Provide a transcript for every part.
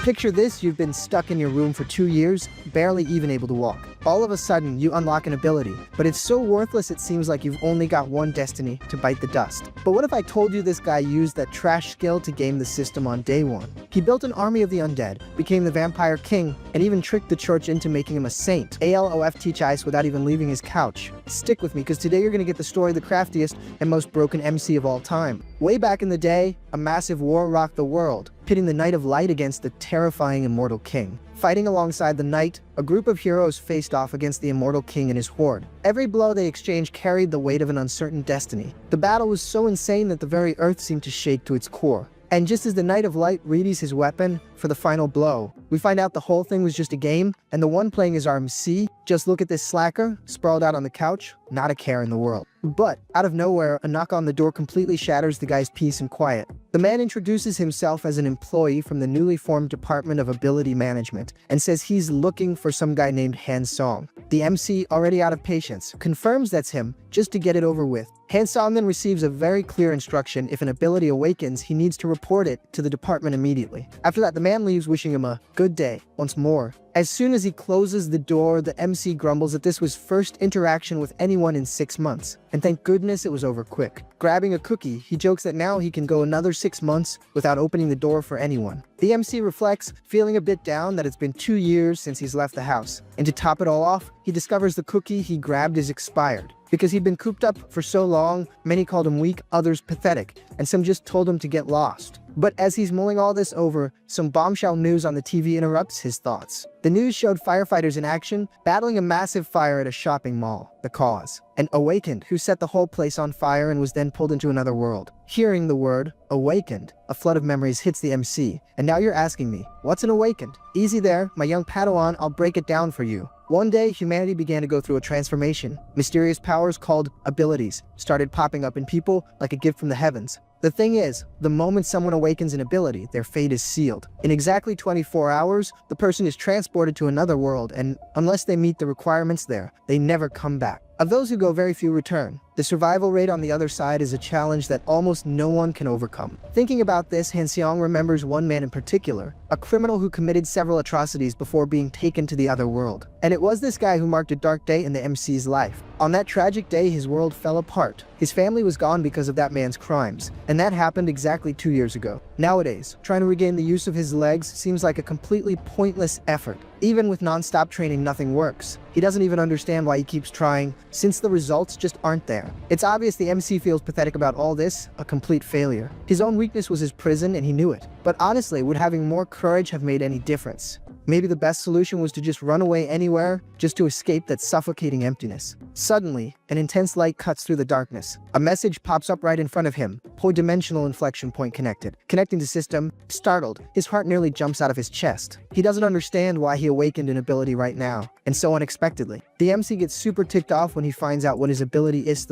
Picture this, you've been stuck in your room for 2 years, barely even able to walk. All of a sudden, you unlock an ability, but it's so worthless it seems like you've only got one destiny: to bite the dust. But what if I told you this guy used that trash skill to game the system on day one? He built an army of the undead, became the vampire king, and even tricked the church into making him a saint. ALOF teach ice without even leaving his couch. Stick with me, because today you're gonna get the story of the craftiest and most broken MC of all time. Way back in the day, a massive war rocked the world, pitting the Knight of Light against the terrifying Immortal King. Fighting alongside the Knight, a group of heroes faced off against the Immortal King and his horde. Every blow they exchanged carried the weight of an uncertain destiny. The battle was so insane that the very earth seemed to shake to its core. And just as the Knight of Light readies his weapon for the final blow, we find out the whole thing was just a game, and the one playing is our MC. Just look at this slacker, sprawled out on the couch, not a care in the world. But, out of nowhere, a knock on the door completely shatters the guy's peace and quiet. The man introduces himself as an employee from the newly formed Department of Ability Management, and says he's looking for some guy named Han Song. The MC, already out of patience, confirms that's him, just to get it over with. Han Song then receives a very clear instruction: if an ability awakens, he needs to report it to the department immediately. After that, the man leaves wishing him a good day, once more. As soon as he closes the door, the MC grumbles that this was first interaction with anyone in 6 months, and thank goodness it was over quick. Grabbing a cookie, he jokes that now he can go another 6 months without opening the door for anyone. The MC reflects, feeling a bit down that it's been 2 years since he's left the house, and to top it all off, he discovers the cookie he grabbed is expired. Because he'd been cooped up for so long, many called him weak, others pathetic, and some just told him to get lost. But as he's mulling all this over, some bombshell news on the TV interrupts his thoughts. The news showed firefighters in action, battling a massive fire at a shopping mall. The cause: an awakened who set the whole place on fire and was then pulled into another world. Hearing the word awakened, a flood of memories hits the MC. And now you're asking me, what's an awakened? Easy there, my young Padawan, I'll break it down for you. One day, humanity began to go through a transformation. Mysterious powers called abilities started popping up in people like a gift from the heavens. The thing is, the moment someone awakens an ability, their fate is sealed. In exactly 24 hours, the person is transported to another world, and unless they meet the requirements there, they never come back. Of those who go, very few return. The survival rate on the other side is a challenge that almost no one can overcome. Thinking about this, Han Seong remembers one man in particular, a criminal who committed several atrocities before being taken to the other world. And it was this guy who marked a dark day in the MC's life. On that tragic day, his world fell apart. His family was gone because of that man's crimes, and that happened exactly 2 years ago. Nowadays, trying to regain the use of his legs seems like a completely pointless effort. Even with non-stop training, nothing works. He doesn't even understand why he keeps trying, since the results just aren't there. It's obvious the MC feels pathetic about all this, a complete failure. His own weakness was his prison, and he knew it. But honestly, would having more courage have made any difference? Maybe the best solution was to just run away anywhere, just to escape that suffocating emptiness. Suddenly, an intense light cuts through the darkness. A message pops up right in front of him. Dimensional inflection point connected. Connecting to system. Startled, his heart nearly jumps out of his chest. He doesn't understand why he awakened an ability right now, and so unexpectedly. The MC gets super ticked off when he finds out what his ability is.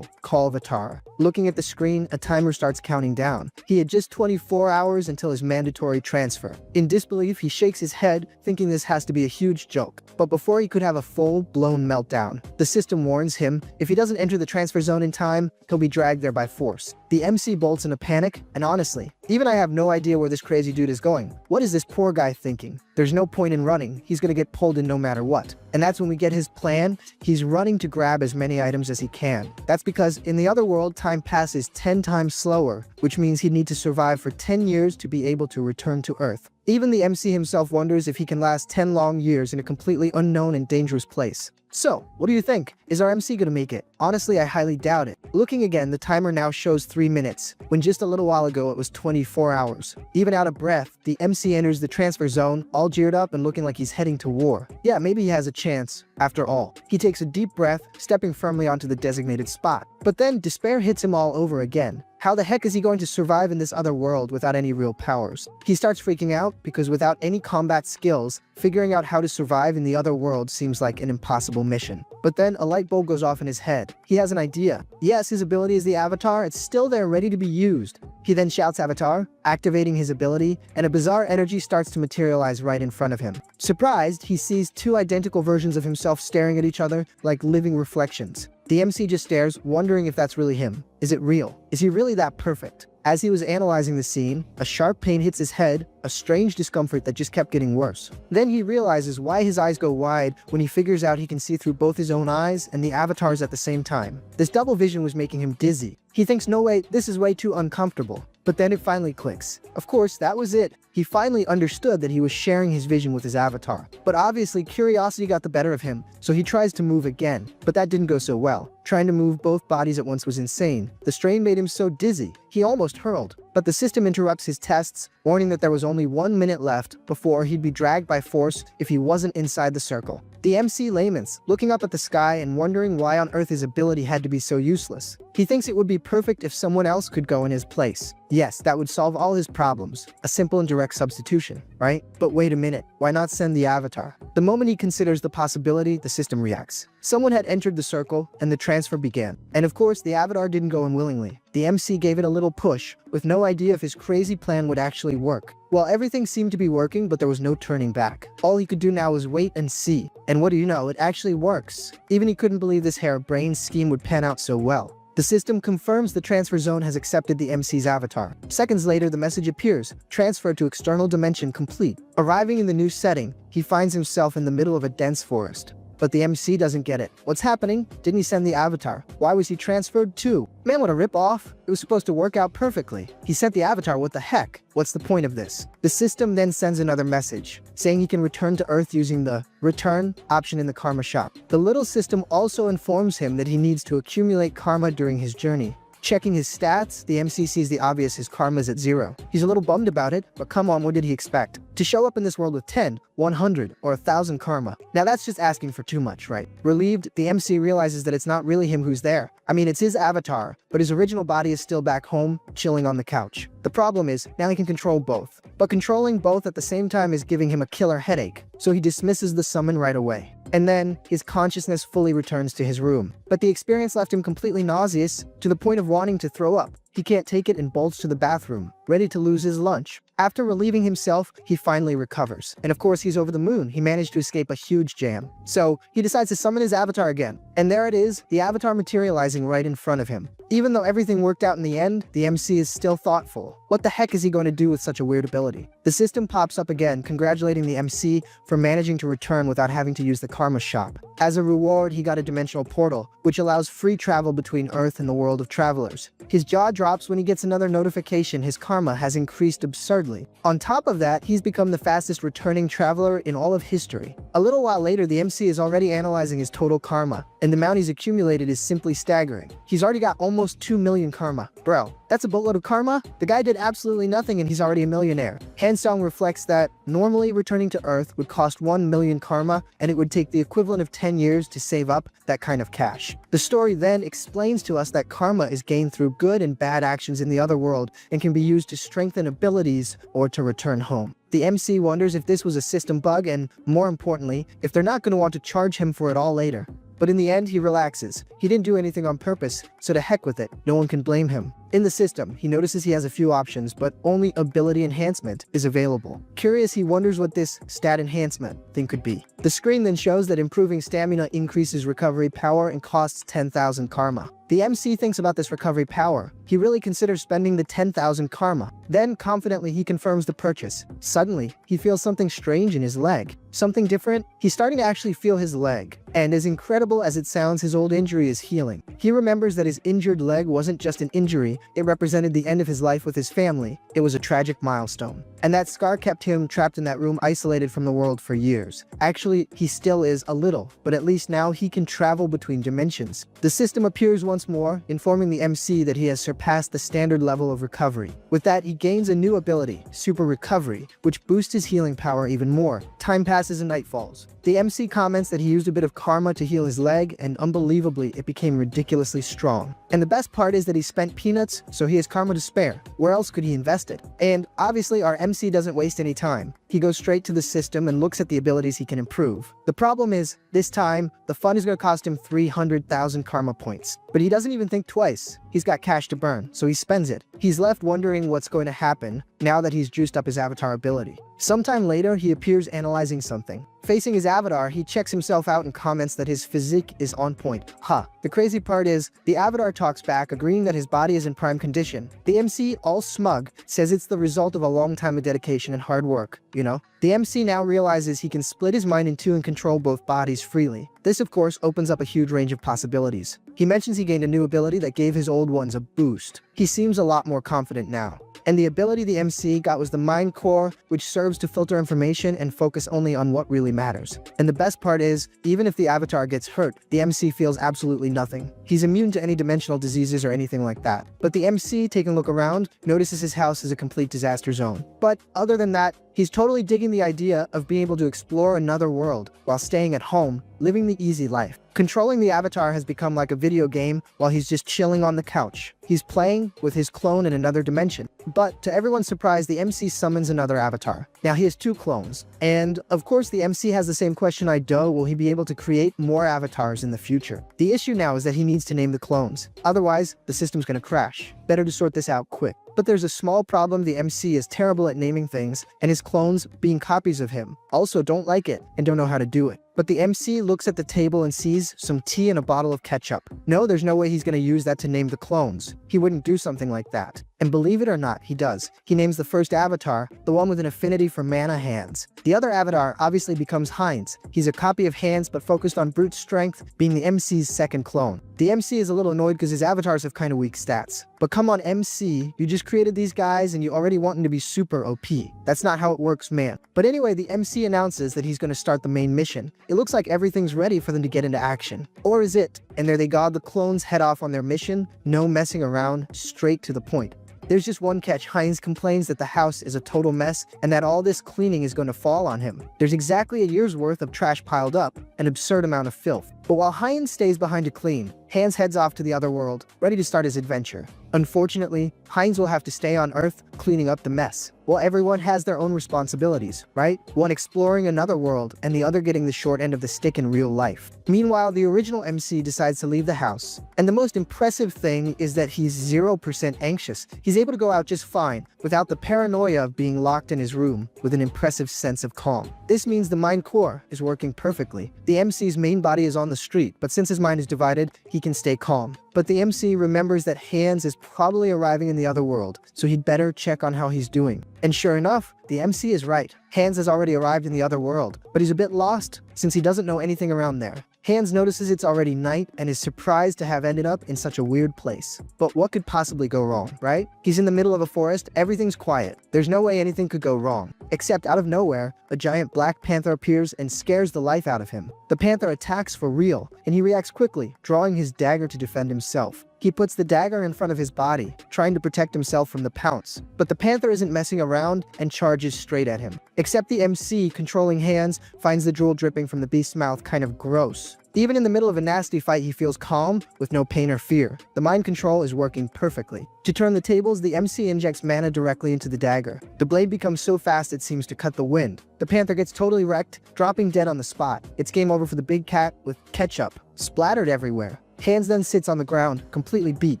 Call Vatara. Looking at the screen, a timer starts counting down. He had just 24 hours until his mandatory transfer. In disbelief, he shakes his head, thinking this has to be a huge joke. But before he could have a full-blown meltdown, the system warns him if he doesn't enter the transfer zone in time, he'll be dragged there by force. The MC bolts in a panic, and honestly, even I have no idea where this crazy dude is going. What is this poor guy thinking? There's no point in running, he's gonna get pulled in no matter what. And that's when we get his plan. He's running to grab as many items as he can. That's because in the other world, time passes 10 times slower, which means he'd need to survive for 10 years to be able to return to Earth. Even the MC himself wonders if he can last 10 long years in a completely unknown and dangerous place. So, what do you think? Is our MC gonna make it? Honestly, I highly doubt it. Looking again, the timer now shows 3 minutes, when just a little while ago it was 24 hours. Even out of breath, the MC enters the transfer zone, all geared up and looking like he's heading to war. Yeah, maybe he has a chance, after all. He takes a deep breath, stepping firmly onto the designated spot. But then, despair hits him all over again. How the heck is he going to survive in this other world without any real powers? He starts freaking out because without any combat skills, figuring out how to survive in the other world seems like an impossible mission. But then a light bulb goes off in his head. He has an idea. Yes, his ability is the avatar, it's still there ready to be used. He then shouts avatar, activating his ability, and a bizarre energy starts to materialize right in front of him. Surprised, he sees 2 identical versions of himself staring at each other like living reflections. The MC just stares, wondering if that's really him. Is it real? Is he really that perfect? As he was analyzing the scene, a sharp pain hits his head, a strange discomfort that just kept getting worse. Then he realizes why his eyes go wide when he figures out he can see through both his own eyes and the avatars at the same time. This double vision was making him dizzy. He thinks, no way, this is way too uncomfortable. But then it finally clicks. Of course, that was it. He finally understood that he was sharing his vision with his avatar. But obviously, curiosity got the better of him, so he tries to move again. But that didn't go so well. Trying to move both bodies at once was insane. The strain made him so dizzy, he almost hurled. But the system interrupts his tests, warning that there was only 1 minute left before he'd be dragged by force if he wasn't inside the circle. The MC laments, looking up at the sky and wondering why on earth his ability had to be so useless. He thinks it would be perfect if someone else could go in his place. Yes, that would solve all his problems. A simple and direct substitution, right? But wait a minute, why not send the avatar? The moment he considers the possibility, the system reacts. Someone had entered the circle, and the transfer began. And of course, the avatar didn't go unwillingly. The MC gave it a little push, with no idea if his crazy plan would actually work. Well, everything seemed to be working, but there was no turning back. All he could do now was wait and see. And what do you know, it actually works. Even he couldn't believe this harebrained scheme would pan out so well. The system confirms the transfer zone has accepted the MC's avatar. Seconds later, the message appears, transfer to external dimension complete. Arriving in the new setting, he finds himself in the middle of a dense forest. But the MC doesn't get it. What's happening? Didn't he send the avatar? Why was he transferred too? Man, what a rip-off. It was supposed to work out perfectly. He sent the avatar, what the heck? What's the point of this? The system then sends another message, saying he can return to Earth using the return option in the karma shop. The little system also informs him that he needs to accumulate karma during his journey. Checking his stats, the MC sees the obvious, his karma is at 0. He's a little bummed about it, but come on, what did he expect? To show up in this world with 10, 100, or 1,000 karma. Now that's just asking for too much, right? Relieved, the MC realizes that it's not really him who's there. I mean, it's his avatar, but his original body is still back home, chilling on the couch. The problem is, now he can control both. But controlling both at the same time is giving him a killer headache, so he dismisses the summon right away. And then, his consciousness fully returns to his room. But the experience left him completely nauseous, to the point of wanting to throw up. He can't take it and bolts to the bathroom, ready to lose his lunch. After relieving himself, he finally recovers. And of course, he's over the moon. He managed to escape a huge jam. So, he decides to summon his avatar again. And there it is, the avatar materializing right in front of him. Even though everything worked out in the end, the MC is still thoughtful. What the heck is he going to do with such a weird ability? The system pops up again, congratulating the MC for managing to return without having to use the karma shop. As a reward, he got a dimensional portal, which allows free travel between Earth and the world of travelers. His jaw drops when he gets another notification his karma has increased absurdly. On top of that, he's become the fastest returning traveler in all of history. A little while later, the MC is already analyzing his total karma, and the amount he's accumulated is simply staggering. He's already got almost 2 million karma. Bro, that's a boatload of karma? The guy did absolutely nothing and he's already a millionaire. Hansong reflects that normally returning to Earth would cost 1 million karma, and it would take the equivalent of 10 years to save up that kind of cash. The story then explains to us that karma is gained through good and bad actions in the other world and can be used to strengthen abilities or to return home. The MC wonders if this was a system bug and, more importantly, if they're not going to want to charge him for it all later. But in the end, he relaxes. He didn't do anything on purpose, so to heck with it, no one can blame him. In the system, he notices he has a few options, but only ability enhancement is available. Curious, he wonders what this stat enhancement thing could be. The screen then shows that improving stamina increases recovery power and costs 10,000 karma. The MC thinks about this recovery power. He really considers spending the 10,000 karma. Then, confidently, he confirms the purchase. Suddenly, he feels something strange in his leg. Something different? He's starting to actually feel his leg. And as incredible as it sounds, his old injury is healing. He remembers that his injured leg wasn't just an injury, it represented the end of his life with his family. It was a tragic milestone. And that scar kept him trapped in that room, isolated from the world for years. Actually, he still is a little, but at least now he can travel between dimensions. The system appears once more, informing the MC that he has surpassed the standard level of recovery. With that, he gains a new ability, Super Recovery, which boosts his healing power even more. Time passes and night falls. The MC comments that he used a bit of karma to heal his leg, and unbelievably, it became ridiculously strong. And the best part is that he spent peanuts, so he has karma to spare. Where else could he invest it? And obviously, our MC doesn't waste any time. He goes straight to the system and looks at the abilities he can improve. The problem is, this time, the fund is going to cost him 300,000 karma points. But he doesn't even think twice. he's got cash to burn, so he spends it. He's left wondering what's going to happen now that he's juiced up his avatar ability. Sometime later, he appears analyzing something. Facing his avatar, he checks himself out and comments that his physique is on point. The crazy part is, the avatar talks back, agreeing that his body is in prime condition. The MC, all smug, says it's the result of a long time of dedication and hard work, you know? The MC now realizes he can split his mind in two and control both bodies freely. This, of course, opens up a huge range of possibilities. He mentions he gained a new ability that gave his old ones a boost. He seems a lot more confident now. And the ability the MC got was the Mind Core, which serves to filter information and focus only on what really matters. And the best part is, even if the avatar gets hurt, the MC feels absolutely nothing. He's immune to any dimensional diseases or anything like that. But the MC, taking a look around, notices his house is a complete disaster zone. But other than that, he's totally digging the idea of being able to explore another world while staying at home, living the easy life. Controlling the avatar has become like a video game while he's just chilling on the couch. He's playing with his clone in another dimension. But to everyone's surprise, the MC summons another avatar. Now he has two clones. And of course the MC has the same question I do, will he be able to create more avatars in the future? The issue now is that he needs to name the clones. Otherwise, the system's gonna crash. Better to sort this out quick. But there's a small problem: the MC is terrible at naming things, and his clones, being copies of him, also don't like it and don't know how to do it. But the MC looks at the table and sees some tea and a bottle of ketchup. No, there's no way he's gonna use that to name the clones. He wouldn't do something like that. And believe it or not, he does. He names the first avatar, the one with an affinity for mana hands. The other avatar obviously becomes Heinz. He's a copy of Hands but focused on brute strength, being the MC's second clone. The MC is a little annoyed because his avatars have kind of weak stats. But come on, MC, you just created these guys and you already want them to be super OP. That's not how it works, man. But anyway, the MC announces that he's going to start the main mission. It looks like everything's ready for them to get into action. Or is it? And there they go, the clones head off on their mission, no messing around, straight to the point. There's just one catch: Heinz complains that the house is a total mess and that all this cleaning is going to fall on him. There's exactly a year's worth of trash piled up, an absurd amount of filth. But while Heinz stays behind to clean, Hans heads off to the other world, ready to start his adventure. Unfortunately, Heinz will have to stay on Earth, cleaning up the mess. Well, everyone has their own responsibilities, right? One exploring another world, and the other getting the short end of the stick in real life. Meanwhile, the original MC decides to leave the house. And the most impressive thing is that he's 0% anxious. He's able to go out just fine, without the paranoia of being locked in his room, with an impressive sense of calm. This means the mind core is working perfectly. The MC's main body is on the street, but since his mind is divided, he can stay calm. But the MC remembers that Hans is probably arriving in the other world, so he'd better check on how he's doing. And sure enough, the MC is right. Hans has already arrived in the other world, but he's a bit lost since he doesn't know anything around there. Hans notices it's already night and is surprised to have ended up in such a weird place. But what could possibly go wrong, right? He's in the middle of a forest, everything's quiet. There's no way anything could go wrong. Except out of nowhere, a giant black panther appears and scares the life out of him. The panther attacks for real, and he reacts quickly, drawing his dagger to defend himself. He puts the dagger in front of his body, trying to protect himself from the pounce. But the panther isn't messing around and charges straight at him. Except the MC, controlling Hans, finds the drool dripping from the beast's mouth kind of gross. Even in the middle of a nasty fight, he feels calm, with no pain or fear. The mind control is working perfectly. To turn the tables, the MC injects mana directly into the dagger. The blade becomes so fast it seems to cut the wind. The panther gets totally wrecked, dropping dead on the spot. It's game over for the big cat, with ketchup splattered everywhere. Hans then sits on the ground, completely beat,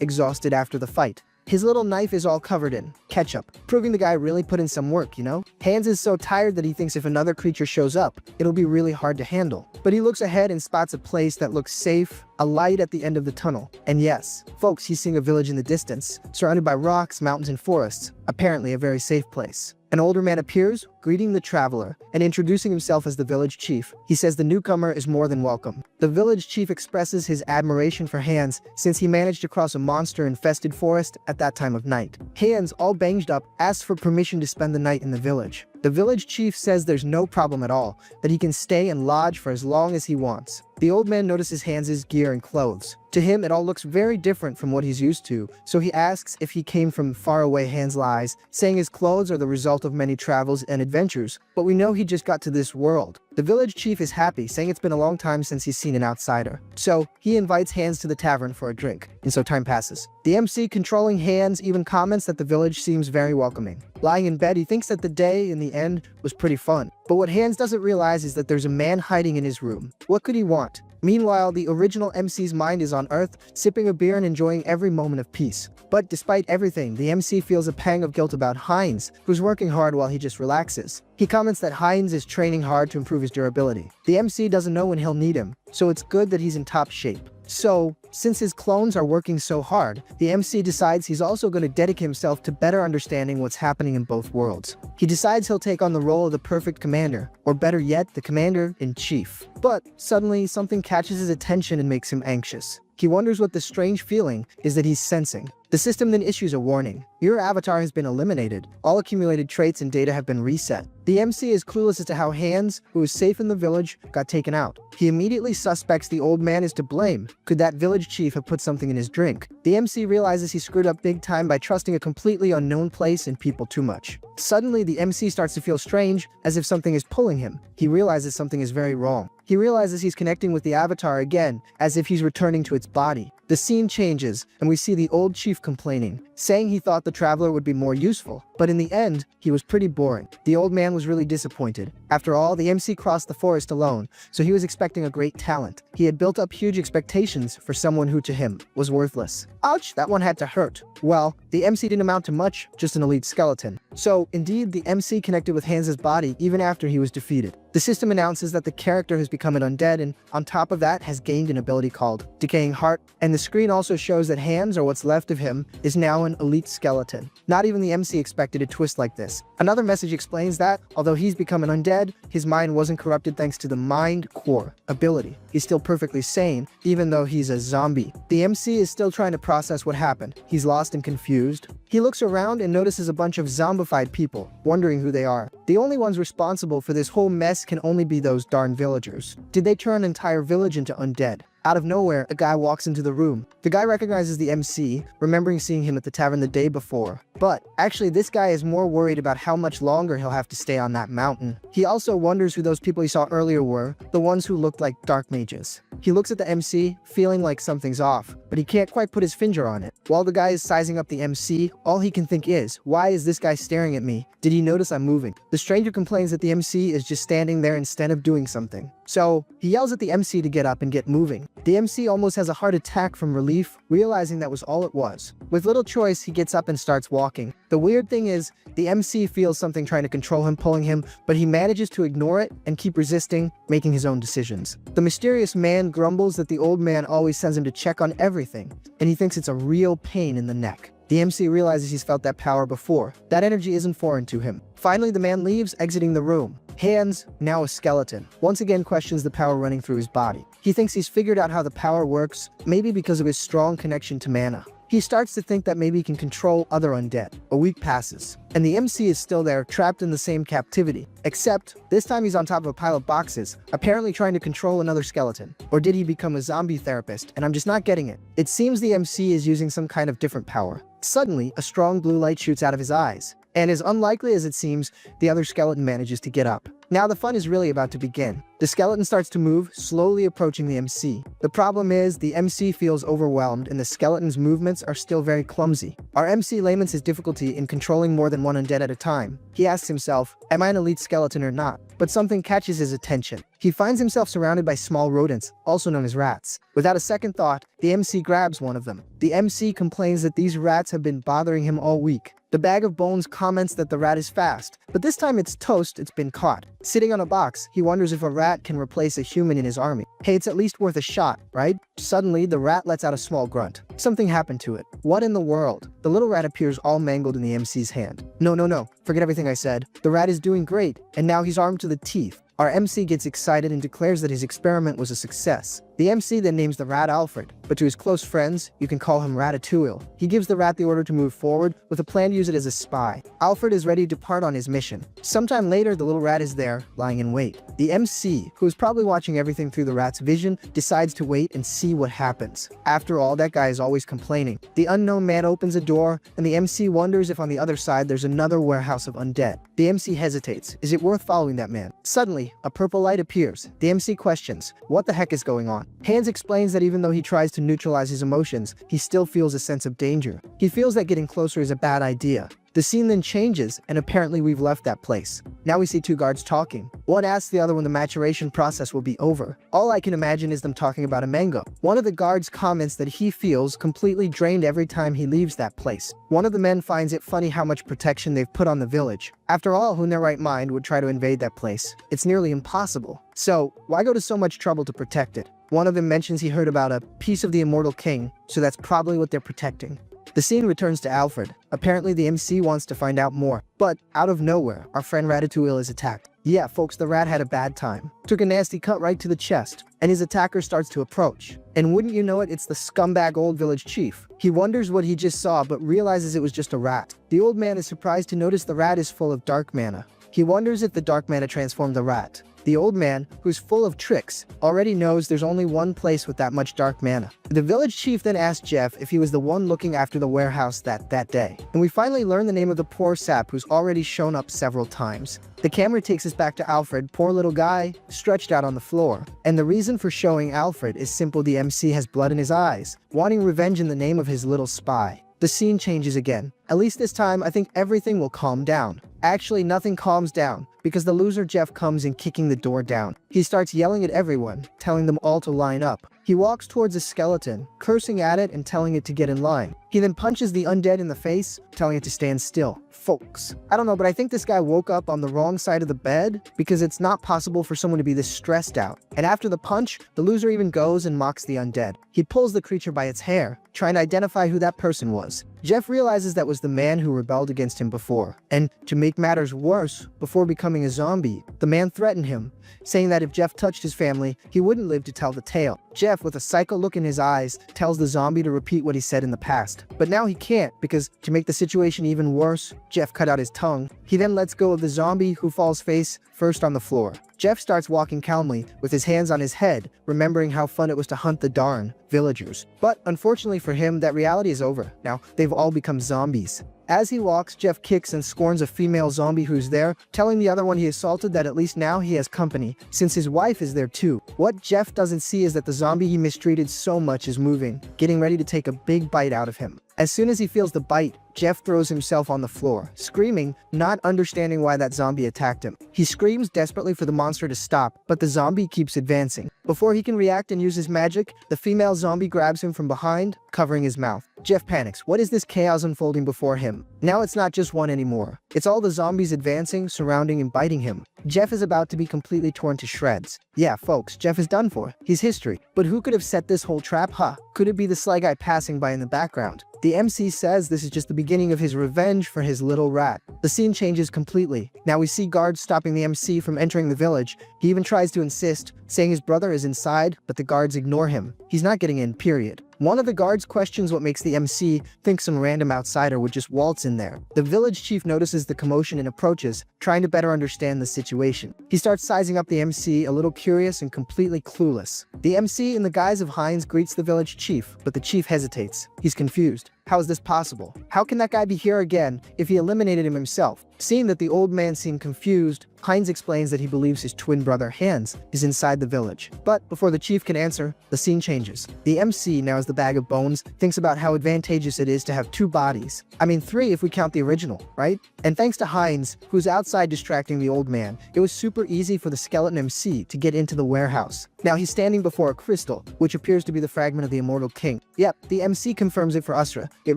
exhausted after the fight. His little knife is all covered in ketchup, proving the guy really put in some work, you know? Hans is so tired that he thinks if another creature shows up, it'll be really hard to handle. But he looks ahead and spots a place that looks safe, a light at the end of the tunnel. And yes, folks, he's seeing a village in the distance, surrounded by rocks, mountains, and forests. Apparently a very safe place. An older man appears, greeting the traveler, and introducing himself as the village chief. He says the newcomer is more than welcome. The village chief expresses his admiration for Hans, since he managed to cross a monster-infested forest at that time of night. Hans, all banged up, asks for permission to spend the night in the village. The village chief says there's no problem at all, that he can stay and lodge for as long as he wants. The old man notices Hans's gear and clothes. To him, it all looks very different from what he's used to, so he asks if he came from far away. Hans lies, saying his clothes are the result of many travels and adventures, but we know he just got to this world. The village chief is happy, saying it's been a long time since he's seen an outsider. So, he invites Hans to the tavern for a drink, and so time passes. The MC, controlling Hans, even comments that the village seems very welcoming. Lying in bed, he thinks that the day, in the end, was pretty fun. But what Hans doesn't realize is that there's a man hiding in his room. What could he want? Meanwhile, the original MC's mind is on Earth, sipping a beer and enjoying every moment of peace. But despite everything, the MC feels a pang of guilt about Heinz, who's working hard while he just relaxes. He comments that Heinz is training hard to improve his durability. The MC doesn't know when he'll need him, so it's good that he's in top shape. So, since his clones are working so hard, the MC decides he's also going to dedicate himself to better understanding what's happening in both worlds. He decides he'll take on the role of the perfect commander, or better yet, the commander-in-chief. But suddenly, something catches his attention and makes him anxious. He wonders what the strange feeling is that he's sensing. The system then issues a warning. Your avatar has been eliminated. All accumulated traits and data have been reset. The MC is clueless as to how Hans, who was safe in the village, got taken out. He immediately suspects the old man is to blame. Could that village chief have put something in his drink? The MC realizes he screwed up big time by trusting a completely unknown place and people too much. Suddenly, the MC starts to feel strange, as if something is pulling him. He realizes something is very wrong. He realizes he's connecting with the avatar again, as if he's returning to its body. The scene changes, and we see the old chief complaining, saying he thought the traveler would be more useful, but in the end, he was pretty boring. The old man was really disappointed. After all, the MC crossed the forest alone, so he was expecting a great talent. He had built up huge expectations for someone who to him was worthless. Ouch, that one had to hurt. Well, the MC didn't amount to much, just an elite skeleton. So, indeed, the MC connected with Hans's body even after he was defeated. The system announces that the character has become an undead and, on top of that, has gained an ability called Decaying Heart, and the screen also shows that Hans, or what's left of him, is now an elite skeleton. Not even the MC expected a twist like this. Another message explains that, although he's become an undead, his mind wasn't corrupted thanks to the Mind Core ability. He's still perfectly sane, even though he's a zombie. The MC is still trying to process what happened. He's lost and confused. He looks around and notices a bunch of zombified people, wondering who they are. The only ones responsible for this whole mess can only be those darn villagers. Did they turn an entire village into undead? Out of nowhere, a guy walks into the room. The guy recognizes the MC, remembering seeing him at the tavern the day before. But actually, this guy is more worried about how much longer he'll have to stay on that mountain. He also wonders who those people he saw earlier were, the ones who looked like dark mages. He looks at the MC, feeling like something's off, but he can't quite put his finger on it. While the guy is sizing up the MC, all he can think is, why is this guy staring at me? Did he notice I'm moving? The stranger complains that the MC is just standing there instead of doing something. So, he yells at the MC to get up and get moving. The MC almost has a heart attack from relief, realizing that was all it was. With little choice, he gets up and starts walking. The weird thing is, the MC feels something trying to control him, pulling him, but he manages to ignore it and keep resisting, making his own decisions. The mysterious man grumbles that the old man always sends him to check on everything, and he thinks it's a real pain in the neck. The MC realizes he's felt that power before. That energy isn't foreign to him. Finally, the man leaves, exiting the room. Hans, now a skeleton, once again questions the power running through his body. He thinks he's figured out how the power works, maybe because of his strong connection to mana. He starts to think that maybe he can control other undead. A week passes, and the MC is still there, trapped in the same captivity. Except, this time he's on top of a pile of boxes, apparently trying to control another skeleton. Or did he become a zombie therapist, and I'm just not getting it? It seems the MC is using some kind of different power. Suddenly, a strong blue light shoots out of his eyes. And as unlikely as it seems, the other skeleton manages to get up. Now the fun is really about to begin. The skeleton starts to move, slowly approaching the MC. The problem is, the MC feels overwhelmed and the skeleton's movements are still very clumsy. Our MC laments his difficulty in controlling more than one undead at a time. He asks himself, am I an elite skeleton or not? But something catches his attention. He finds himself surrounded by small rodents, also known as rats. Without a second thought, the MC grabs one of them. The MC complains that these rats have been bothering him all week. The bag of bones comments that the rat is fast, but this time it's toast, it's been caught. Sitting on a box, he wonders if a rat can replace a human in his army. Hey, it's at least worth a shot, right? Suddenly, the rat lets out a small grunt. Something happened to it. What in the world? The little rat appears all mangled in the MC's hand. No. Forget everything I said. The rat is doing great, and now he's armed to the teeth. Our MC gets excited and declares that his experiment was a success. The MC then names the rat Alfred, but to his close friends, you can call him Ratatouille. He gives the rat the order to move forward, with a plan to use it as a spy. Alfred is ready to depart on his mission. Sometime later, the little rat is there, lying in wait. The MC, who is probably watching everything through the rat's vision, decides to wait and see what happens. After all, that guy is always complaining. The unknown man opens a door, and the MC wonders if on the other side there's another warehouse of undead. The MC hesitates. Is it worth following that man? Suddenly, a purple light appears. The MC questions, what the heck is going on? Hans explains that even though he tries to neutralize his emotions, he still feels a sense of danger. He feels that getting closer is a bad idea. The scene then changes, and apparently we've left that place. Now we see two guards talking. One asks the other when the maturation process will be over. All I can imagine is them talking about a manga. One of the guards comments that he feels completely drained every time he leaves that place. One of the men finds it funny how much protection they've put on the village. After all, who in their right mind would try to invade that place? It's nearly impossible. So, why go to so much trouble to protect it? One of them mentions he heard about a piece of the immortal king, so that's probably what they're protecting. The scene returns to Alfred. Apparently the MC wants to find out more, but out of nowhere, our friend Ratatouille is attacked. Yeah, folks, the rat had a bad time. Took a nasty cut right to the chest, and his attacker starts to approach. And wouldn't you know it, it's the scumbag old village chief. He wonders what he just saw, but realizes it was just a rat. The old man is surprised to notice the rat is full of dark mana. He wonders if the dark mana transformed the rat. The old man, who's full of tricks, already knows there's only one place with that much dark mana. The village chief then asks Jeff if he was the one looking after the warehouse that day. And we finally learn the name of the poor sap who's already shown up several times. The camera takes us back to Alfred, poor little guy, stretched out on the floor. And the reason for showing Alfred is simple: the MC has blood in his eyes, wanting revenge in the name of his little spy. The scene changes again. At least this time, I think everything will calm down. Actually, nothing calms down, because the loser Jeff comes in kicking the door down. He starts yelling at everyone, telling them all to line up. He walks towards a skeleton, cursing at it and telling it to get in line. He then punches the undead in the face, telling it to stand still. Folks, I don't know, but I think this guy woke up on the wrong side of the bed, because it's not possible for someone to be this stressed out. And after the punch, the loser even goes and mocks the undead. He pulls the creature by its hair, trying to identify who that person was. Jeff realizes that was the man who rebelled against him before. And to make matters worse, before becoming a zombie, the man threatened him, saying that if Jeff touched his family, he wouldn't live to tell the tale. Jeff, with a psycho look in his eyes, tells the zombie to repeat what he said in the past. But now he can't, because to make the situation even worse, Jeff cut out his tongue. He then lets go of the zombie, who falls face first on the floor. Jeff starts walking calmly, with his hands on his head, remembering how fun it was to hunt the darn villagers. But unfortunately for him, that reality is over. Now, they've all become zombies. As he walks, Jeff kicks and scorns a female zombie who's there, telling the other one he assaulted that at least now he has company, since his wife is there too. What Jeff doesn't see is that the zombie he mistreated so much is moving, getting ready to take a big bite out of him. As soon as he feels the bite, Jeff throws himself on the floor, screaming, not understanding why that zombie attacked him. He screams desperately for the monster to stop, but the zombie keeps advancing. Before he can react and use his magic, the female zombie grabs him from behind, covering his mouth. Jeff panics. What is this chaos unfolding before him? Now it's not just one anymore. It's all the zombies advancing, surrounding, and biting him. Jeff is about to be completely torn to shreds. Yeah, folks, Jeff is done for. He's history. But who could have set this whole trap, huh? Could it be the sly guy passing by in the background? The MC says this is just the beginning of his revenge for his little rat. The scene changes completely. Now we see guards stopping the MC from entering the village. He even tries to insist, saying his brother is inside, but the guards ignore him. He's not getting in, period. One of the guards questions what makes the MC think some random outsider would just waltz in there. The village chief notices the commotion and approaches, trying to better understand the situation. He starts sizing up the MC, a little curious and completely clueless. The MC, in the guise of Heinz, greets the village chief, but the chief hesitates. He's confused. How is this possible? How can that guy be here again if he eliminated him himself? Seeing that the old man seemed confused, Heinz explains that he believes his twin brother Hans is inside the village. But before the chief can answer, the scene changes. The MC, now as the bag of bones, thinks about how advantageous it is to have two bodies. I mean 3 if we count the original, right? And thanks to Heinz, who's outside distracting the old man, it was super easy for the skeleton MC to get into the warehouse. Now he's standing before a crystal, which appears to be the fragment of the immortal king. Yep, the MC confirms it for Asura. It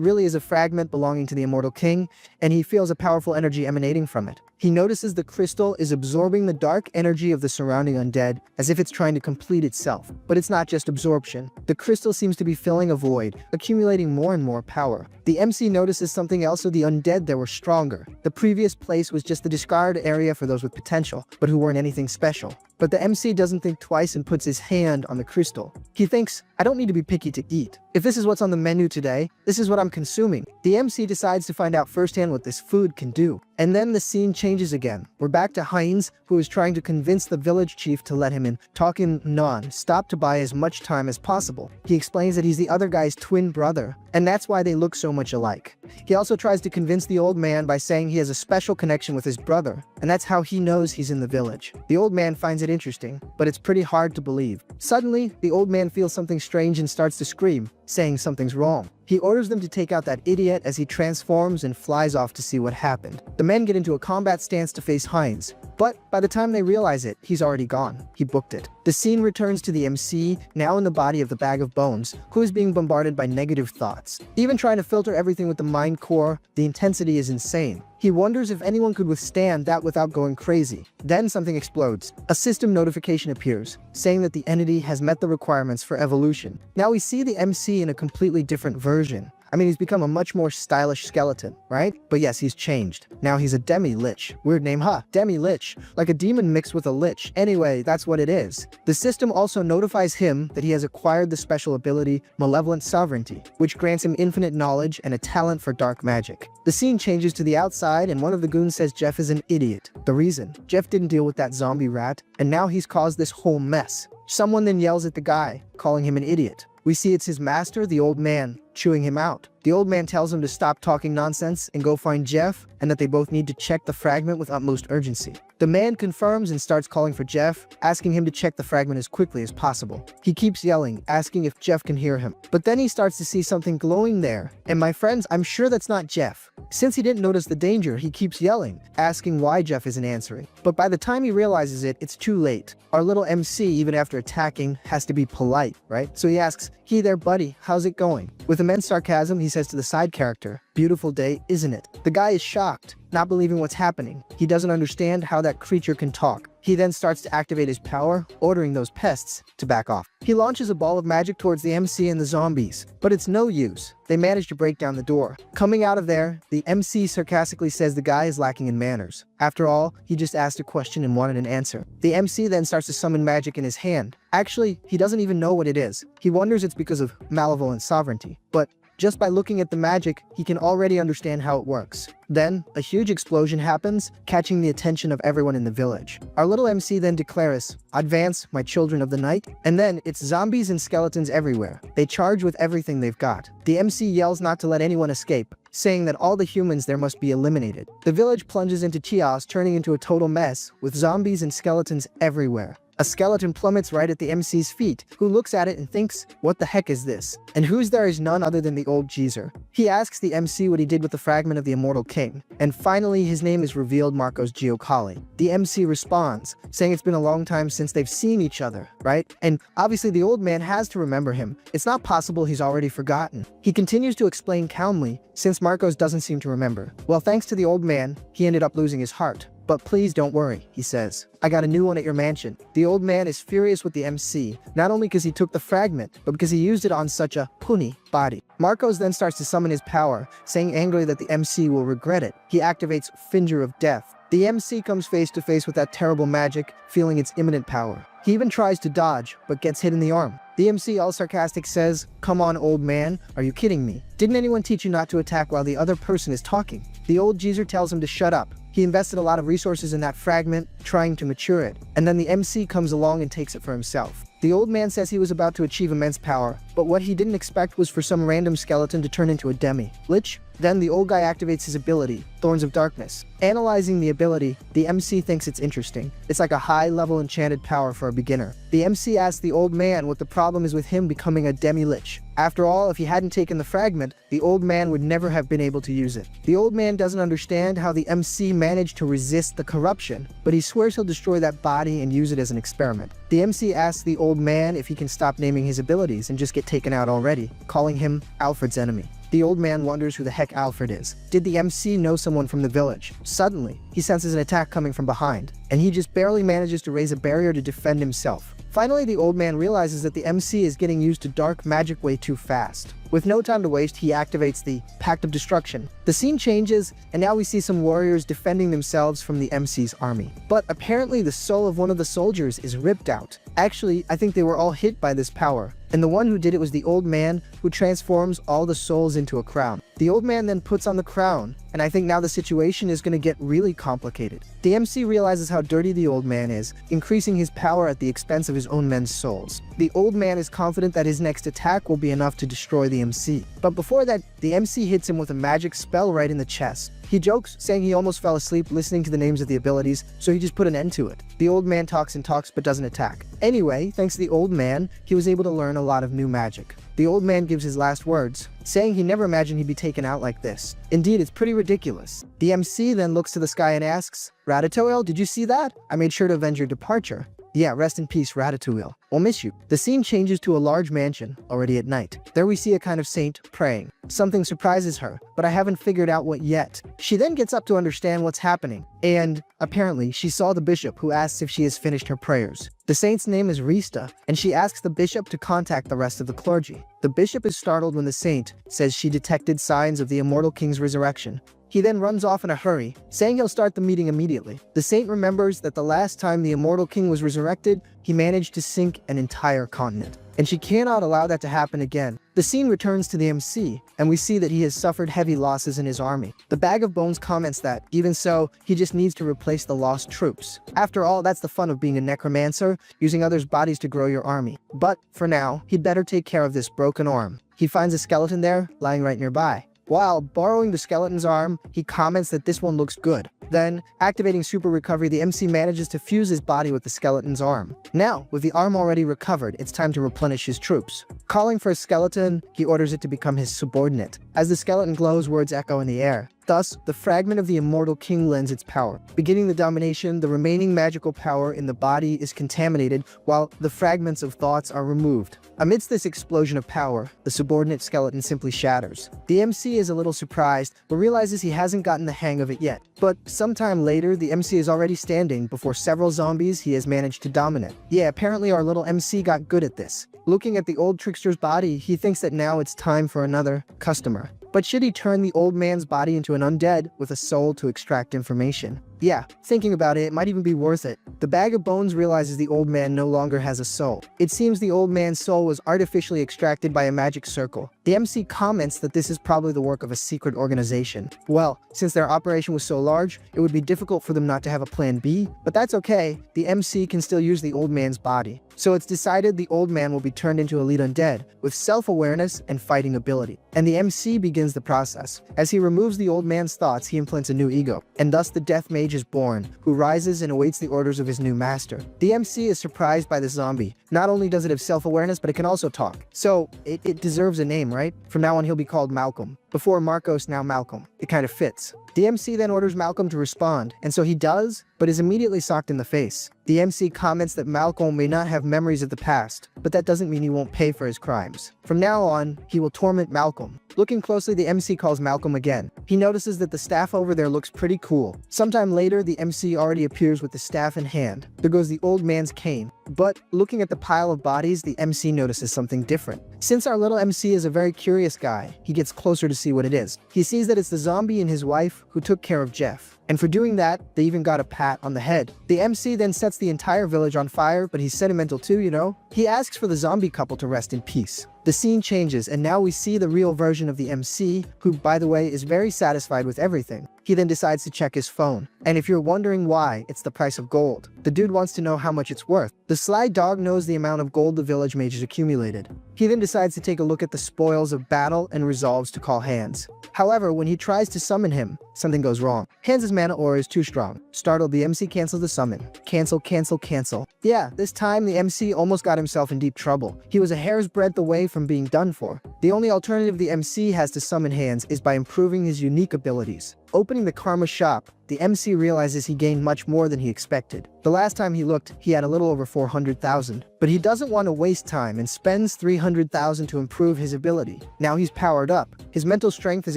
really is a fragment belonging to the immortal king, and he feels a powerful energy emanating from it. He notices the crystal is absorbing the dark energy of the surrounding undead, as if it's trying to complete itself. But it's not just absorption. The crystal seems to be filling a void, accumulating more and more power. The MC notices something else of the undead that were stronger. The previous place was just the discard area for those with potential, but who weren't anything special. But the MC doesn't think twice and puts his hand on the crystal. He thinks, I don't need to be picky to eat. If this is what's on the menu today, this is what I'm consuming. The MC decides to find out firsthand what this food can do. And then the scene changes again. We're back to Heinz, who is trying to convince the village chief to let him in, talking non-stop to buy as much time as possible. He explains that he's the other guy's twin brother, and that's why they look so much alike. He also tries to convince the old man by saying he has a special connection with his brother, and that's how he knows he's in the village. The old man finds it interesting, but it's pretty hard to believe. Suddenly, the old man feels something strange and starts to scream, saying something's wrong. He orders them to take out that idiot as he transforms and flies off to see what happened. The men get into a combat stance to face Heinz, but by the time they realize it, he's already gone. He booked it. The scene returns to the MC, now in the body of the bag of bones, who is being bombarded by negative thoughts. Even trying to filter everything with the mind core, the intensity is insane. He wonders if anyone could withstand that without going crazy. Then something explodes. A system notification appears, saying that the entity has met the requirements for evolution. Now we see the MC in a completely different version. I mean, he's become a much more stylish skeleton, right? But yes, he's changed. Now he's a demi-lich. Weird name, huh? Demi-lich. Like a demon mixed with a lich. Anyway, that's what it is. The system also notifies him that he has acquired the special ability Malevolent Sovereignty, which grants him infinite knowledge and a talent for dark magic. The scene changes to the outside, and one of the goons says Jeff is an idiot. The reason? Jeff didn't deal with that zombie rat, and now he's caused this whole mess. Someone then yells at the guy, calling him an idiot. We see it's his master, the old man, chewing him out. The old man tells him to stop talking nonsense and go find Jeff, and that they both need to check the fragment with utmost urgency. The man confirms and starts calling for Jeff, asking him to check the fragment as quickly as possible. He keeps yelling, asking if Jeff can hear him. But then he starts to see something glowing there, and my friends, I'm sure that's not Jeff. Since he didn't notice the danger, he keeps yelling, asking why Jeff isn't answering. But by the time he realizes it, it's too late. Our little MC, even after attacking, has to be polite, right? So he asks, "Hey there, buddy, how's it going?" With immense sarcasm, he says to the side character, "Beautiful day, isn't it?" The guy is shocked, not believing what's happening. He doesn't understand how that creature can talk. He then starts to activate his power, ordering those pests to back off. He launches a ball of magic towards the MC and the zombies, but it's no use. They manage to break down the door. Coming out of there, the MC sarcastically says the guy is lacking in manners. After all, he just asked a question and wanted an answer. The MC then starts to summon magic in his hand. Actually, he doesn't even know what it is. He wonders it's because of malevolent sovereignty, but just by looking at the magic, he can already understand how it works. Then, a huge explosion happens, catching the attention of everyone in the village. Our little MC then declares, "Advance, my children of the night," and then it's zombies and skeletons everywhere. They charge with everything they've got. The MC yells not to let anyone escape, saying that all the humans there must be eliminated. The village plunges into chaos, turning into a total mess, with zombies and skeletons everywhere. A skeleton plummets right at the MC's feet, who looks at it and thinks, "What the heck is this?" And who's there is none other than the old geezer. He asks the MC what he did with the fragment of the immortal king. And finally, his name is revealed, Marcos Giocali. The MC responds, saying it's been a long time since they've seen each other, right? And obviously the old man has to remember him. It's not possible he's already forgotten. He continues to explain calmly, since Marcos doesn't seem to remember. Well, thanks to the old man, he ended up losing his heart. But please don't worry, he says. I got a new one at your mansion. The old man is furious with the MC, not only because he took the fragment, but because he used it on such a puny body. Marcos then starts to summon his power, saying angrily that the MC will regret it. He activates Finger of Death. The MC comes face to face with that terrible magic, feeling its imminent power. He even tries to dodge, but gets hit in the arm. The MC, all sarcastic, says, "Come on, old man, are you kidding me? Didn't anyone teach you not to attack while the other person is talking?" The old geezer tells him to shut up. He invested a lot of resources in that fragment, trying to mature it, and then the MC comes along and takes it for himself. The old man says he was about to achieve immense power, but what he didn't expect was for some random skeleton to turn into a demi-lich. Then the old guy activates his ability, Thorns of Darkness. Analyzing the ability, the MC thinks it's interesting. It's like a high-level enchanted power for a beginner. The MC asks the old man what the problem is with him becoming a demi-lich. After all, if he hadn't taken the fragment, the old man would never have been able to use it. The old man doesn't understand how the MC managed to resist the corruption, but he swears he'll destroy that body and use it as an experiment. The MC asks the old man if he can stop naming his abilities and just get taken out already, calling him Alfred's enemy. The old man wonders who the heck Alfred is. Did the MC know someone from the village? Suddenly, he senses an attack coming from behind, and he just barely manages to raise a barrier to defend himself. Finally, the old man realizes that the MC is getting used to dark magic way too fast. With no time to waste, he activates the Pact of Destruction. The scene changes, and now we see some warriors defending themselves from the MC's army. But apparently the soul of one of the soldiers is ripped out. Actually, I think they were all hit by this power, and the one who did it was the old man, who transforms all the souls into a crown. The old man then puts on the crown, and I think now the situation is going to get really complicated. The MC realizes how dirty the old man is, increasing his power at the expense of his own men's souls. The old man is confident that his next attack will be enough to destroy the MC. But before that, the MC hits him with a magic spell right in the chest. He jokes, saying he almost fell asleep listening to the names of the abilities, so he just put an end to it. The old man talks and talks but doesn't attack. Anyway, thanks to the old man, he was able to learn a lot of new magic. The old man gives his last words, saying he never imagined he'd be taken out like this. Indeed, it's pretty ridiculous. The MC then looks to the sky and asks, "Ratatouille, did you see that? I made sure to avenge your departure." Yeah, rest in peace, Ratatouille. We'll miss you. The scene changes to a large mansion, already at night. There we see a kind of saint praying. Something surprises her, but I haven't figured out what yet. She then gets up to understand what's happening, and apparently she saw the bishop, who asks if she has finished her prayers. The saint's name is Rista, and she asks the bishop to contact the rest of the clergy. The bishop is startled when the saint says she detected signs of the immortal king's resurrection. He then runs off in a hurry, saying he'll start the meeting immediately. The saint remembers that the last time the immortal king was resurrected, he managed to sink an entire continent, and she cannot allow that to happen again. The scene returns to the MC, and we see that he has suffered heavy losses in his army. The Bag of Bones comments that, even so, he just needs to replace the lost troops. After all, that's the fun of being a necromancer, using others' bodies to grow your army. But, for now, he'd better take care of this broken arm. He finds a skeleton there, lying right nearby. While borrowing the skeleton's arm, he comments that this one looks good. Then, activating Super Recovery, the MC manages to fuse his body with the skeleton's arm. Now, with the arm already recovered, it's time to replenish his troops. Calling for a skeleton, he orders it to become his subordinate. As the skeleton glows, words echo in the air. Thus, the fragment of the immortal king lends its power. Beginning the domination, the remaining magical power in the body is contaminated, while the fragments of thoughts are removed. Amidst this explosion of power, the subordinate skeleton simply shatters. The MC is a little surprised, but realizes he hasn't gotten the hang of it yet. But sometime later, the MC is already standing before several zombies he has managed to dominate. Yeah, apparently our little MC got good at this. Looking at the old trickster's body, he thinks that now it's time for another customer. But should he turn the old man's body into an undead with a soul to extract information? Yeah, thinking about it, it might even be worth it. The Bag of Bones realizes the old man no longer has a soul. It seems the old man's soul was artificially extracted by a magic circle. The MC comments that this is probably the work of a secret organization. Well, since their operation was so large, it would be difficult for them not to have a plan B, but that's okay. The MC can still use the old man's body. So it's decided the old man will be turned into elite undead, with self-awareness and fighting ability. And the MC begins the process. As he removes the old man's thoughts, he implants a new ego, and thus the Death Mage is born, who rises and awaits the orders of his new master. The MC is surprised by the zombie. Not only does it have self-awareness, but it can also talk. So, it deserves a name, right? From now on he'll be called Malcolm. Before Marcos, now Malcolm. It kind of fits. The MC then orders Malcolm to respond, and so he does, but is immediately socked in the face. The MC comments that Malcolm may not have memories of the past, but that doesn't mean he won't pay for his crimes. From now on, he will torment Malcolm. Looking closely, the MC calls Malcolm again. He notices that the staff over there looks pretty cool. Sometime later, the MC already appears with the staff in hand. There goes the old man's cane. But looking at the pile of bodies, the MC notices something different. Since our little MC is a very curious guy, he gets closer to see what it is. He sees that it's the zombie and his wife who took care of Jeff. And for doing that, they even got a pat on the head. The MC then sets the entire village on fire, but he's sentimental too, you know? He asks for the zombie couple to rest in peace. The scene changes, and now we see the real version of the MC, who, by the way, is very satisfied with everything. He then decides to check his phone. And if you're wondering why, it's the price of gold. The dude wants to know how much it's worth. The sly dog knows the amount of gold the village mage has accumulated. He then decides to take a look at the spoils of battle and resolves to call Hans. However, when he tries to summon him, something goes wrong. Hans' mana aura is too strong. Startled, the MC cancels the summon. Cancel, cancel, cancel. Yeah, this time the MC almost got himself in deep trouble. He was a hair's breadth away from being done for. The only alternative the MC has to summon Hans is by improving his unique abilities. Opening the Karma shop, the MC realizes he gained much more than he expected. The last time he looked, he had a little over 400,000. But he doesn't want to waste time and spends 300,000 to improve his ability. Now he's powered up. His mental strength has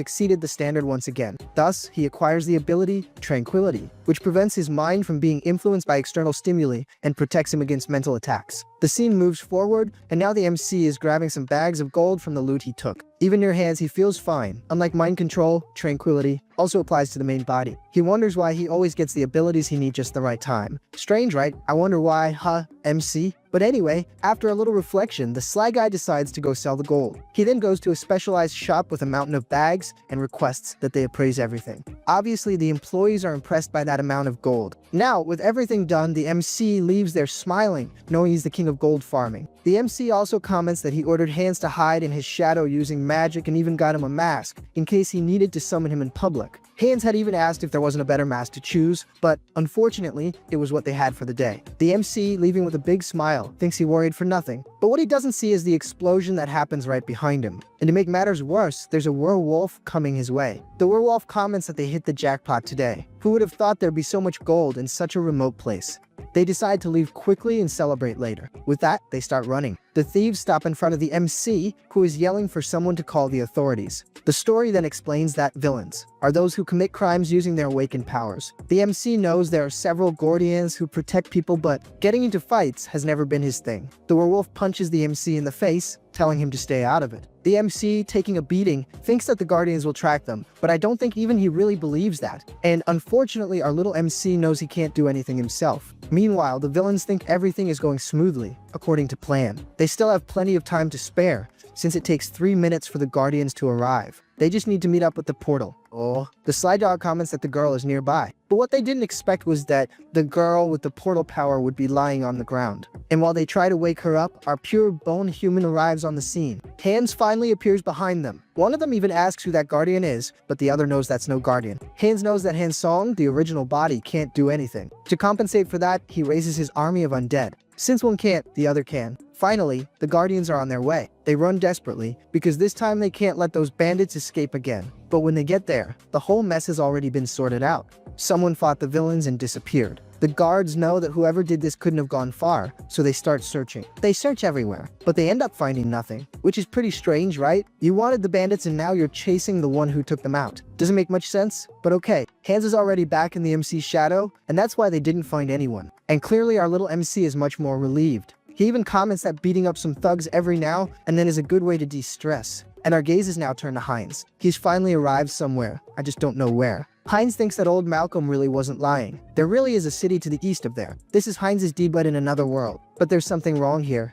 exceeded the standard once again. Thus, he acquires the ability Tranquility, which prevents his mind from being influenced by external stimuli and protects him against mental attacks. The scene moves forward, and now the MC is grabbing some bags of gold from the loot he took. Even near Hans, he feels fine. Unlike mind control, Tranquility also applies to the main body. He wonders why he always gets the abilities he needs just the right time. Strange, right? I wonder why, huh, MC? But anyway, after a little reflection, the sly guy decides to go sell the gold. He then goes to a specialized shop with a mountain of bags and requests that they appraise everything. Obviously, the employees are impressed by that amount of gold. Now, with everything done, the MC leaves there smiling, knowing he's the king of gold farming. The MC also comments that he ordered Hans to hide in his shadow using magic and even got him a mask, in case he needed to summon him in public. Hans had even asked if there wasn't a better mask to choose, but unfortunately, it was what they had for the day. The MC, leaving with a big smile, thinks he worried for nothing, but what he doesn't see is the explosion that happens right behind him. And to make matters worse, there's a werewolf coming his way. The werewolf comments that they hit the jackpot today. Who would have thought there'd be so much gold in such a remote place? They decide to leave quickly and celebrate later. With that, they start running. The thieves stop in front of the MC, who is yelling for someone to call the authorities. The story then explains that villains are those who commit crimes using their awakened powers. The MC knows there are several Guardians who protect people, but getting into fights has never been his thing. The werewolf punches the MC in the face, telling him to stay out of it. The MC, taking a beating, thinks that the Guardians will track them, but I don't think even he really believes that. And unfortunately, our little MC knows he can't do anything himself. Meanwhile, the villains think everything is going smoothly, according to plan. They still have plenty of time to spare, since it takes 3 minutes for the Guardians to arrive. They just need to meet up with the portal. Oh, the Sly Dog comments that the girl is nearby. But what they didn't expect was that the girl with the portal power would be lying on the ground. And while they try to wake her up, our pure bone human arrives on the scene. Hans finally appears behind them. One of them even asks who that Guardian is, but the other knows that's no Guardian. Hans knows that Hansong, the original body, can't do anything. To compensate for that, he raises his army of undead. Since one can't, the other can. Finally, the Guardians are on their way. They run desperately, because this time they can't let those bandits escape again. But when they get there, the whole mess has already been sorted out. Someone fought the villains and disappeared. The guards know that whoever did this couldn't have gone far, so they start searching. They search everywhere, but they end up finding nothing, which is pretty strange, right? You wanted the bandits and now you're chasing the one who took them out. Doesn't make much sense, but okay. Hans is already back in the MC's shadow, and that's why they didn't find anyone. And clearly our little MC is much more relieved. He even comments that beating up some thugs every now and then is a good way to de-stress. And our gaze is now turned to Heinz. He's finally arrived somewhere, I just don't know where. Heinz thinks that old Malcolm really wasn't lying. There really is a city to the east of there. This is Heinz's deed, but in another world. But there's something wrong here.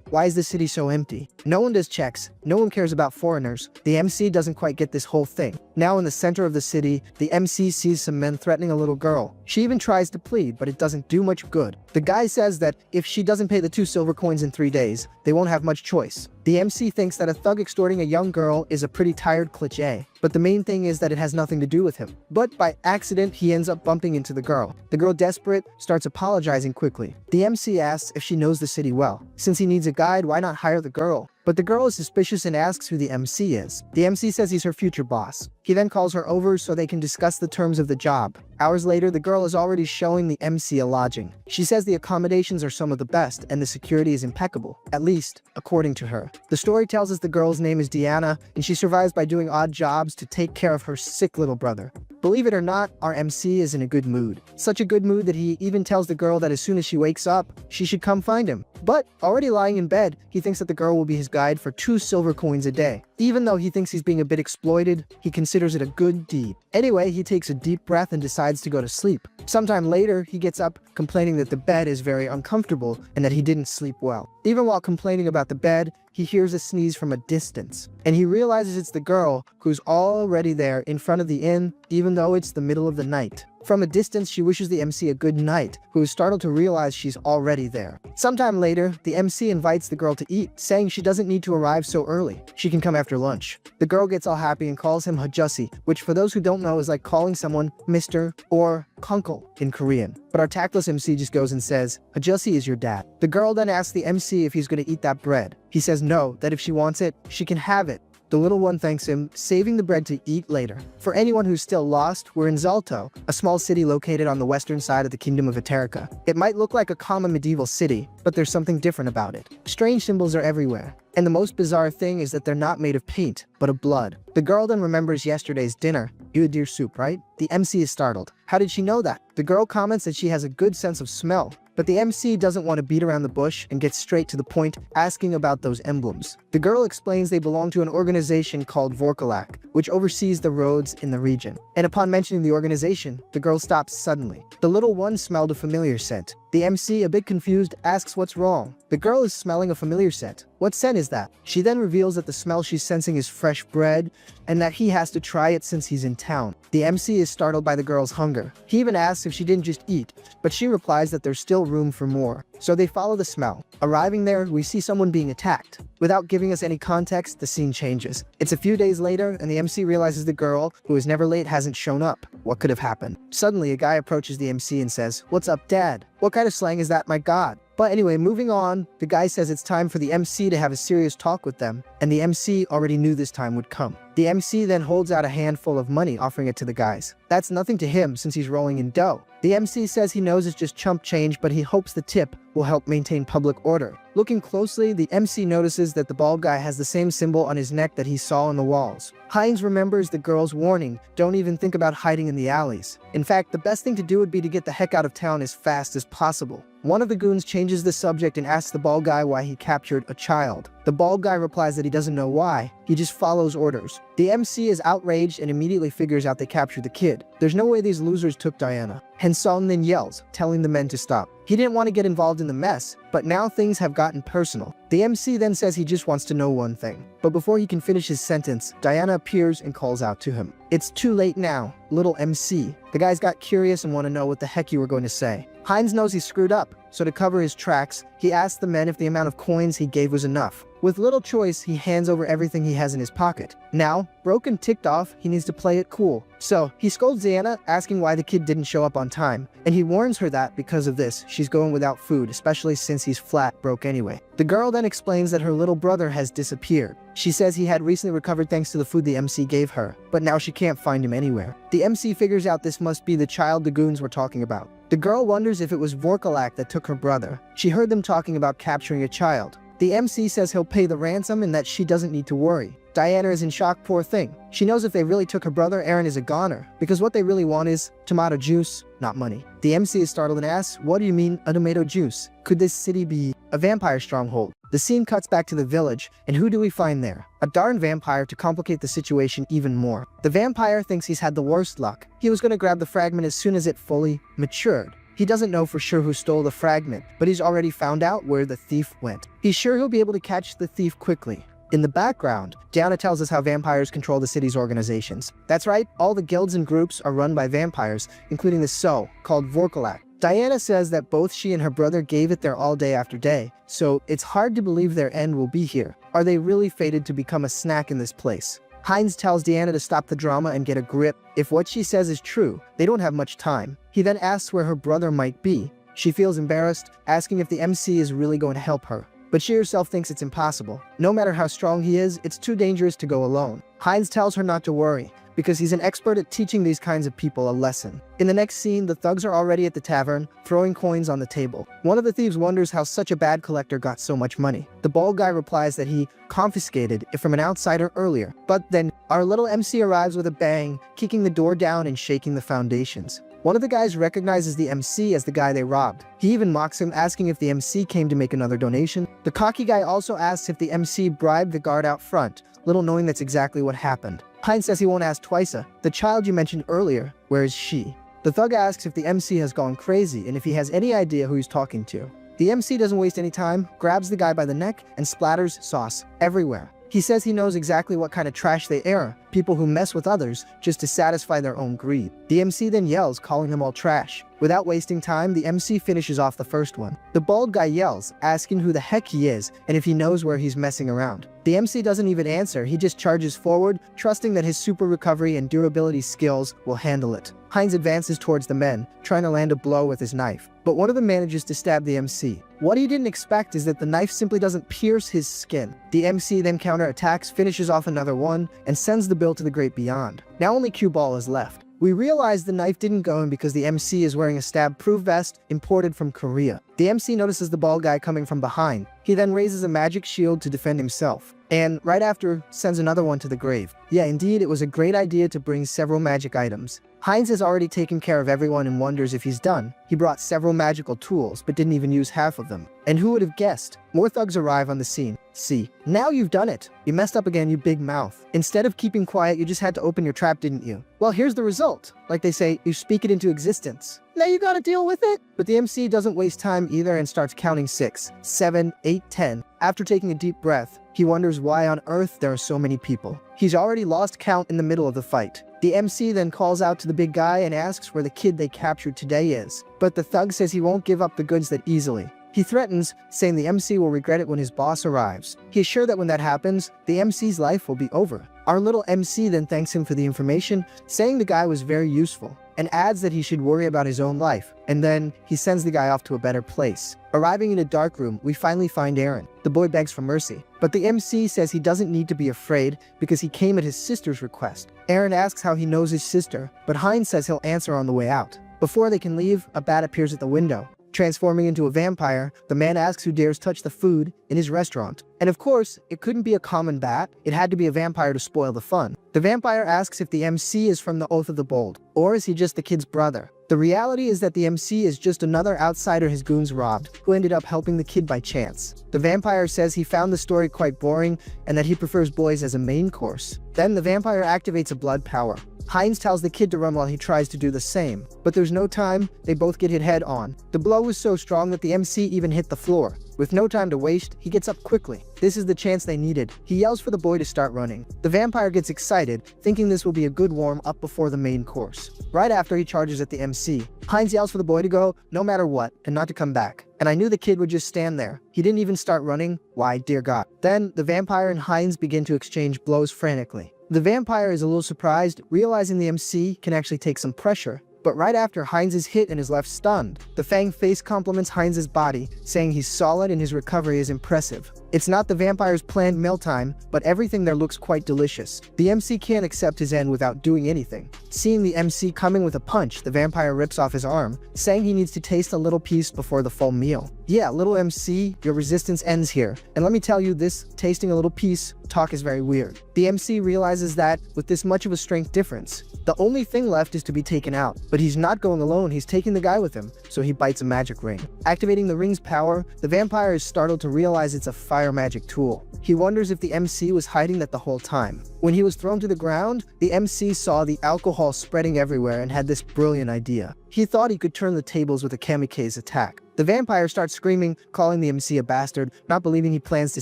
Why is the city so empty? No one does checks. No one cares about foreigners. The MC doesn't quite get this whole thing. Now in the center of the city, the MC sees some men threatening a little girl. She even tries to plead, but it doesn't do much good. The guy says that if she doesn't pay the 2 silver coins in 3 days, they won't have much choice. The MC thinks that a thug extorting a young girl is a pretty tired cliché, but the main thing is that it has nothing to do with him. But by accident, he ends up bumping into the girl. The girl, desperate, starts apologizing quickly. The MC asks if she knows the city well. Since he needs a guide, why not hire the girl? But the girl is suspicious and asks who the MC is. The MC says he's her future boss. He then calls her over so they can discuss the terms of the job. Hours later, the girl is already showing the MC a lodging. She says the accommodations are some of the best and the security is impeccable, at least according to her. The story tells us the girl's name is Diana and she survives by doing odd jobs to take care of her sick little brother. Believe it or not, our MC is in a good mood. Such a good mood that he even tells the girl that as soon as she wakes up, she should come find him. But already lying in bed, he thinks that the girl will be his guide for 2 silver coins a day. Even though he thinks he's being a bit exploited, he considers it a good deed. Anyway, he takes a deep breath and decides to go to sleep. Sometime later, he gets up complaining that the bed is very uncomfortable and that he didn't sleep well. Even while complaining about the bed, he hears a sneeze from a distance, and he realizes it's the girl who's already there in front of the inn, even though it's the middle of the night. From a distance, she wishes the MC a good night, who is startled to realize she's already there. Sometime later, the MC invites the girl to eat, saying she doesn't need to arrive so early. She can come after lunch. The girl gets all happy and calls him Hajussi, which for those who don't know is like calling someone Mr. or Kunkle in Korean. But our tactless MC just goes and says, Hajussi is your dad. The girl then asks the MC if he's going to eat that bread. He says no, that if she wants it, she can have it. The little one thanks him, saving the bread to eat later. For anyone who's still lost, we're in Zalto, a small city located on the western side of the Kingdom of Eterica. It might look like a common medieval city, but there's something different about it. Strange symbols are everywhere. And the most bizarre thing is that they're not made of paint, but of blood. The girl then remembers yesterday's dinner. You had deer soup, right? The MC is startled. How did she know that? The girl comments that she has a good sense of smell. But the MC doesn't want to beat around the bush and gets straight to the point, asking about those emblems. The girl explains they belong to an organization called Vorkalak, which oversees the roads in the region. And upon mentioning the organization, the girl stops suddenly. The little one smelled a familiar scent. The MC, a bit confused, asks what's wrong. The girl is smelling a familiar scent. What scent is that? She then reveals that the smell she's sensing is fresh bread, and that he has to try it since he's in town. The MC is startled by the girl's hunger. He even asks if she didn't just eat, but she replies that there's still room for more. so they follow the smell. Arriving there, we see someone being attacked. Without giving us any context, the scene changes. It's a few days later, and the MC realizes the girl, who is never late, hasn't shown up. What could have happened? Suddenly, a guy approaches the MC and says, "What's up, Dad?" What kind of slang is that, my god? But anyway, moving on, the guy says it's time for the MC to have a serious talk with them, and the MC already knew this time would come. The MC then holds out a handful of money, offering it to the guys. That's nothing to him since he's rolling in dough. The MC says he knows it's just chump change, but he hopes the tip will help maintain public order. Looking closely, the MC notices that the bald guy has the same symbol on his neck that he saw on the walls. Hines remembers the girl's warning, don't even think about hiding in the alleys. In fact, the best thing to do would be to get the heck out of town as fast as possible. One of the goons changes the subject and asks the bald guy why he captured a child. The bald guy replies that he doesn't know why, he just follows orders. The MC is outraged and immediately figures out they captured the kid. There's no way these losers took Diana. Henson then yells, telling the men to stop. He didn't want to get involved in the mess, but now things have gotten personal. The MC then says he just wants to know one thing. But before he can finish his sentence, Diana appears and calls out to him. "It's too late now, little MC." The guys got curious and want to know what the heck you were going to say. Hines knows he's screwed up, so to cover his tracks, he asks the men if the amount of coins he gave was enough. With little choice, he hands over everything he has in his pocket. Now, broken ticked off, he needs to play it cool. So, he scolds Diana, asking why the kid didn't show up on time, and he warns her that, because of this, she's going without food, especially since he's flat broke anyway. The girl then explains that her little brother has disappeared. She says he had recently recovered thanks to the food the MC gave her, but now she can't find him anywhere. The MC figures out this must be the child the goons were talking about. The girl wonders if it was Vorkalak that took her brother. She heard them talking about capturing a child. The MC says he'll pay the ransom and that she doesn't need to worry. Diana is in shock, poor thing. She knows if they really took her brother, Aaron is a goner, because what they really want is tomato juice, not money. The MC is startled and asks, "What do you mean, a tomato juice? Could this city be a vampire stronghold?" The scene cuts back to the village, and who do we find there? A darn vampire to complicate the situation even more. The vampire thinks he's had the worst luck. He was going to grab the fragment as soon as it fully matured. He doesn't know for sure who stole the fragment, but he's already found out where the thief went. He's sure he'll be able to catch the thief quickly. In the background, Diana tells us how vampires control the city's organizations. That's right, all the guilds and groups are run by vampires, including the So, called Vorkalak. Diana says that both she and her brother gave it their all day after day, so it's hard to believe their end will be here. Are they really fated to become a snack in this place? Hines tells Diana to stop the drama and get a grip. If what she says is true, they don't have much time. He then asks where her brother might be. She feels embarrassed, asking if the MC is really going to help her. But she herself thinks it's impossible. No matter how strong he is, it's too dangerous to go alone. Hines tells her not to worry, because he's an expert at teaching these kinds of people a lesson. In the next scene, the thugs are already at the tavern, throwing coins on the table. One of the thieves wonders how such a bad collector got so much money. The bald guy replies that he confiscated it from an outsider earlier. But then, our little MC arrives with a bang, kicking the door down and shaking the foundations. One of the guys recognizes the MC as the guy they robbed. He even mocks him, asking if the MC came to make another donation. The cocky guy also asks if the MC bribed the guard out front, little knowing that's exactly what happened. Hines says he won't ask twice. The child you mentioned earlier, where is she? The thug asks if the MC has gone crazy and if he has any idea who he's talking to. The MC doesn't waste any time, grabs the guy by the neck, and splatters sauce everywhere. He says he knows exactly what kind of trash they are, people who mess with others just to satisfy their own greed. The MC then yells, calling them all trash. Without wasting time, the MC finishes off the first one. The bald guy yells, asking who the heck he is and if he knows where he's messing around. The MC doesn't even answer, he just charges forward, trusting that his super recovery and durability skills will handle it. Hines advances towards the men, trying to land a blow with his knife, but one of them manages to stab the MC. What he didn't expect is that the knife simply doesn't pierce his skin. The MC then counterattacks, finishes off another one, and sends the bill to the great beyond. Now only Cue Ball is left. We realize the knife didn't go in because the MC is wearing a stab-proof vest imported from Korea. The MC notices the bald guy coming from behind. He then raises a magic shield to defend himself, and right after sends another one to the grave. Yeah, indeed, it was a great idea to bring several magic items. Hines has already taken care of everyone and wonders if he's done. He brought several magical tools, but didn't even use half of them. And who would have guessed? More thugs arrive on the scene. See, now you've done it. You messed up again, you big mouth. Instead of keeping quiet, you just had to open your trap, didn't you? Well, here's the result. Like they say, you speak it into existence. Now you gotta deal with it. But the MC doesn't waste time either and starts counting 6, 7, 8, 10. After taking a deep breath, he wonders why on earth there are so many people. He's already lost count in the middle of the fight. The MC then calls out to the big guy and asks where the kid they captured today is. But the thug says he won't give up the goods that easily. He threatens, saying the MC will regret it when his boss arrives. He is sure that when that happens, the MC's life will be over. Our little MC then thanks him for the information, saying the guy was very useful, and adds that he should worry about his own life, and then he sends the guy off to a better place. Arriving in a dark room, we finally find Aaron. The boy begs for mercy, but the MC says he doesn't need to be afraid because he came at his sister's request. Aaron asks how he knows his sister, but Heinz says he'll answer on the way out. Before they can leave, a bat appears at the window. Transforming into a vampire, the man asks who dares touch the food in his restaurant. And of course, it couldn't be a common bat, it had to be a vampire to spoil the fun. The vampire asks if the MC is from the Oath of the Bold, or is he just the kid's brother? The reality is that the MC is just another outsider his goons robbed, who ended up helping the kid by chance. The vampire says he found the story quite boring, and that he prefers boys as a main course. Then the vampire activates a blood power. Heinz tells the kid to run while he tries to do the same, but there's no time, they both get hit head on. The blow was so strong that the MC even hit the floor. With no time to waste, he gets up quickly. This is the chance they needed. He yells for the boy to start running. The vampire gets excited, thinking this will be a good warm-up before the main course. Right after he charges at the MC, Heinz yells for the boy to go, no matter what, and not to come back. And I knew the kid would just stand there. He didn't even start running. Why, dear God. Then, the vampire and Heinz begin to exchange blows frantically. The vampire is a little surprised, realizing the MC can actually take some pressure. But right after Heinz is hit and is left stunned, the Fang face compliments Heinz's body, saying he's solid and his recovery is impressive. It's not the vampire's planned mealtime, but everything there looks quite delicious. The MC can't accept his end without doing anything. Seeing the MC coming with a punch, the vampire rips off his arm, saying he needs to taste a little piece before the full meal. Yeah, little MC, your resistance ends here. And let me tell you, this tasting a little piece talk is very weird. The MC realizes that, with this much of a strength difference, the only thing left is to be taken out. But he's not going alone, he's taking the guy with him, so he bites a magic ring. Activating the ring's power, the vampire is startled to realize it's a fire magic tool. He wonders if the MC was hiding that the whole time. When he was thrown to the ground, the MC saw the alcohol spreading everywhere and had this brilliant idea. He thought he could turn the tables with a kamikaze attack. The vampire starts screaming, calling the MC a bastard, not believing he plans to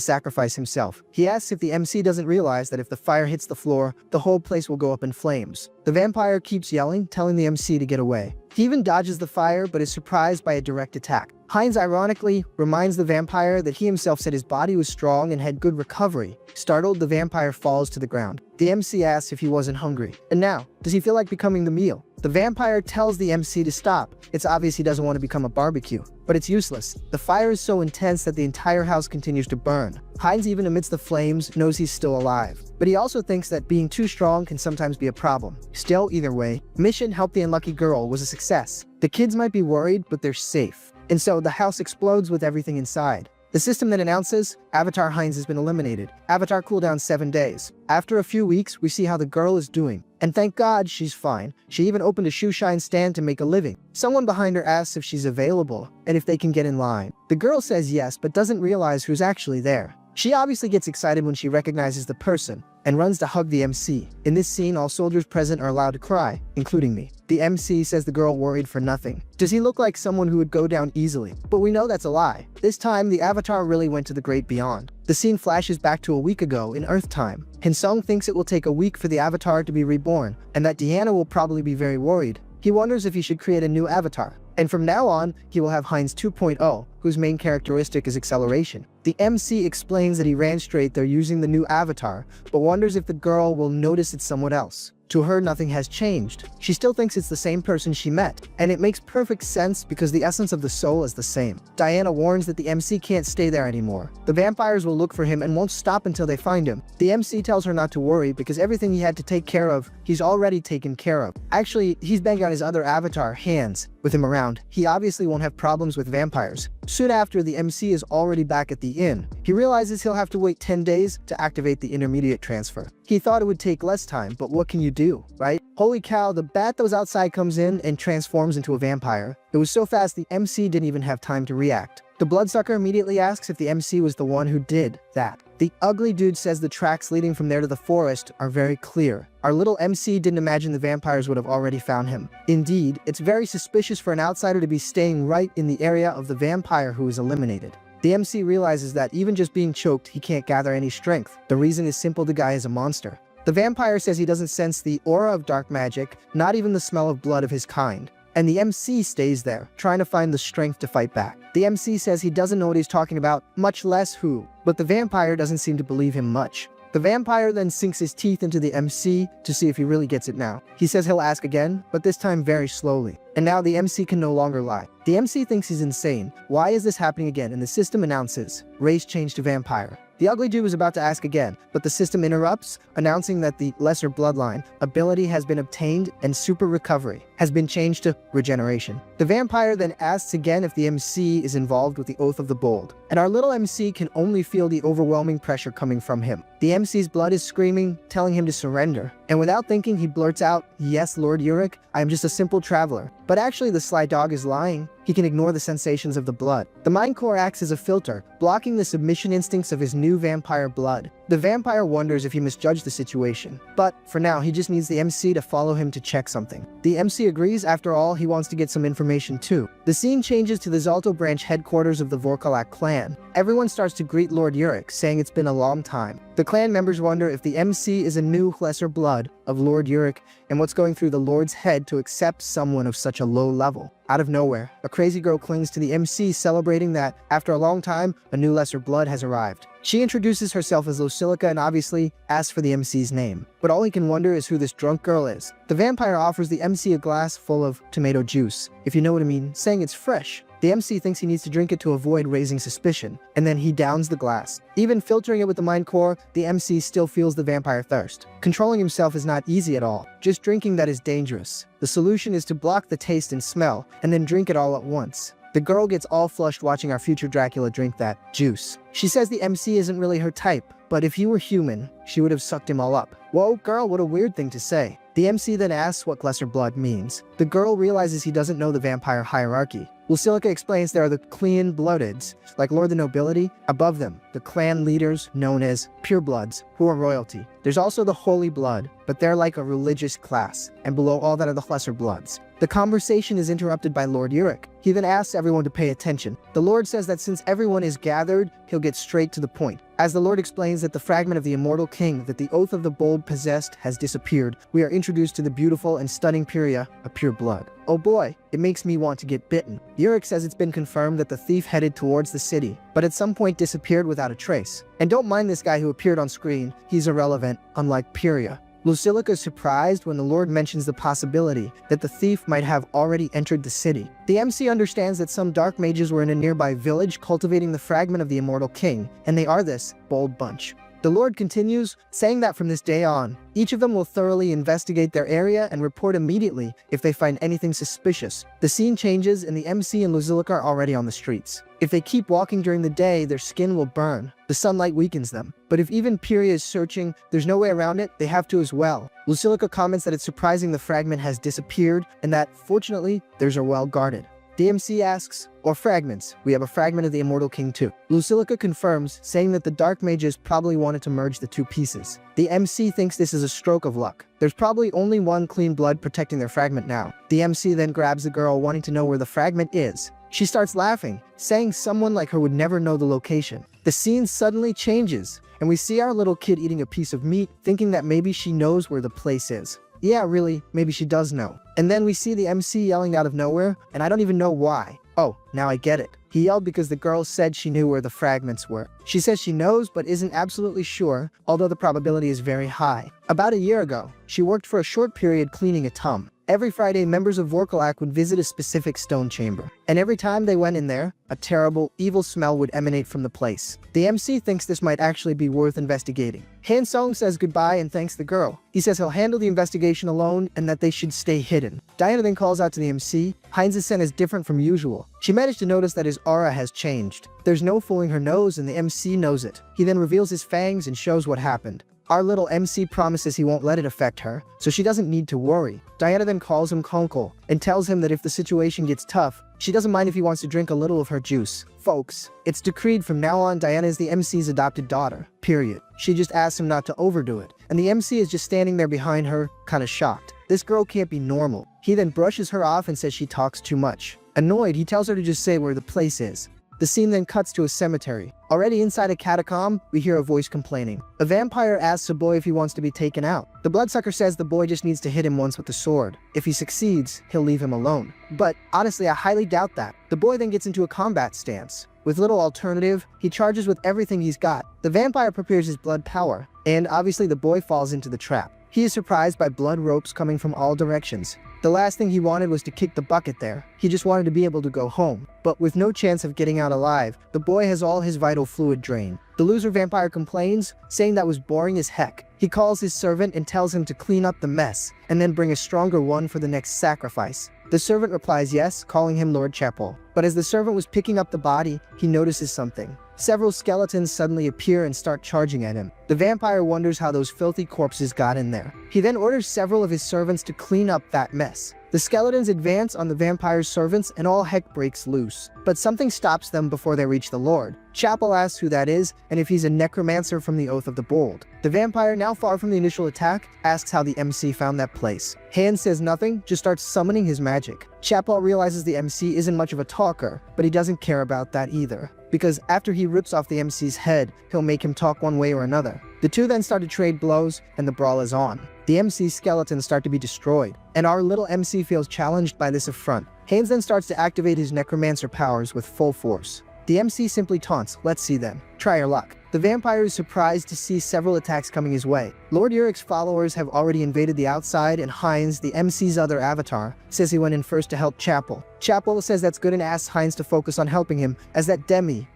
sacrifice himself. He asks if the MC doesn't realize that if the fire hits the floor, the whole place will go up in flames. The vampire keeps yelling, telling the MC to get away. He even dodges the fire, but is surprised by a direct attack. Heinz ironically reminds the vampire that he himself said his body was strong and had good recovery. Startled, the vampire falls to the ground. The MC asks if he wasn't hungry. And now, does he feel like becoming the meal? The vampire tells the MC to stop. It's obvious he doesn't want to become a barbecue. But it's useless. The fire is so intense that the entire house continues to burn. Heinz, even amidst the flames, knows he's still alive. But he also thinks that being too strong can sometimes be a problem. Still, either way, mission Help the Unlucky Girl was a success. The kids might be worried, but they're safe. And so the house explodes with everything inside. The system then announces, Avatar Heinz has been eliminated. Avatar cooldown 7 days. After a few weeks, we see how the girl is doing. And thank God she's fine. She even opened a shoe shine stand to make a living. Someone behind her asks if she's available, and if they can get in line. The girl says yes, but doesn't realize who's actually there. She obviously gets excited when she recognizes the person, and runs to hug the MC. In this scene, all soldiers present are allowed to cry, including me. The MC says the girl worried for nothing. Does he look like someone who would go down easily? But we know that's a lie. This time, the Avatar really went to the great beyond. The scene flashes back to a week ago in Earth time. Hinsung thinks it will take a week for the Avatar to be reborn, and that Deanna will probably be very worried. He wonders if he should create a new Avatar. And from now on, he will have Heinz 2.0, whose main characteristic is acceleration. The MC explains that he ran straight there using the new avatar, but wonders if the girl will notice it's someone else. To her, nothing has changed. She still thinks it's the same person she met, and it makes perfect sense because the essence of the soul is the same. Diana warns that the MC can't stay there anymore. The vampires will look for him and won't stop until they find him. The MC tells her not to worry because everything he had to take care of, he's already taken care of. Actually, he's banged on his other avatar, Hands. With him around, he obviously won't have problems with vampires. Soon after, the MC is already back at the inn. He realizes he'll have to wait 10 days to activate the intermediate transfer. He thought it would take less time, but what can you do, right? Holy cow, the bat that was outside comes in and transforms into a vampire. It was so fast the MC didn't even have time to react. The bloodsucker immediately asks if the MC was the one who did that. The ugly dude says the tracks leading from there to the forest are very clear. Our little MC didn't imagine the vampires would have already found him. Indeed, it's very suspicious for an outsider to be staying right in the area of the vampire who is eliminated. The MC realizes that even just being choked, he can't gather any strength. The reason is simple, the guy is a monster. The vampire says he doesn't sense the aura of dark magic, not even the smell of blood of his kind. and the MC stays there, trying to find the strength to fight back. The MC says he doesn't know what he's talking about, much less who, but the vampire doesn't seem to believe him much. The vampire then sinks his teeth into the MC to see if he really gets it now. He says he'll ask again, but this time very slowly. And now the MC can no longer lie. The MC thinks he's insane. Why is this happening again? And the system announces, race change to vampire. The ugly dude was about to ask again, but the system interrupts, announcing that the lesser bloodline ability has been obtained and super recovery has been changed to regeneration. The vampire then asks again if the MC is involved with the Oath of the Bold, and our little MC can only feel the overwhelming pressure coming from him. The MC's blood is screaming, telling him to surrender, and without thinking he blurts out, "Yes, Lord Uric, I am just a simple traveler." But actually the sly dog is lying. He can ignore the sensations of the blood. The mind core acts as a filter, blocking the submission instincts of his new vampire blood. The vampire wonders if he misjudged the situation, but for now he just needs the MC to follow him to check something. The MC agrees. After all, he wants to get some information too. The scene changes to the Zalto branch headquarters of the Vorkalak clan. Everyone starts to greet Lord Uric, saying it's been a long time. The clan members wonder if the MC is a new lesser blood of Lord Uric and what's going through the Lord's head to accept someone of such a low level. Out of nowhere, a crazy girl clings to the MC, celebrating that, after a long time, a new lesser blood has arrived. She introduces herself as Lucilica and obviously asks for the MC's name. But all he can wonder is who this drunk girl is. The vampire offers the MC a glass full of tomato juice, if you know what I mean, saying it's fresh. The MC thinks he needs to drink it to avoid raising suspicion, and then he downs the glass. Even filtering it with the mind core, the MC still feels the vampire thirst. Controlling himself is not easy at all. Just drinking that is dangerous. The solution is to block the taste and smell, and then drink it all at once. The girl gets all flushed watching our future Dracula drink that juice. She says the MC isn't really her type, but if he were human, she would have sucked him all up. Whoa, girl, what a weird thing to say. The MC then asks what lesser blood means. The girl realizes he doesn't know the vampire hierarchy. Lucilica explains there are the clean bloodeds, like Lord the Nobility. Above them, the clan leaders known as purebloods, who are royalty. There's also the holy blood, but they're like a religious class, and below all that are the lesser bloods. The conversation is interrupted by Lord Uric. He then asks everyone to pay attention. The Lord says that since everyone is gathered, he'll get straight to the point. As the Lord explains that the fragment of the immortal king that the Oath of the Bold possessed has disappeared, we are introduced to the beautiful and stunning Pyria, a pure blood. Oh boy, it makes me want to get bitten. Uric says it's been confirmed that the thief headed towards the city, but at some point disappeared without a trace. And don't mind this guy who appeared on screen, he's irrelevant, unlike Pyria. Lucilica is surprised when the Lord mentions the possibility that the thief might have already entered the city. The MC understands that some dark mages were in a nearby village cultivating the fragment of the immortal king, and they are this bold bunch. The Lord continues, saying that from this day on, each of them will thoroughly investigate their area and report immediately if they find anything suspicious. The scene changes and the MC and Lucilica are already on the streets. If they keep walking during the day, their skin will burn. The sunlight weakens them. But if even Pyria is searching, there's no way around it, they have to as well. Lucilica comments that it's surprising the fragment has disappeared and that, fortunately, theirs are well guarded. The MC asks, or fragments, we have a fragment of the immortal king too. Lucilica confirms, saying that the dark mages probably wanted to merge the two pieces. The MC thinks this is a stroke of luck. There's probably only one clean blood protecting their fragment now. The MC then grabs the girl, wanting to know where the fragment is. She starts laughing, saying someone like her would never know the location. The scene suddenly changes, and we see our little kid eating a piece of meat, thinking that maybe she knows where the place is. Yeah, really, maybe she does know. And then we see the MC yelling out of nowhere, and I don't even know why. Oh, now I get it. He yelled because the girl said she knew where the fragments were. She says she knows but isn't absolutely sure, although the probability is very high. About a year ago, she worked for a short period cleaning a tomb. Every Friday, members of Vorkalak would visit a specific stone chamber, and every time they went in there, a terrible, evil smell would emanate from the place. The MC thinks this might actually be worth investigating. Hansong says goodbye and thanks the girl. He says he'll handle the investigation alone and that they should stay hidden. Diana then calls out to the MC. Heinz's scent is different from usual. She managed to notice that his aura has changed. There's no fooling her nose and the MC knows it. He then reveals his fangs and shows what happened. Our little MC promises he won't let it affect her, so she doesn't need to worry. Diana then calls him Konkol and tells him that if the situation gets tough, she doesn't mind if he wants to drink a little of her juice. Folks, it's decreed from now on Diana is the MC's adopted daughter, period. She just asks him not to overdo it, and the MC is just standing there behind her, kinda shocked. This girl can't be normal. He then brushes her off and says she talks too much. Annoyed, he tells her to just say where the place is. The scene then cuts to a cemetery. Already inside a catacomb, we hear a voice complaining. A vampire asks a boy if he wants to be taken out. The bloodsucker says the boy just needs to hit him once with the sword. If he succeeds, he'll leave him alone. But honestly, I highly doubt that. The boy then gets into a combat stance. With little alternative, he charges with everything he's got. The vampire prepares his blood power, and obviously the boy falls into the trap. He is surprised by blood ropes coming from all directions. The last thing he wanted was to kick the bucket there. He just wanted to be able to go home. But with no chance of getting out alive, the boy has all his vital fluid drained. The loser vampire complains, saying that was boring as heck. He calls his servant and tells him to clean up the mess, and then bring a stronger one for the next sacrifice. The servant replies yes, calling him Lord Chapel. But as the servant was picking up the body, he notices something. Several skeletons suddenly appear and start charging at him. The vampire wonders how those filthy corpses got in there. He then orders several of his servants to clean up that mess. The skeletons advance on the vampire's servants and all heck breaks loose. But something stops them before they reach the Lord. Chapel asks who that is and if he's a necromancer from the Oath of the Bold. The vampire, now far from the initial attack, asks how the MC found that place. Hans says nothing, just starts summoning his magic. Chapel realizes the MC isn't much of a talker, but he doesn't care about that either, because after he rips off the MC's head, he'll make him talk one way or another. The two then start to trade blows, and the brawl is on. The MC's skeletons start to be destroyed, and our little MC feels challenged by this affront. Hans then starts to activate his necromancer powers with full force. The MC simply taunts, "Let's see then. Try your luck." The vampire is surprised to see several attacks coming his way. Lord Urik's followers have already invaded the outside, and Heinz, the MC's other avatar, says he went in first to help Chapel. Chapel says that's good and asks Heinz to focus on helping him, as that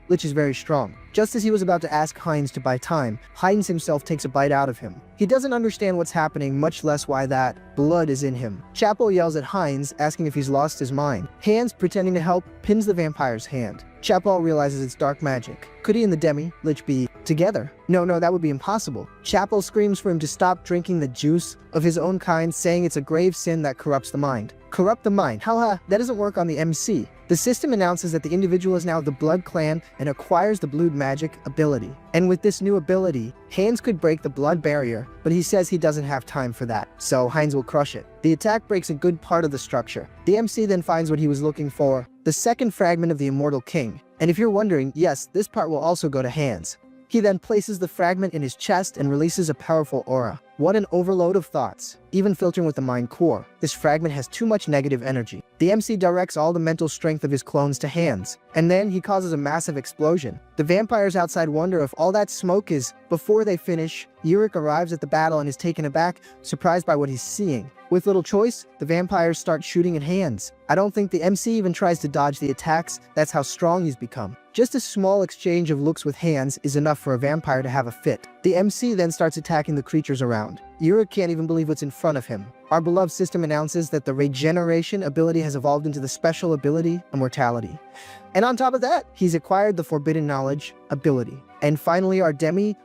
Lich is very strong. Just as he was about to ask Heinz to buy time, Heinz himself takes a bite out of him. He doesn't understand what's happening, much less why that blood is in him. Chapel yells at Heinz, asking if he's lost his mind. Hans, pretending to help, pins the vampire's hand. Chapel realizes it's dark magic. Could he and the Lich be together? No, that would be impossible. Chapel screams for him to stop drinking the juice of his own kind, saying it's a grave sin that corrupts the mind. Corrupt the mind? That doesn't work on the MC. The system announces that the individual is now the Blood Clan and acquires the Blood Magic ability. And with this new ability, Hans could break the blood barrier, but he says he doesn't have time for that, so Heinz will crush it. The attack breaks a good part of the structure. The MC then finds what he was looking for, the second fragment of the Immortal King. And if you're wondering, yes, this part will also go to Hans. He then places the fragment in his chest and releases a powerful aura. What an overload of thoughts. Even filtering with the mind core, this fragment has too much negative energy. The MC directs all the mental strength of his clones to Hans, and then he causes a massive explosion. The vampires outside wonder if all that smoke is. Before they finish, Yurik arrives at the battle and is taken aback, surprised by what he's seeing. With little choice, the vampires start shooting at Hans. I don't think the MC even tries to dodge the attacks, that's how strong he's become. Just a small exchange of looks with Hans is enough for a vampire to have a fit. The MC then starts attacking the creatures around. Yurik can't even believe what's in front of him. Our beloved system announces that the regeneration ability has evolved into the special ability, Immortality. And on top of that, he's acquired the Forbidden Knowledge ability. And finally, our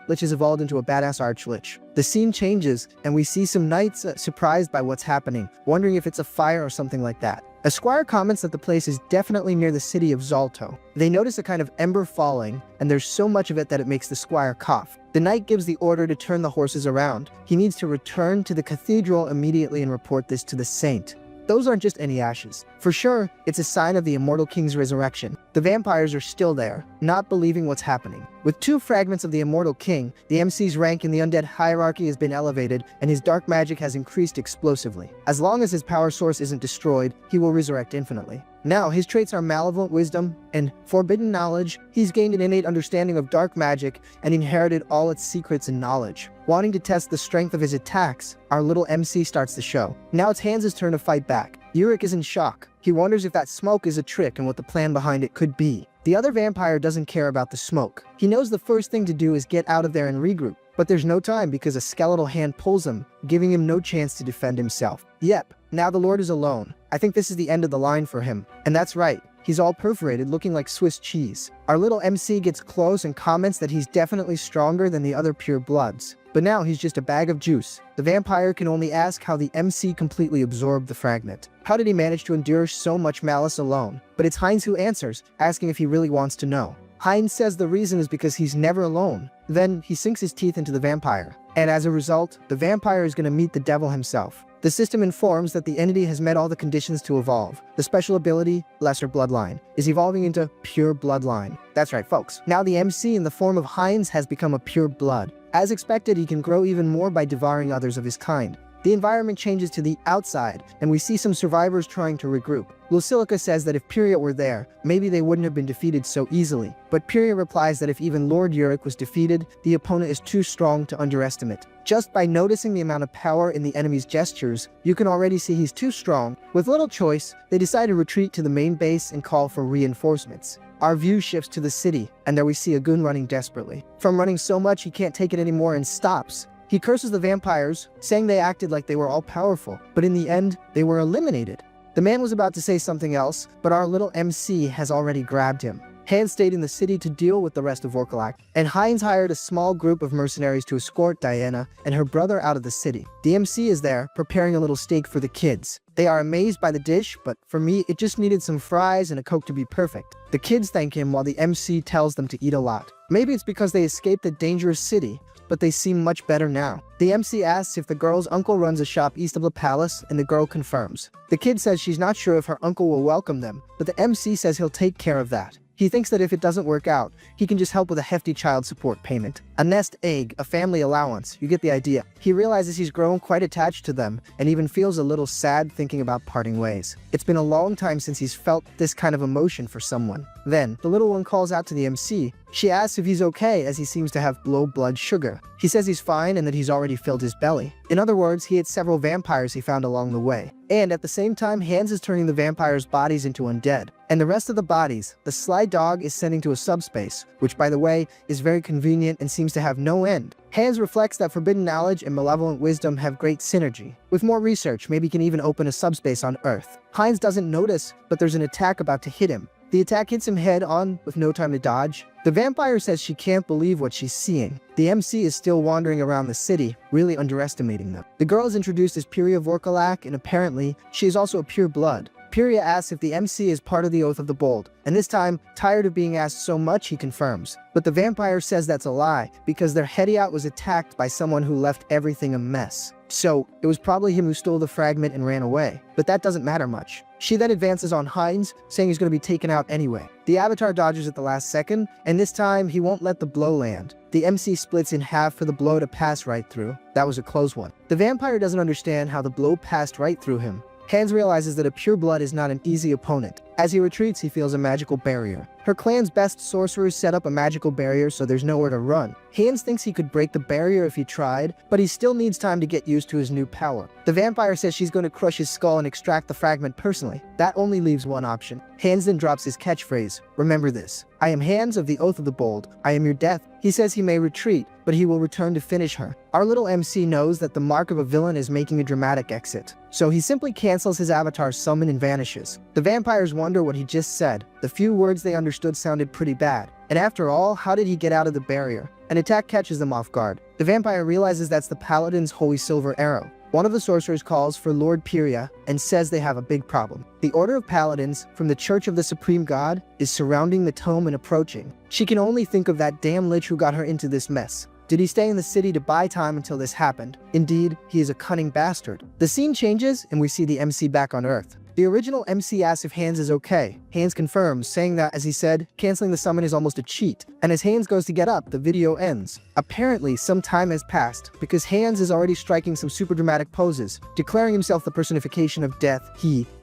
Lich has evolved into a badass Archlich. The scene changes, and we see some knights surprised by what's happening, wondering if it's a fire or something like that. A squire comments that the place is definitely near the city of Zalto. They notice a kind of ember falling, and there's so much of it that it makes the squire cough. The knight gives the order to turn the horses around. He needs to return to the cathedral immediately and report this to the saint. Those aren't just any ashes. For sure, it's a sign of the Immortal King's resurrection. The vampires are still there, not believing what's happening. With 2 fragments of the Immortal King, the MC's rank in the undead hierarchy has been elevated, and his dark magic has increased explosively. As long as his power source isn't destroyed, he will resurrect infinitely. Now, his traits are Malevolent Wisdom and Forbidden Knowledge. He's gained an innate understanding of dark magic and inherited all its secrets and knowledge. Wanting to test the strength of his attacks, our little MC starts the show. Now it's Hans' turn to fight back. Yurik is in shock. He wonders if that smoke is a trick and what the plan behind it could be. The other vampire doesn't care about the smoke. He knows the first thing to do is get out of there and regroup. But there's no time because a skeletal hand pulls him, giving him no chance to defend himself. Yep, now the Lord is alone. I think this is the end of the line for him. And that's right. He's all perforated, looking like Swiss cheese. Our little MC gets close and comments that he's definitely stronger than the other pure bloods. But now he's just a bag of juice. The vampire can only ask how the MC completely absorbed the fragment. How did he manage to endure so much malice alone? But it's Heinz who answers, asking if he really wants to know. Heinz says the reason is because he's never alone. Then he sinks his teeth into the vampire. And as a result, the vampire is going to meet the devil himself. The system informs that the entity has met all the conditions to evolve. The special ability, Lesser Bloodline, is evolving into Pure Bloodline. That's right, folks. Now the MC in the form of Heinz has become a pure blood. As expected, he can grow even more by devouring others of his kind. The environment changes to the outside, and we see some survivors trying to regroup. Lucilica says that if Pyria were there, maybe they wouldn't have been defeated so easily. But Pyria replies that if even Lord Yurik was defeated, the opponent is too strong to underestimate. Just by noticing the amount of power in the enemy's gestures, you can already see he's too strong. With little choice, they decide to retreat to the main base and call for reinforcements. Our view shifts to the city, and there we see a goon running desperately. From running so much he can't take it anymore and stops. He curses the vampires, saying they acted like they were all powerful, but in the end, they were eliminated. The man was about to say something else, but our little MC has already grabbed him. Hans stayed in the city to deal with the rest of Vorkalak, and Heinz hired a small group of mercenaries to escort Diana and her brother out of the city. The MC is there, preparing a little steak for the kids. They are amazed by the dish, but for me, it just needed some fries and a Coke to be perfect. The kids thank him while the MC tells them to eat a lot. Maybe it's because they escaped a dangerous city, but they seem much better now. The MC asks if the girl's uncle runs a shop east of the palace, and the girl confirms. The kid says she's not sure if her uncle will welcome them, but the MC says he'll take care of that. He thinks that if it doesn't work out, he can just help with a hefty child support payment. A nest egg, a family allowance, you get the idea. He realizes he's grown quite attached to them, and even feels a little sad thinking about parting ways. It's been a long time since he's felt this kind of emotion for someone. Then, the little one calls out to the MC. She asks if he's okay, as he seems to have low blood sugar. He says he's fine and that he's already filled his belly. In other words, he ate several vampires he found along the way. And at the same time, Hans is turning the vampires' bodies into undead. And the rest of the bodies, the sly dog is sending to a subspace, which by the way, is very convenient and seems to have no end. Hans reflects that forbidden knowledge and malevolent wisdom have great synergy. With more research, maybe he can even open a subspace on Earth. Heinz doesn't notice, but there's an attack about to hit him. The attack hits him head on, with no time to dodge. The vampire says she can't believe what she's seeing. The MC is still wandering around the city, really underestimating them. The girl is introduced as Pyria Vorkalak, and apparently, she is also a pure blood. Pyria asks if the MC is part of the Oath of the Bold, and this time, tired of being asked so much, he confirms. But the vampire says that's a lie, because their Hediot was attacked by someone who left everything a mess. So, it was probably him who stole the fragment and ran away. But that doesn't matter much. She then advances on Heinz, saying he's going to be taken out anyway. The Avatar dodges at the last second, and this time, he won't let the blow land. The MC splits in half for the blow to pass right through. That was a close one. The vampire doesn't understand how the blow passed right through him. Hans realizes that a pure blood is not an easy opponent. As he retreats, he feels a magical barrier. Her clan's best sorcerers set up a magical barrier so there's nowhere to run. Hans thinks he could break the barrier if he tried, but he still needs time to get used to his new power. The vampire says she's going to crush his skull and extract the fragment personally. That only leaves one option. Hans then drops his catchphrase, "Remember this. I am Hans of the Oath of the Bold. I am your death." He says he may retreat, but he will return to finish her. Our little MC knows that the mark of a villain is making a dramatic exit, so he simply cancels his avatar's summon and vanishes. The vampires wonder what he just said. The few words they understood sounded pretty bad. And after all, how did he get out of the barrier? An attack catches them off guard. The vampire realizes that's the paladin's holy silver arrow. One of the sorcerers calls for Lord Pyria and says they have a big problem. The Order of Paladins, from the Church of the Supreme God, is surrounding the tome and approaching. She can only think of that damn lich who got her into this mess. Did he stay in the city to buy time until this happened? Indeed, he is a cunning bastard. The scene changes and we see the MC back on Earth. The original MC asks if Hans is okay. Hans confirms, saying that, as he said, canceling the summon is almost a cheat. And as Hans goes to get up, the video ends. Apparently, some time has passed, because Hans is already striking some super dramatic poses, declaring himself the personification of death,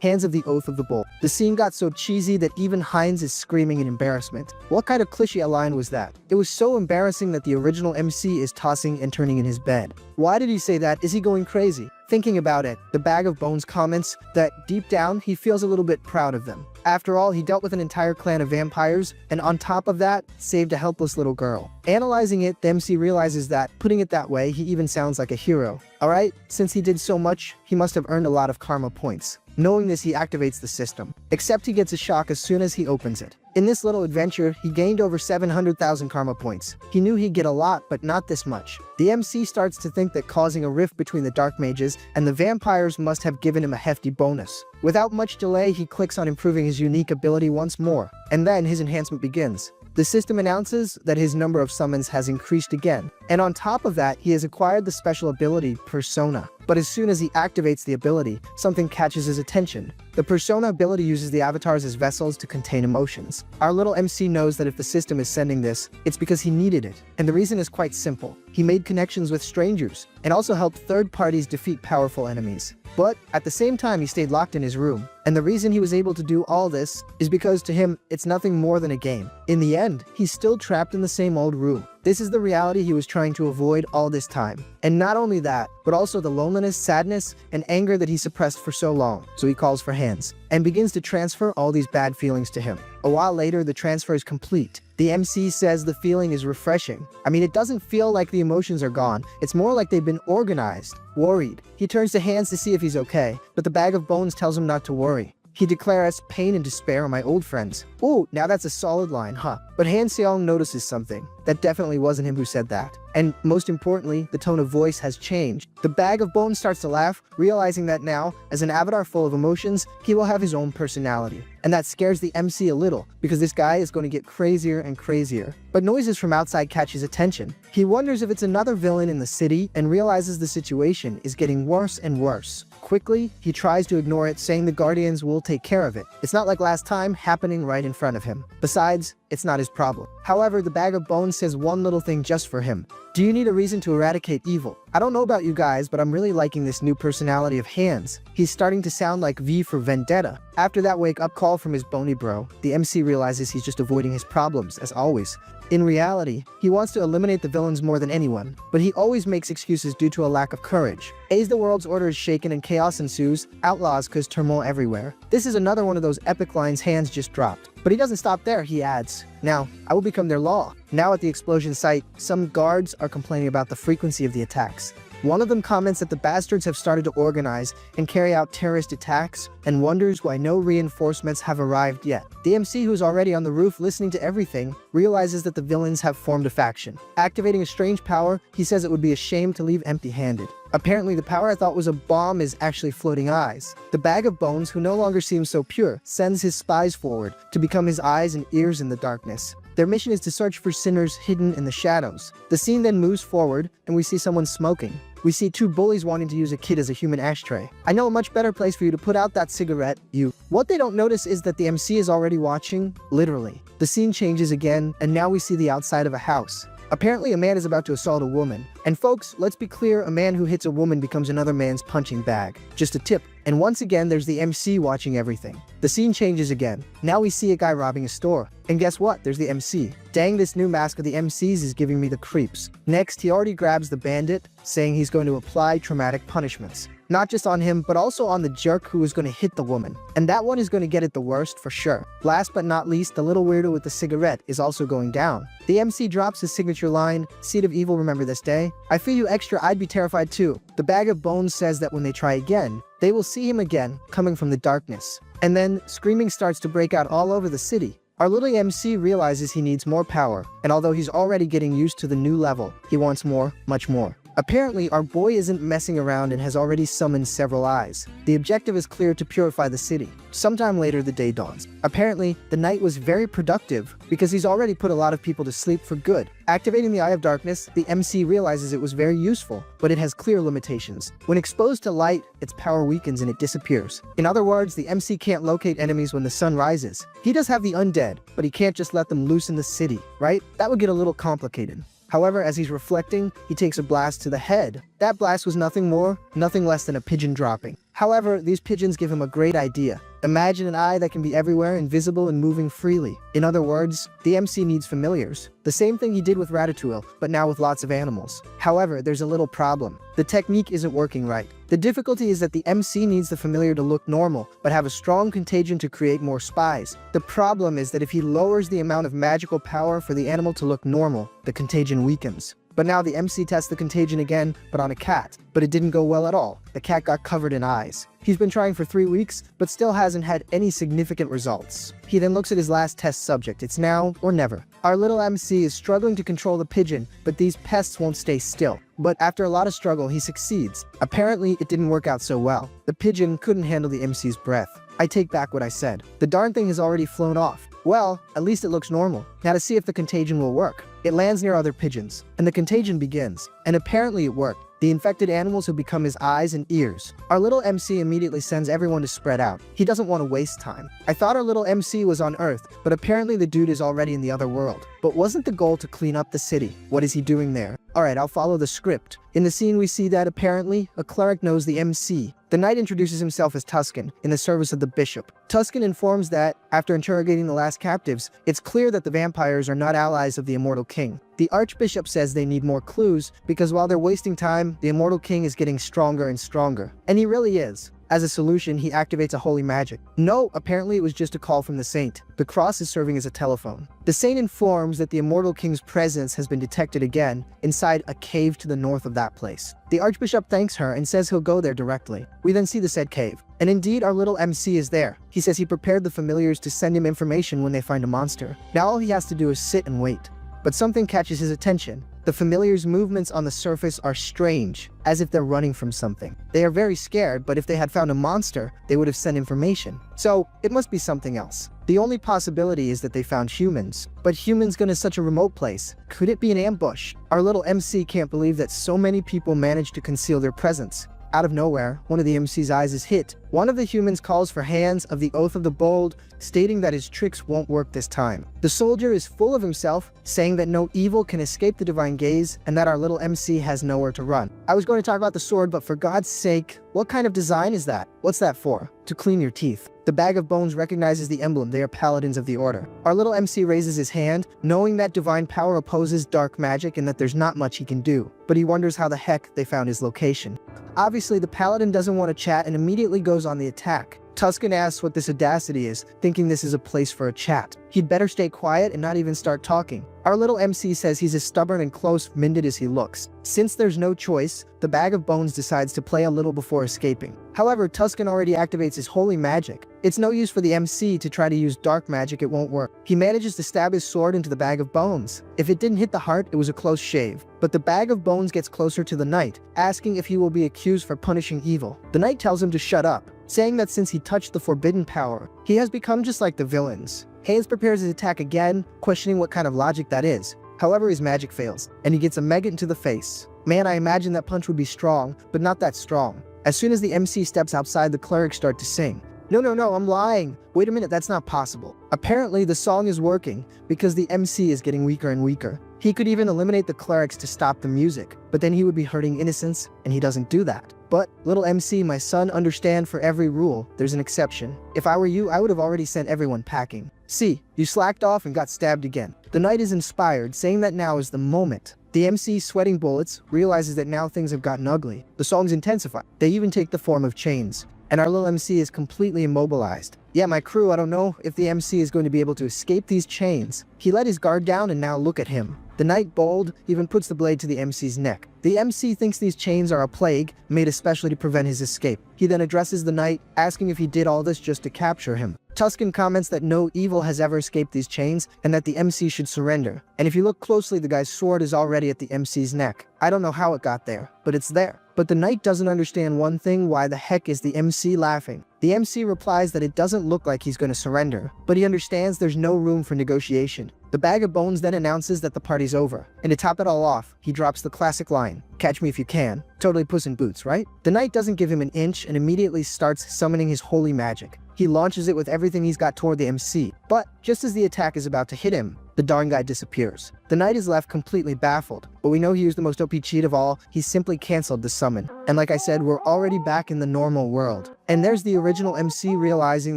Hans of the Oath of the Bold. The scene got so cheesy that even Heinz is screaming in embarrassment. What kind of cliché line was that? It was so embarrassing that the original MC is tossing and turning in his bed. Why did he say that? Is he going crazy? Thinking about it, the Bag of Bones comments that deep down, he feels a little bit proud of them. After all, he dealt with an entire clan of vampires, and on top of that, saved a helpless little girl. Analyzing it, the MC realizes that, putting it that way, he even sounds like a hero. Alright, since he did so much, he must have earned a lot of karma points. Knowing this, he activates the system. Except he gets a shock as soon as he opens it. In this little adventure, he gained over 700,000 karma points. He knew he'd get a lot, but not this much. The MC starts to think that causing a rift between the dark mages and the vampires must have given him a hefty bonus. Without much delay, he clicks on improving his unique ability once more, and then his enhancement begins. The system announces that his number of summons has increased again, and on top of that, he has acquired the special ability Persona. But as soon as he activates the ability, something catches his attention. The persona ability uses the avatars as vessels to contain emotions. Our little MC knows that if the system is sending this, it's because he needed it. And the reason is quite simple. He made connections with strangers, and also helped third parties defeat powerful enemies. But at the same time, he stayed locked in his room. And the reason he was able to do all this is because to him, it's nothing more than a game. In the end, he's still trapped in the same old room. This is the reality he was trying to avoid all this time. And not only that, but also the loneliness, sadness, and anger that he suppressed for so long. So he calls for hands, and begins to transfer all these bad feelings to him. A while later, the transfer is complete. The MC says the feeling is refreshing. I mean, it doesn't feel like the emotions are gone. It's more like they've been organized. Worried. He turns to Hands to see if he's okay, but the bag of bones tells him not to worry. He declares, pain and despair are my old friends. Ooh, now that's a solid line, huh? But Han Seong notices something. That definitely wasn't him who said that. And most importantly, the tone of voice has changed. The bag of bones starts to laugh, realizing that now, as an avatar full of emotions, he will have his own personality. And that scares the MC a little, because this guy is going to get crazier and crazier. But noises from outside catch his attention. He wonders if it's another villain in the city, and realizes the situation is getting worse and worse. Quickly, he tries to ignore it, saying the Guardians will take care of it. It's not like last time, happening right in front of him. Besides, it's not his problem. However, the bag of bones says one little thing just for him. Do you need a reason to eradicate evil? I don't know about you guys, but I'm really liking this new personality of Hands. He's starting to sound like V for Vendetta. After that wake-up call from his bony bro, the MC realizes he's just avoiding his problems, as always. In reality, he wants to eliminate the villains more than anyone, but he always makes excuses due to a lack of courage. As the world's order is shaken and chaos ensues, outlaws cause turmoil everywhere. This is another one of those epic lines Hands just dropped. But he doesn't stop there, he adds, "Now, I will become their law." Now at the explosion site, some guards are complaining about the frequency of the attacks. One of them comments that the bastards have started to organize and carry out terrorist attacks, and wonders why no reinforcements have arrived yet. The MC, who's already on the roof listening to everything, realizes that the villains have formed a faction. Activating a strange power, he says it would be a shame to leave empty-handed. Apparently, the power I thought was a bomb is actually floating eyes. The bag of bones, who no longer seems so pure, sends his spies forward to become his eyes and ears in the darkness. Their mission is to search for sinners hidden in the shadows. The scene then moves forward, and we see someone smoking. We see two bullies wanting to use a kid as a human ashtray. I know a much better place for you to put out that cigarette, you. What they don't notice is that the MC is already watching, literally. The scene changes again, and now we see the outside of a house. Apparently, a man is about to assault a woman. And folks, let's be clear, a man who hits a woman becomes another man's punching bag. Just a tip. And once again, there's the MC watching everything. The scene changes again. Now we see a guy robbing a store. And guess what? There's the MC. Dang, this new mask of the MCs is giving me the creeps. Next, he already grabs the bandit, saying he's going to apply traumatic punishments. Not just on him, but also on the jerk who is going to hit the woman. And that one is going to get it the worst for sure. Last but not least, the little weirdo with the cigarette is also going down. The MC drops his signature line, "Seed of evil, remember this day." I feel you extra, I'd be terrified too. The bag of bones says that when they try again, they will see him again, coming from the darkness. And then, screaming starts to break out all over the city. Our little MC realizes he needs more power, and although he's already getting used to the new level, he wants more, much more. Apparently, our boy isn't messing around and has already summoned several eyes. The objective is clear: to purify the city. Sometime later, the day dawns. Apparently, the night was very productive because he's already put a lot of people to sleep for good. Activating the Eye of Darkness, the MC realizes it was very useful, but it has clear limitations. When exposed to light, its power weakens and it disappears. In other words, the MC can't locate enemies when the sun rises. He does have the undead, but he can't just let them loose in the city, right? That would get a little complicated. However, as he's reflecting, he takes a blast to the head. That blast was nothing more, nothing less than a pigeon dropping. However, these pigeons give him a great idea. Imagine an eye that can be everywhere, invisible, and moving freely. In other words, the MC needs familiars. The same thing he did with Ratatouille, but now with lots of animals. However, there's a little problem. The technique isn't working right. The difficulty is that the MC needs the familiar to look normal, but have a strong contagion to create more spies. The problem is that if he lowers the amount of magical power for the animal to look normal, the contagion weakens. But now the MC tests the contagion again, but on a cat. But it didn't go well at all. The cat got covered in eyes. He's been trying for 3 weeks, but still hasn't had any significant results. He then looks at his last test subject. It's now or never. Our little MC is struggling to control the pigeon, but these pests won't stay still. But after a lot of struggle, he succeeds. Apparently, it didn't work out so well. The pigeon couldn't handle the MC's breath. I take back what I said. The darn thing has already flown off. Well, at least it looks normal. Now to see if the contagion will work. It lands near other pigeons, and the contagion begins. And apparently it worked. the infected animals who become his eyes and ears. Our little MC immediately sends everyone to spread out. He doesn't want to waste time. I thought our little MC was on Earth, but apparently the dude is already in the other world. But wasn't the goal to clean up the city? What is he doing there? Alright, I'll follow the script. In the scene we see that apparently, a cleric knows the MC. The knight introduces himself as Tuscan, in the service of the bishop. Tuscan informs that, after interrogating the last captives, it's clear that the vampires are not allies of the immortal king. The archbishop says they need more clues, because while they're wasting time, the immortal king is getting stronger and stronger. And he really is. As a solution, he activates a holy magic. No, apparently it was just a call from the saint. The cross is serving as a telephone. The saint informs that the immortal king's presence has been detected again inside a cave to the north of that place. The archbishop thanks her and says he'll go there directly. We then see the said cave. And indeed, our little MC is there. He says he prepared the familiars to send him information when they find a monster. Now all he has to do is sit and wait. But something catches his attention. The familiars' movements on the surface are strange, as if they're running from something. They are very scared, but if they had found a monster, they would have sent information. So, it must be something else. The only possibility is that they found humans. But humans go to such a remote place. Could it be an ambush? Our little MC can't believe that so many people managed to conceal their presence. Out of nowhere, one of the MC's eyes is hit. One of the humans calls for hands of the Oath of the Bold, stating that his tricks won't work this time. The soldier is full of himself, saying that no evil can escape the divine gaze, and that our little MC has nowhere to run. I was going to talk about the sword, but for God's sake, what kind of design is that? What's that for? To clean your teeth. The bag of bones recognizes the emblem. They are paladins of the order. Our little MC raises his hand, knowing that divine power opposes dark magic and that there's not much he can do. But he wonders how the heck they found his location. Obviously, the paladin doesn't want to chat and immediately goes on the attack. Tuscan asks what this audacity is, thinking this is a place for a chat. He'd better stay quiet and not even start talking. Our little MC says he's as stubborn and close-minded as he looks. Since there's no choice, the bag of bones decides to play a little before escaping. However, Tuscan already activates his holy magic. It's no use for the MC to try to use dark magic, it won't work. He manages to stab his sword into the bag of bones. If it didn't hit the heart, it was a close shave. But the bag of bones gets closer to the knight, asking if he will be accused for punishing evil. The knight tells him to shut up, saying that since he touched the forbidden power, he has become just like the villains. Hayes prepares his attack again, questioning what kind of logic that is. However, his magic fails, and he gets a maggot into the face. Man, I imagine that punch would be strong, but not that strong. As soon as the MC steps outside, the clerics start to sing. No, I'm lying. Wait a minute, that's not possible. Apparently, the song is working, because the MC is getting weaker and weaker. He could even eliminate the clerics to stop the music, but then he would be hurting innocents, and he doesn't do that. But, little MC, my son, understand for every rule, there's an exception. If I were you, I would have already sent everyone packing. See, you slacked off and got stabbed again. The knight is inspired, saying that now is the moment. The MC, sweating bullets, realizes that now things have gotten ugly. The songs intensify. They even take the form of chains. And our little MC is completely immobilized. Yeah, my crew, I don't know if the MC is going to be able to escape these chains. He let his guard down and now look at him. The knight, bold, even puts the blade to the MC's neck. The MC thinks these chains are a plague, made especially to prevent his escape. He then addresses the knight, asking if he did all this just to capture him. Tuscan comments that no evil has ever escaped these chains, and that the MC should surrender. And if you look closely, the guy's sword is already at the MC's neck. I don't know how it got there, but it's there. But the knight doesn't understand one thing: why the heck is the MC laughing? The MC replies that it doesn't look like he's going to surrender, but he understands there's no room for negotiation. The bag of bones then announces that the party's over, and to top it all off, he drops the classic line, "Catch me if you can." Totally Puss in Boots, right? The knight doesn't give him an inch and immediately starts summoning his holy magic. He launches it with everything he's got toward the MC, but just as the attack is about to hit him, the darn guy disappears. The knight is left completely baffled, but we know he used the most OP cheat of all. He simply canceled the summon. And like I said, we're already back in the normal world. And there's the original MC realizing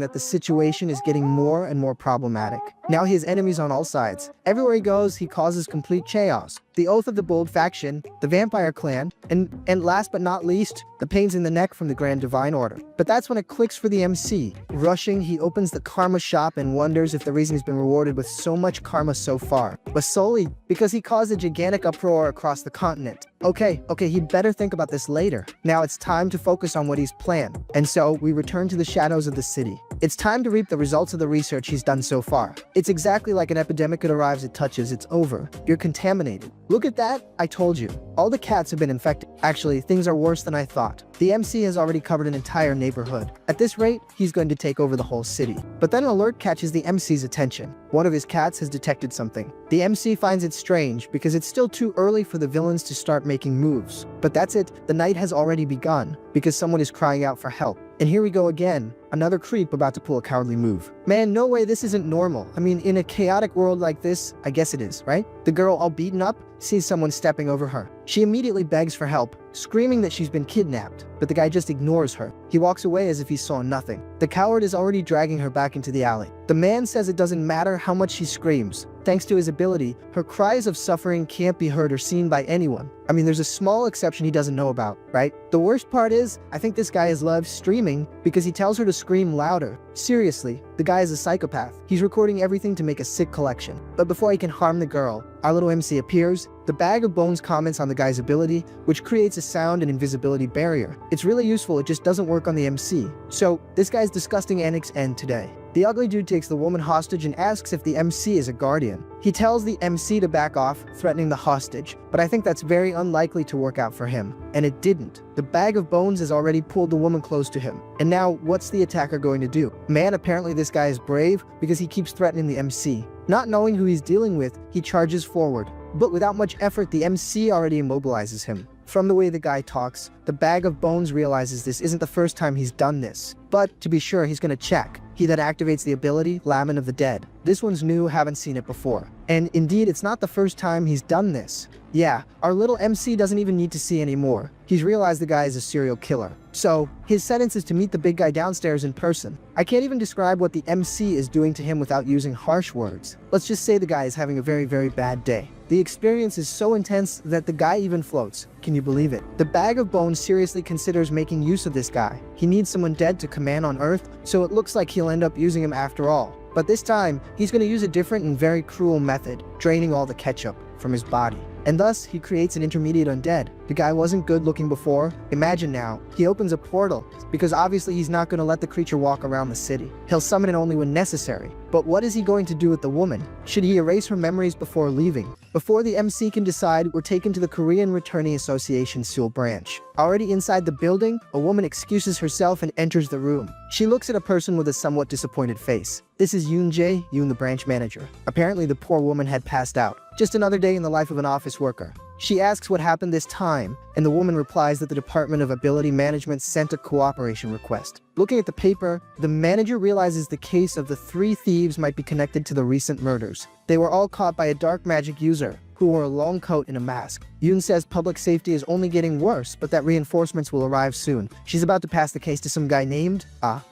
that the situation is getting more and more problematic. Now he has enemies on all sides. Everywhere he goes, he causes complete chaos. The Oath of the Bold faction, the Vampire Clan, and last but not least, the pains in the neck from the Grand Divine Order. But that's when it clicks for the MC. Rushing, he opens the karma shop and wonders if the reason he's been rewarded with so much karma so far was solely because he caused a gigantic uproar across the continent. Okay, he'd better think about this later. Now it's time to focus on what he's planned. And so, we return to the shadows of the city. It's time to reap the results of the research he's done so far. It's exactly like an epidemic. It arrives, it touches, it's over. You're contaminated. Look at that, I told you. All the cats have been infected. Actually, things are worse than I thought. The MC has already covered an entire neighborhood. At this rate, he's going to take over the whole city. But then an alert catches the MC's attention. One of his cats has detected something. The MC finds it strange because it's still too early for the villains to start making moves. But that's it, the night has already begun because someone is crying out for help. And here we go again, another creep about to pull a cowardly move. Man, no way, this isn't normal. I mean, in a chaotic world like this, I guess it is, right? The girl, all beaten up, sees someone stepping over her. She immediately begs for help, screaming that she's been kidnapped, but the guy just ignores her. He walks away as if he saw nothing. The coward is already dragging her back into the alley. The man says it doesn't matter how much she screams. Thanks to his ability, her cries of suffering can't be heard or seen by anyone. I mean, there's a small exception he doesn't know about, right? The worst part is, I think this guy is live streaming because he tells her to scream louder. Seriously, the guy is a psychopath. He's recording everything to make a sick collection. But before he can harm the girl, our little MC appears. The bag of bones comments on the guy's ability, which creates a sound and invisibility barrier. It's really useful, it just doesn't work on the MC. So, this guy's disgusting antics end today. The ugly dude takes the woman hostage and asks if the MC is a guardian. He tells the MC to back off, threatening the hostage, but I think that's very unlikely to work out for him. And it didn't. The bag of bones has already pulled the woman close to him. And now, what's the attacker going to do? Man, apparently this guy is brave because he keeps threatening the MC. Not knowing who he's dealing with, he charges forward. But without much effort, the MC already immobilizes him. From the way the guy talks, the bag of bones realizes this isn't the first time he's done this. But to be sure, he's gonna check. He then activates the ability, Lament of the Dead. This one's new, haven't seen it before. And indeed, it's not the first time he's done this. Yeah, our little MC doesn't even need to see anymore. He's realized the guy is a serial killer. So, his sentence is to meet the big guy downstairs in person. I can't even describe what the MC is doing to him without using harsh words. Let's just say the guy is having a very, very bad day. The experience is so intense that the guy even floats. Can you believe it? The bag of bones seriously considers making use of this guy. He needs someone dead to command on Earth, so it looks like he'll end up using him after all. But this time, he's going to use a different and very cruel method, draining all the ketchup from his body. And thus, he creates an intermediate undead. The guy wasn't good looking before. Imagine now, he opens a portal, because obviously he's not going to let the creature walk around the city. He'll summon it only when necessary. But what is he going to do with the woman? Should he erase her memories before leaving? Before the MC can decide, we're taken to the Korean Returning Association Seoul branch. Already inside the building, a woman excuses herself and enters the room. She looks at a person with a somewhat disappointed face. This is Yoon the branch manager. Apparently the poor woman had passed out. Just another day in the life of an office worker. She asks what happened this time, and the woman replies that the Department of Ability Management sent a cooperation request. Looking at the paper, the manager realizes the case of the 3 thieves might be connected to the recent murders. They were all caught by a dark magic user who wore a long coat and a mask. Yoon says public safety is only getting worse, but that reinforcements will arrive soon. She's about to pass the case to some guy named...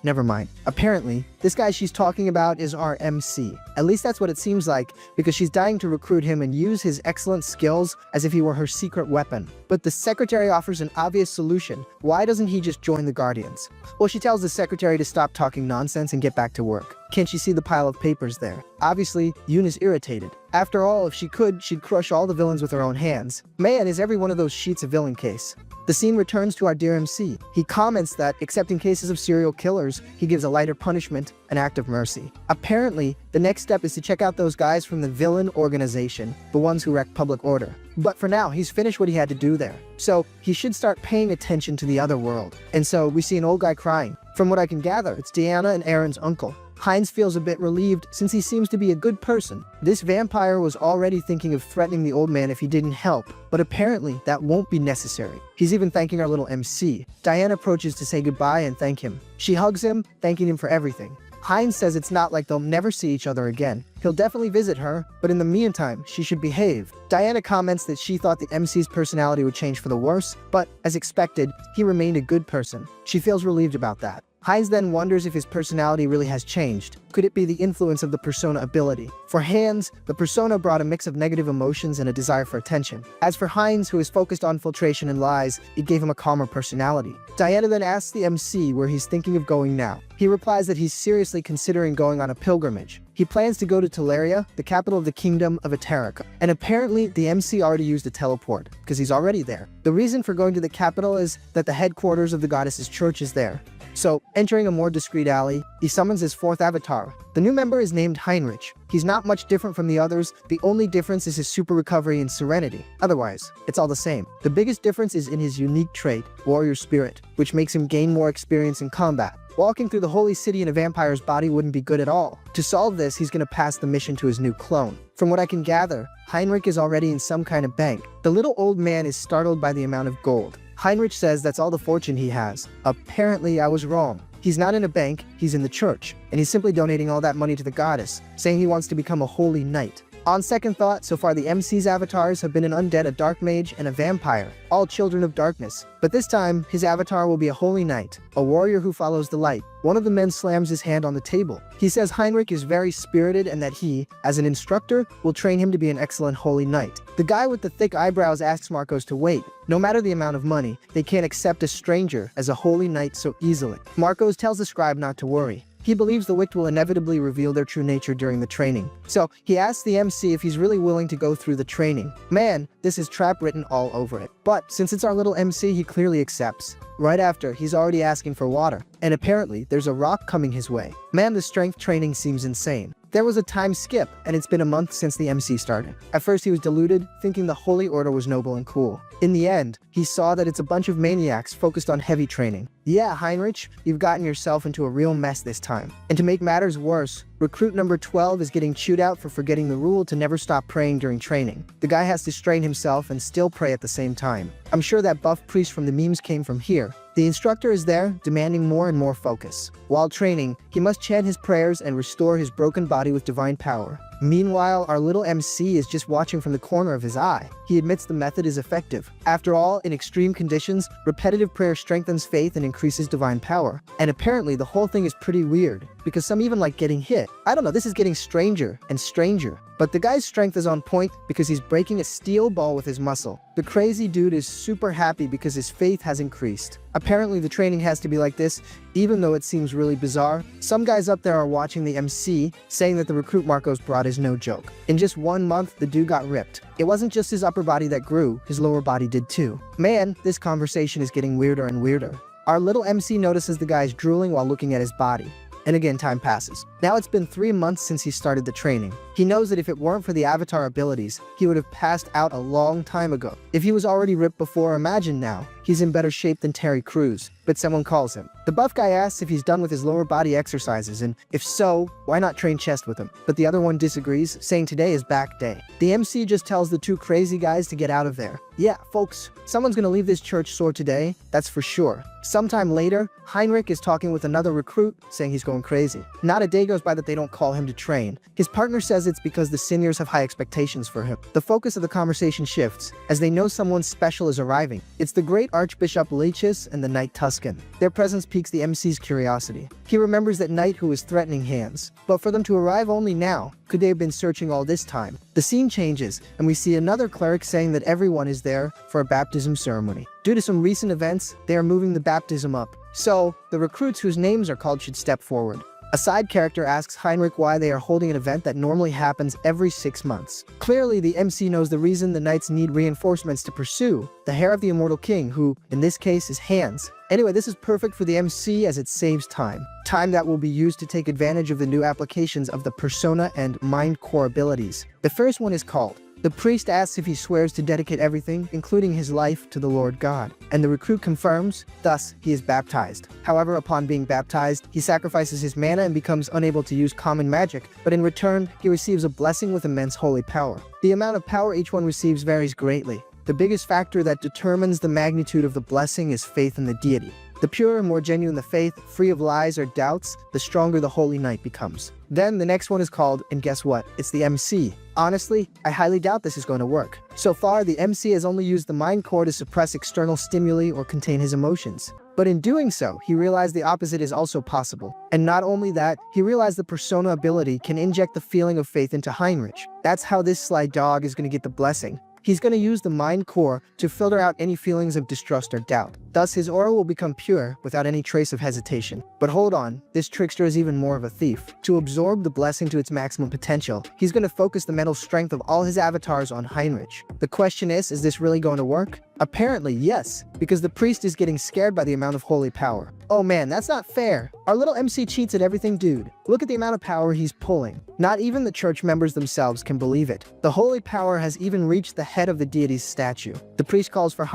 never mind. Apparently, this guy she's talking about is our MC. At least that's what it seems like, because she's dying to recruit him and use his excellent skills as if he were her secret weapon. But the secretary offers an obvious solution. Why doesn't he just join the Guardians? Well, she tells the secretary to stop talking nonsense and get back to work. Can't she see the pile of papers there? Obviously, Yoon is irritated. After all, if she could, she'd crush all the villains with her own hands. Man, is every one of those sheets a villain case. The scene returns to our dear MC. He comments that, except in cases of serial killers, he gives a lighter punishment, an act of mercy. Apparently, the next step is to check out those guys from the villain organization, the ones who wrecked public order. But for now, he's finished what he had to do there. So, he should start paying attention to the other world. And so, we see an old guy crying. From what I can gather, it's Diana and Aaron's uncle. Heinz feels a bit relieved since he seems to be a good person. This vampire was already thinking of threatening the old man if he didn't help, but apparently that won't be necessary. He's even thanking our little MC. Diane approaches to say goodbye and thank him. She hugs him, thanking him for everything. Heinz says it's not like they'll never see each other again. He'll definitely visit her, but in the meantime, she should behave. Diana comments that she thought the MC's personality would change for the worse, but as expected, he remained a good person. She feels relieved about that. Heinz then wonders if his personality really has changed. Could it be the influence of the persona ability? For Hans, the persona brought a mix of negative emotions and a desire for attention. As for Heinz, who is focused on filtration and lies, it gave him a calmer personality. Diana then asks the MC where he's thinking of going now. He replies that he's seriously considering going on a pilgrimage. He plans to go to Teleria, the capital of the kingdom of Aterica. And apparently, the MC already used a teleport, because he's already there. The reason for going to the capital is that the headquarters of the goddess's church is there. So, entering a more discreet alley, he summons his 4th avatar. The new member is named Heinrich. He's not much different from the others, the only difference is his super recovery and serenity. Otherwise, it's all the same. The biggest difference is in his unique trait, warrior spirit, which makes him gain more experience in combat. Walking through the holy city in a vampire's body wouldn't be good at all. To solve this, he's gonna pass the mission to his new clone. From what I can gather, Heinrich is already in some kind of bank. The little old man is startled by the amount of gold. Heinrich says that's all the fortune he has. Apparently, I was wrong. He's not in a bank, he's in the church, and he's simply donating all that money to the goddess, saying he wants to become a holy knight. On second thought, so far the MC's avatars have been an undead, a dark mage, and a vampire, all children of darkness. But this time, his avatar will be a holy knight, a warrior who follows the light. One of the men slams his hand on the table. He says Heinrich is very spirited and that he, as an instructor, will train him to be an excellent holy knight. The guy with the thick eyebrows asks Marcos to wait. No matter the amount of money, they can't accept a stranger as a holy knight so easily. Marcos tells the scribe not to worry. He believes the Wicked will inevitably reveal their true nature during the training. So, he asks the MC if he's really willing to go through the training. Man, this is trap written all over it. But, since it's our little MC, he clearly accepts. Right after, he's already asking for water. And apparently, there's a rock coming his way. Man, the strength training seems insane. There was a time skip, and it's been a month since the MC started. At first he was deluded, thinking the Holy Order was noble and cool. In the end, he saw that it's a bunch of maniacs focused on heavy training. Yeah, Heinrich, you've gotten yourself into a real mess this time. And to make matters worse, recruit number 12 is getting chewed out for forgetting the rule to never stop praying during training. The guy has to strain himself and still pray at the same time. I'm sure that buff priest from the memes came from here. The instructor is there, demanding more and more focus. While training, he must chant his prayers and restore his broken body with divine power. Meanwhile, our little MC is just watching from the corner of his eye. He admits the method is effective. After all, in extreme conditions, repetitive prayer strengthens faith and increases divine power. And apparently the whole thing is pretty weird, because some even like getting hit. I don't know, this is getting stranger and stranger. But the guy's strength is on point because he's breaking a steel ball with his muscle. The crazy dude is super happy because his faith has increased. Apparently the training has to be like this, even though it seems really bizarre. Some guys up there are watching the MC, saying that the recruit Marcos brought is no joke. In just 1 month, the dude got ripped. It wasn't just his upper body that grew, his lower body did too. Man, this conversation is getting weirder and weirder. Our little MC notices the guy's drooling while looking at his body. And again, time passes. Now it's been 3 months since he started the training. He knows that if it weren't for the avatar abilities, he would have passed out a long time ago. If he was already ripped before, imagine now. He's in better shape than Terry Crews, but someone calls him. The buff guy asks if he's done with his lower body exercises, and if so, why not train chest with him? But the other one disagrees, saying today is back day. The MC just tells the two crazy guys to get out of there. Yeah, folks, someone's gonna leave this church sore today, that's for sure. Sometime later, Heinrich is talking with another recruit, saying he's going crazy. Not a day goes by that they don't call him to train. His partner says it's because the seniors have high expectations for him. The focus of the conversation shifts, as they know someone special is arriving. It's the great Archbishop Leaches and the Knight Tuscan. Their presence piques the MC's curiosity. He remembers that knight who was threatening hands. But for them to arrive only now, could they have been searching all this time? The scene changes, and we see another cleric saying that everyone is there for a baptism ceremony. Due to some recent events, they are moving the baptism up. So, the recruits whose names are called should step forward. A side character asks Heinrich why they are holding an event that normally happens every 6 months. Clearly, the MC knows the reason the knights need reinforcements to pursue the hair of the immortal king, who, in this case, is hands. Anyway, this is perfect for the MC as it saves time. Time that will be used to take advantage of the new applications of the persona and mind core abilities. The first one is called. The priest asks if he swears to dedicate everything, including his life, to the Lord God. And the recruit confirms, thus he is baptized. However, upon being baptized, he sacrifices his mana and becomes unable to use common magic, but in return, he receives a blessing with immense holy power. The amount of power each one receives varies greatly. The biggest factor that determines the magnitude of the blessing is faith in the deity. The purer and more genuine the faith, free of lies or doubts, the stronger the holy knight becomes. Then the next one is called, and guess what? It's the MC. Honestly, I highly doubt this is going to work. So far, the MC has only used the mind core to suppress external stimuli or contain his emotions. But in doing so, he realized the opposite is also possible. And not only that, he realized the persona ability can inject the feeling of faith into Heinrich. That's how this sly dog is going to get the blessing. He's going to use the mind core to filter out any feelings of distrust or doubt. Thus, his aura will become pure without any trace of hesitation. But hold on, this trickster is even more of a thief. To absorb the blessing to its maximum potential, he's going to focus the mental strength of all his avatars on Heinrich. The question is this really going to work? Apparently, yes, because the priest is getting scared by the amount of holy power. Oh man, that's not fair. Our little MC cheats at everything, dude. Look at the amount of power he's pulling. Not even the church members themselves can believe it. The holy power has even reached the head of the deity's statue. The priest calls for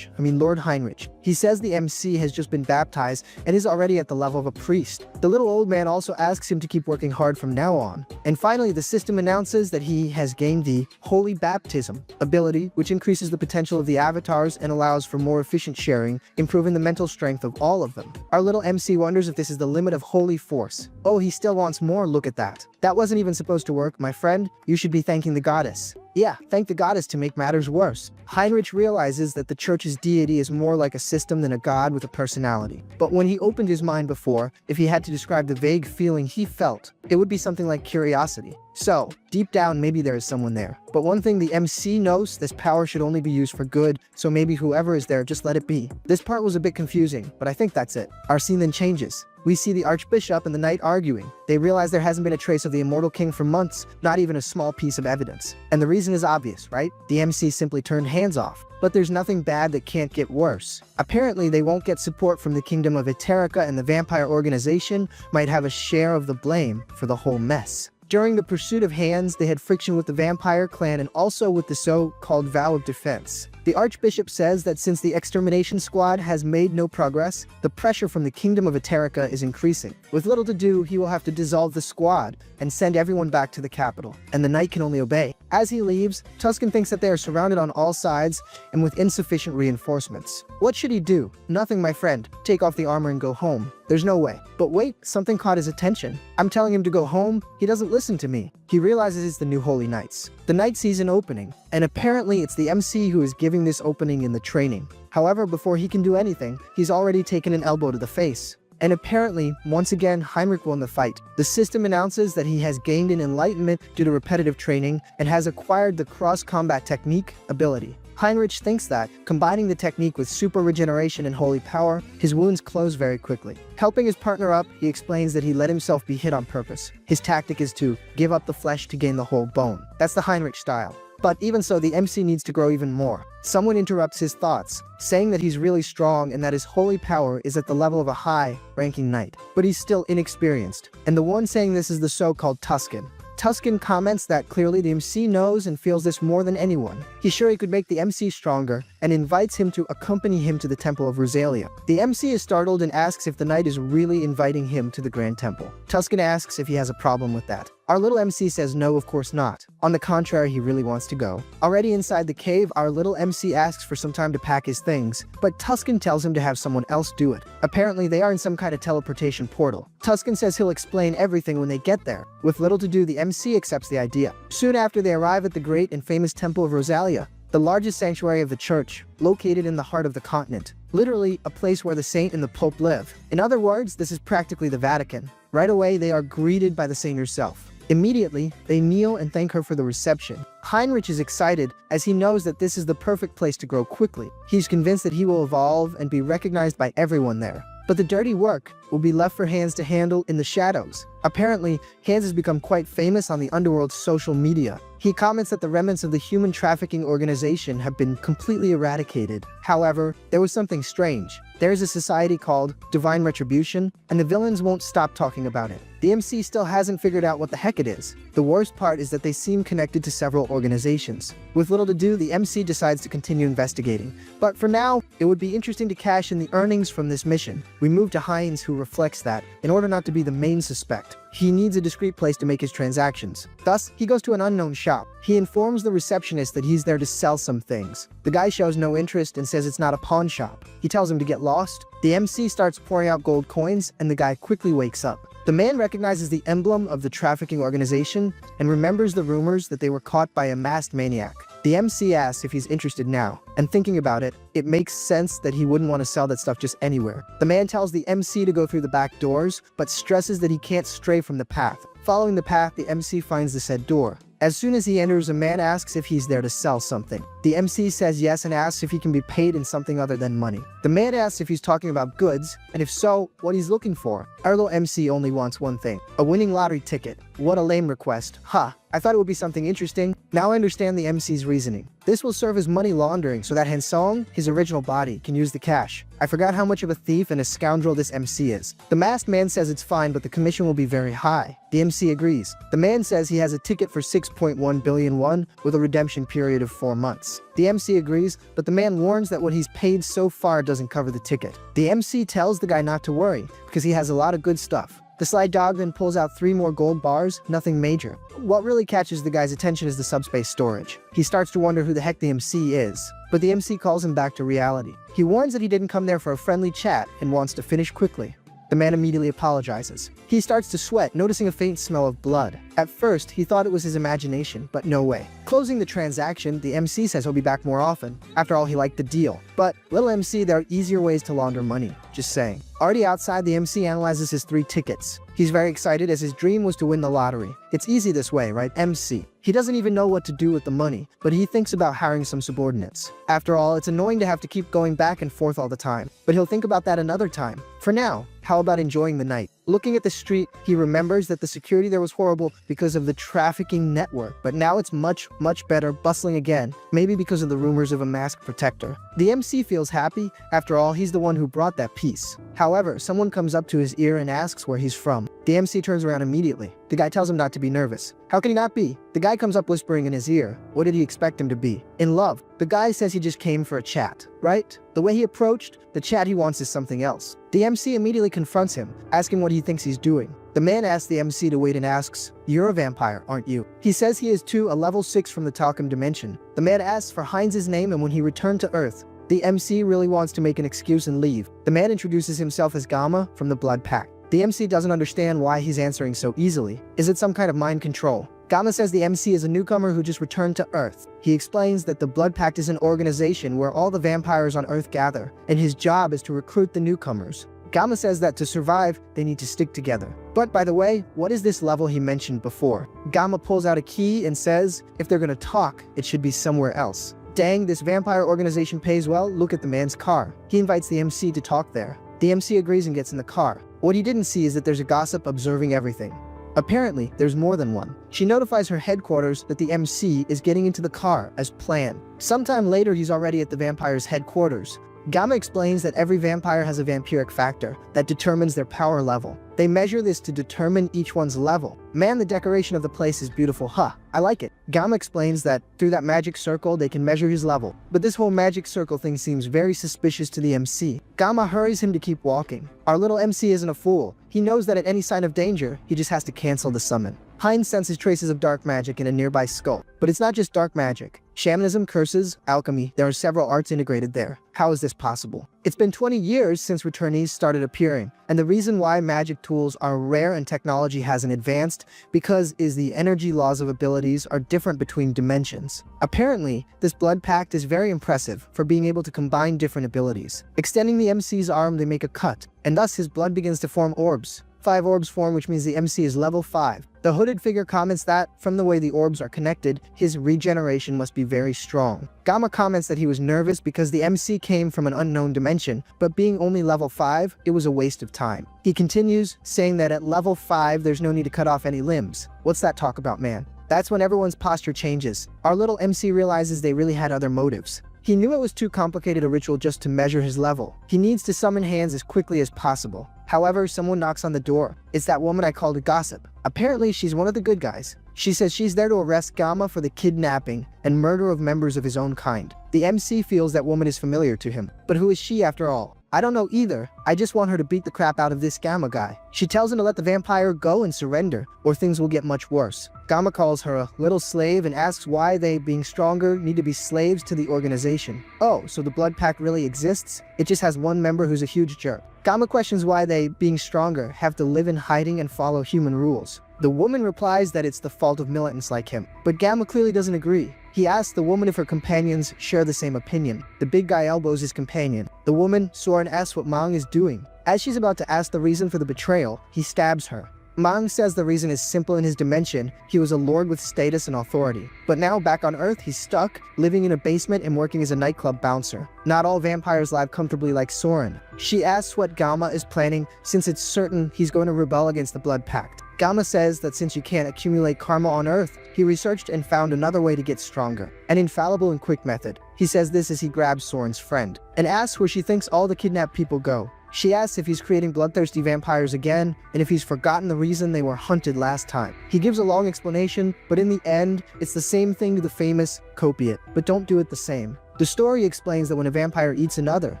Lord Heinrich. He says the MC has just been baptized and is already at the level of a priest. The little old man also asks him to keep working hard from now on. And finally, the system announces that he has gained the Holy Baptism ability, which increases the potential of the avatars and allows for more efficient sharing, improving the mental strength of all of them. Our little MC wonders if this is the limit of holy force. Oh, he still wants more, look at that. That wasn't even supposed to work, my friend. You should be thanking the goddess. Yeah, thank the goddess to make matters worse. Heinrich realizes that the church's deity is more like a system than a god with a personality. But when he opened his mind before, if he had to describe the vague feeling he felt, it would be something like curiosity. So, deep down, maybe there is someone there. But one thing the MC knows, this power should only be used for good, so maybe whoever is there, just let it be. This part was a bit confusing, but I think that's it. Our scene then changes. We see the Archbishop and the Knight arguing. They realize there hasn't been a trace of the immortal king for months, not even a small piece of evidence. And the reason is obvious, right? The MC simply turned hands off. But there's nothing bad that can't get worse. Apparently, they won't get support from the Kingdom of Eterica, and the vampire organization might have a share of the blame for the whole mess. During the pursuit of hands, they had friction with the vampire clan and also with the so-called vow of defense. The Archbishop says that since the extermination squad has made no progress, the pressure from the Kingdom of Eterica is increasing. With little to do, he will have to dissolve the squad and send everyone back to the capital, and the Knight can only obey. As he leaves, Tuscan thinks that they are surrounded on all sides and with insufficient reinforcements. What should he do? Nothing, my friend. Take off the armor and go home. There's no way. But wait, something caught his attention. I'm telling him to go home, he doesn't listen to me. He realizes it's the new Holy Knights. The Knight sees an opening, and apparently it's the MC who is giving this opening in the training. However, before he can do anything, he's already taken an elbow to the face. And apparently, once again, Heinrich won the fight. The system announces that he has gained an enlightenment due to repetitive training and has acquired the cross-combat technique ability. Heinrich thinks that, combining the technique with super regeneration and holy power, his wounds close very quickly. Helping his partner up, he explains that he let himself be hit on purpose. His tactic is to give up the flesh to gain the whole bone. That's the Heinrich style. But even so, the MC needs to grow even more. Someone interrupts his thoughts, saying that he's really strong and that his holy power is at the level of a high-ranking knight. But he's still inexperienced. And the one saying this is the so-called Tuscan. Tuscan comments that clearly the MC knows and feels this more than anyone. He's sure he could make the MC stronger and invites him to accompany him to the Temple of Rosalia. The MC is startled and asks if the Knight is really inviting him to the Grand Temple. Tuscan asks if he has a problem with that. Our little MC says no, of course not. On the contrary, he really wants to go. Already inside the cave, our little MC asks for some time to pack his things, but Tuscan tells him to have someone else do it. Apparently, they are in some kind of teleportation portal. Tuscan says he'll explain everything when they get there. With little to do, the MC accepts the idea. Soon after, they arrive at the great and famous Temple of Rosalia, the largest sanctuary of the church, located in the heart of the continent. Literally, a place where the saint and the pope live. In other words, this is practically the Vatican. Right away, they are greeted by the saint herself. Immediately, they kneel and thank her for the reception. Heinrich is excited as he knows that this is the perfect place to grow quickly. He's convinced that he will evolve and be recognized by everyone there. But the dirty work will be left for Hans to handle in the shadows. Apparently, Hans has become quite famous on the underworld's social media. He comments that the remnants of the human trafficking organization have been completely eradicated. However, there was something strange. There is a society called Divine Retribution, and the villains won't stop talking about it. The MC still hasn't figured out what the heck it is. The worst part is that they seem connected to several organizations. With little to do, the MC decides to continue investigating. But for now, it would be interesting to cash in the earnings from this mission. We move to Heinz, who reflects that, in order not to be the main suspect, he needs a discreet place to make his transactions. Thus, he goes to an unknown shop. He informs the receptionist that he's there to sell some things. The guy shows no interest and says it's not a pawn shop. He tells him to get lost. The MC starts pouring out gold coins, and the guy quickly wakes up. The man recognizes the emblem of the trafficking organization and remembers the rumors that they were caught by a masked maniac. The MC asks if he's interested now, and thinking about it, it makes sense that he wouldn't want to sell that stuff just anywhere. The man tells the MC to go through the back doors, but stresses that he can't stray from the path. Following the path, the MC finds the said door. As soon as he enters, a man asks if he's there to sell something. The MC says yes and asks if he can be paid in something other than money. The man asks if he's talking about goods, and if so, what he's looking for. Our little MC only wants one thing: a winning lottery ticket. What a lame request. Ha! I thought it would be something interesting. Now I understand the MC's reasoning. This will serve as money laundering so that Hansong, his original body, can use the cash. I forgot how much of a thief and a scoundrel this MC is. The masked man says it's fine, but the commission will be very high. The MC agrees. The man says he has a ticket for 6.1 billion won with a redemption period of 4 months. The MC agrees, but the man warns that what he's paid so far doesn't cover the ticket. The MC tells the guy not to worry, because he has a lot of good stuff. The sly dog then pulls out 3 more gold bars, nothing major. What really catches the guy's attention is the subspace storage. He starts to wonder who the heck the MC is, but the MC calls him back to reality. He warns that he didn't come there for a friendly chat and wants to finish quickly. The man immediately apologizes. He starts to sweat, noticing a faint smell of blood. At first, he thought it was his imagination, but no way. Closing the transaction, the MC says he'll be back more often. After all, he liked the deal. But, little MC, there are easier ways to launder money. Just saying. Already outside, the MC analyzes his 3 tickets. He's very excited as his dream was to win the lottery. It's easy this way, right, MC? He doesn't even know what to do with the money, but he thinks about hiring some subordinates. After all, it's annoying to have to keep going back and forth all the time, but he'll think about that another time. For now, how about enjoying the night? Looking at the street, he remembers that the security there was horrible because of the trafficking network, but now it's much better, bustling again, maybe because of the rumors of a masked protector. The MC feels happy. After all, he's the one who brought that peace. However, someone comes up to his ear and asks where he's from. The MC turns around immediately. The guy tells him not to be nervous. How can he not be? The guy comes up whispering in his ear. What did he expect him to be? In love. The guy says he just came for a chat, right? The way he approached, the chat he wants is something else. The MC immediately confronts him, asking what he thinks he's doing. The man asks the MC to wait and asks, "You're a vampire, aren't you?" He says he is too, a level 6 from the Talcum dimension. The man asks for Heinz's name, and when he returned to Earth, the MC really wants to make an excuse and leave. The man introduces himself as Gamma from the Blood Pact. The MC doesn't understand why he's answering so easily. Is it some kind of mind control? Gamma says the MC is a newcomer who just returned to Earth. He explains that the Blood Pact is an organization where all the vampires on Earth gather, and his job is to recruit the newcomers. Gamma says that to survive, they need to stick together. But by the way, what is this level he mentioned before? Gamma pulls out a key and says, if they're gonna talk, it should be somewhere else. Dang, this vampire organization pays well, look at the man's car. He invites the MC to talk there. The MC agrees and gets in the car. What he didn't see is that there's a gossip observing everything. Apparently, there's more than one. She notifies her headquarters that the MC is getting into the car as planned. Sometime later, he's already at the vampire's headquarters. Gamma explains that every vampire has a vampiric factor that determines their power level. They measure this to determine each one's level. Man, the decoration of the place is beautiful, huh? I like it. Gamma explains that through that magic circle, they can measure his level. But this whole magic circle thing seems very suspicious to the MC. Gamma hurries him to keep walking. Our little MC isn't a fool. He knows that at any sign of danger, he just has to cancel the summon. Heinz senses traces of dark magic in a nearby skull. But it's not just dark magic. Shamanism, curses, alchemy, there are several arts integrated there. How is this possible? It's been 20 years since returnees started appearing, and the reason why magic tools are rare and technology hasn't advanced because the energy laws of abilities are different between dimensions. Apparently, this blood pact is very impressive for being able to combine different abilities. Extending the MC's arm, they make a cut, and thus his blood begins to form orbs. 5 orbs form, which means the MC is level 5. The hooded figure comments that, from the way the orbs are connected, his regeneration must be very strong. Gamma comments that he was nervous because the MC came from an unknown dimension, but being only level 5, it was a waste of time. He continues, saying that at level 5, there's no need to cut off any limbs. What's that talk about, man? That's when everyone's posture changes. Our little MC realizes they really had other motives. He knew it was too complicated a ritual just to measure his level. He needs to summon hands as quickly as possible. However, someone knocks on the door. It's that woman I called a gossip. Apparently, she's one of the good guys. She says she's there to arrest Gamma for the kidnapping and murder of members of his own kind. The MC feels that woman is familiar to him. But who is she after all? I don't know either. I just want her to beat the crap out of this Gamma guy. She tells him to let the vampire go and surrender, or things will get much worse. Gamma calls her a little slave and asks why they, being stronger, need to be slaves to the organization. Oh, so the blood pact really exists? It just has one member who's a huge jerk. Gamma questions why they, being stronger, have to live in hiding and follow human rules. The woman replies that it's the fault of militants like him, but Gamma clearly doesn't agree. He asks the woman if her companions share the same opinion. The big guy elbows his companion. The woman, Soren, asks what Mang is doing. As she's about to ask the reason for the betrayal, he stabs her. Mang says the reason is simple in his dimension. He was a lord with status and authority. But now, back on Earth, he's stuck, living in a basement and working as a nightclub bouncer. Not all vampires live comfortably like Soren. She asks what Gamma is planning, since it's certain he's going to rebel against the Blood Pact. Gamma says that since you can't accumulate karma on Earth, he researched and found another way to get stronger. An infallible and quick method. He says this as he grabs Soren's friend and asks where she thinks all the kidnapped people go. She asks if he's creating bloodthirsty vampires again, and if he's forgotten the reason they were hunted last time. He gives a long explanation, but in the end, it's the same thing to the famous, copy it, but don't do it the same. The story explains that when a vampire eats another,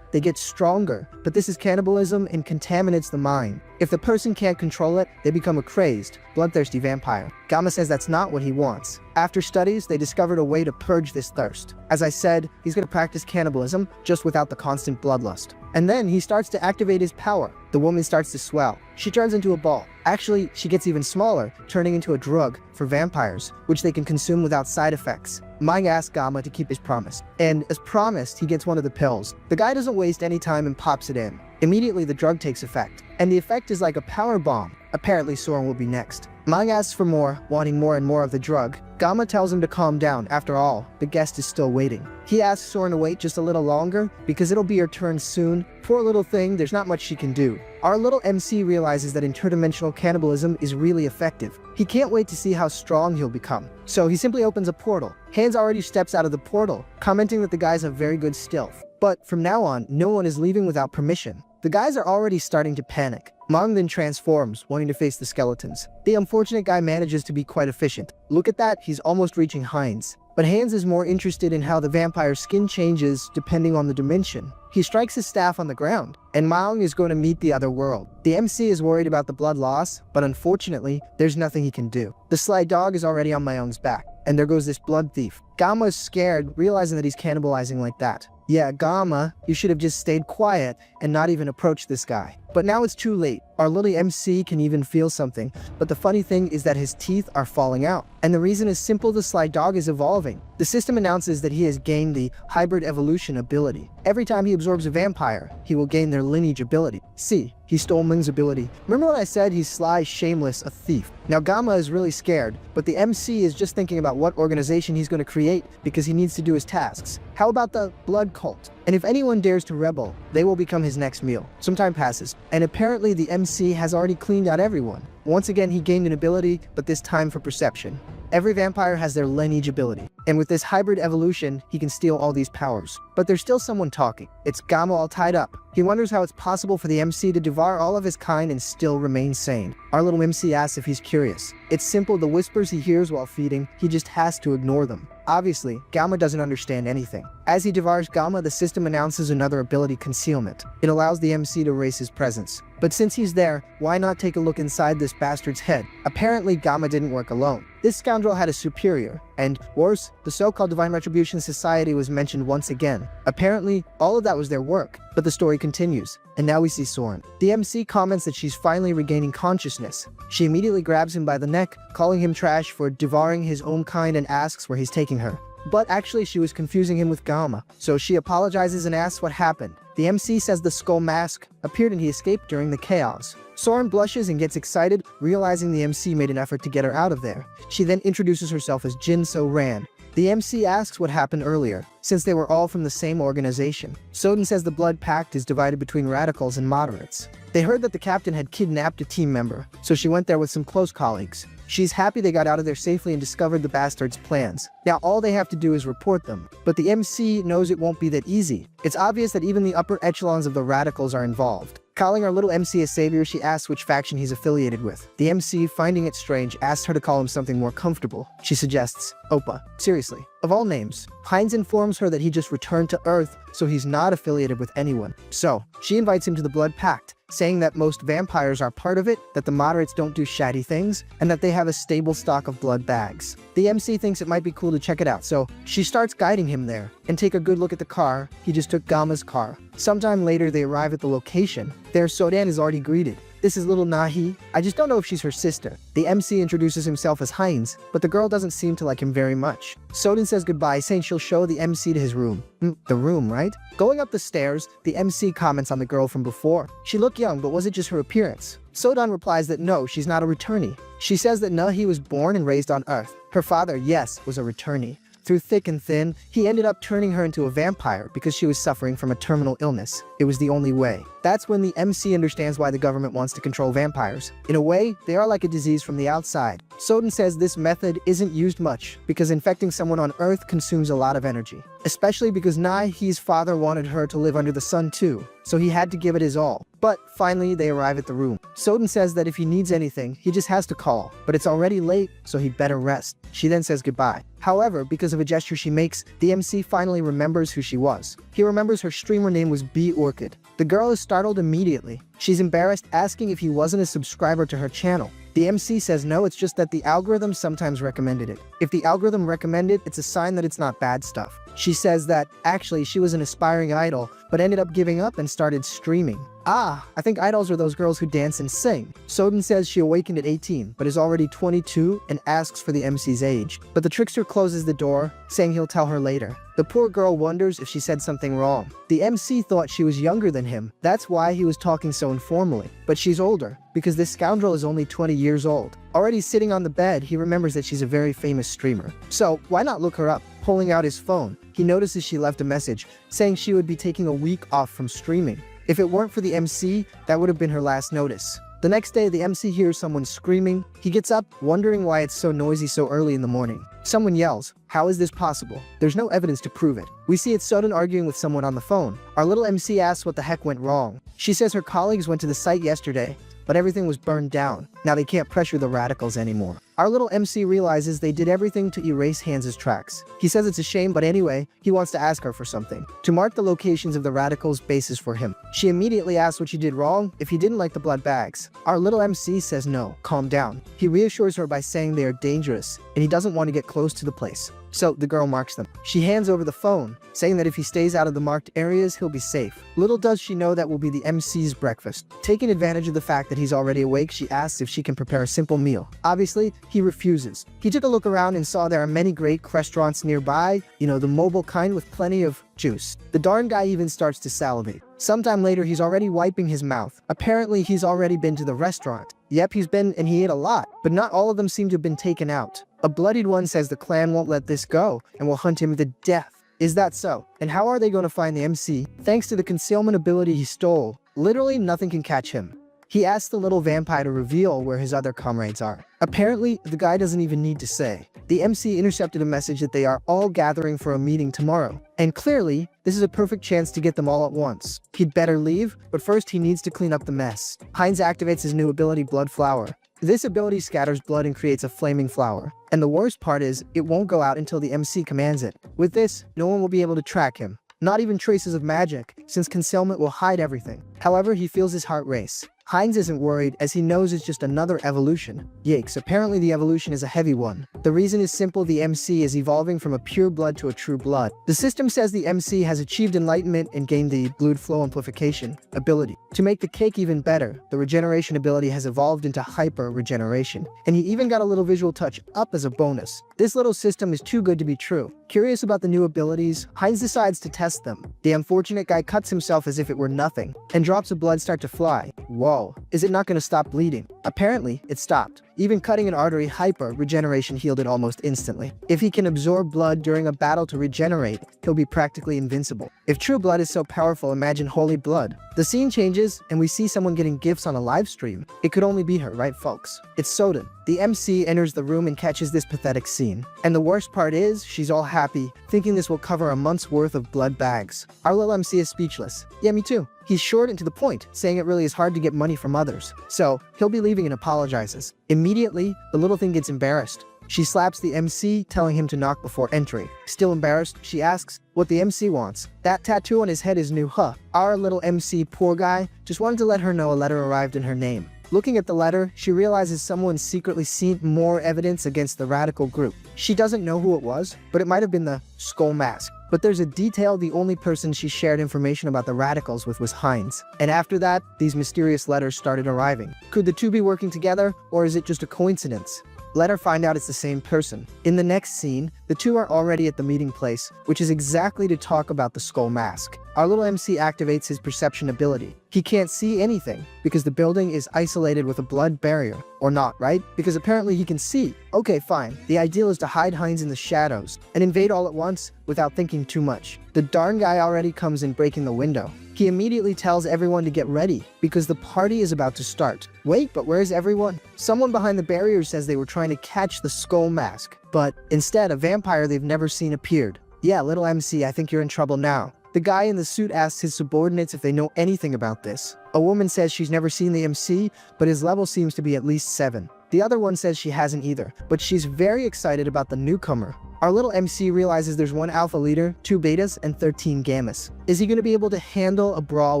they get stronger, but this is cannibalism and contaminates the mind. If the person can't control it, they become a crazed, bloodthirsty vampire. Gamma says that's not what he wants. After studies, they discovered a way to purge this thirst. As I said, he's going to practice cannibalism, just without the constant bloodlust. And then he starts to activate his power. The woman starts to swell. She turns into a ball. Actually, she gets even smaller, turning into a drug for vampires, which they can consume without side effects. Manga asks Gamma to keep his promise, and as promised, he gets one of the pills. The guy doesn't waste any time and pops it in. Immediately, the drug takes effect, and the effect is like a power bomb. Apparently, Soren will be next. Manga asks for more, wanting more and more of the drug. Gamma tells him to calm down. After all, the guest is still waiting. He asks Soren to wait just a little longer, because it'll be her turn soon. Poor little thing, there's not much she can do. Our little MC realizes that interdimensional cannibalism is really effective. He can't wait to see how strong he'll become. So he simply opens a portal. Hans already steps out of the portal, commenting that the guys have very good stealth. But from now on, no one is leaving without permission. The guys are already starting to panic. Mong then transforms, wanting to face the skeletons. The unfortunate guy manages to be quite efficient. Look at that, he's almost reaching Heinz. But Hans is more interested in how the vampire's skin changes depending on the dimension. He strikes his staff on the ground, and Mong is going to meet the other world. The MC is worried about the blood loss, but unfortunately, there's nothing he can do. The sly dog is already on Myung's back, and there goes this blood thief. Gamma is scared, realizing that he's cannibalizing like that. Yeah, Gamma, you should have just stayed quiet and not even approached this guy. But now it's too late. Our little MC can even feel something, but the funny thing is that his teeth are falling out. And the reason is simple, the sly dog is evolving. The system announces that he has gained the hybrid evolution ability. Every time he absorbs a vampire, he will gain their lineage ability. See, he stole Ming's ability. Remember when I said he's sly, shameless, a thief? Now Gamma is really scared, but the MC is just thinking about what organization he's going to create because he needs to do his tasks. How about the blood cult? And if anyone dares to rebel, they will become his next meal. Some time passes, and apparently the MC has already cleaned out everyone. Once again, he gained an ability, but this time for perception. Every vampire has their lineage ability, and with this hybrid evolution, he can steal all these powers. But there's still someone talking. It's Gamma all tied up. He wonders how it's possible for the MC to devour all of his kind and still remain sane. Our little MC asks if he's curious. It's simple, the whispers he hears while feeding, he just has to ignore them. Obviously, Gamma doesn't understand anything. As he devours Gamma, the system announces another ability, concealment. It allows the MC to erase his presence. But since he's there, why not take a look inside this bastard's head? Apparently, Gamma didn't work alone. This scoundrel had a superior, and worse, the so-called Divine Retribution Society was mentioned once again. Apparently, all of that was their work, but the story continues, and now we see Soren. The MC comments that she's finally regaining consciousness. She immediately grabs him by the neck, calling him trash for devouring his own kind and asks where he's taking her. But actually she was confusing him with Gamma, so she apologizes and asks what happened. The MC says the skull mask appeared and he escaped during the chaos. Soren blushes and gets excited, realizing the MC made an effort to get her out of there. She then introduces herself as Jin So Ran. The MC asks what happened earlier, since they were all from the same organization. Soden says the Blood Pact is divided between radicals and moderates. They heard that the captain had kidnapped a team member, so she went there with some close colleagues. She's happy they got out of there safely and discovered the bastard's plans. Now all they have to do is report them. But the MC knows it won't be that easy. It's obvious that even the upper echelons of the radicals are involved. Calling our little MC a savior, she asks which faction he's affiliated with. The MC, finding it strange, asks her to call him something more comfortable. She suggests, Oppa. Seriously, of all names. Heinz informs her that he just returned to Earth, so he's not affiliated with anyone. So, she invites him to the Blood Pact, saying that most vampires are part of it, that the moderates don't do shady things, and that they have a stable stock of blood bags. The MC thinks it might be cool to check it out, so she starts guiding him there. And take a good look at the car. He just took Gamma's car. Sometime later, they arrive at the location. There, Sodan is already greeted. This is little Nahi. I just don't know if she's her sister. The MC introduces himself as Heinz, but the girl doesn't seem to like him very much. Soden says goodbye, saying she'll show the MC to his room. The room, right? Going up the stairs, the MC comments on the girl from before. She looked young, but was it just her appearance? Sodan replies that no, she's not a returnee. She says that Nahi was born and raised on Earth. Her father, yes, was a returnee. Through thick and thin, he ended up turning her into a vampire because she was suffering from a terminal illness. It was the only way. That's when the MC understands why the government wants to control vampires. In a way, they are like a disease from the outside. Soden says this method isn't used much because infecting someone on Earth consumes a lot of energy. Especially because Naihe's father wanted her to live under the sun too, so he had to give it his all. But finally, they arrive at the room. Soden says that if he needs anything, he just has to call, but it's already late, so he'd better rest. She then says goodbye. However, because of a gesture she makes, the MC finally remembers who she was. He remembers her streamer name was B Orchid. The girl is startled immediately. She's embarrassed, asking if he wasn't a subscriber to her channel. The MC says no, it's just that the algorithm sometimes recommended it. If the algorithm recommended, it's a sign that it's not bad stuff. She says that, actually, she was an aspiring idol, but ended up giving up and started streaming. Ah, I think idols are those girls who dance and sing. Soden says she awakened at 18, but is already 22 and asks for the MC's age. But the trickster closes the door, saying he'll tell her later. The poor girl wonders if she said something wrong. The MC thought she was younger than him. That's why he was talking so informally. But she's older, because this scoundrel is only 20 years old. Already sitting on the bed, he remembers that she's a very famous streamer. So, why not look her up? Pulling out his phone, he notices she left a message, saying she would be taking a week off from streaming. If it weren't for the MC, that would have been her last notice. The next day, the MC hears someone screaming. He gets up, wondering why it's so noisy so early in the morning. Someone yells, "How is this possible?" There's no evidence to prove it. We see it's Soden arguing with someone on the phone. Our little MC asks what the heck went wrong. She says her colleagues went to the site yesterday, but everything was burned down. Now they can't pressure the radicals anymore. Our little MC realizes they did everything to erase Hans' tracks. He says it's a shame, but anyway, he wants to ask her for something. To mark the locations of the radicals' bases for him. She immediately asks what she did wrong, if he didn't like the blood bags. Our little MC says no, calm down. He reassures her by saying they are dangerous, and he doesn't want to get close to the place. So the girl marks them. She hands over the phone, saying that if he stays out of the marked areas, he'll be safe. Little does she know that will be the MC's breakfast. Taking advantage of the fact that he's already awake, she asks if she can prepare a simple meal. Obviously, he refuses. He took a look around and saw there are many great restaurants nearby, the mobile kind with plenty of juice. The darn guy even starts to salivate. Sometime later, he's already wiping his mouth. Apparently, he's already been to the restaurant. Yep, he's been, and he ate a lot, but not all of them seem to have been taken out. A bloodied one says the clan won't let this go and will hunt him to death. Is that so? And how are they going to find the MC? Thanks to the concealment ability he stole, literally nothing can catch him. He asks the little vampire to reveal where his other comrades are. Apparently, the guy doesn't even need to say. The MC intercepted a message that they are all gathering for a meeting tomorrow. And clearly, this is a perfect chance to get them all at once. He'd better leave, but first he needs to clean up the mess. Heinz activates his new ability, Blood Flower. This ability scatters blood and creates a flaming flower. And the worst part is, it won't go out until the MC commands it. With this, no one will be able to track him. Not even traces of magic, since concealment will hide everything. However, he feels his heart race. Heinz isn't worried, as he knows it's just another evolution. Yikes, apparently the evolution is a heavy one. The reason is simple, the MC is evolving from a pure blood to a true blood. The system says the MC has achieved enlightenment and gained the blood flow amplification ability. To make the cake even better, the regeneration ability has evolved into hyper regeneration. And he even got a little visual touch up as a bonus. This little system is too good to be true. Curious about the new abilities, Heinz decides to test them. The unfortunate guy cuts himself as if it were nothing, and drops of blood start to fly. Whoa, is it not going to stop bleeding? Apparently, it stopped. Even cutting an artery, hyper regeneration healed it almost instantly. If he can absorb blood during a battle to regenerate, he'll be practically invincible. If true blood is so powerful, imagine holy blood. The scene changes, and we see someone getting gifts on a live stream. It could only be her, right folks? It's Soden. The MC enters the room and catches this pathetic scene. And the worst part is, she's all happy, thinking this will cover a month's worth of blood bags. Our little MC is speechless. Yeah, me too. He's short and to the point, saying it really is hard to get money from others. So, he'll be leaving and apologizes. Immediately, the little thing gets embarrassed. She slaps the MC, telling him to knock before entering. Still embarrassed, she asks what the MC wants. That tattoo on his head is new, huh? Our little MC, poor guy, just wanted to let her know a letter arrived in her name. Looking at the letter, she realizes someone secretly seen more evidence against the radical group. She doesn't know who it was, but it might have been the skull mask. But there's a detail, the only person she shared information about the radicals with was Heinz. And after that, these mysterious letters started arriving. Could the two be working together, or is it just a coincidence? Let her find out it's the same person. In the next scene, the two are already at the meeting place, which is exactly to talk about the skull mask. our little MC activates his perception ability. He can't see anything because the building is isolated with a blood barrier. Or not, right? Because apparently he can see. Okay, fine. The ideal is to hide Heinz in the shadows and invade all at once without thinking too much. The darn guy already comes in breaking the window. He immediately tells everyone to get ready because the party is about to start. Wait, but where's everyone? Someone behind the barrier says they were trying to catch the skull mask, but instead a vampire they've never seen appeared. Yeah, little MC, I think you're in trouble now. The guy in the suit asks his subordinates if they know anything about this. A woman says she's never seen the MC, but his level seems to be at least 7. The other one says she hasn't either, but she's very excited about the newcomer. Our little MC realizes there's 1 alpha leader, 2 betas, and 13 gammas. Is he going to be able to handle a brawl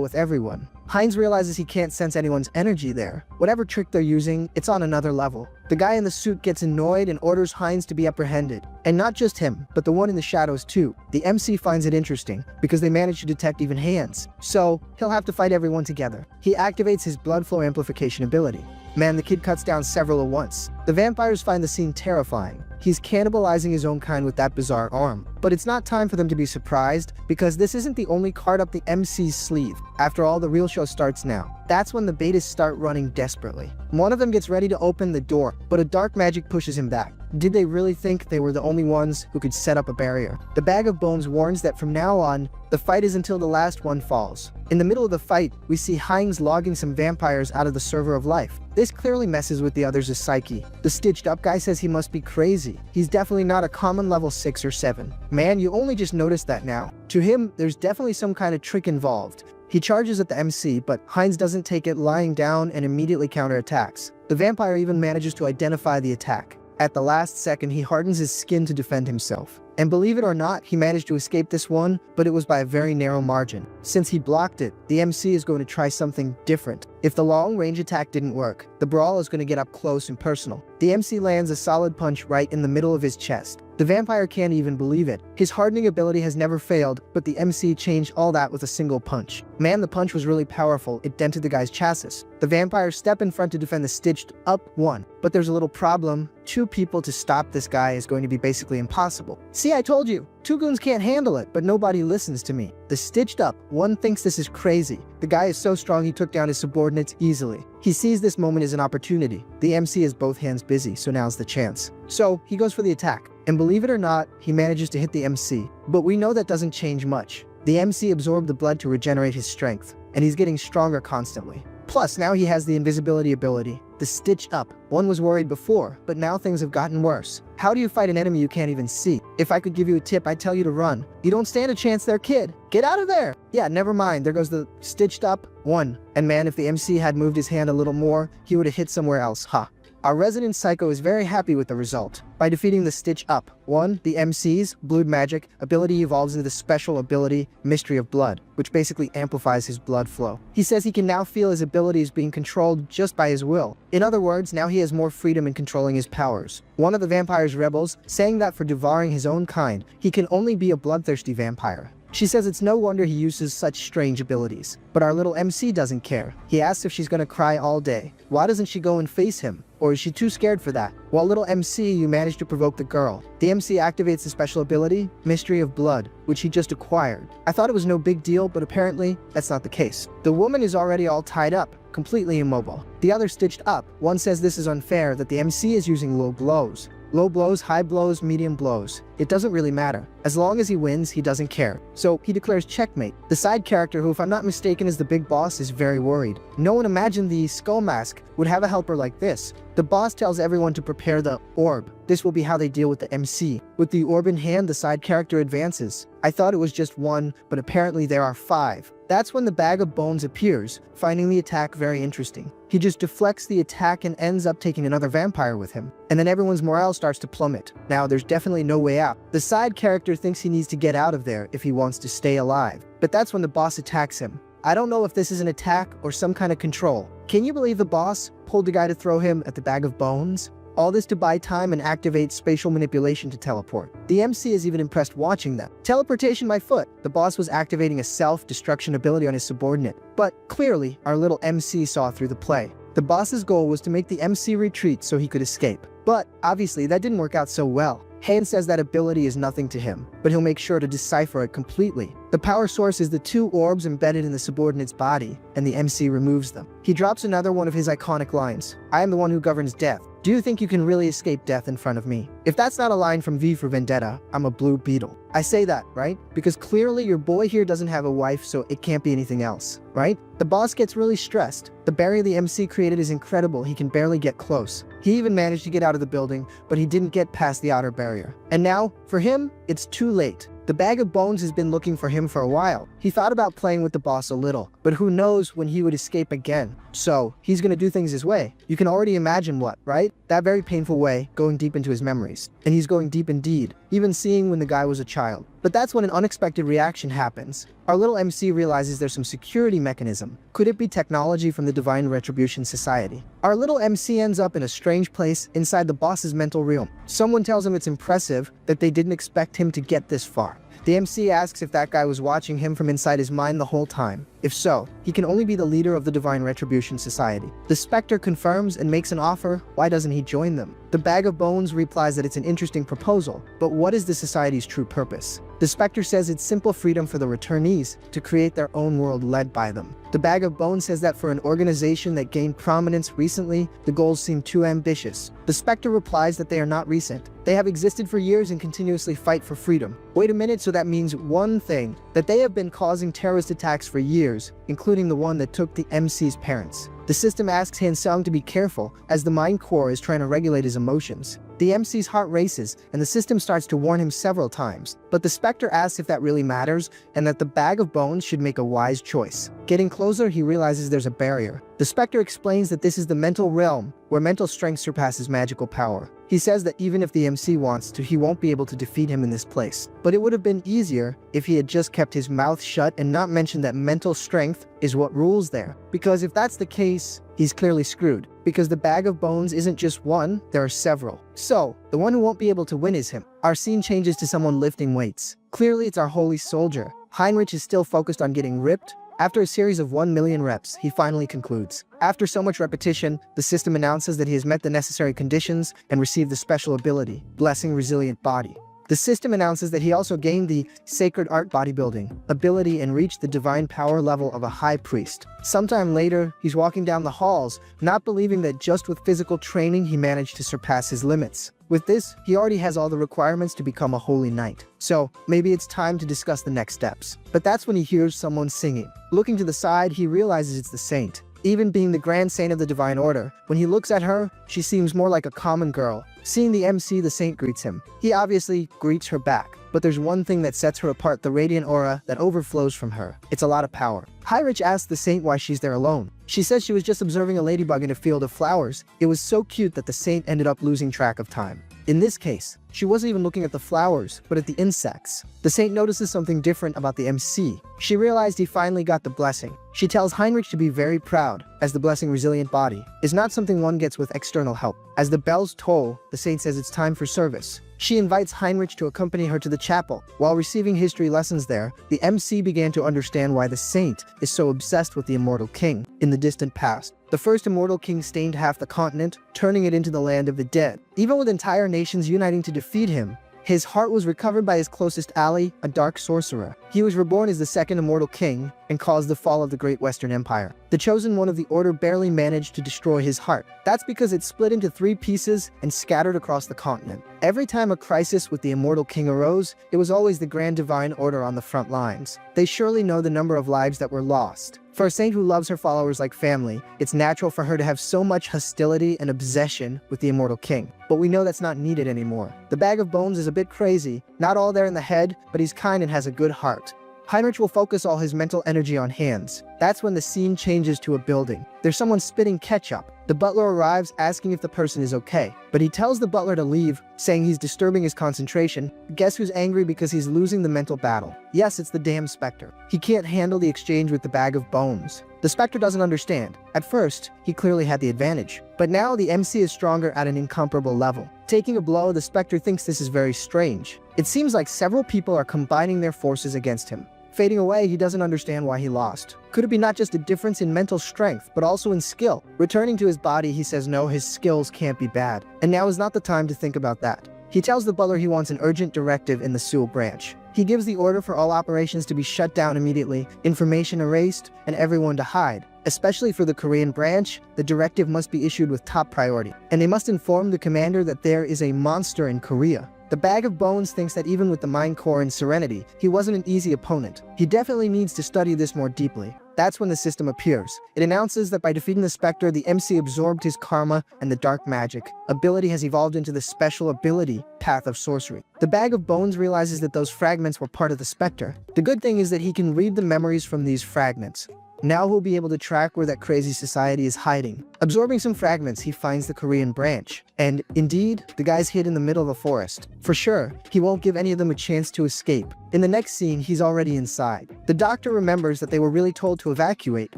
with everyone? Heinz realizes he can't sense anyone's energy there. Whatever trick they're using, it's on another level. The guy in the suit gets annoyed and orders Heinz to be apprehended. And not just him, but the one in the shadows too. The MC finds it interesting, because they manage to detect even hands. So, he'll have to fight everyone together. He activates his blood flow amplification ability. Man, the kid cuts down several at once. The vampires find the scene terrifying. He's cannibalizing his own kind with that bizarre arm. But it's not time for them to be surprised, because this isn't the only card up the MC's sleeve. After all, the real show starts now. That's when the betas start running desperately. One of them gets ready to open the door, but a dark magic pushes him back. Did they really think they were the only ones who could set up a barrier? The Bag of Bones warns that from now on, the fight is until the last one falls. In the middle of the fight, we see Heinz logging some vampires out of the server of life. This clearly messes with the others' psyche. The stitched up guy says he must be crazy. He's definitely not a common level 6 or 7. Man, you only just noticed that now. To him, there's definitely some kind of trick involved. He charges at the MC, but Heinz doesn't take it, lying down and immediately counterattacks. The vampire even manages to identify the attack. At the last second, he hardens his skin to defend himself. And believe it or not, he managed to escape this one, but it was by a very narrow margin. Since he blocked it, the MC is going to try something different. If the long-range attack didn't work, the brawl is going to get up close and personal. The MC lands a solid punch right in the middle of his chest. The vampire can't even believe it. His hardening ability has never failed, but the MC changed all that with a single punch. Man, the punch was really powerful. It dented the guy's chassis. The vampires step in front to defend the stitched up one. But there's a little problem. 2 people to stop this guy is going to be basically impossible. See, I told you. 2 goons can't handle it, but nobody listens to me. The stitched up one thinks this is crazy. The guy is so strong he took down his subordinates easily. He sees this moment as an opportunity. The MC has both hands busy, so now's the chance. So he goes for the attack. And believe it or not, he manages to hit the MC. But we know that doesn't change much. The MC absorbed the blood to regenerate his strength, and he's getting stronger constantly. Plus, now he has the invisibility ability. The stitched up. One was worried before, but now things have gotten worse. How do you fight an enemy you can't even see? If I could give you a tip, I'd tell you to run. You don't stand a chance there, kid. Get out of there! Yeah, never mind. There goes the stitched up one. And man, if the MC had moved his hand a little more, he would have hit somewhere else, huh? Our resident psycho is very happy with the result. By defeating the stitch up one, the MC's blood magic ability evolves into the special ability Mystery of Blood, which basically amplifies his blood flow. He says he can now feel his abilities being controlled just by his will. In other words, now he has more freedom in controlling his powers. One of the vampire's rebels saying that for devouring his own kind, he can only be a bloodthirsty vampire. She says it's no wonder he uses such strange abilities. But our little MC doesn't care. He asks if she's gonna cry all day. Why doesn't she go and face him? Or is she too scared for that? While little MC, you manage to provoke the girl. The MC activates the special ability, Mystery of Blood, which he just acquired. I thought it was no big deal, but apparently that's not the case. The woman is already all tied up, completely immobile. The other stitched up. One says this is unfair, that the MC is using low blows. Low blows, high blows, medium blows. It doesn't really matter. As long as he wins, he doesn't care. So he declares checkmate. The side character, who if I'm not mistaken is the big boss, is very worried. No one imagined the Skull Mask would have a helper like this. The boss tells everyone to prepare the orb. This will be how they deal with the MC. With the orb in hand, the side character advances. I thought it was just 1, but apparently there are 5. That's when the Bag of Bones appears, finding the attack very interesting. He just deflects the attack and ends up taking another vampire with him. And then everyone's morale starts to plummet. Now, there's definitely no way out. The side character thinks he needs to get out of there if he wants to stay alive. But that's when the boss attacks him. I don't know if this is an attack or some kind of control. Can you believe the boss pulled the guy to throw him at the Bag of Bones? All this to buy time and activate spatial manipulation to teleport. The MC is even impressed watching them. Teleportation by foot. The boss was activating a self-destruction ability on his subordinate. But clearly, our little MC saw through the play. The boss's goal was to make the MC retreat so he could escape. But obviously that didn't work out so well. Han says that ability is nothing to him, but he'll make sure to decipher it completely. The power source is the two orbs embedded in the subordinate's body, and the MC removes them. He drops another one of his iconic lines, "I am the one who governs death. Do you think you can really escape death in front of me?" If that's not a line from V for Vendetta, I'm a blue beetle. I say that, right? Because clearly your boy here doesn't have a wife, so it can't be anything else, right? The boss gets really stressed. The barrier the MC created is incredible. He can barely get close. He even managed to get out of the building, but he didn't get past the outer barrier. And now, for him, it's too late. The bag of bones has been looking for him for a while. He thought about playing with the boss a little, but who knows when he would escape again. So, he's gonna do things his way. You can already imagine what, right? That very painful way, going deep into his memories. And he's going deep indeed, even seeing when the guy was a child. But that's when an unexpected reaction happens. Our little MC realizes there's some security mechanism. Could it be technology from the Divine Retribution Society? Our little MC ends up in a strange place inside the boss's mental realm. Someone tells him it's impressive that they didn't expect him to get this far. The MC asks if that guy was watching him from inside his mind the whole time. If so, he can only be the leader of the Divine Retribution Society. The Spectre confirms and makes an offer. Why doesn't he join them? The Bag of Bones replies that it's an interesting proposal, but what is the Society's true purpose? The Spectre says it's simple freedom for the returnees to create their own world led by them. The Bag of Bones says that for an organization that gained prominence recently, the goals seem too ambitious. The Spectre replies that they are not recent. They have existed for years and continuously fight for freedom. Wait a minute, so that means one thing, that they have been causing terrorist attacks for years, including the one that took the MC's parents. The system asks Han Sung to be careful, as the mind core is trying to regulate his emotions. The MC's heart races, and the system starts to warn him several times. But the Spectre asks if that really matters, and that the Bag of Bones should make a wise choice. Getting closer, he realizes there's a barrier. The Spectre explains that this is the mental realm, where mental strength surpasses magical power. He says that even if the MC wants to, he won't be able to defeat him in this place. But it would have been easier if he had just kept his mouth shut and not mentioned that mental strength is what rules there. Because if that's the case, he's clearly screwed. Because the Bag of Bones isn't just one, there are several. So, the one who won't be able to win is him. Our scene changes to someone lifting weights. Clearly it's our holy soldier. Heinrich is still focused on getting ripped. After a series of 1 million reps, he finally concludes. After so much repetition, the system announces that he has met the necessary conditions and received the special ability, Blessing Resilient Body. The system announces that he also gained the Sacred Art Bodybuilding ability and reached the divine power level of a high priest. Sometime later, he's walking down the halls, not believing that just with physical training he managed to surpass his limits. With this, he already has all the requirements to become a holy knight. So, maybe it's time to discuss the next steps. But that's when he hears someone singing. Looking to the side, he realizes it's the saint. Even being the Grand Saint of the Divine Order, when he looks at her, she seems more like a common girl. Seeing the MC, the saint greets him. He obviously greets her back. But there's one thing that sets her apart, the radiant aura that overflows from her. It's a lot of power. Heinrich asks the saint why she's there alone. She says she was just observing a ladybug in a field of flowers. It was so cute that the saint ended up losing track of time. In this case, she wasn't even looking at the flowers, but at the insects. The saint notices something different about the MC. She realized he finally got the blessing. She tells Heinrich to be very proud, as the Blessing Resilient Body is not something one gets with external help. As the bells toll, the saint says it's time for service. She invites Heinrich to accompany her to the chapel. While receiving history lessons there, the MC began to understand why the saint is so obsessed with the immortal king in the distant past. The first immortal king stained half the continent, turning it into the land of the dead. Even with entire nations uniting to defeat him, his heart was recovered by his closest ally, a dark sorcerer. He was reborn as the second immortal king and caused the fall of the Great Western Empire. The chosen one of the order barely managed to destroy his heart. That's because it split into 3 pieces and scattered across the continent. Every time a crisis with the immortal king arose, it was always the Grand Divine Order on the front lines. They surely know the number of lives that were lost. For a saint who loves her followers like family, it's natural for her to have so much hostility and obsession with the immortal king. But we know that's not needed anymore. The Bag of Bones is a bit crazy, not all there in the head, but he's kind and has a good heart. Heinrich will focus all his mental energy on hands. That's when the scene changes to a building. There's someone spitting ketchup. The butler arrives asking if the person is okay, but he tells the butler to leave, saying he's disturbing his concentration. Guess who's angry because he's losing the mental battle? Yes, it's the damn Spectre. He can't handle the exchange with the Bag of Bones. The Spectre doesn't understand. At first, he clearly had the advantage, but now the MC is stronger at an incomparable level. Taking a blow, the Spectre thinks this is very strange. It seems like several people are combining their forces against him. Fading away, he doesn't understand why he lost. Could it be not just a difference in mental strength, but also in skill? Returning to his body, he says no, his skills can't be bad. And now is not the time to think about that. He tells the butler he wants an urgent directive in the Seoul branch. He gives the order for all operations to be shut down immediately, information erased, and everyone to hide. Especially for the Korean branch, the directive must be issued with top priority, and they must inform the commander that there is a monster in Korea. The Bag of Bones thinks that even with the Mind Core and Serenity, he wasn't an easy opponent. He definitely needs to study this more deeply. That's when the system appears. It announces that by defeating the Spectre, the MC absorbed his karma and the dark magic. Ability has evolved into the special ability, Path of Sorcery. The Bag of Bones realizes that those fragments were part of the Spectre. The good thing is that he can read the memories from these fragments. Now he'll be able to track where that crazy society is hiding. Absorbing some fragments, he finds the Korean branch. And indeed, the guy's hid in the middle of the forest. For sure, he won't give any of them a chance to escape. In the next scene, he's already inside. The doctor remembers that they were really told to evacuate.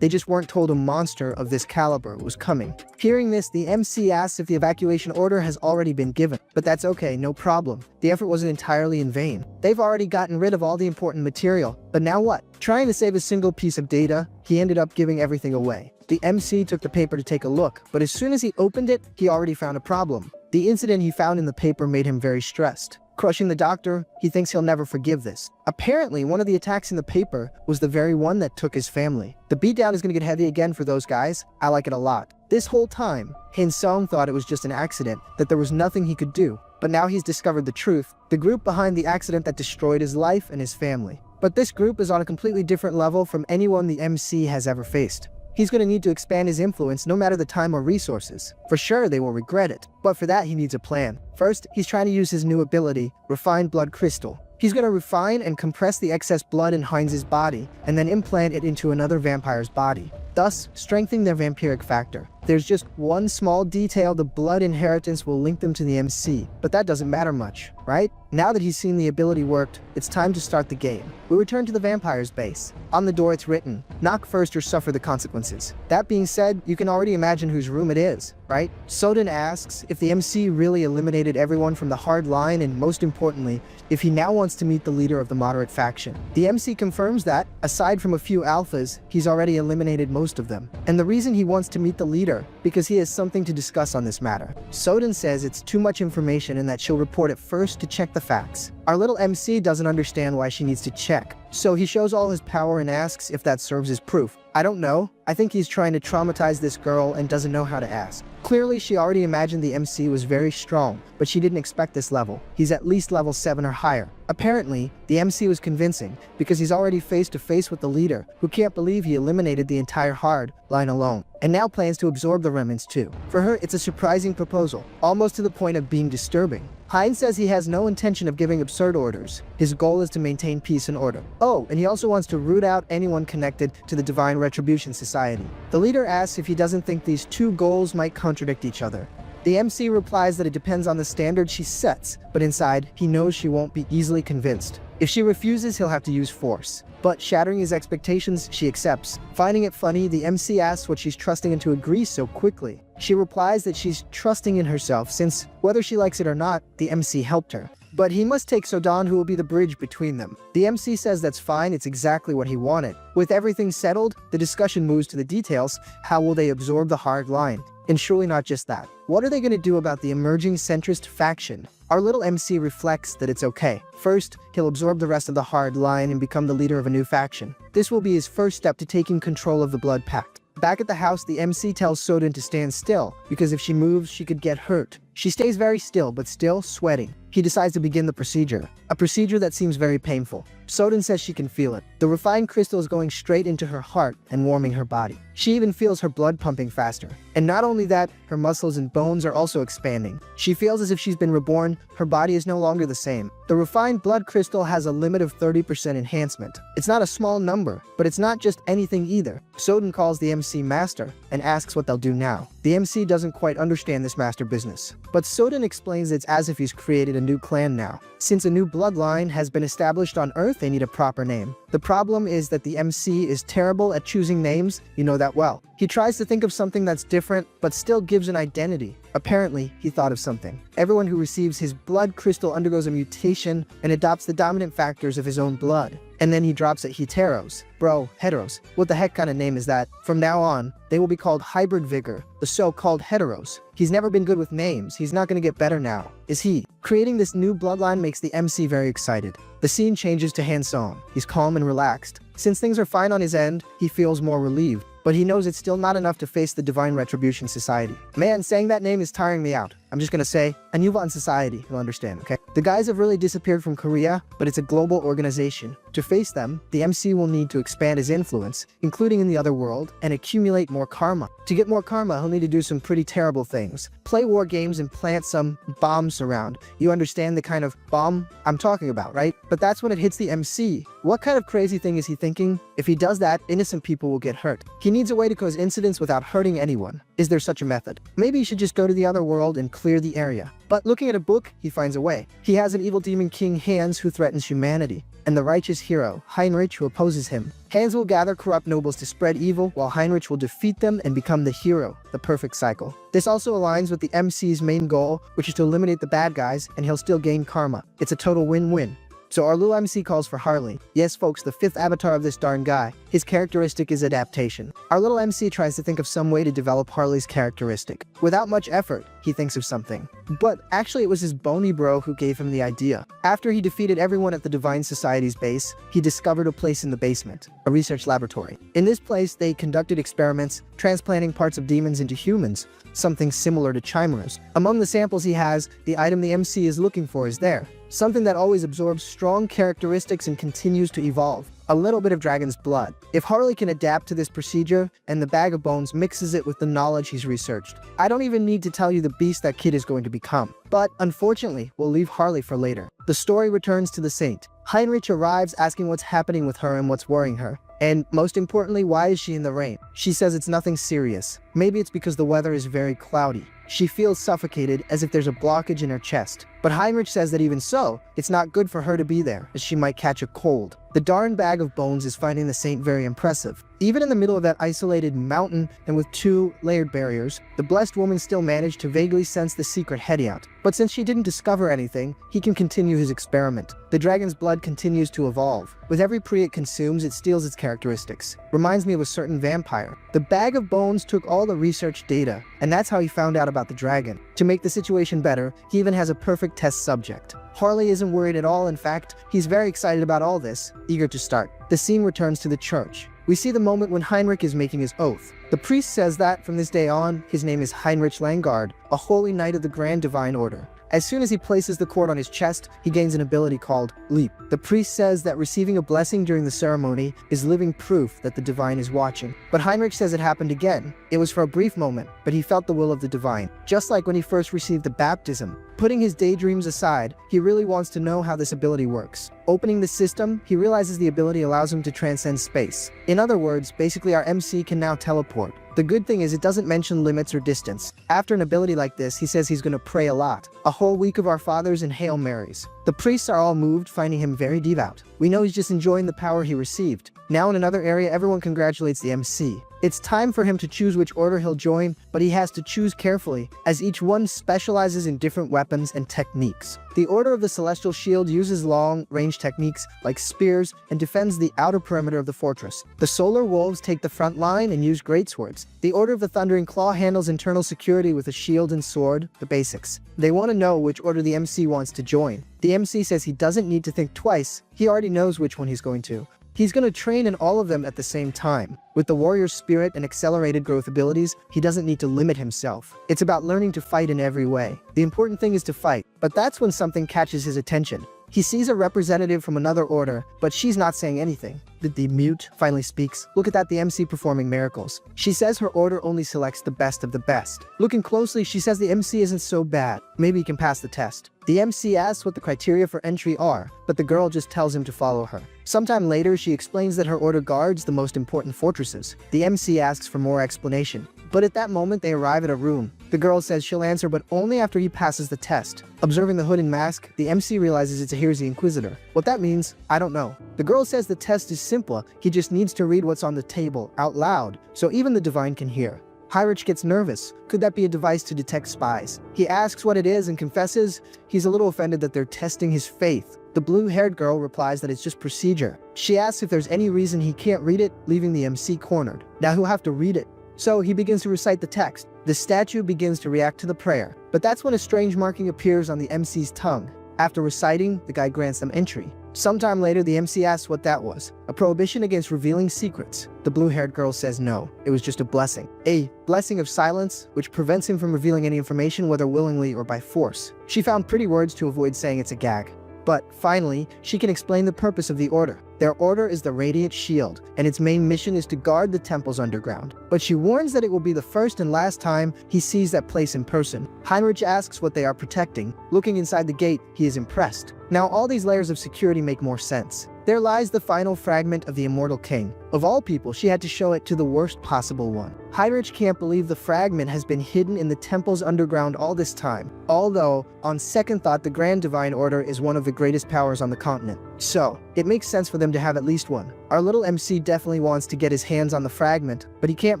They just weren't told a monster of this caliber was coming. Hearing this, the MC asks if the evacuation order has already been given. But that's okay, no problem. The effort wasn't entirely in vain. They've already gotten rid of all the important material. But now what? Trying to save a single piece of data, he ended up giving everything away. The MC took the paper to take a look, but as soon as he opened it, he already found a problem. The incident he found in the paper made him very stressed. Crushing the doctor, he thinks he'll never forgive this. Apparently, one of the attacks in the paper was the very one that took his family. The beatdown is gonna get heavy again for those guys. I like it a lot. This whole time, Hin-sung thought it was just an accident, that there was nothing he could do. But now he's discovered the truth, the group behind the accident that destroyed his life and his family. But this group is on a completely different level from anyone the MC has ever faced. He's going to need to expand his influence no matter the time or resources. For sure, they will regret it, but for that he needs a plan. First, he's trying to use his new ability, Refined Blood Crystal. He's going to refine and compress the excess blood in Heinz's body, and then implant it into another vampire's body, thus strengthening their vampiric factor. There's just one small detail: the blood inheritance will link them to the MC, but that doesn't matter much, right? Now that he's seen the ability worked, it's time to start the game. We return to the vampire's base. On the door it's written, knock first or suffer the consequences. That being said, you can already imagine whose room it is, right? Soden asks if the MC really eliminated everyone from the hard line, and most importantly, if he now wants to meet the leader of the moderate faction. The MC confirms that, aside from a few alphas, he's already eliminated most of them. And the reason he wants to meet the leader, because he has something to discuss on this matter. Soden says it's too much information and that she'll report it first to check the facts. Our little MC doesn't understand why she needs to check, so he shows all his power and asks if that serves as proof. I don't know. I think he's trying to traumatize this girl and doesn't know how to ask. Clearly, she already imagined the MC was very strong, but she didn't expect this level. He's at least level 7 or higher. Apparently, the MC was convincing, because he's already face to face with the leader, who can't believe he eliminated the entire hard line alone, and now plans to absorb the remnants too. For her, it's a surprising proposal, almost to the point of being disturbing. Heinz says he has no intention of giving absurd orders. His goal is to maintain peace and order. Oh, and he also wants to root out anyone connected to the Divine Retribution Society. The leader asks if he doesn't think these two goals might contradict each other. The MC replies that it depends on the standard she sets, but inside, he knows she won't be easily convinced. If she refuses, he'll have to use force. But shattering his expectations, she accepts. Finding it funny, the MC asks what she's trusting in to agree so quickly. She replies that she's trusting in herself since, whether she likes it or not, the MC helped her. But he must take Sodan, who will be the bridge between them. The MC says that's fine, it's exactly what he wanted. With everything settled, the discussion moves to the details. How will they absorb the hard line? And surely not just that. What are they going to do about the emerging centrist faction? Our little MC reflects that it's okay. First, he'll absorb the rest of the hard line and become the leader of a new faction. This will be his first step to taking control of the Blood Pact. Back at the house, the MC tells Soden to stand still, because if she moves, she could get hurt. She stays very still, but still sweating. He decides to begin the procedure, a procedure that seems very painful. Soden says she can feel it. The refined crystal is going straight into her heart and warming her body. She even feels her blood pumping faster. And not only that, her muscles and bones are also expanding. She feels as if she's been reborn. Her body is no longer the same. The refined blood crystal has a limit of 30% enhancement. It's not a small number, but it's not just anything either. Soden calls the MC master and asks what they'll do now. The MC doesn't quite understand this master business, but Soden explains it's as if he's created a a new clan now. Since a new bloodline has been established on Earth, they need a proper name. The problem is that the MC is terrible at choosing names, you know that well. He tries to think of something that's different, but still gives an identity. Apparently, he thought of something. Everyone who receives his blood crystal undergoes a mutation and adopts the dominant factors of his own blood. And then he drops it heteros. Bro, heteros. What the heck kind of name is that? From now on, they will be called Hybrid Vigor, the so-called heteros. He's never been good with names. He's not going to get better now, is he? Creating this new bloodline makes the MC very excited. The scene changes to Han Song. He's calm and relaxed. Since things are fine on his end, he feels more relieved. But he knows it's still not enough to face the Divine Retribution Society. Man, saying that name is tiring me out. I'm just gonna say, Anyuvan Society, you'll understand, okay? The guys have really disappeared from Korea, but it's a global organization. To face them, the MC will need to expand his influence, including in the other world, and accumulate more karma. To get more karma, he'll need to do some pretty terrible things. Play war games and plant some bombs around. You understand the kind of bomb I'm talking about, right? But that's when it hits the MC. What kind of crazy thing is he thinking? If he does that, innocent people will get hurt. He needs a way to cause incidents without hurting anyone. Is there such a method? Maybe he should just go to the other world and clear the area. But looking at a book, he finds a way. He has an evil demon king Hans who threatens humanity, and the righteous hero, Heinrich, who opposes him. Hans will gather corrupt nobles to spread evil, while Heinrich will defeat them and become the hero, the perfect cycle. This also aligns with the MC's main goal, which is to eliminate the bad guys, and he'll still gain karma. It's a total win-win. So our little MC calls for Harley. Yes, folks, the fifth avatar of this darn guy. His characteristic is adaptation. Our little MC tries to think of some way to develop Harley's characteristic. Without much effort, he thinks of something. But actually it was his bony bro who gave him the idea. After he defeated everyone at the Divine Society's base, he discovered a place in the basement, a research laboratory. In this place, they conducted experiments, transplanting parts of demons into humans, something similar to chimeras. Among the samples he has, the item the MC is looking for is there. Something that always absorbs strong characteristics and continues to evolve. A little bit of dragon's blood. If Harley can adapt to this procedure, and the bag of bones mixes it with the knowledge he's researched, I don't even need to tell you the beast that kid is going to become. But unfortunately, we'll leave Harley for later. The story returns to the saint. Heinrich arrives asking what's happening with her and what's worrying her. And most importantly, why is she in the rain? She says it's nothing serious. Maybe it's because the weather is very cloudy. She feels suffocated, as if there's a blockage in her chest. But Heinrich says that even so, it's not good for her to be there, as she might catch a cold. The darn bag of bones is finding the saint very impressive. Even in the middle of that isolated mountain and with 2 layered barriers, the blessed woman still managed to vaguely sense the secret heading out. But since she didn't discover anything, he can continue his experiment. The dragon's blood continues to evolve. With every pre it consumes, it steals its characteristics. Reminds me of a certain vampire. The bag of bones took all the research data, and that's how he found out about the dragon. To make the situation better, he even has a perfect test subject. Harley isn't worried at all. In fact, he's very excited about all this, eager to start. The scene returns to the church. We see the moment when Heinrich is making his oath. The priest says that, from this day on, his name is Heinrich Langard, a holy knight of the Grand Divine Order. As soon as he places the cord on his chest, he gains an ability called Leap. The priest says that receiving a blessing during the ceremony is living proof that the divine is watching. But Heinrich says it happened again. It was for a brief moment, but he felt the will of the divine, just like when he first received the baptism. Putting his daydreams aside, he really wants to know how this ability works. Opening the system, he realizes the ability allows him to transcend space. In other words, basically our MC can now teleport. The good thing is it doesn't mention limits or distance. After an ability like this, he says he's gonna pray a lot. A whole week of Our Fathers and Hail Marys. The priests are all moved, finding him very devout. We know he's just enjoying the power he received. Now in another area, everyone congratulates the MC. It's time for him to choose which order he'll join, but he has to choose carefully, as each one specializes in different weapons and techniques. The Order of the Celestial Shield uses long-range techniques like spears and defends the outer perimeter of the fortress. The Solar Wolves take the front line and use greatswords. The Order of the Thundering Claw handles internal security with a shield and sword, the basics. They want to know which order the MC wants to join. The MC says he doesn't need to think twice, he already knows which one he's going to. He's going to train in all of them at the same time. With the warrior's spirit and accelerated growth abilities, he doesn't need to limit himself. It's about learning to fight in every way. The important thing is to fight, but that's when something catches his attention. He sees a representative from another order, but she's not saying anything. The mute finally speaks. Look at that, the MC performing miracles. She says her order only selects the best of the best. Looking closely, she says the MC isn't so bad. Maybe he can pass the test. The MC asks what the criteria for entry are, but the girl just tells him to follow her. Sometime later, she explains that her order guards the most important fortresses. The MC asks for more explanation. But at that moment, they arrive at a room. The girl says she'll answer, but only after he passes the test. Observing the hood and mask, the MC realizes it's Ahir's the Inquisitor. What that means, I don't know. The girl says the test is simple, he just needs to read what's on the table, out loud, so even the divine can hear. Heinrich gets nervous. Could that be a device to detect spies? He asks what it is and confesses he's a little offended that they're testing his faith. The blue-haired girl replies that it's just procedure. She asks if there's any reason he can't read it, leaving the MC cornered. Now he'll have to read it. So he begins to recite the text. The statue begins to react to the prayer. But that's when a strange marking appears on the MC's tongue. After reciting, the guy grants them entry. Sometime later, the MC asks what that was. A prohibition against revealing secrets. The blue-haired girl says no, it was just a blessing. A blessing of silence, which prevents him from revealing any information, whether willingly or by force. She found pretty words to avoid saying it's a gag. But finally, she can explain the purpose of the order. Their order is the Radiant Shield, and its main mission is to guard the temple's underground. But she warns that it will be the first and last time he sees that place in person. Heinrich asks what they are protecting. Looking inside the gate, he is impressed. Now all these layers of security make more sense. There lies the final fragment of the Immortal King. Of all people, she had to show it to the worst possible one. Heinrich can't believe the fragment has been hidden in the temple's underground all this time. Although, on second thought, the Grand Divine Order is one of the greatest powers on the continent. So, it makes sense for them to have at least one. Our little MC definitely wants to get his hands on the fragment, but he can't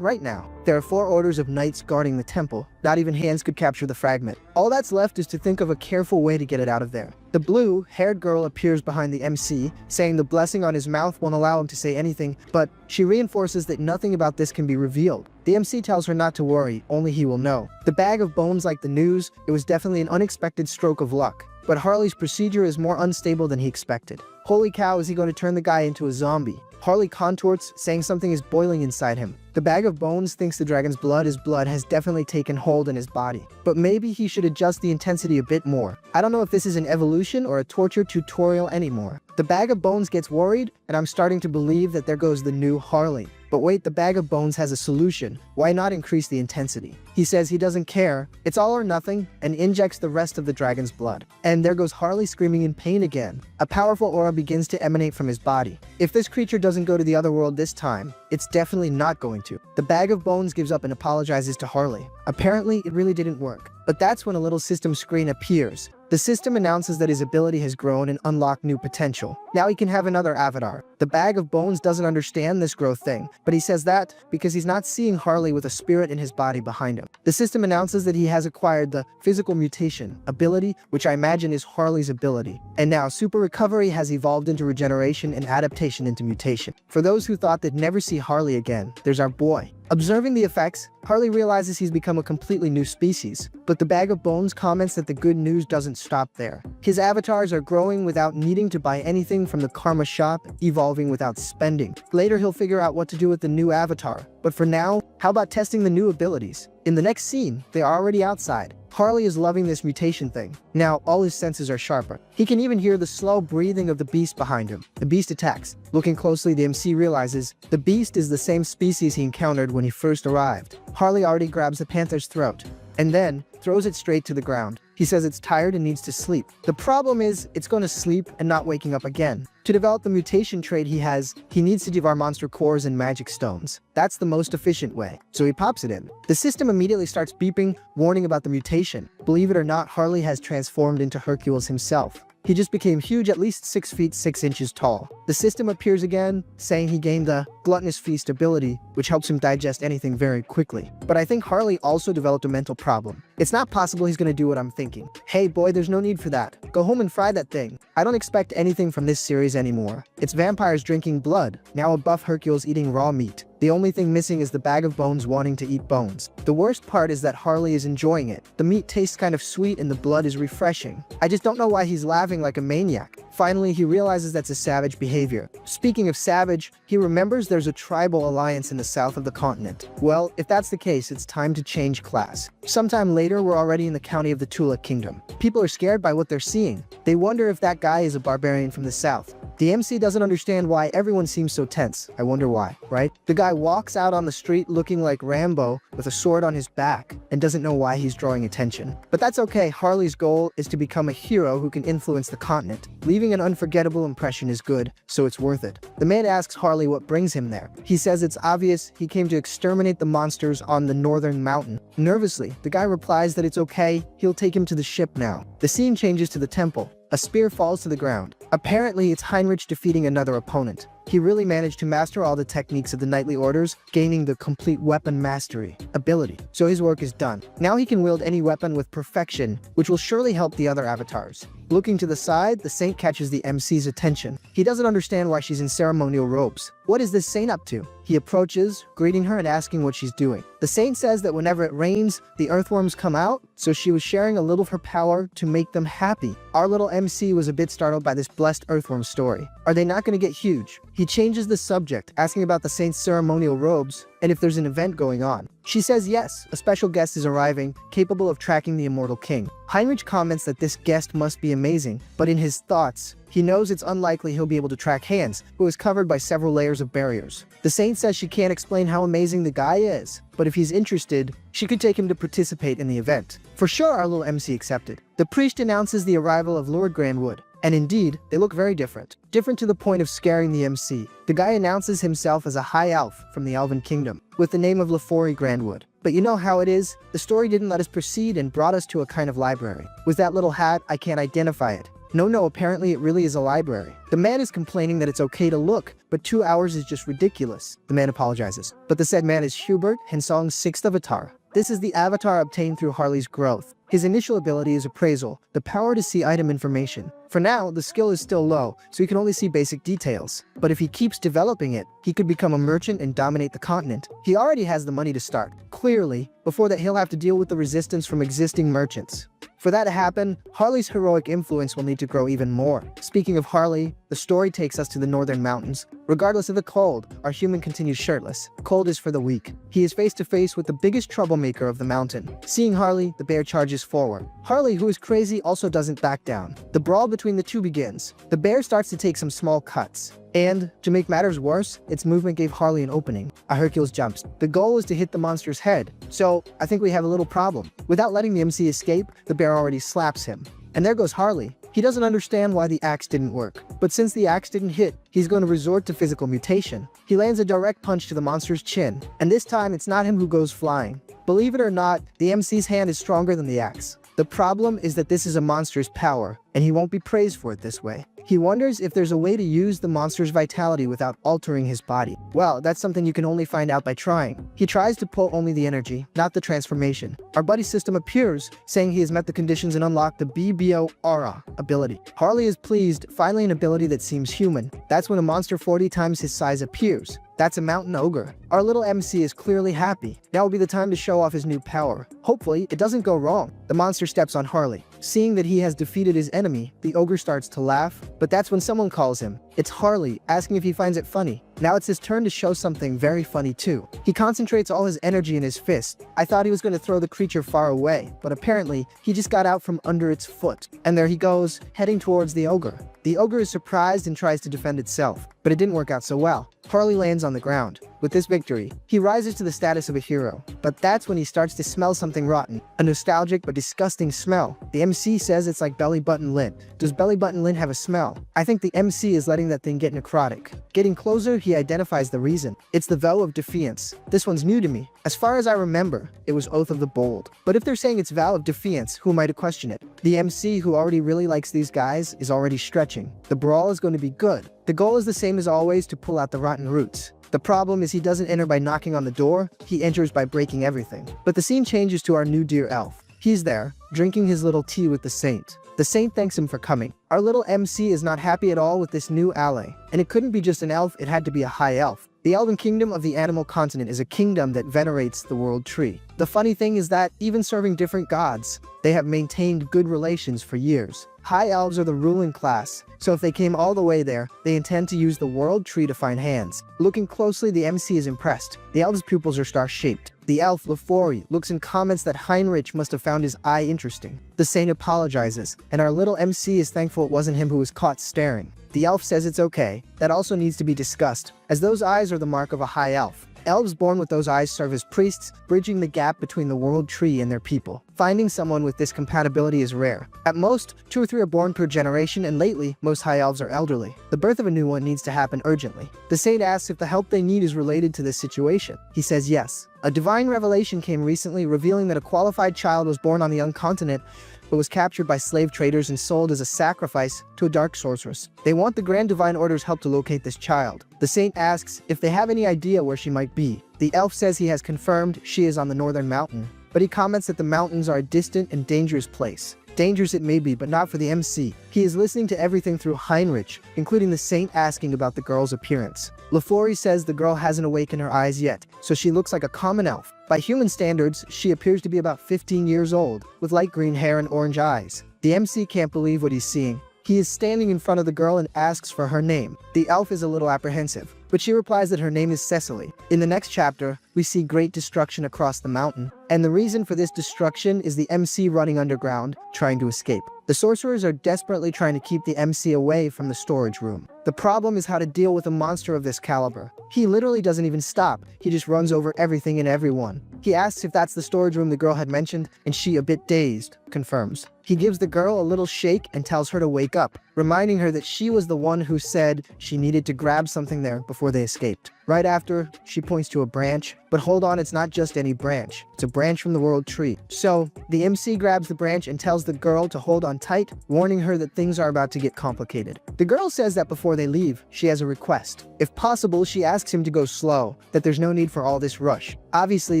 right now. There are 4 orders of knights guarding the temple. Not even hands could capture the fragment. All that's left is to think of a careful way to get it out of there. The blue-haired girl appears behind the MC, saying the blessing on his mouth won't allow him to say anything, but she reinforces that nothing about this can be revealed. The MC tells her not to worry, only he will know. The bag of bones like the news, it was definitely an unexpected stroke of luck. But Harley's procedure is more unstable than he expected. Holy cow, is he going to turn the guy into a zombie? Harley contorts, saying something is boiling inside him. The bag of bones thinks the dragon's blood has definitely taken hold in his body. But maybe he should adjust the intensity a bit more. I don't know if this is an evolution or a torture tutorial anymore. The bag of bones gets worried, and I'm starting to believe that there goes the new Harley. But wait, the bag of bones has a solution. Why not increase the intensity? He says he doesn't care, it's all or nothing, and injects the rest of the dragon's blood. And there goes Harley screaming in pain again. A powerful aura begins to emanate from his body. If this creature doesn't go to the other world this time, it's definitely not going to. The bag of bones gives up and apologizes to Harley. Apparently, it really didn't work. But that's when a little system screen appears. The system announces that his ability has grown and unlocked new potential. Now he can have another avatar. The bag of bones doesn't understand this growth thing, but he says that because he's not seeing Harley with a spirit in his body behind him. The system announces that he has acquired the physical mutation ability, which I imagine is Harley's ability. And now super recovery has evolved into regeneration and adaptation into mutation. For those who thought they'd never see Harley again, there's our boy. Observing the effects, Harley realizes he's become a completely new species, but the bag of bones comments that the good news doesn't stop there. His avatars are growing without needing to buy anything from the karma shop, evolving without spending. Later he'll figure out what to do with the new avatar, but for now, how about testing the new abilities? In the next scene, they are already outside. Harley is loving this mutation thing. Now, all his senses are sharper. He can even hear the slow breathing of the beast behind him. The beast attacks. Looking closely, the MC realizes the beast is the same species he encountered when he first arrived. Harley already grabs the panther's throat, and then throws it straight to the ground. He says it's tired and needs to sleep. The problem is, it's going to sleep and not waking up again. To develop the mutation trait he has, he needs to devour monster cores and magic stones. That's the most efficient way, so he pops it in. The system immediately starts beeping, warning about the mutation. Believe it or not, Harley has transformed into Hercules himself. He just became huge, at least 6 feet 6 inches tall. The system appears again, saying he gained the Gluttonous Feast ability, which helps him digest anything very quickly. But I think Harley also developed a mental problem. It's not possible he's gonna do what I'm thinking. Hey boy, there's no need for that. Go home and fry that thing. I don't expect anything from this series anymore. It's vampires drinking blood, now a buff Hercules eating raw meat. The only thing missing is the bag of bones wanting to eat bones. The worst part is that Harley is enjoying it. The meat tastes kind of sweet and the blood is refreshing. I just don't know why he's laughing like a maniac. Finally, he realizes that's a savage behavior. Speaking of savage, he remembers there's a tribal alliance in the south of the continent. Well, if that's the case, it's time to change class. Sometime later, we're already in the county of the Tula Kingdom. People are scared by what they're seeing. They wonder if that guy is a barbarian from the south. The MC doesn't understand why everyone seems so tense. I wonder why, right? The guy walks out on the street looking like Rambo with a sword on his back and doesn't know why he's drawing attention. But that's okay. Harley's goal is to become a hero who can influence the continent. Leaving an unforgettable impression is good, so it's worth it. The man asks Harley what brings him there. He says it's obvious he came to exterminate the monsters on the northern mountain. Nervously, the guy replies that it's okay, he'll take him to the ship now. The scene changes to the temple. A spear falls to the ground. Apparently, it's Heinrich defeating another opponent. He really managed to master all the techniques of the knightly orders, gaining the complete weapon mastery ability. So his work is done. Now he can wield any weapon with perfection, which will surely help the other avatars. Looking to the side, the saint catches the MC's attention. He doesn't understand why she's in ceremonial robes. What is this saint up to? He approaches, greeting her and asking what she's doing. The saint says that whenever it rains, the earthworms come out, so she was sharing a little of her power to make them happy. Our little MC was a bit startled by this blessed earthworm story. Are they not going to get huge? He changes the subject, asking about the saint's ceremonial robes and if there's an event going on. She says yes, a special guest is arriving, capable of tracking the immortal king. Heinrich comments that this guest must be amazing, but in his thoughts, he knows it's unlikely he'll be able to track Hans, who is covered by several layers of barriers. The saint says she can't explain how amazing the guy is, but if he's interested, she could take him to participate in the event. For sure, our little MC accepted. The priest announces the arrival of Lord Grandwood. And indeed, they look very different. Different to the point of scaring the MC. The guy announces himself as a high elf from the Elven Kingdom, with the name of Lefori Grandwood. But you know how it is? The story didn't let us proceed and brought us to a kind of library. With that little hat, I can't identify it. No, apparently it really is a library. The man is complaining that it's okay to look, but 2 hours is just ridiculous. The man apologizes. But the said man is Hubert, Hensong's 6th avatar. This is the avatar obtained through Harley's growth. His initial ability is appraisal, the power to see item information. For now, the skill is still low, so he can only see basic details. But if he keeps developing it, he could become a merchant and dominate the continent. He already has the money to start. Clearly, before that he'll have to deal with the resistance from existing merchants. For that to happen, Harley's heroic influence will need to grow even more. Speaking of Harley, the story takes us to the northern mountains. Regardless of the cold, our human continues shirtless. Cold is for the weak. He is face to face with the biggest troublemaker of the mountain. Seeing Harley, the bear charges forward. Harley, who is crazy, also doesn't back down. The brawl between the two begins. The bear starts to take some small cuts. And, to make matters worse, its movement gave Harley an opening. A Hercules jumps. The goal is to hit the monster's head. So, I think we have a little problem. Without letting the MC escape, the bear already slaps him. And there goes Harley. He doesn't understand why the axe didn't work. But since the axe didn't hit, he's going to resort to physical mutation. He lands a direct punch to the monster's chin. And this time, it's not him who goes flying. Believe it or not, the MC's hand is stronger than the axe. The problem is that this is a monster's power, and he won't be praised for it this way. He wonders if there's a way to use the monster's vitality without altering his body. Well, that's something you can only find out by trying. He tries to pull only the energy, not the transformation. Our buddy system appears, saying he has met the conditions and unlocked the BBO Aura ability. Harley is pleased, finally an ability that seems human. That's when a monster 40 times his size appears. That's a mountain ogre. Our little MC is clearly happy. Now will be the time to show off his new power. Hopefully, it doesn't go wrong. The monster steps on Harley. Seeing that he has defeated his enemy, the ogre starts to laugh, but that's when someone calls him. It's Harley, asking if he finds it funny. Now it's his turn to show something very funny too. He concentrates all his energy in his fist. I thought he was going to throw the creature far away, but apparently, he just got out from under its foot. And there he goes, heading towards the ogre. The ogre is surprised and tries to defend itself, but it didn't work out so well. Harley lands on the ground. With this victory, he rises to the status of a hero. But that's when he starts to smell something rotten. A nostalgic but disgusting smell. The MC says it's like belly button lint. Does belly button lint have a smell? I think the MC is letting that thing get necrotic. Getting closer, he identifies the reason. It's the vow of defiance. This one's new to me. As far as I remember, it was Oath of the Bold. But if they're saying it's vow of defiance, who am I to question it? The MC, who already really likes these guys, is already stretching. The brawl is going to be good. The goal is the same as always, to pull out the rotten roots. The problem is he doesn't enter by knocking on the door, he enters by breaking everything. But the scene changes to our new dear elf. He's there, drinking his little tea with the saint. The saint thanks him for coming. Our little MC is not happy at all with this new ally. And it couldn't be just an elf, it had to be a high elf. The Elven Kingdom of the Animal Continent is a kingdom that venerates the world tree. The funny thing is that, even serving different gods, they have maintained good relations for years. High elves are the ruling class, so if they came all the way there, they intend to use the world tree to find hands. Looking closely, the MC is impressed. The elf's pupils are star-shaped. The elf, Lefori, looks and comments that Heinrich must have found his eye interesting. The saint apologizes, and our little MC is thankful it wasn't him who was caught staring. The elf says it's okay. That also needs to be discussed, as those eyes are the mark of a high elf. Elves born with those eyes serve as priests, bridging the gap between the world tree and their people. Finding someone with this compatibility is rare. At most, 2 or 3 are born per generation, and lately, most high elves are elderly. The birth of a new one needs to happen urgently. The saint asks if the help they need is related to this situation. He says yes. A divine revelation came recently, revealing that a qualified child was born on the young continent, but was captured by slave traders and sold as a sacrifice to a dark sorceress. They want the Grand Divine Order's help to locate this child. The saint asks if they have any idea where she might be. The elf says he has confirmed she is on the northern mountain, but he comments that the mountains are a distant and dangerous place. Dangerous it may be, but not for the MC. He is listening to everything through Heinrich, including the saint asking about the girl's appearance. Lafori says the girl hasn't awakened her eyes yet, so she looks like a common elf. By human standards, she appears to be about 15 years old, with light green hair and orange eyes. The MC can't believe what he's seeing. He is standing in front of the girl and asks for her name. The elf is a little apprehensive, but she replies that her name is Cecily. In the next chapter, we see great destruction across the mountain, and the reason for this destruction is the MC running underground, trying to escape. The sorcerers are desperately trying to keep the MC away from the storage room. The problem is how to deal with a monster of this caliber. He literally doesn't even stop, he just runs over everything and everyone. He asks if that's the storage room the girl had mentioned, and she, a bit dazed, confirms. He gives the girl a little shake and tells her to wake up, reminding her that she was the one who said she needed to grab something there before they escaped. Right after, she points to a branch, but hold on, it's not just any branch. It's a branch from the world tree. So, the MC grabs the branch and tells the girl to hold on tight, warning her that things are about to get complicated. The girl says that before they leave, she has a request. If possible, she asks him to go slow, that there's no need for all this rush. Obviously,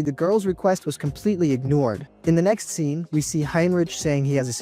the girl's request was completely ignored. In the next scene, we see Heinrich saying he has a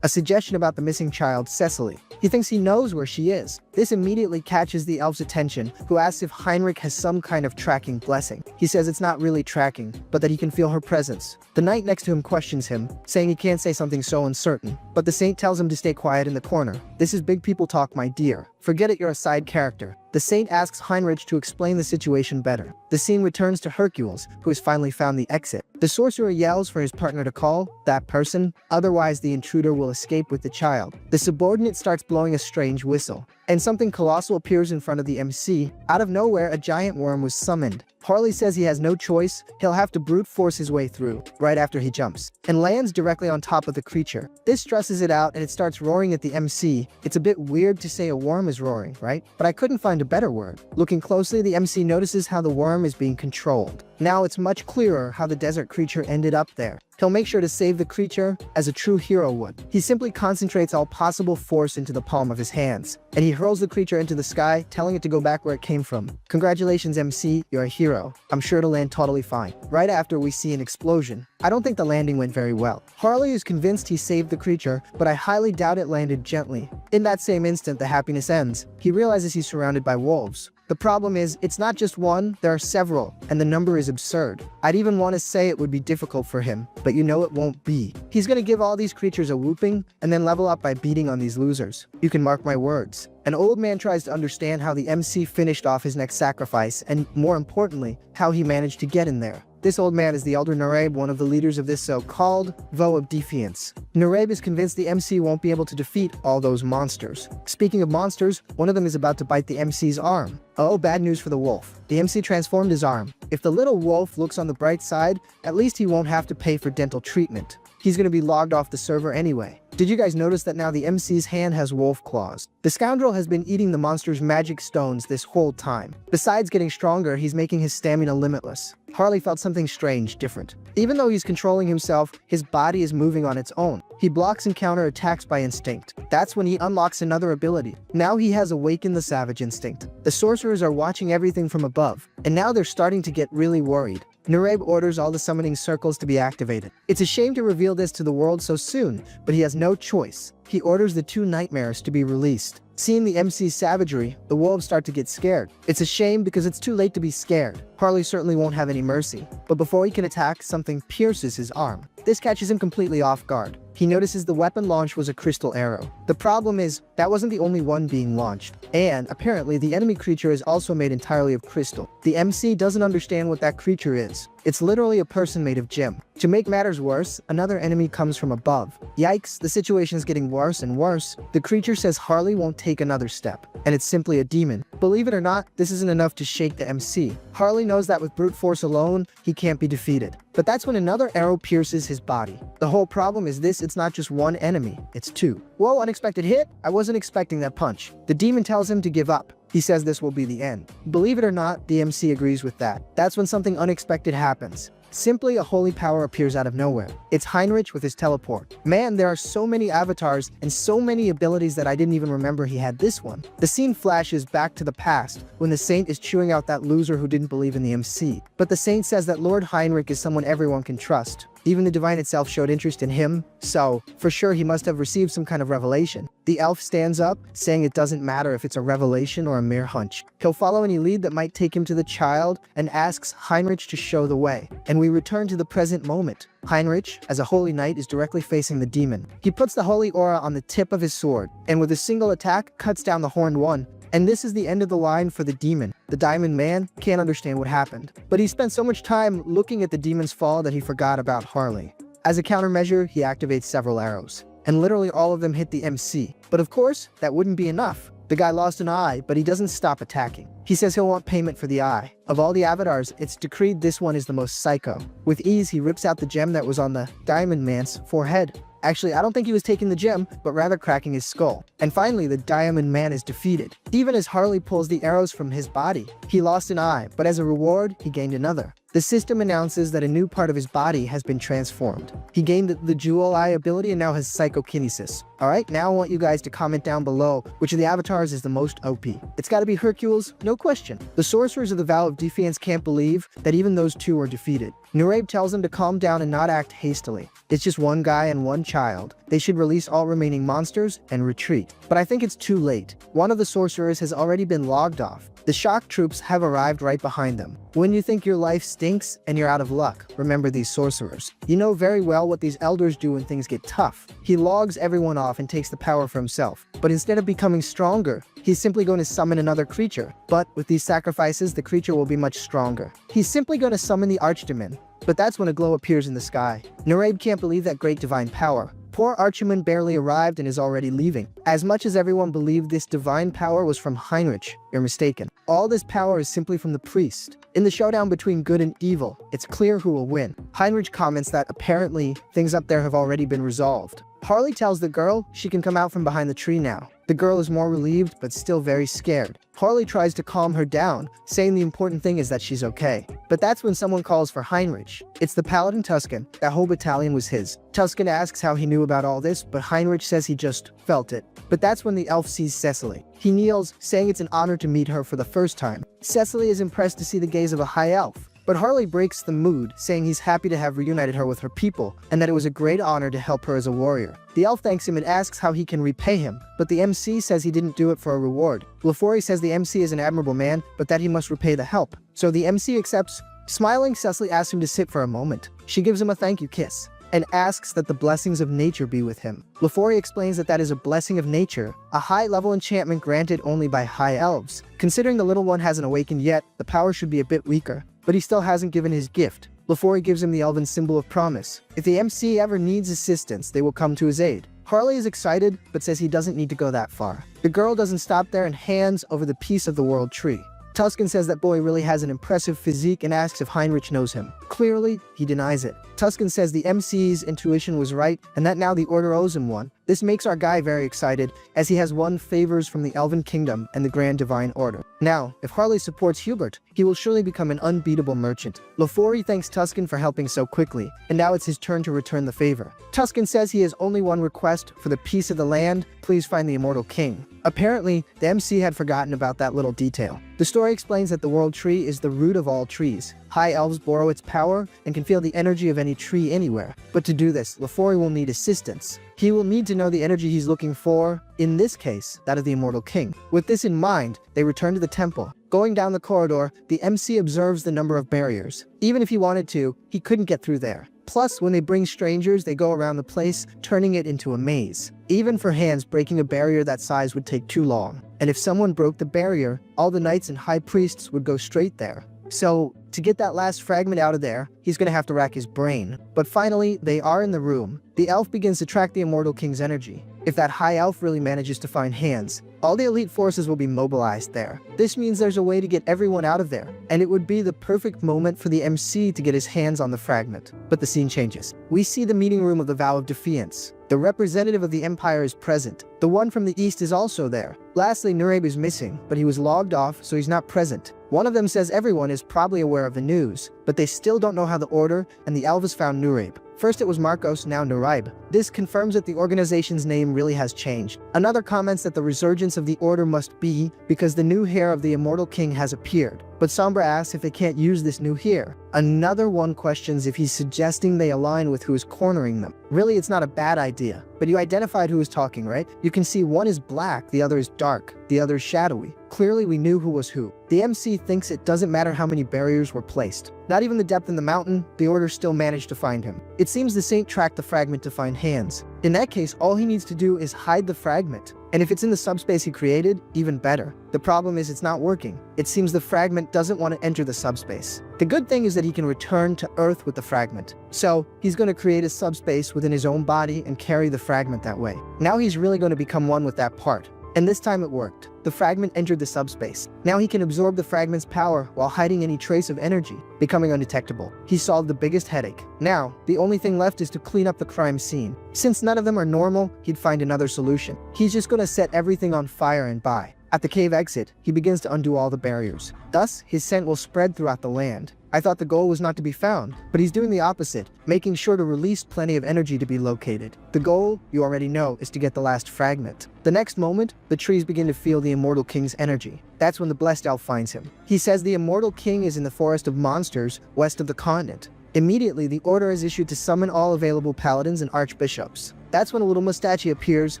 suggestion about the missing child, Cecily. He thinks he knows where she is. This immediately catches the elf's attention, who asks if Heinrich has some kind of tracking blessing. He says it's not really tracking, but that he can feel her presence. The knight next to him questions him, saying he can't say something so uncertain, but the saint tells him to stay quiet in the corner. This is big people talk, my dear. Forget it, you're a side character. The saint asks Heinrich to explain the situation better. The scene returns to Hercules, who has finally found the exit. The sorcerer yells for his partner to call that person, otherwise the intruder will escape with the child. The subordinate starts blowing a strange whistle, and something colossal appears in front of the MC. Out of nowhere, a giant worm was summoned. Harley says he has no choice, he'll have to brute force his way through, right after he jumps, and lands directly on top of the creature. This stresses it out and it starts roaring at the MC. It's a bit weird to say a worm is roaring, right? But I couldn't find a better word. Looking closely, the MC notices how the worm is being controlled. Now it's much clearer how the desert creature ended up there. He'll make sure to save the creature as a true hero would. He simply concentrates all possible force into the palm of his hands, and he hurls the creature into the sky, telling it to go back where it came from. Congratulations, MC, you're a hero. I'm sure it'll land totally fine. Right after, we see an explosion. I don't think the landing went very well. Harley is convinced he saved the creature, but I highly doubt it landed gently. In that same instant, the happiness ends. He realizes he's surrounded by wolves. The problem is, it's not just one, there are several, and the number is absurd. I'd even want to say it would be difficult for him, but you know it won't be. He's gonna give all these creatures a whooping, and then level up by beating on these losers. You can mark my words. An old man tries to understand how the MC finished off his next sacrifice, and more importantly, how he managed to get in there. This old man is the elder Nareb, one of the leaders of this so-called Vow of Defiance. Nareb is convinced the MC won't be able to defeat all those monsters. Speaking of monsters, one of them is about to bite the MC's arm. Oh, bad news for the wolf. The MC transformed his arm. If the little wolf looks on the bright side, at least he won't have to pay for dental treatment. He's gonna be logged off the server anyway. Did you guys notice that now the MC's hand has wolf claws? The scoundrel has been eating the monster's magic stones this whole time. Besides getting stronger, he's making his stamina limitless. Harley felt something strange, different. Even though he's controlling himself, his body is moving on its own. He blocks and counter attacks by instinct. That's when he unlocks another ability. Now he has awakened the savage instinct. The sorcerers are watching everything from above, and now they're starting to get really worried. Nareb orders all the summoning circles to be activated. It's a shame to reveal this to the world so soon, but he has no choice. He orders the 2 nightmares to be released. Seeing the MC's savagery, the wolves start to get scared. It's a shame because it's too late to be scared. Harley certainly won't have any mercy. But before he can attack, something pierces his arm. This catches him completely off guard. He notices the weapon launch was a crystal arrow. The problem is, that wasn't the only one being launched. And, apparently, the enemy creature is also made entirely of crystal. The MC doesn't understand what that creature is. It's literally a person made of gem. To make matters worse, another enemy comes from above. Yikes, the situation is getting worse and worse. The creature says Harley won't take take another step, and it's simply a demon. Believe it or not, this isn't enough to shake the MC. Harley knows that with brute force alone, he can't be defeated. But that's when another arrow pierces his body. The whole problem is this: it's not just one enemy, it's two. Whoa, unexpected hit? I wasn't expecting that punch. The demon tells him to give up. He says this will be the end. Believe it or not, the MC agrees with that. That's when something unexpected happens. Simply a holy power appears out of nowhere. It's Heinrich with his teleport. Man, there are so many avatars and so many abilities that I didn't even remember he had this one. The scene flashes back to the past when the Saint is chewing out that loser who didn't believe in the MC. But the Saint says that Lord Heinrich is someone everyone can trust. Even the divine itself showed interest in him, so for sure he must have received some kind of revelation. The elf stands up, saying it doesn't matter if it's a revelation or a mere hunch. He'll follow any lead that might take him to the child and asks Heinrich to show the way. And we return to the present moment. Heinrich, as a holy knight, is directly facing the demon. He puts the holy aura on the tip of his sword, and with a single attack, cuts down the horned one. And this is the end of the line for the demon. The Diamond Man can't understand what happened, but he spent so much time looking at the demon's fall that he forgot about Harley. As a countermeasure, he activates several arrows, and literally all of them hit the MC. But of course, that wouldn't be enough. The guy lost an eye, but he doesn't stop attacking. He says he'll want payment for the eye. Of all the avatars, it's decreed this one is the most psycho. With ease, he rips out the gem that was on the Diamond Man's forehead. Actually, I don't think he was taking the gem, but rather cracking his skull. And finally, the Diamond Man is defeated. Even as Harley pulls the arrows from his body, he lost an eye, but as a reward, he gained another. The system announces that a new part of his body has been transformed. He gained the Jewel Eye ability and now has psychokinesis. Alright, now I want you guys to comment down below which of the avatars is the most OP. It's gotta be Hercules, no question. The sorcerers of the Vow of Defiance can't believe that even those two are defeated. Nurabe tells them to calm down and not act hastily. It's just one guy and one child. They should release all remaining monsters and retreat. But I think it's too late. One of the sorcerers has already been logged off. The shock troops have arrived right behind them. When you think your life stinks and you're out of luck, remember these sorcerers. You know very well what these elders do when things get tough. He logs everyone off and takes the power for himself. But instead of becoming stronger, he's simply going to summon another creature. But with these sacrifices, the creature will be much stronger. He's simply going to summon the Archdemon. But that's when a glow appears in the sky. Nurabe can't believe that great divine power. Poor Archimon barely arrived and is already leaving. As much as everyone believed this divine power was from Heinrich, you're mistaken. All this power is simply from the priest. In the showdown between good and evil, it's clear who will win. Heinrich comments that apparently things up there have already been resolved. Harley tells the girl she can come out from behind the tree now. The girl is more relieved, but still very scared. Harley tries to calm her down, saying the important thing is that she's okay. But that's when someone calls for Heinrich. It's the Paladin Tuscan. That whole battalion was his. Tuscan asks how he knew about all this, but Heinrich says he just felt it. But that's when the elf sees Cecily. He kneels, saying it's an honor to meet her for the first time. Cecily is impressed to see the gaze of a high elf. But Harley breaks the mood, saying he's happy to have reunited her with her people, and that it was a great honor to help her as a warrior. The elf thanks him and asks how he can repay him, but the MC says he didn't do it for a reward. Lafori says the MC is an admirable man, but that he must repay the help. So the MC accepts. Smiling, Cecily asks him to sit for a moment. She gives him a thank you kiss, and asks that the blessings of nature be with him. Lafori explains that that is a blessing of nature, a high-level enchantment granted only by high elves. Considering the little one hasn't awakened yet, the power should be a bit weaker. But he still hasn't given his gift. Lafori gives him the elven symbol of promise. If the MC ever needs assistance, they will come to his aid. Harley is excited, but says he doesn't need to go that far. The girl doesn't stop there and hands over the piece of the world tree. Tuscan says that boy really has an impressive physique and asks if Heinrich knows him. Clearly, he denies it. Tuscan says the MC's intuition was right and that now the Order owes him one. This makes our guy very excited, as he has won favors from the Elven Kingdom and the Grand Divine Order. Now, if Harley supports Hubert, he will surely become an unbeatable merchant. Lafori thanks Tuscan for helping so quickly, and now it's his turn to return the favor. Tuscan says he has only one request for the piece of the land: please find the Immortal King. Apparently, the MC had forgotten about that little detail. The story explains that the World Tree is the root of all trees. High elves borrow its power and can feel the energy of any tree anywhere. But to do this, Lafori will need assistance. He will need to know the energy he's looking for, in this case, that of the Immortal King. With this in mind, they return to the temple. Going down the corridor, the MC observes the number of barriers. Even if he wanted to, he couldn't get through there. Plus, when they bring strangers, they go around the place, turning it into a maze. Even for hands, breaking a barrier that size would take too long. And if someone broke the barrier, all the knights and high priests would go straight there. So, to get that last fragment out of there, he's gonna have to rack his brain. But finally, they are in the room. The elf begins to track the Immortal King's energy. If that high elf really manages to find hands, All the elite forces will be mobilized there. This means there's a way to get everyone out of there, and it would be the perfect moment for the MC to get his hands on the fragment. But the scene changes. We see the meeting room of the Vow of Defiance. The representative of the Empire is present. The one from the East is also there. Lastly, Nureb is missing, but he was logged off, so he's not present. One of them says everyone is probably aware of the news, but they still don't know how the Order and the Elves found Nureb. First it was Marcos, now Nuraib. This confirms that the organization's name really has changed. Another comments that the resurgence of the Order must be because the new heir of the Immortal King has appeared. But Sombra asks if they can't use this new heir. Another one questions if he's suggesting they align with who is cornering them. Really, it's not a bad idea. But you identified who is talking, right? You can see one is black, the other is dark, the other is shadowy. Clearly we knew who was who. The MC thinks it doesn't matter how many barriers were placed. Not even the depth in the mountain, the Order still managed to find him. It seems the Saint tracked the fragment to find hands. In that case, all he needs to do is hide the fragment. And if it's in the subspace he created, even better. The problem is it's not working. It seems the fragment doesn't want to enter the subspace. The good thing is that he can return to Earth with the fragment. So he's going to create a subspace within his own body and carry the fragment that way. Now he's really going to become one with that part. And this time it worked. The fragment entered the subspace. Now he can absorb the fragment's power while hiding any trace of energy, becoming undetectable. He solved the biggest headache. Now, the only thing left is to clean up the crime scene. Since none of them are normal, he'd find another solution. He's just gonna set everything on fire and buy. At the cave exit, he begins to undo all the barriers. Thus, his scent will spread throughout the land. I thought the goal was not to be found, but he's doing the opposite, making sure to release plenty of energy to be located. The goal, you already know, is to get the last fragment. The next moment, the trees begin to feel the Immortal King's energy. That's when the Blessed Elf finds him. He says the Immortal King is in the Forest of Monsters, west of the continent. Immediately, the order is issued to summon all available paladins and archbishops. That's when a little mustache appears,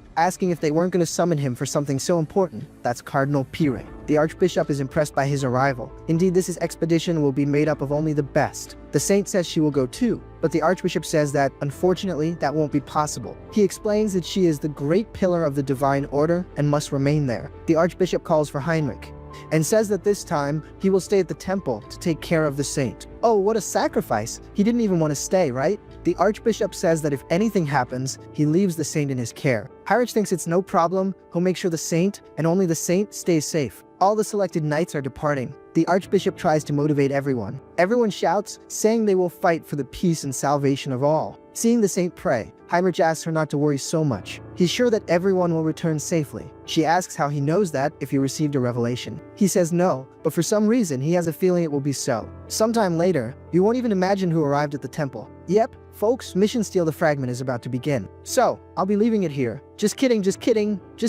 asking if they weren't going to summon him for something so important. That's Cardinal Pire. The archbishop is impressed by his arrival. Indeed, this expedition will be made up of only the best. The saint says she will go too, but the archbishop says that, unfortunately, that won't be possible. He explains that she is the great pillar of the divine order and must remain there. The archbishop calls for Heinrich and says that this time he will stay at the temple to take care of the saint. Oh, what a sacrifice. He didn't even want to stay, right? The archbishop says that if anything happens, he leaves the saint in his care. Heinrich thinks it's no problem. He'll make sure the saint, and only the saint, stays safe. All the selected knights are departing. The archbishop tries to motivate everyone. Everyone shouts, saying they will fight for the peace and salvation of all. Seeing the saint pray, Heinrich asks her not to worry so much. He's sure that everyone will return safely. She asks how he knows that if he received a revelation. He says no, but for some reason he has a feeling it will be so. Sometime later, you won't even imagine who arrived at the temple. Yep, folks, Mission Steal the Fragment is about to begin. So, I'll be leaving it here. Just kidding, just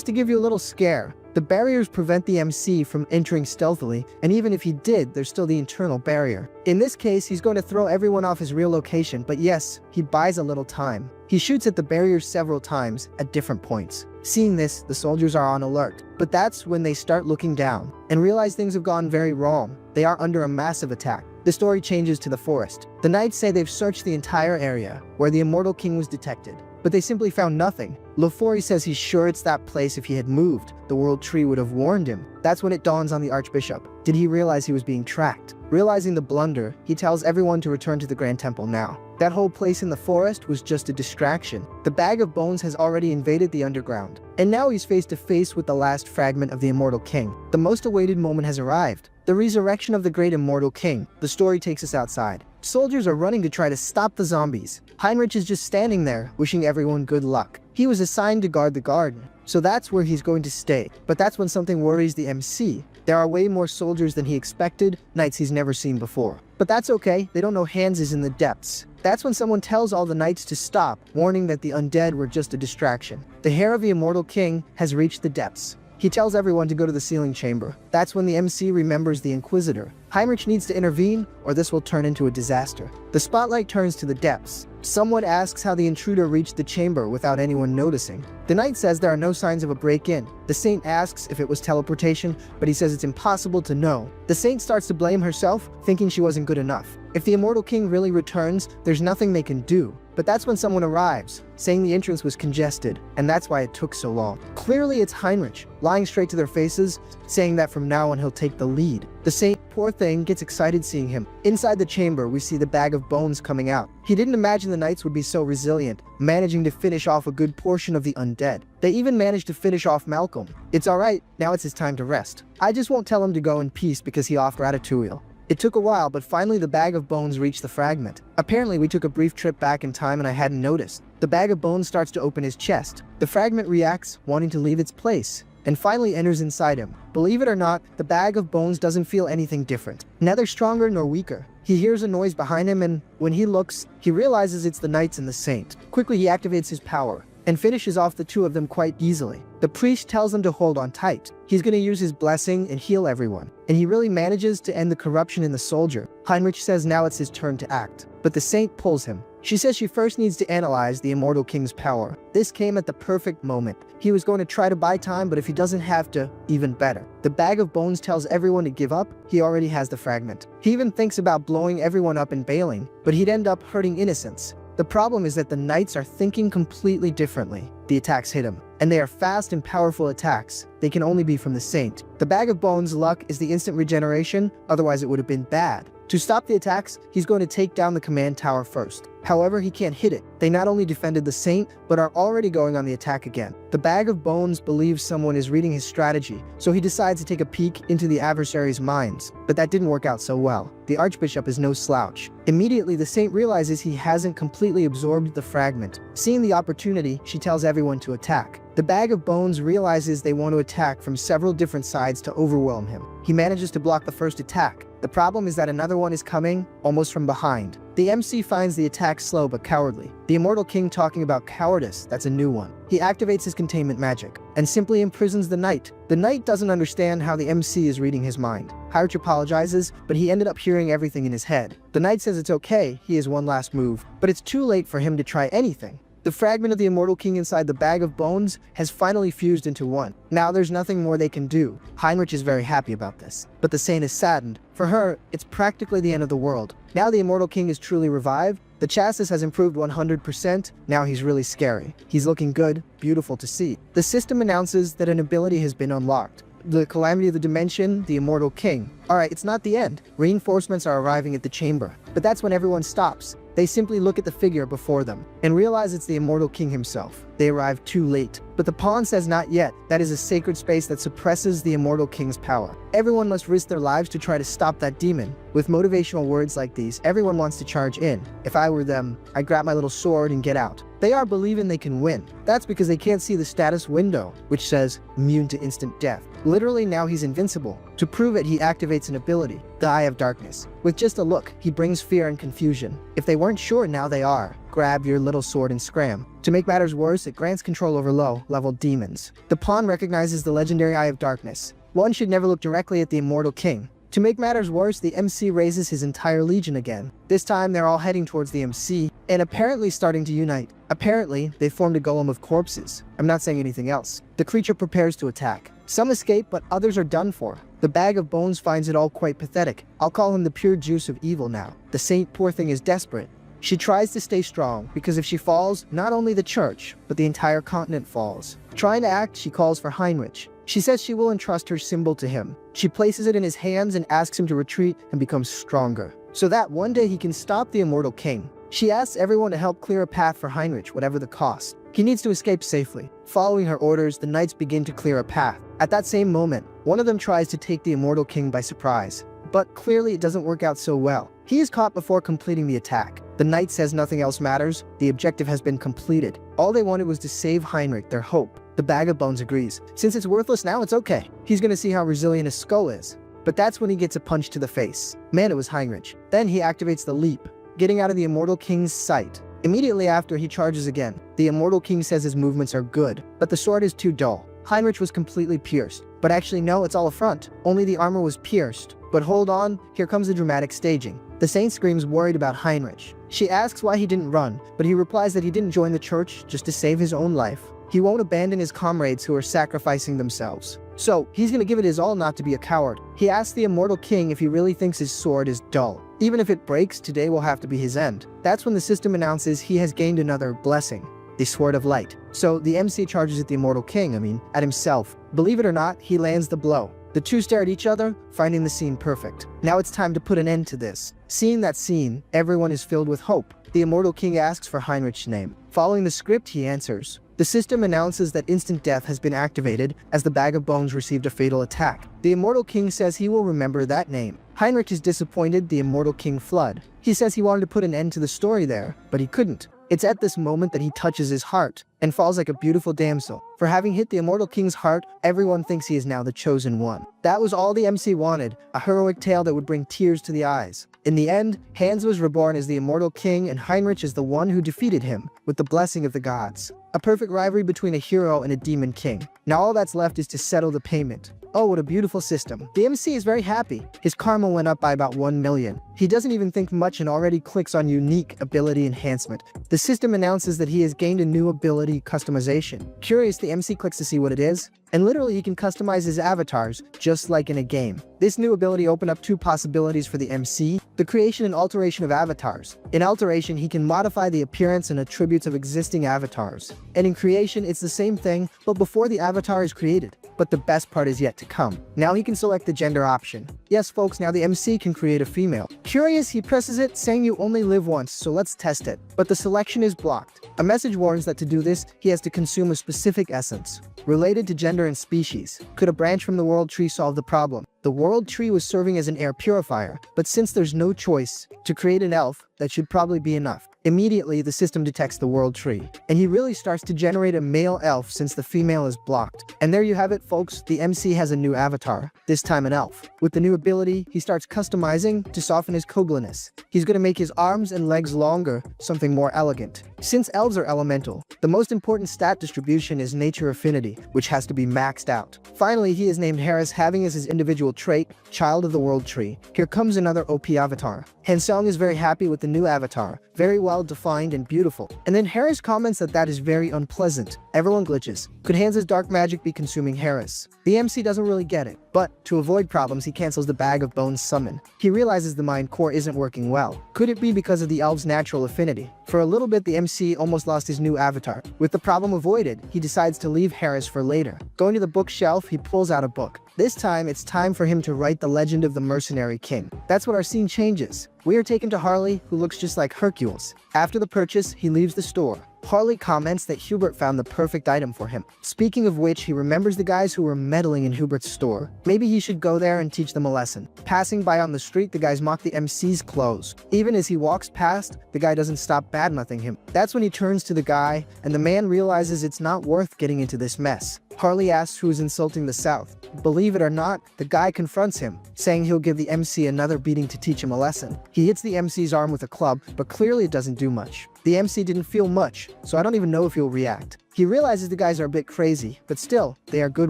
to give you a little scare. The barriers prevent the MC from entering stealthily, and even if he did, there's still the internal barrier. In this case, he's going to throw everyone off his real location, but yes, he buys a little time. He shoots at the barriers several times at different points. Seeing this, the soldiers are on alert, but that's when they start looking down and realize things have gone very wrong. They are under a massive attack. The story changes to the forest. The knights say they've searched the entire area where the Immortal King was detected, but they simply found nothing. Lofori says he's sure it's that place. If he had moved, the World Tree would have warned him. That's when it dawns on the Archbishop. Did he realize he was being tracked? Realizing the blunder, he tells everyone to return to the Grand Temple now. That whole place in the forest was just a distraction. The Bag of Bones has already invaded the underground, and now he's face to face with the last fragment of the Immortal King. The most awaited moment has arrived. The resurrection of the great Immortal King. The story takes us outside. Soldiers are running to try to stop the zombies. Heinrich is just standing there, wishing everyone good luck. He was assigned to guard the garden, so that's where he's going to stay. But that's when something worries the MC. There are way more soldiers than he expected, knights he's never seen before. But that's okay, they don't know Hans is in the depths. That's when someone tells all the knights to stop, warning that the undead were just a distraction. The heir of the Immortal King has reached the depths. He tells everyone to go to the sealing chamber. That's when the MC remembers the Inquisitor. Heinrich needs to intervene, or this will turn into a disaster. The spotlight turns to the depths. Someone asks how the intruder reached the chamber without anyone noticing. The knight says there are no signs of a break-in. The saint asks if it was teleportation, but he says it's impossible to know. The saint starts to blame herself, thinking she wasn't good enough. If the Immortal King really returns, there's nothing they can do. but that's when someone arrives, saying the entrance was congested, and that's why it took so long. Clearly it's Heinrich, lying straight to their faces, saying that from now on he'll take the lead. The saint, poor thing, gets excited seeing him. Inside the chamber, we see the bag of bones coming out. He didn't imagine the knights would be so resilient, managing to finish off a good portion of the undead. They even managed to finish off Malcolm. It's alright, now it's his time to rest. I just won't tell him to go in peace because he off Ratatouille. It took a while, but finally the bag of bones reached the fragment. Apparently we took a brief trip back in time and I hadn't noticed. The bag of bones starts to open his chest. The fragment reacts, wanting to leave its place, and finally enters inside him. Believe it or not, the bag of bones doesn't feel anything different. Neither stronger nor weaker. He hears a noise behind him and, when he looks, he realizes it's the knights and the saint. Quickly he activates his power and finishes off the two of them quite easily. The priest tells them to hold on tight. He's going to use his blessing and heal everyone. And he really manages to end the corruption in the soldier. Heinrich says now it's his turn to act. But the saint pulls him. She says she first needs to analyze the immortal king's power. This came at the perfect moment. He was going to try to buy time, but if he doesn't have to, even better. The bag of bones tells everyone to give up. He already has the fragment. He even thinks about blowing everyone up and bailing, but he'd end up hurting innocents. The problem is that the knights are thinking completely differently. The attacks hit him, and they are fast and powerful attacks. They can only be from the saint. The bag of bones' luck is the instant regeneration, otherwise it would have been bad. To stop the attacks, he's going to take down the command tower first. However, he can't hit it. They not only defended the saint, but are already going on the attack again. The bag of bones believes someone is reading his strategy, so he decides to take a peek into the adversary's minds. But that didn't work out so well. The archbishop is no slouch. Immediately, the saint realizes he hasn't completely absorbed the fragment. Seeing the opportunity, she tells everyone to attack. The bag of bones realizes they want to attack from several different sides to overwhelm him. He manages to block the first attack. The problem is that another one is coming, almost from behind. The MC finds the attack slow but cowardly. The immortal king talking about cowardice, that's a new one. He activates his containment magic and simply imprisons the knight. The knight doesn't understand how the MC is reading his mind. Heinrich apologizes, but he ended up hearing everything in his head. The knight says it's okay, he has one last move, but it's too late for him to try anything. The fragment of the immortal king inside the bag of bones has finally fused into one. Now there's nothing more they can do. Heinrich is very happy about this, but the saint is saddened. For her, it's practically the end of the world. Now the immortal king is truly revived. The chassis has improved 100%. Now he's really scary. He's looking good, beautiful to see. The system announces that an ability has been unlocked. The calamity of the dimension, the immortal king. Alright, it's not the end. Reinforcements are arriving at the chamber, but that's when everyone stops. They simply look at the figure before them and realize it's the immortal king himself. They arrive too late. But the pawn says not yet. That is a sacred space that suppresses the immortal king's power. Everyone must risk their lives to try to stop that demon. With motivational words like these, everyone wants to charge in. If I were them, I'd grab my little sword and get out. They are believing they can win. That's because they can't see the status window, which says immune to instant death. Literally now he's invincible. To prove it, he activates an ability, the Eye of Darkness. With just a look, he brings fear and confusion. If they weren't sure, now they are. Grab your little sword and scram. To make matters worse, it grants control over low-level demons. The pawn recognizes the legendary Eye of Darkness. One should never look directly at the immortal king. To make matters worse, the MC raises his entire legion again. This time, they're all heading towards the MC, and apparently starting to unite. Apparently, they formed a golem of corpses. I'm not saying anything else. The creature prepares to attack. Some escape, but others are done for. The bag of bones finds it all quite pathetic. I'll call him the pure juice of evil now. The saint, poor thing, is desperate. She tries to stay strong, because if she falls, not only the church, but the entire continent falls. Trying to act, she calls for Heinrich. She says she will entrust her symbol to him. She places it in his hands and asks him to retreat and become stronger, so that one day he can stop the immortal king. She asks everyone to help clear a path for Heinrich, whatever the cost. He needs to escape safely. Following her orders, the knights begin to clear a path. At that same moment, one of them tries to take the immortal king by surprise, but clearly it doesn't work out so well. He is caught before completing the attack. The knight says nothing else matters. The objective has been completed. All they wanted was to save Heinrich, their hope. The bag of bones agrees. Since it's worthless now, it's okay. He's gonna see how resilient his skull is. But that's when he gets a punch to the face. Man, it was Heinrich. Then he activates the leap, getting out of the immortal king's sight. Immediately after, he charges again. The immortal king says his movements are good, but the sword is too dull. Heinrich was completely pierced. But actually no, it's all a front. Only the armor was pierced. But hold on, here comes the dramatic staging. The saint screams worried about Heinrich. She asks why he didn't run, but he replies that he didn't join the church just to save his own life. He won't abandon his comrades who are sacrificing themselves. So he's gonna give it his all not to be a coward. He asks the immortal king if he really thinks his sword is dull. Even if it breaks, today will have to be his end. That's when the system announces he has gained another blessing, the Sword of Light. So the MC charges at the immortal king, at himself. Believe it or not, he lands the blow. The two stare at each other, finding the scene perfect. Now it's time to put an end to this. Seeing that scene, everyone is filled with hope. The immortal king asks for Heinrich's name. Following the script, he answers. The system announces that instant death has been activated as the bag of bones received a fatal attack. The immortal king says he will remember that name. Heinrich is disappointed. The immortal king fled. He says he wanted to put an end to the story there, but he couldn't. It's at this moment that he touches his heart and falls like a beautiful damsel. For having hit the immortal king's heart, everyone thinks he is now the chosen one. That was all the MC wanted, a heroic tale that would bring tears to the eyes. In the end, Hans was reborn as the immortal king and Heinrich is the one who defeated him, with the blessing of the gods. A perfect rivalry between a hero and a demon king. Now all that's left is to settle the payment. Oh, what a beautiful system. The MC is very happy. His karma went up by about 1 million. He doesn't even think much and already clicks on unique ability enhancement. The system announces that he has gained a new ability customization. Curious, the MC clicks to see what it is, and literally he can customize his avatars, just like in a game. This new ability opened up 2 possibilities for the MC, the creation and alteration of avatars. In alteration, he can modify the appearance and attributes of existing avatars. And in creation, it's the same thing, but before the avatar is created. But the best part is yet to come. Now he can select the gender option. Yes folks, now the MC can create a female. Curious, he presses it, saying you only live once, so let's test it. But the selection is blocked. A message warns that to do this, he has to consume a specific essence related to gender and species. Could a branch from the world tree solve the problem? The world tree was serving as an air purifier, but since there's no choice to create an elf, that should probably be enough. Immediately, the system detects the world tree, and he really starts to generate a male elf since the female is blocked. And there you have it folks, the MC has a new avatar, this time an elf. With the new ability, he starts customizing to soften his cogeliness. He's going to make his arms and legs longer, something more elegant. Since elves are elemental, the most important stat distribution is nature affinity, which has to be maxed out. Finally, he is named Harris, having as his individual trait, Child of the World Tree. Here comes another OP avatar. Hansong is very happy with the new avatar, very well defined and beautiful. And then Harris comments that that is very unpleasant. Everyone glitches. Could Hans's dark magic be consuming Harris? The MC doesn't really get it, but to avoid problems, he cancels the bag of bones summon. He realizes the mind core isn't working well. Could it be because of the elf's natural affinity? For a little bit, the MC almost lost his new avatar. With the problem avoided, he decides to leave Harris for later. Going to the bookshelf, he pulls out a book. This time, it's time for him to write the legend of the mercenary king. That's when our scene changes. We are taken to Harley, who looks just like Hercules. After the purchase, he leaves the store. Harley comments that Hubert found the perfect item for him. Speaking of which, he remembers the guys who were meddling in Hubert's store. Maybe he should go there and teach them a lesson. Passing by on the street, the guys mock the MC's clothes. Even as he walks past, the guy doesn't stop badmouthing him. That's when he turns to the guy, and the man realizes it's not worth getting into this mess. Harley asks who is insulting the South. Believe it or not, the guy confronts him, saying he'll give the MC another beating to teach him a lesson. He hits the MC's arm with a club, but clearly it doesn't do much. The MC didn't feel much, so I don't even know if he'll react. He realizes the guys are a bit crazy, but still, they are good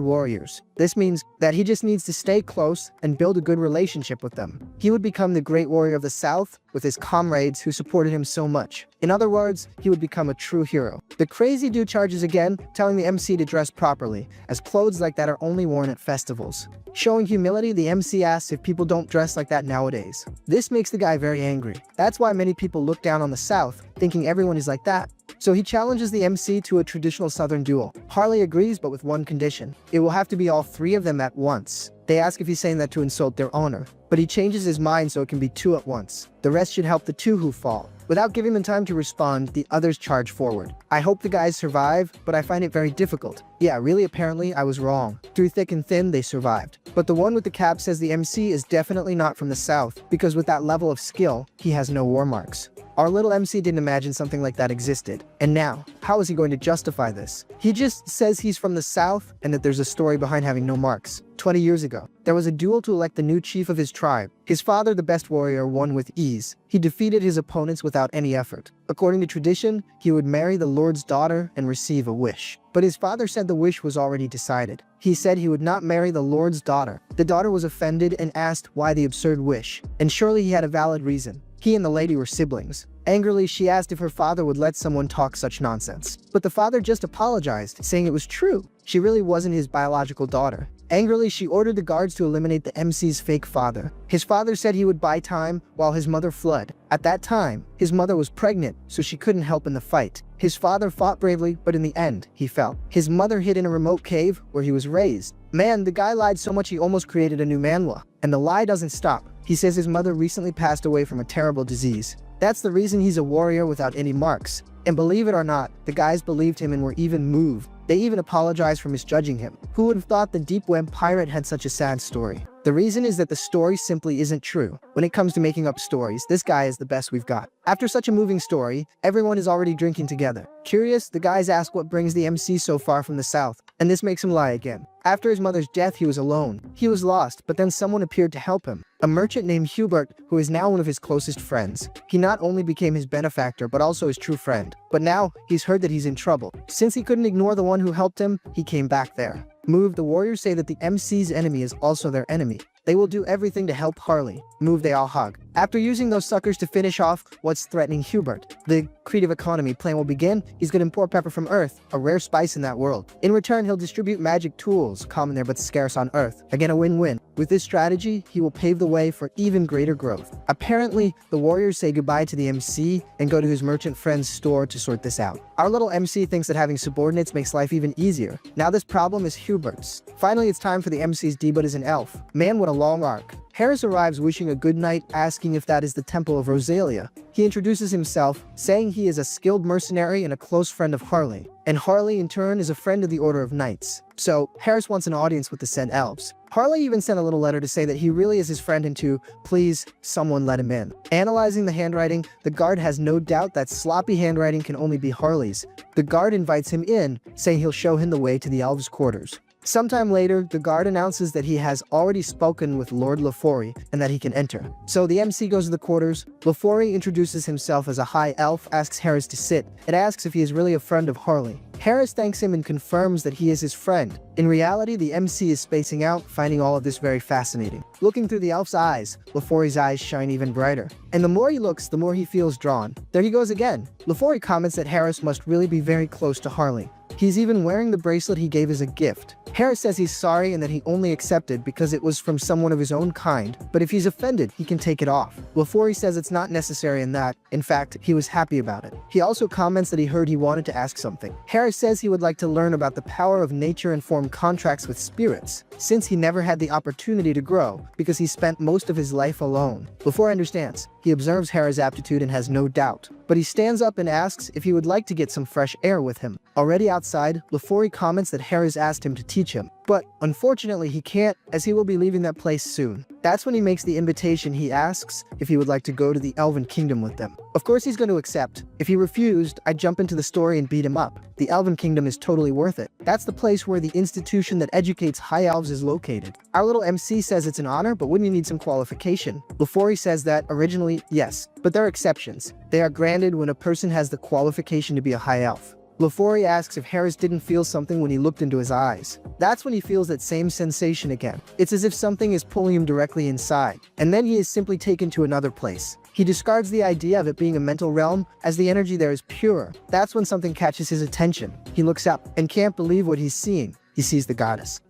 warriors. This means that he just needs to stay close and build a good relationship with them. He would become the great warrior of the South with his comrades who supported him so much. In other words, he would become a true hero. The crazy dude charges again, telling the MC to dress properly, as clothes like that are only worn at festivals. Showing humility, the MC asks if people don't dress like that nowadays. This makes the guy very angry. That's why many people look down on the South, thinking everyone is like that. So he challenges the MC to a traditional Southern duel. Harley agrees, but with one condition. It will have to be all 3 of them at once. They ask if he's saying that to insult their honor, but he changes his mind so it can be 2 at once. The rest should help the 2 who fall. Without giving them time to respond, the others charge forward. I hope the guys survive, but I find it very difficult. Yeah, really apparently I was wrong. Through thick and thin, they survived. But the one with the cap says the MC is definitely not from the South, because with that level of skill, he has no war marks. Our little MC didn't imagine something like that existed. And now, how is he going to justify this? He just says he's from the South and that there's a story behind having no marks. 20 years ago, there was a duel to elect the new chief of his tribe. His father, the best warrior, won with ease. He defeated his opponents without any effort. According to tradition, he would marry the Lord's daughter and receive a wish. But his father said the wish was already decided. He said he would not marry the Lord's daughter. The daughter was offended and asked why the absurd wish, and surely he had a valid reason. He and the lady were siblings. Angrily, she asked if her father would let someone talk such nonsense. But the father just apologized, saying it was true. She really wasn't his biological daughter. Angrily, she ordered the guards to eliminate the MC's fake father. His father said he would buy time while his mother fled. At that time, his mother was pregnant, so she couldn't help in the fight. His father fought bravely, but in the end, he fell. His mother hid in a remote cave where he was raised. Man, the guy lied so much he almost created a new manhwa. And the lie doesn't stop. He says his mother recently passed away from a terrible disease. That's the reason he's a warrior without any marks. And believe it or not, the guys believed him and were even moved. They even apologized for misjudging him. Who would have thought the deep web pirate had such a sad story? The reason is that the story simply isn't true. When it comes to making up stories, this guy is the best we've got. After such a moving story, everyone is already drinking together. Curious, the guys ask what brings the MC so far from the south, and this makes him lie again. After his mother's death, he was alone. He was lost, but then someone appeared to help him. A merchant named Hubert, who is now one of his closest friends. He not only became his benefactor, but also his true friend. But now, he's heard that he's in trouble. Since he couldn't ignore the one who helped him, he came back there. Move, the warriors say that the MC's enemy is also their enemy. They will do everything to help Harley. Move, they all hug. After using those suckers to finish off what's threatening Hubert, the creative economy plan will begin. He's going to import pepper from Earth, a rare spice in that world. In return, he'll distribute magic tools, common there but scarce on Earth. Again, a win-win. With this strategy, he will pave the way for even greater growth. Apparently, the warriors say goodbye to the MC and go to his merchant friend's store to sort this out. Our little MC thinks that having subordinates makes life even easier. Now this problem is Hubert's. Finally, it's time for the MC's debut as an elf. Man, what a long arc. Harris arrives wishing a good night, asking if that is the Temple of Rosalia. He introduces himself, saying he is a skilled mercenary and a close friend of Harley. And Harley, in turn, is a friend of the Order of Knights. So, Harris wants an audience with the said elves. Harley even sent a little letter to say that he really is his friend and to, please, someone let him in. Analyzing the handwriting, the guard has no doubt that sloppy handwriting can only be Harley's. The guard invites him in, saying he'll show him the way to the elves' quarters. Sometime later, the guard announces that he has already spoken with Lord Lafori and that he can enter. So the MC goes to the quarters. Lafori introduces himself as a high elf, asks Harris to sit, and asks if he is really a friend of Harley. Harris thanks him and confirms that he is his friend. In reality, the MC is spacing out, finding all of this very fascinating. Looking through the elf's eyes, Lafori's eyes shine even brighter. And the more he looks, the more he feels drawn. There he goes again. Lafori comments that Harris must really be very close to Harley. He's even wearing the bracelet he gave as a gift. Harris says he's sorry and that he only accepted because it was from someone of his own kind, but if he's offended, he can take it off. Lafori says it's not necessary in that. In fact, he was happy about it. He also comments that he heard he wanted to ask something. Harris says he would like to learn about the power of nature and form contracts with spirits, since he never had the opportunity to grow because he spent most of his life alone. Lafori understands. He observes Harris' aptitude and has no doubt. But he stands up and asks if he would like to get some fresh air with him. Already outside, Lafori comments that Harris asked him to teach him. But unfortunately he can't, as he will be leaving that place soon. That's when he makes the invitation. He asks if he would like to go to the Elven Kingdom with them. Of course he's going to accept. If he refused, I'd jump into the story and beat him up. The Elven Kingdom is totally worth it. That's the place where the institution that educates high elves is located. Our little MC says it's an honor, but wouldn't you need some qualification? Lafori says that originally, yes, but there are exceptions. They are granted when a person has the qualification to be a high elf. Lafori asks if Harris didn't feel something when he looked into his eyes. That's when he feels that same sensation again. It's as if something is pulling him directly inside, and then he is simply taken to another place. He discards the idea of it being a mental realm, as the energy there is pure. That's when something catches his attention. He looks up and can't believe what he's seeing. He sees the goddess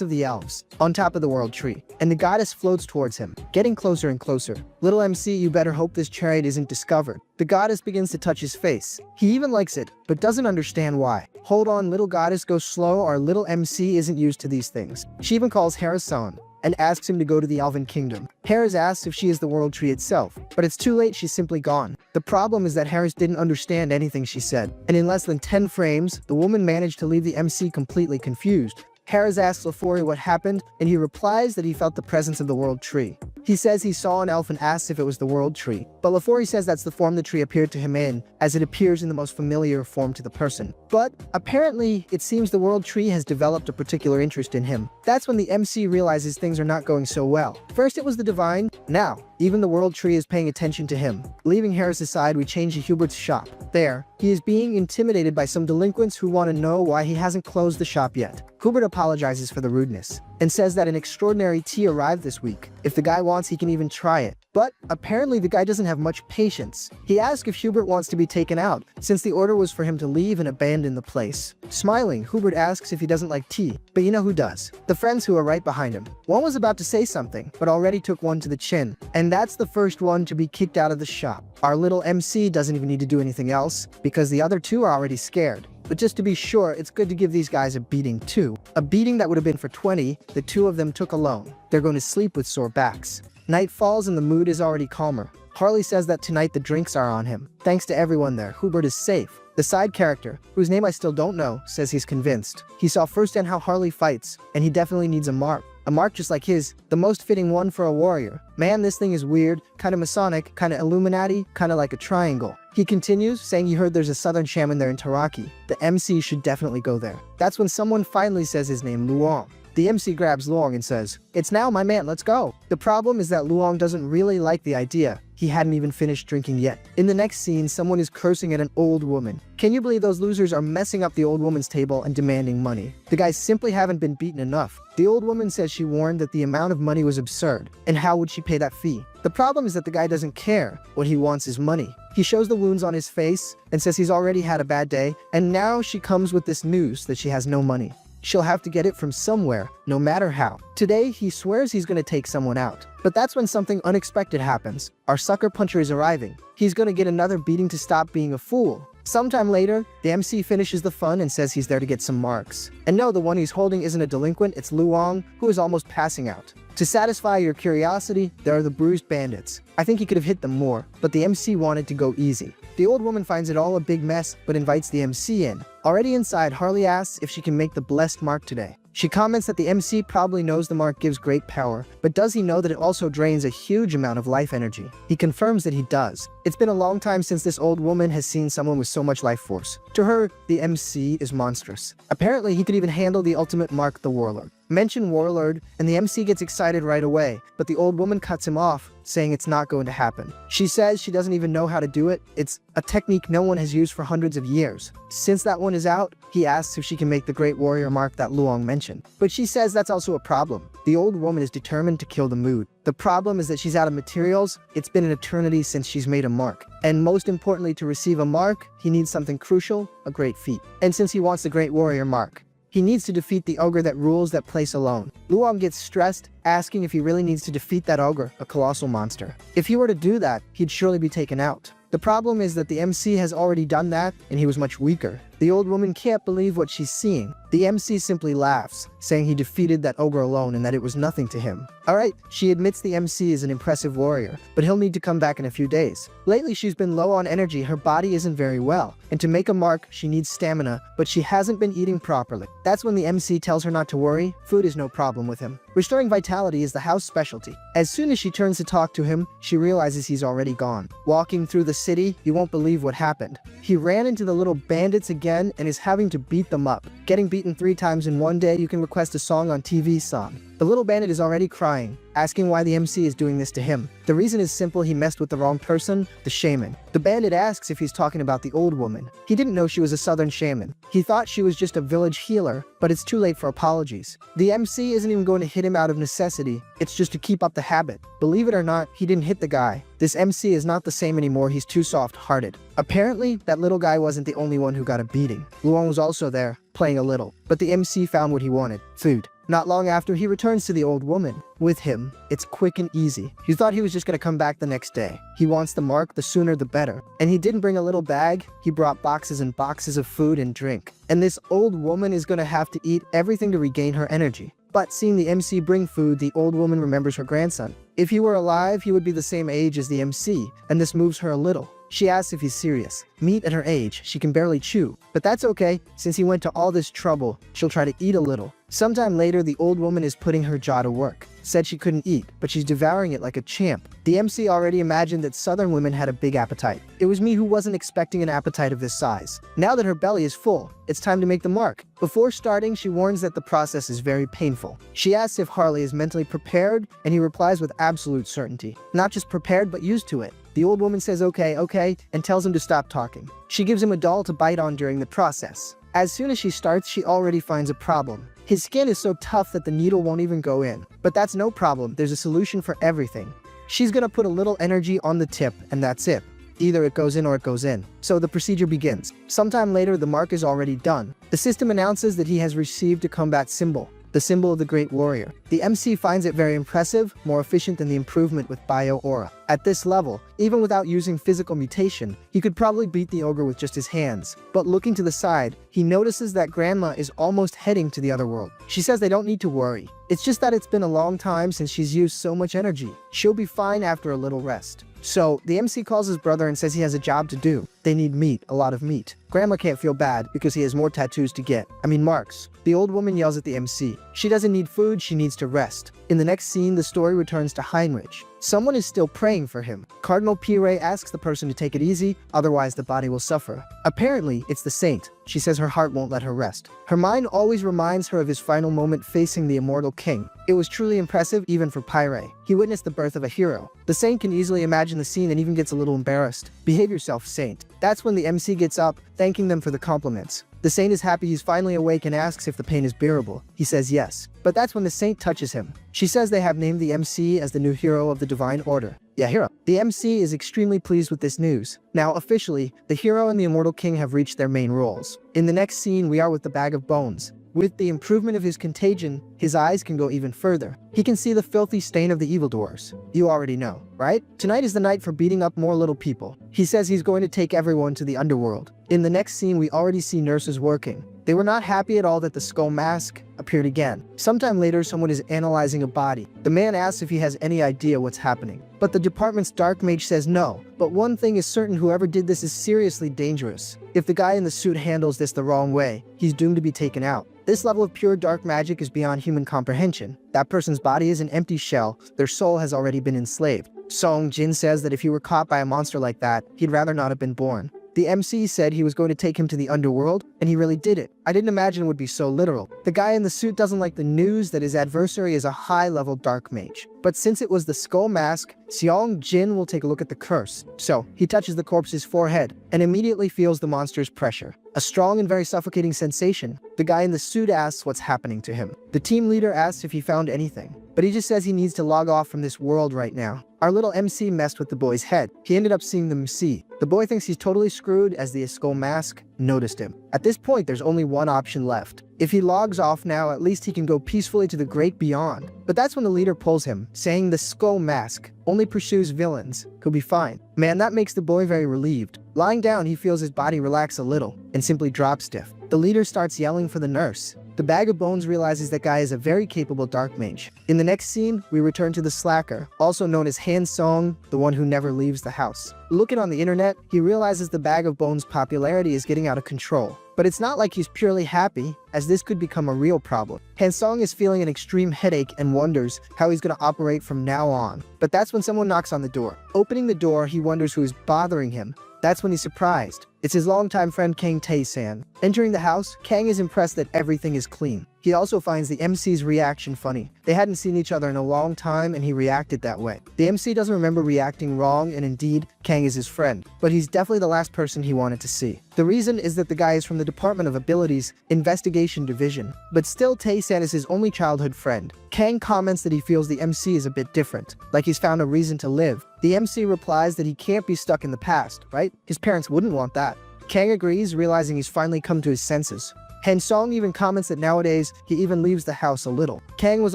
of the elves, on top of the world tree, and the goddess floats towards him, getting closer and closer. Little MC, you better hope this chariot isn't discovered. The goddess begins to touch his face. He even likes it, but doesn't understand why. Hold on, little goddess, go slow. Our little MC isn't used to these things. She even calls Harris son and asks him to go to the Elven Kingdom. Harris asks if she is the world tree itself, but it's too late, she's simply gone. The problem is that Harris didn't understand anything she said, and in less than 10 frames, the woman managed to leave the MC completely confused. Harris asks Lafori what happened, and he replies that he felt the presence of the world tree. He says he saw an elf and asks if it was the world tree, but Lafori says that's the form the tree appeared to him in, as it appears in the most familiar form to the person. But apparently, it seems the world tree has developed a particular interest in him. That's when the MC realizes things are not going so well. First it was the divine, now even the world tree is paying attention to him. Leaving Harris aside, we change to Hubert's shop. There, he is being intimidated by some delinquents who want to know why he hasn't closed the shop yet. Hubert apologizes for the rudeness and says that an extraordinary tea arrived this week. If the guy wants, he can even try it. But apparently the guy doesn't have much patience. He asks if Hubert wants to be taken out, since the order was for him to leave and abandon the place. Smiling, Hubert asks if he doesn't like tea, but you know who does. The friends who are right behind him. One was about to say something, but already took one to the chin, and that's the first one to be kicked out of the shop. Our little MC doesn't even need to do anything else, because the other two are already scared. But just to be sure, it's good to give these guys a beating too. A beating that would have been for 20, the two of them took alone. They're going to sleep with sore backs. Night falls and the mood is already calmer. Harley says that tonight the drinks are on him. Thanks to everyone there, Hubert is safe. The side character, whose name I still don't know, says he's convinced. He saw firsthand how Harley fights, and he definitely needs a mark. A mark just like his, the most fitting one for a warrior. Man, this thing is weird, kinda Masonic, kinda Illuminati, kinda like a triangle. He continues, saying he heard there's a southern shaman there in Taraki. The MC should definitely go there. That's when someone finally says his name, Luong. The MC grabs Luong and says, "It's now, my man, let's go." The problem is that Luong doesn't really like the idea. He hadn't even finished drinking yet. In the next scene, someone is cursing at an old woman. Can you believe those losers are messing up the old woman's table and demanding money? The guys simply haven't been beaten enough. The old woman says she warned that the amount of money was absurd, and how would she pay that fee? The problem is that the guy doesn't care. What he wants is money. He shows the wounds on his face and says he's already had a bad day, and now she comes with this news that she has no money. She'll have to get it from somewhere, no matter how. Today, he swears he's gonna take someone out. But that's when something unexpected happens. Our sucker puncher is arriving. He's gonna get another beating to stop being a fool. Sometime later, the MC finishes the fun and says he's there to get some marks. And no, the one he's holding isn't a delinquent, it's Luong, who is almost passing out. To satisfy your curiosity, there are the bruised bandits. I think he could have hit them more, but the MC wanted to go easy. The old woman finds it all a big mess, but invites the MC in. Already inside, Harley asks if she can make the blessed mark today. She comments that the MC probably knows the mark gives great power, but does he know that it also drains a huge amount of life energy? He confirms that he does. It's been a long time since this old woman has seen someone with so much life force. To her, the MC is monstrous. Apparently, he could even handle the ultimate mark, the Warlord. Mention Warlord, and the MC gets excited right away, but the old woman cuts him off, saying it's not going to happen. She says she doesn't even know how to do it. It's a technique no one has used for hundreds of years. Since that one is out, he asks if she can make the great warrior mark that Luong mentioned. But she says that's also a problem. The old woman is determined to kill the mood. The problem is that she's out of materials. It's been an eternity since she's made a mark. And most importantly, to receive a mark, he needs something crucial, a great feat. And since he wants the great warrior mark, he needs to defeat the ogre that rules that place alone. Luong gets stressed, asking if he really needs to defeat that ogre, a colossal monster. If he were to do that, he'd surely be taken out. The problem is that the MC has already done that, and he was much weaker. The old woman can't believe what she's seeing. The MC simply laughs, saying he defeated that ogre alone and that it was nothing to him. Alright, she admits the MC is an impressive warrior, but he'll need to come back in a few days. Lately she's been low on energy, her body isn't very well, and to make a mark, she needs stamina, but she hasn't been eating properly. That's when the MC tells her not to worry, food is no problem with him. Restoring vitality is the house specialty. As soon as she turns to talk to him, she realizes he's already gone. Walking through the city, you won't believe what happened. He ran into the little bandits again and is having to beat them up. Getting beaten 3 times in one day, you can request a song on TV song. The little bandit is already crying, asking why the MC is doing this to him. The reason is simple, he messed with the wrong person, the shaman. The bandit asks if he's talking about the old woman. He didn't know she was a southern shaman. He thought she was just a village healer, but it's too late for apologies. The MC isn't even going to hit him out of necessity, it's just to keep up the habit. Believe it or not, he didn't hit the guy. This MC is not the same anymore, he's too soft-hearted. Apparently, that little guy wasn't the only one who got a beating. Luong was also there, playing a little. But the MC found what he wanted, food. Not long after, he returns to the old woman. With him, it's quick and easy. You thought he was just gonna come back the next day. He wants the mark, the sooner the better. And he didn't bring a little bag, he brought boxes and boxes of food and drink. And this old woman is gonna have to eat everything to regain her energy. But seeing the MC bring food, the old woman remembers her grandson. If he were alive, he would be the same age as the MC, and this moves her a little. She asks if he's serious. Meat at her age, she can barely chew. But that's okay, since he went to all this trouble, she'll try to eat a little. Sometime later, the old woman is putting her jaw to work. Said she couldn't eat, but she's devouring it like a champ. The MC already imagined that southern women had a big appetite. It was me who wasn't expecting an appetite of this size. Now that her belly is full, it's time to make the mark. Before starting, she warns that the process is very painful. She asks if Harley is mentally prepared, and he replies with absolute certainty. Not just prepared, but used to it. The old woman says okay, and tells him to stop talking. She gives him a doll to bite on during the process. As soon as she starts, she already finds a problem. His skin is so tough that the needle won't even go in. But that's no problem, there's a solution for everything. She's gonna put a little energy on the tip, and that's it. Either it goes in or it goes in. So the procedure begins. Sometime later, the mark is already done. The system announces that he has received a combat symbol, the symbol of the great warrior. The MC finds it very impressive, more efficient than the improvement with Bio Aura. At this level, even without using physical mutation, he could probably beat the ogre with just his hands. But looking to the side, he notices that Grandma is almost heading to the other world. She says they don't need to worry. It's just that it's been a long time since she's used so much energy. She'll be fine after a little rest. So, the MC calls his brother and says he has a job to do. They need meat, a lot of meat. Grandma can't feel bad because he has more tattoos to get. Marks. The old woman yells at the MC. She doesn't need food, she needs to rest. In the next scene, the story returns to Heinrich. Someone is still praying for him. Cardinal Pire asks the person to take it easy, otherwise the body will suffer. Apparently, it's the saint. She says her heart won't let her rest. Her mind always reminds her of his final moment facing the immortal king. It was truly impressive even for Pire. He witnessed the birth of a hero. The saint can easily imagine the scene and even gets a little embarrassed. Behave yourself, saint. That's when the MC gets up, thanking them for the compliments. The saint is happy he's finally awake and asks if the pain is bearable. He says yes. But that's when the saint touches him. She says they have named the MC as the new hero of the Divine Order. Yahello. The MC is extremely pleased with this news. Now, officially, the hero and the immortal king have reached their main roles. In the next scene, we are with the Bag of Bones. With the improvement of his contagion, his eyes can go even further. He can see the filthy stain of the evildoers. You already know, right? Tonight is the night for beating up more little people. He says he's going to take everyone to the underworld. In the next scene, we already see nurses working. They were not happy at all that the skull mask appeared again. Sometime later, someone is analyzing a body. The man asks if he has any idea what's happening. But the department's dark mage says no. But one thing is certain, whoever did this is seriously dangerous. If the guy in the suit handles this the wrong way, he's doomed to be taken out. This level of pure dark magic is beyond human comprehension. That person's body is an empty shell. Their soul has already been enslaved. Song Jin says that if he were caught by a monster like that, he'd rather not have been born. The MC said he was going to take him to the underworld, and he really did it. I didn't imagine it would be so literal. The guy in the suit doesn't like the news that his adversary is a high-level dark mage. But since it was the skull mask, Seong Jin will take a look at the curse. So, he touches the corpse's forehead, and immediately feels the monster's pressure. A strong and very suffocating sensation. The guy in the suit asks what's happening to him. The team leader asks if he found anything, but he just says he needs to log off from this world right now. Our little MC messed with the boy's head. He ended up seeing the MC. The boy thinks he's totally screwed as the skull mask noticed him. At this point, there's only one option left. If he logs off now, at least he can go peacefully to the great beyond. But that's when the leader pulls him, saying the skull mask only pursues villains. He'll be fine. Man, that makes the boy very relieved. Lying down, he feels his body relax a little and simply drop stiff. The leader starts yelling for the nurse. The Bag of Bones realizes that guy is a very capable dark mage. In the next scene, we return to the slacker, also known as Han Song, the one who never leaves the house. Looking on the internet, he realizes the Bag of Bones' popularity is getting out of control. But it's not like he's purely happy, as this could become a real problem. Han Song is feeling an extreme headache and wonders how he's going to operate from now on. But that's when someone knocks on the door. Opening the door, he wonders who is bothering him. That's when he's surprised. It's his longtime friend Kang Tae-san. Entering the house, Kang is impressed that everything is clean. He also finds the MC's reaction funny. They hadn't seen each other in a long time and he reacted that way. The MC doesn't remember reacting wrong, and indeed, Kang is his friend. But he's definitely the last person he wanted to see. The reason is that the guy is from the Department of Abilities Investigation Division. But still, Tae-san is his only childhood friend. Kang comments that he feels the MC is a bit different, like he's found a reason to live. The MC replies that he can't be stuck in the past, right? His parents wouldn't want that. Kang agrees, realizing he's finally come to his senses. Han Song even comments that nowadays, he even leaves the house a little. Kang was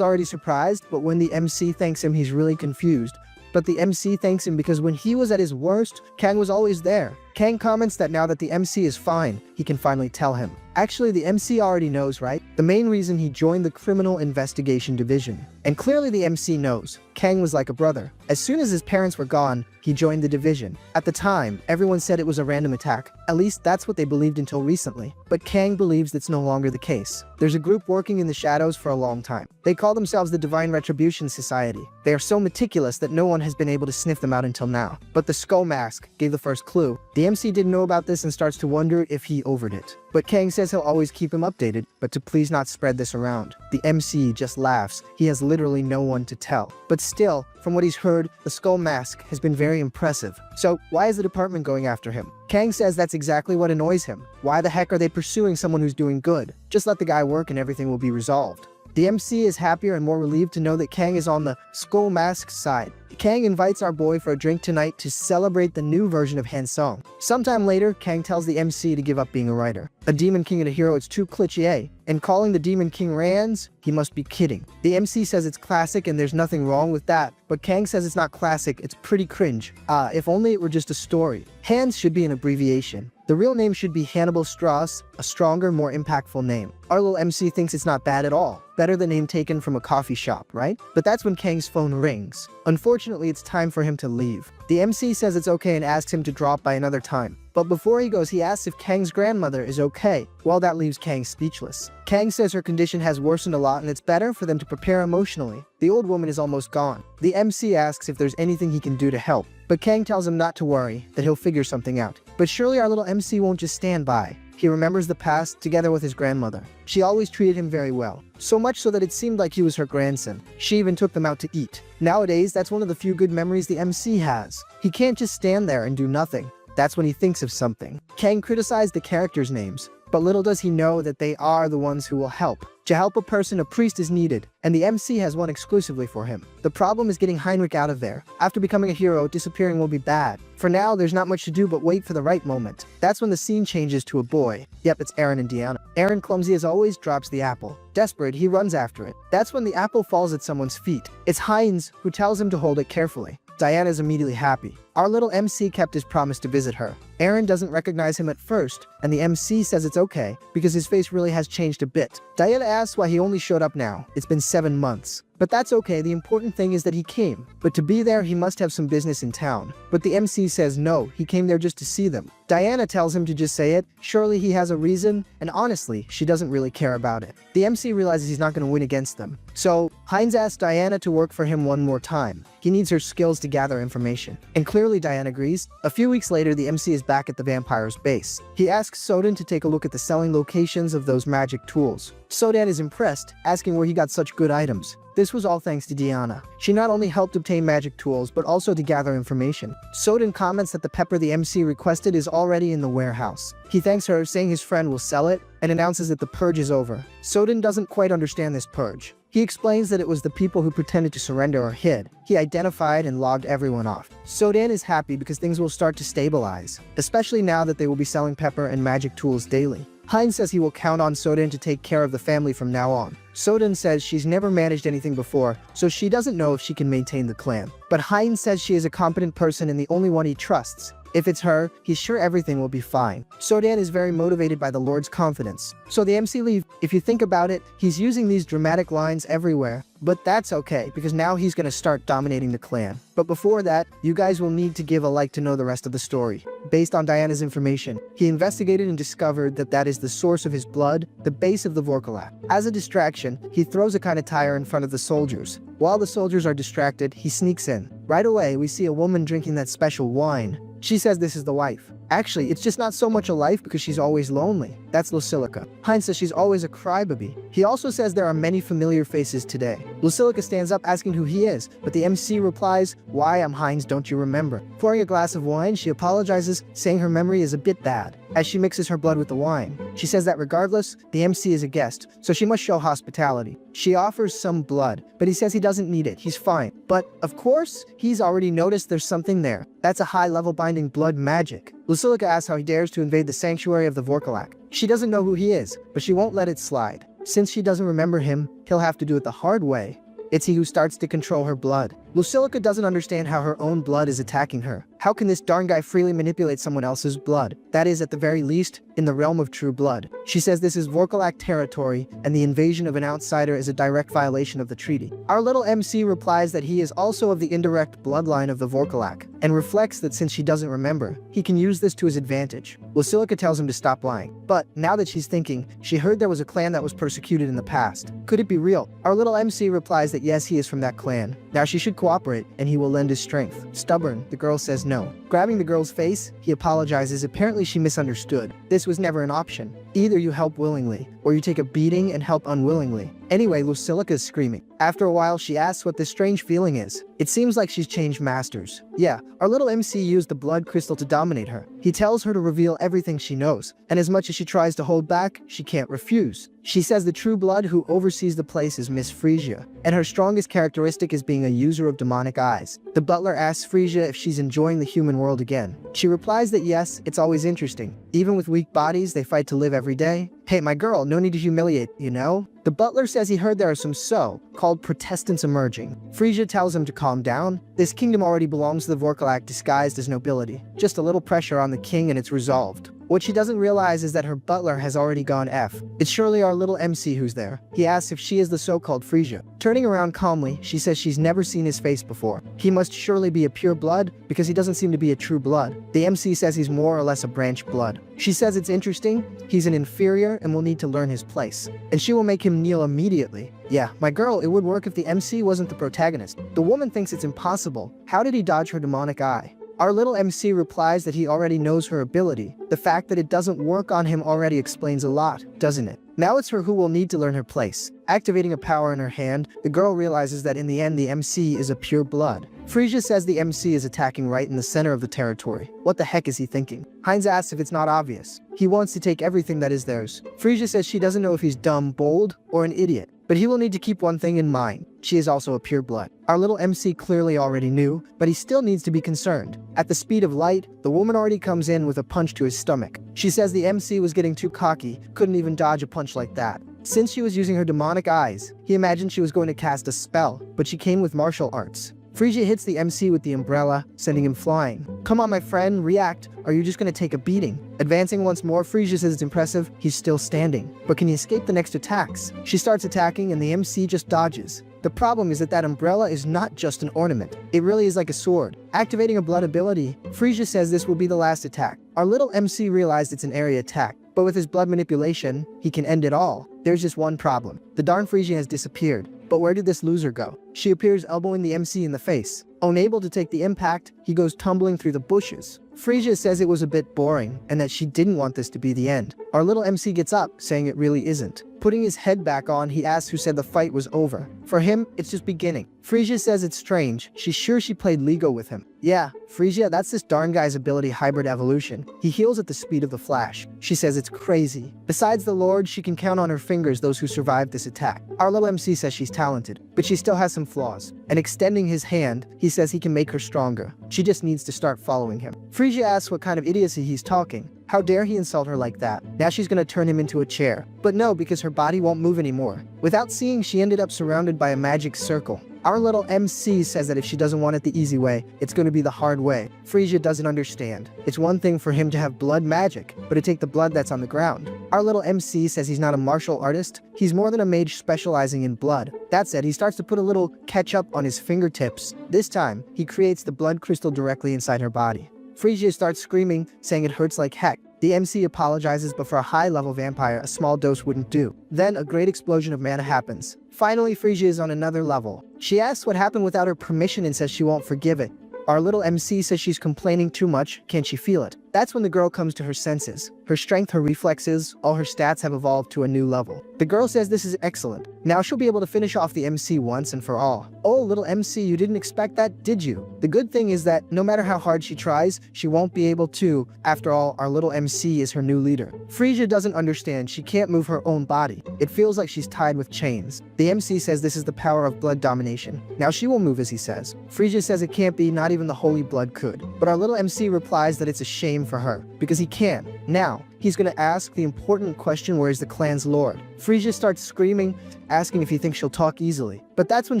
already surprised, but when the MC thanks him, he's really confused. But the MC thanks him because when he was at his worst, Kang was always there. Kang comments that now that the MC is fine, he can finally tell him. Actually, the MC already knows, right? The main reason he joined the Criminal Investigation Division. And clearly the MC knows. Kang was like a brother. As soon as his parents were gone, he joined the division. At the time, everyone said it was a random attack. At least that's what they believed until recently. But Kang believes that's no longer the case. There's a group working in the shadows for a long time. They call themselves the Divine Retribution Society. They are so meticulous that no one has been able to sniff them out until now. But the skull mask gave the first clue. The MC didn't know about this and starts to wonder if he overed it. But Kang says he'll always keep him updated, but to please not spread this around. The MC just laughs. He has literally no one to tell. But still, from what he's heard, the skull mask has been very impressive. So why is the department going after him? Kang says that's exactly what annoys him. Why the heck are they pursuing someone who's doing good? Just let the guy work and everything will be resolved. The MC is happier and more relieved to know that Kang is on the Skull Mask side. Kang invites our boy for a drink tonight to celebrate the new version of Hansong. Sometime later, Kang tells the MC to give up being a writer. A demon king and a hero, it's too cliché. And calling the demon king Rans, he must be kidding. The MC says it's classic and there's nothing wrong with that, but Kang says it's not classic, it's pretty cringe. If only it were just a story. Hans should be an abbreviation. The real name should be Hannibal Strauss, a stronger, more impactful name. Our little MC thinks it's not bad at all. Better than name taken from a coffee shop, right? But that's when Kang's phone rings. Unfortunately, it's time for him to leave. The MC says it's okay and asks him to drop by another time. But before he goes, he asks if Kang's grandmother is okay. Well, that leaves Kang speechless. Kang says her condition has worsened a lot and it's better for them to prepare emotionally. The old woman is almost gone. The MC asks if there's anything he can do to help. But Kang tells him not to worry, that he'll figure something out. But surely our little MC won't just stand by. He remembers the past together with his grandmother. She always treated him very well, so much so that it seemed like he was her grandson. She even took them out to eat. Nowadays, that's one of the few good memories the MC has. He can't just stand there and do nothing. That's when he thinks of something. Kang criticized the characters' names, but little does he know that they are the ones who will help. To help a person, a priest is needed, and the MC has one exclusively for him. The problem is getting Heinrich out of there. After becoming a hero, disappearing will be bad. For now, there's not much to do but wait for the right moment. That's when the scene changes to a boy. Yep, it's Aaron and Deanna. Aaron, clumsy as always, drops the apple. Desperate, he runs after it. That's when the apple falls at someone's feet. It's Heinz, who tells him to hold it carefully. Diana is immediately happy. Our little MC kept his promise to visit her. Aaron doesn't recognize him at first, and the MC says it's okay, because his face really has changed a bit. Diana asks why he only showed up now. It's been 7 months. But that's okay, the important thing is that he came. But to be there, he must have some business in town. But the MC says no, he came there just to see them. Diana tells him to just say it. Surely he has a reason, and honestly, she doesn't really care about it. The MC realizes he's not going to win against them. So, Heinz asks Diana to work for him one more time. He needs her skills to gather information. And clearly Diana agrees. A few weeks later, the MC is back at the vampire's base. He asks Soden to take a look at the selling locations of those magic tools. Soden is impressed, asking where he got such good items. This was all thanks to Diana. She not only helped obtain magic tools, but also to gather information. Soden comments that the pepper the MC requested is already in the warehouse. He thanks her, saying his friend will sell it, and announces that the purge is over. Soden doesn't quite understand this purge. He explains that it was the people who pretended to surrender or hid. He identified and logged everyone off. Soden is happy because things will start to stabilize, especially now that they will be selling pepper and magic tools daily. Heinz says he will count on Soden to take care of the family from now on. Soden says she's never managed anything before, so she doesn't know if she can maintain the clan. But Heinz says she is a competent person and the only one he trusts. If it's her, he's sure everything will be fine. Soden is very motivated by the Lord's confidence. So the MC leave. If you think about it, he's using these dramatic lines everywhere. But that's okay, because now he's gonna start dominating the clan. But before that, you guys will need to give a like to know the rest of the story. Based on Diana's information, he investigated and discovered that that is the source of his blood, the base of the Vorkalak. As a distraction, he throws a kind of tire in front of the soldiers. While the soldiers are distracted, he sneaks in. Right away, we see a woman drinking that special wine. She says this is the wife. Actually, it's just not so much a life because she's always lonely. That's Lucilica. Heinz says she's always a crybaby. He also says there are many familiar faces today. Lucilica stands up asking who he is, but the MC replies, "Why, I'm Heinz, don't you remember?" Pouring a glass of wine, she apologizes, saying her memory is a bit bad, as she mixes her blood with the wine. She says that regardless, the MC is a guest, so she must show hospitality. She offers some blood, but he says he doesn't need it, he's fine. But, of course, he's already noticed there's something there. That's a high-level binding blood magic. Lucilica asks how he dares to invade the sanctuary of the Vorkalak. She doesn't know who he is, but she won't let it slide. Since she doesn't remember him, he'll have to do it the hard way. It's he who starts to control her blood. Lucilica doesn't understand how her own blood is attacking her. How can this darn guy freely manipulate someone else's blood? That is, at the very least, in the realm of true blood. She says this is Vorkalak territory, and the invasion of an outsider is a direct violation of the treaty. Our little MC replies that he is also of the indirect bloodline of the Vorkalak, and reflects that since she doesn't remember, he can use this to his advantage. Lucilica tells him to stop lying. But, now that she's thinking, she heard there was a clan that was persecuted in the past. Could it be real? Our little MC replies that yes, he is from that clan. Now she should cooperate, and he will lend his strength. Stubborn, the girl says no. Grabbing the girl's face, he apologizes. Apparently she misunderstood. This was never an option. Either you help willingly, or you take a beating and help unwillingly. Anyway, Lucilica's screaming. After a while, she asks what this strange feeling is. It seems like she's changed masters. Yeah, our little MC used the blood crystal to dominate her. He tells her to reveal everything she knows, and as much as she tries to hold back, she can't refuse. She says the true blood who oversees the place is Miss Frisia, and her strongest characteristic is being a user of demonic eyes. The butler asks Frisia if she's enjoying the human world again. She replies that yes, it's always interesting. Even with weak bodies, they fight to live every day. Hey, my girl, no need to humiliate, you know? The butler says he heard there are some so-called Protestants emerging. Frisia tells him to calm down. This kingdom already belongs to the Vorkalak disguised as nobility. Just a little pressure on the king and it's resolved. What she doesn't realize is that her butler has already gone F. It's surely our little MC who's there. He asks if she is the so-called Frisia. Turning around calmly, she says she's never seen his face before. He must surely be a pure blood because he doesn't seem to be a true blood. The MC says he's more or less a branch blood. She says it's interesting, he's an inferior and will need to learn his place. And she will make him kneel immediately. Yeah, my girl, it would work if the MC wasn't the protagonist. The woman thinks it's impossible. How did he dodge her demonic eye? Our little MC replies that he already knows her ability. The fact that it doesn't work on him already explains a lot, doesn't it? Now it's her who will need to learn her place. Activating a power in her hand, the girl realizes that in the end the MC is a pure blood. Frisia says the MC is attacking right in the center of the territory. What the heck is he thinking? Heinz asks if it's not obvious. He wants to take everything that is theirs. Frisia says she doesn't know if he's dumb, bold, or an idiot. But he will need to keep one thing in mind. She is also a pure blood. Our little MC clearly already knew, but he still needs to be concerned. At the speed of light, the woman already comes in with a punch to his stomach. She says the MC was getting too cocky, couldn't even dodge a punch like that. Since she was using her demonic eyes, he imagined she was going to cast a spell, but she came with martial arts. Frisia hits the MC with the umbrella, sending him flying. Come on, my friend, react, or you're just gonna take a beating. Advancing once more, Frisia says it's impressive, he's still standing. But can he escape the next attacks? She starts attacking and the MC just dodges. The problem is that that umbrella is not just an ornament. It really is like a sword. Activating a blood ability, Frisia says this will be the last attack. Our little MC realized it's an area attack, but with his blood manipulation, he can end it all. There's just one problem. The darn Frisia has disappeared. But where did this loser go? She appears elbowing the MC in the face. Unable to take the impact, he goes tumbling through the bushes. Frisia says it was a bit boring, and that she didn't want this to be the end. Our little MC gets up, saying it really isn't. Putting his head back on, he asks who said the fight was over. For him, it's just beginning. Frisia says it's strange. She's sure she played Lego with him. Yeah, Frisia, that's this darn guy's ability hybrid evolution. He heals at the speed of the flash. She says it's crazy. Besides the Lord, she can count on her fingers those who survived this attack. Our little MC says she's talented, but she still has some flaws. And extending his hand, he says he can make her stronger. She just needs to start following him. Frisia asks what kind of idiocy he's talking. How dare he insult her like that? Now she's gonna turn him into a chair. But no, because her body won't move anymore. Without seeing, she ended up surrounded by a magic circle. Our little MC says that if she doesn't want it the easy way, it's going to be the hard way. Frisia doesn't understand. It's one thing for him to have blood magic, but to take the blood that's on the ground. Our little MC says he's not a martial artist, he's more than a mage specializing in blood. That said, he starts to put a little ketchup on his fingertips. This time, he creates the blood crystal directly inside her body. Frisia starts screaming, saying it hurts like heck. The MC apologizes, but for a high-level vampire, a small dose wouldn't do. Then, a great explosion of mana happens. Finally, Frisia is on another level. She asks what happened without her permission and says she won't forgive it. Our little MC says she's complaining too much, can't she feel it? That's when the girl comes to her senses. Her strength, her reflexes, all her stats have evolved to a new level. The girl says this is excellent. Now she'll be able to finish off the MC once and for all. Oh, little MC, you didn't expect that, did you? The good thing is that no matter how hard she tries, she won't be able to. After all, our little MC is her new leader. Frisia doesn't understand. She can't move her own body. It feels like she's tied with chains. The MC says this is the power of blood domination. Now she will move as he says. Frisia says it can't be, not even the holy blood could. But our little MC replies that it's a shame for her, because he can. Now, he's gonna ask the important question, where is the clan's lord? Frisia starts screaming, asking if he thinks she'll talk easily. But that's when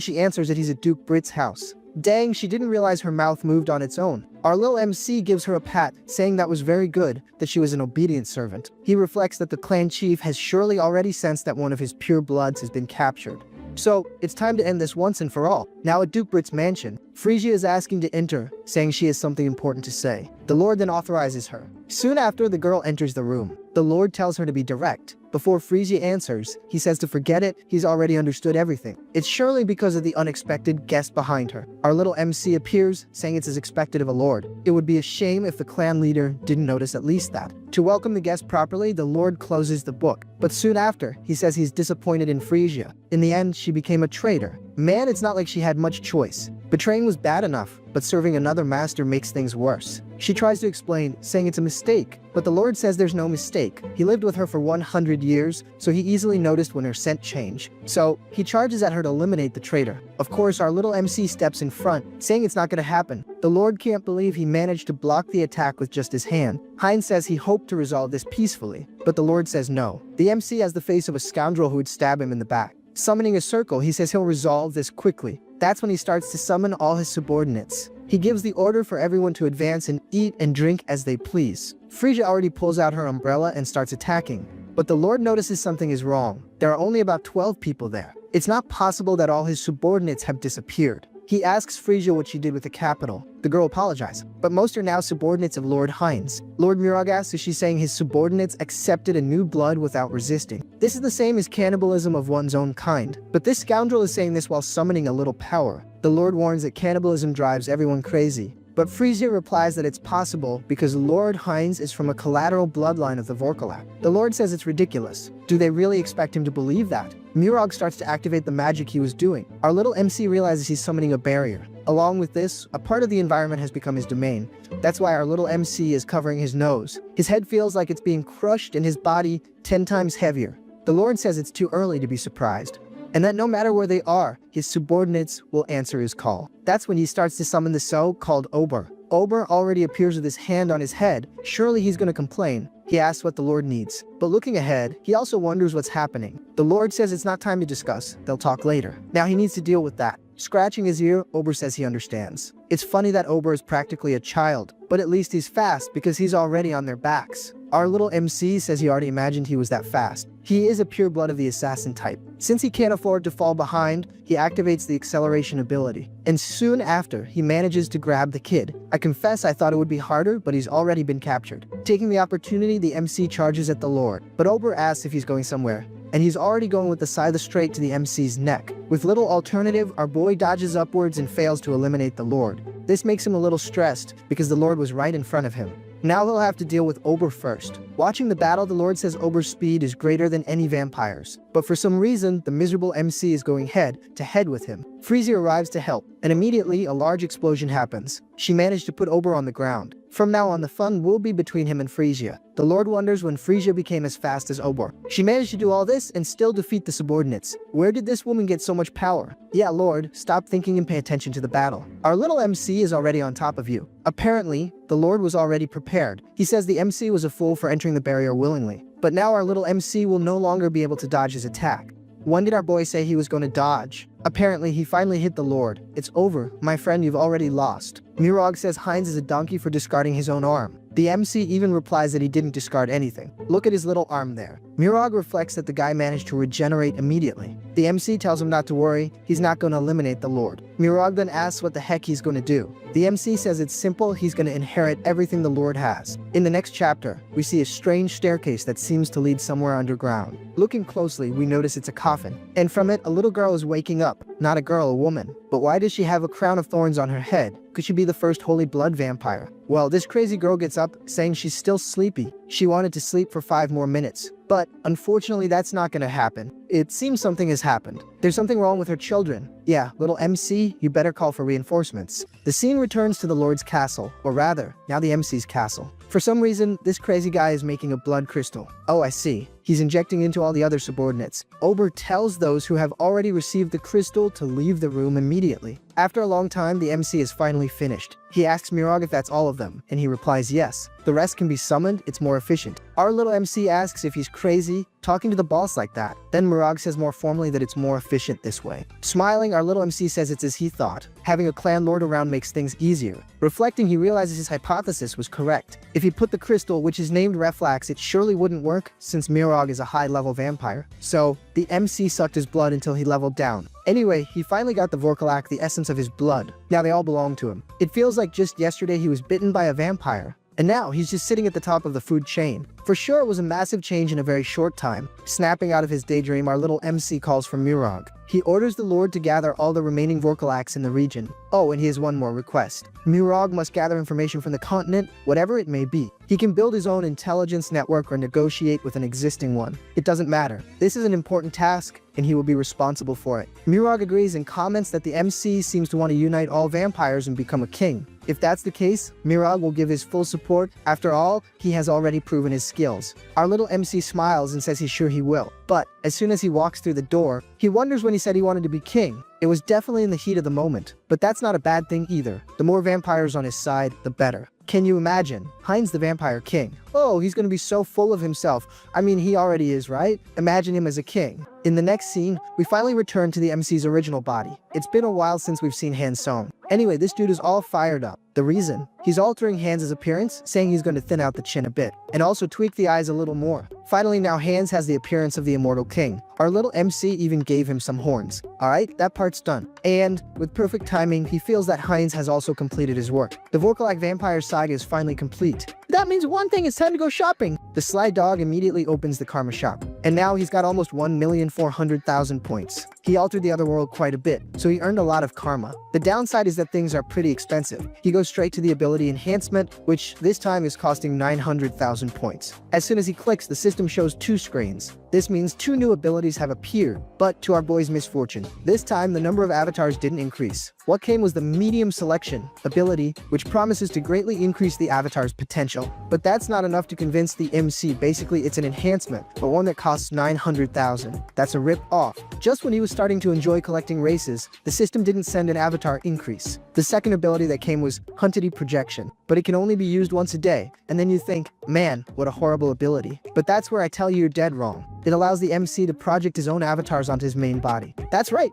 she answers that he's at Duke Brit's house. Dang, she didn't realize her mouth moved on its own. Our little MC gives her a pat, saying that was very good, that she was an obedient servant. He reflects that the clan chief has surely already sensed that one of his pure bloods has been captured. So, it's time to end this once and for all. Now at Duke Brit's mansion, Frisia is asking to enter, saying she has something important to say. The Lord then authorizes her. Soon after, the girl enters the room. The Lord tells her to be direct. Before Frisia answers, he says to forget it, he's already understood everything. It's surely because of the unexpected guest behind her. Our little MC appears, saying it's as expected of a lord. It would be a shame if the clan leader didn't notice at least that. To welcome the guest properly, the lord closes the book. But soon after, he says he's disappointed in Frisia. In the end, she became a traitor. Man, it's not like she had much choice. Betraying was bad enough, but serving another master makes things worse. She tries to explain, saying it's a mistake, but the Lord says there's no mistake. He lived with her for 100 years, so he easily noticed when her scent changed. So, he charges at her to eliminate the traitor. Of course, our little MC steps in front, saying it's not gonna happen. The Lord can't believe he managed to block the attack with just his hand. Heinz says he hoped to resolve this peacefully, but the Lord says no. The MC has the face of a scoundrel who would stab him in the back. Summoning a circle, he says he'll resolve this quickly. That's when he starts to summon all his subordinates. He gives the order for everyone to advance and eat and drink as they please. Frisia already pulls out her umbrella and starts attacking, but the Lord notices something is wrong. There are only about 12 people there. It's not possible that all his subordinates have disappeared. He asks Frisia what she did with the capital. The girl apologizes, but most are now subordinates of Lord Heinz. Lord Murag asks if she's saying his subordinates accepted a new blood without resisting. This is the same as cannibalism of one's own kind, but this scoundrel is saying this while summoning a little power. The Lord warns that cannibalism drives everyone crazy, but Frisia replies that it's possible because Lord Heinz is from a collateral bloodline of the Vorkalak. The Lord says it's ridiculous. Do they really expect him to believe that? Murag starts to activate the magic he was doing. Our little MC realizes he's summoning a barrier. Along with this, a part of the environment has become his domain. That's why our little MC is covering his nose. His head feels like it's being crushed and his body 10 times heavier. The Lord says it's too early to be surprised, and that no matter where they are, his subordinates will answer his call. That's when he starts to summon the so-called Ober. Ober already appears with his hand on his head. Surely he's going to complain. He asks what the Lord needs. But looking ahead, he also wonders what's happening. The Lord says it's not time to discuss. They'll talk later. Now he needs to deal with that. Scratching his ear, Ober says he understands. It's funny that Ober is practically a child, but at least he's fast because he's already on their backs. Our little MC says he already imagined he was that fast. He is a pure blood of the assassin type. Since he can't afford to fall behind, he activates the acceleration ability. And soon after, he manages to grab the kid. I confess I thought it would be harder, but he's already been captured. Taking the opportunity, the MC charges at the Lord. But Ober asks if he's going somewhere, and he's already going with the scythe straight to the MC's neck. With little alternative, our boy dodges upwards and fails to eliminate the Lord. This makes him a little stressed, because the Lord was right in front of him. Now he'll have to deal with Ober first. Watching the battle, the Lord says Ober's speed is greater than any vampires. But for some reason, the miserable MC is going head to head with him. Frisia arrives to help, and immediately a large explosion happens. She managed to put Ober on the ground. From now on, the fun will be between him and Frisia. The Lord wonders when Frisia became as fast as Ober. She managed to do all this and still defeat the subordinates. Where did this woman get so much power? Yeah, Lord, stop thinking and pay attention to the battle. Our little MC is already on top of you. Apparently, the Lord was already prepared. He says the MC was a fool for entering the barrier willingly. But now our little MC will no longer be able to dodge his attack. When did our boy say he was going to dodge? Apparently, he finally hit the Lord. It's over. My friend, you've already lost. Murag says Heinz is a donkey for discarding his own arm. The MC even replies that he didn't discard anything. Look at his little arm there. Murag reflects that the guy managed to regenerate immediately. The MC tells him not to worry, he's not going to eliminate the Lord. Murag then asks what the heck he's going to do. The MC says it's simple, he's going to inherit everything the Lord has. In the next chapter, we see a strange staircase that seems to lead somewhere underground. Looking closely, we notice it's a coffin, and from it, a little girl is waking up. Not a girl, a woman. But why does she have a crown of thorns on her head? Could she be the first holy blood vampire? Well, this crazy girl gets up, saying she's still sleepy. She wanted to sleep for 5 more minutes. But, unfortunately, that's not gonna happen. It seems something has happened. There's something wrong with her children. Yeah, little MC, you better call for reinforcements. The scene returns to the Lord's castle, or rather, now the MC's castle. For some reason, this crazy guy is making a blood crystal. Oh, I see. He's injecting into all the other subordinates. Ober tells those who have already received the crystal to leave the room immediately. After a long time, the MC is finally finished. He asks Murag if that's all of them, and he replies yes. The rest can be summoned, it's more efficient. Our little MC asks if he's crazy, talking to the boss like that. Then Murag says more formally that it's more efficient this way. Smiling, our little MC says it's as he thought. Having a clan lord around makes things easier. Reflecting, he realizes his hypothesis was correct. If he put the crystal, which is named Reflax, it surely wouldn't work since Murag is a high-level vampire. So, the MC sucked his blood until he leveled down. Anyway, he finally got the Vorkalak, the essence of his blood. Now they all belong to him. It feels like just yesterday he was bitten by a vampire. And now he's just sitting at the top of the food chain. For sure, it was a massive change in a very short time. Snapping out of his daydream, our little MC calls for Murag. He orders the Lord to gather all the remaining Vorkalax in the region. Oh, and he has one more request. Murag must gather information from the continent, whatever it may be. He can build his own intelligence network or negotiate with an existing one. It doesn't matter. This is an important task, and he will be responsible for it. Murag agrees and comments that the MC seems to want to unite all vampires and become a king. If that's the case, Murag will give his full support. After all, he has already proven his skills. Our little MC smiles and says he's sure he will. But as soon as he walks through the door, he wonders when he said he wanted to be king. It was definitely in the heat of the moment. But that's not a bad thing either. The more vampires on his side, the better. Can you imagine? Heinz the Vampire King. Oh, he's gonna be so full of himself. I mean, he already is, right? Imagine him as a king. In the next scene, we finally return to the MC's original body. It's been a while since we've seen Han Song. Anyway, this dude is all fired up. The reason? He's altering Hans' appearance, saying he's going to thin out the chin a bit, and also tweak the eyes a little more. Finally, now Hans has the appearance of the immortal king. Our little MC even gave him some horns. Alright, that part's done. And, with perfect timing, he feels that Heinz has also completed his work. The Vorkalak Vampire saga is finally complete. That means one thing, it's time to go shopping! The sly dog immediately opens the karma shop. And now he's got almost 1,400,000 points. He altered the other world quite a bit, so he earned a lot of karma. The downside is that things are pretty expensive. He goes straight to the ability enhancement, which this time is costing 900,000 points. As soon as he clicks, the system shows 2 screens. This means 2 new abilities have appeared, but to our boy's misfortune, this time the number of avatars didn't increase. What came was the medium selection ability, which promises to greatly increase the avatar's potential. But that's not enough to convince the MC. Basically, it's an enhancement, but one that costs 900,000. That's a rip-off. Just when he was starting to enjoy collecting races, the system didn't send an avatar increase. The second ability that came was Huntity Projection, but it can only be used once a day, and then you think, man, what a horrible ability. But that's where I tell you you're dead wrong. It allows the MC to project his own avatars onto his main body. That's right,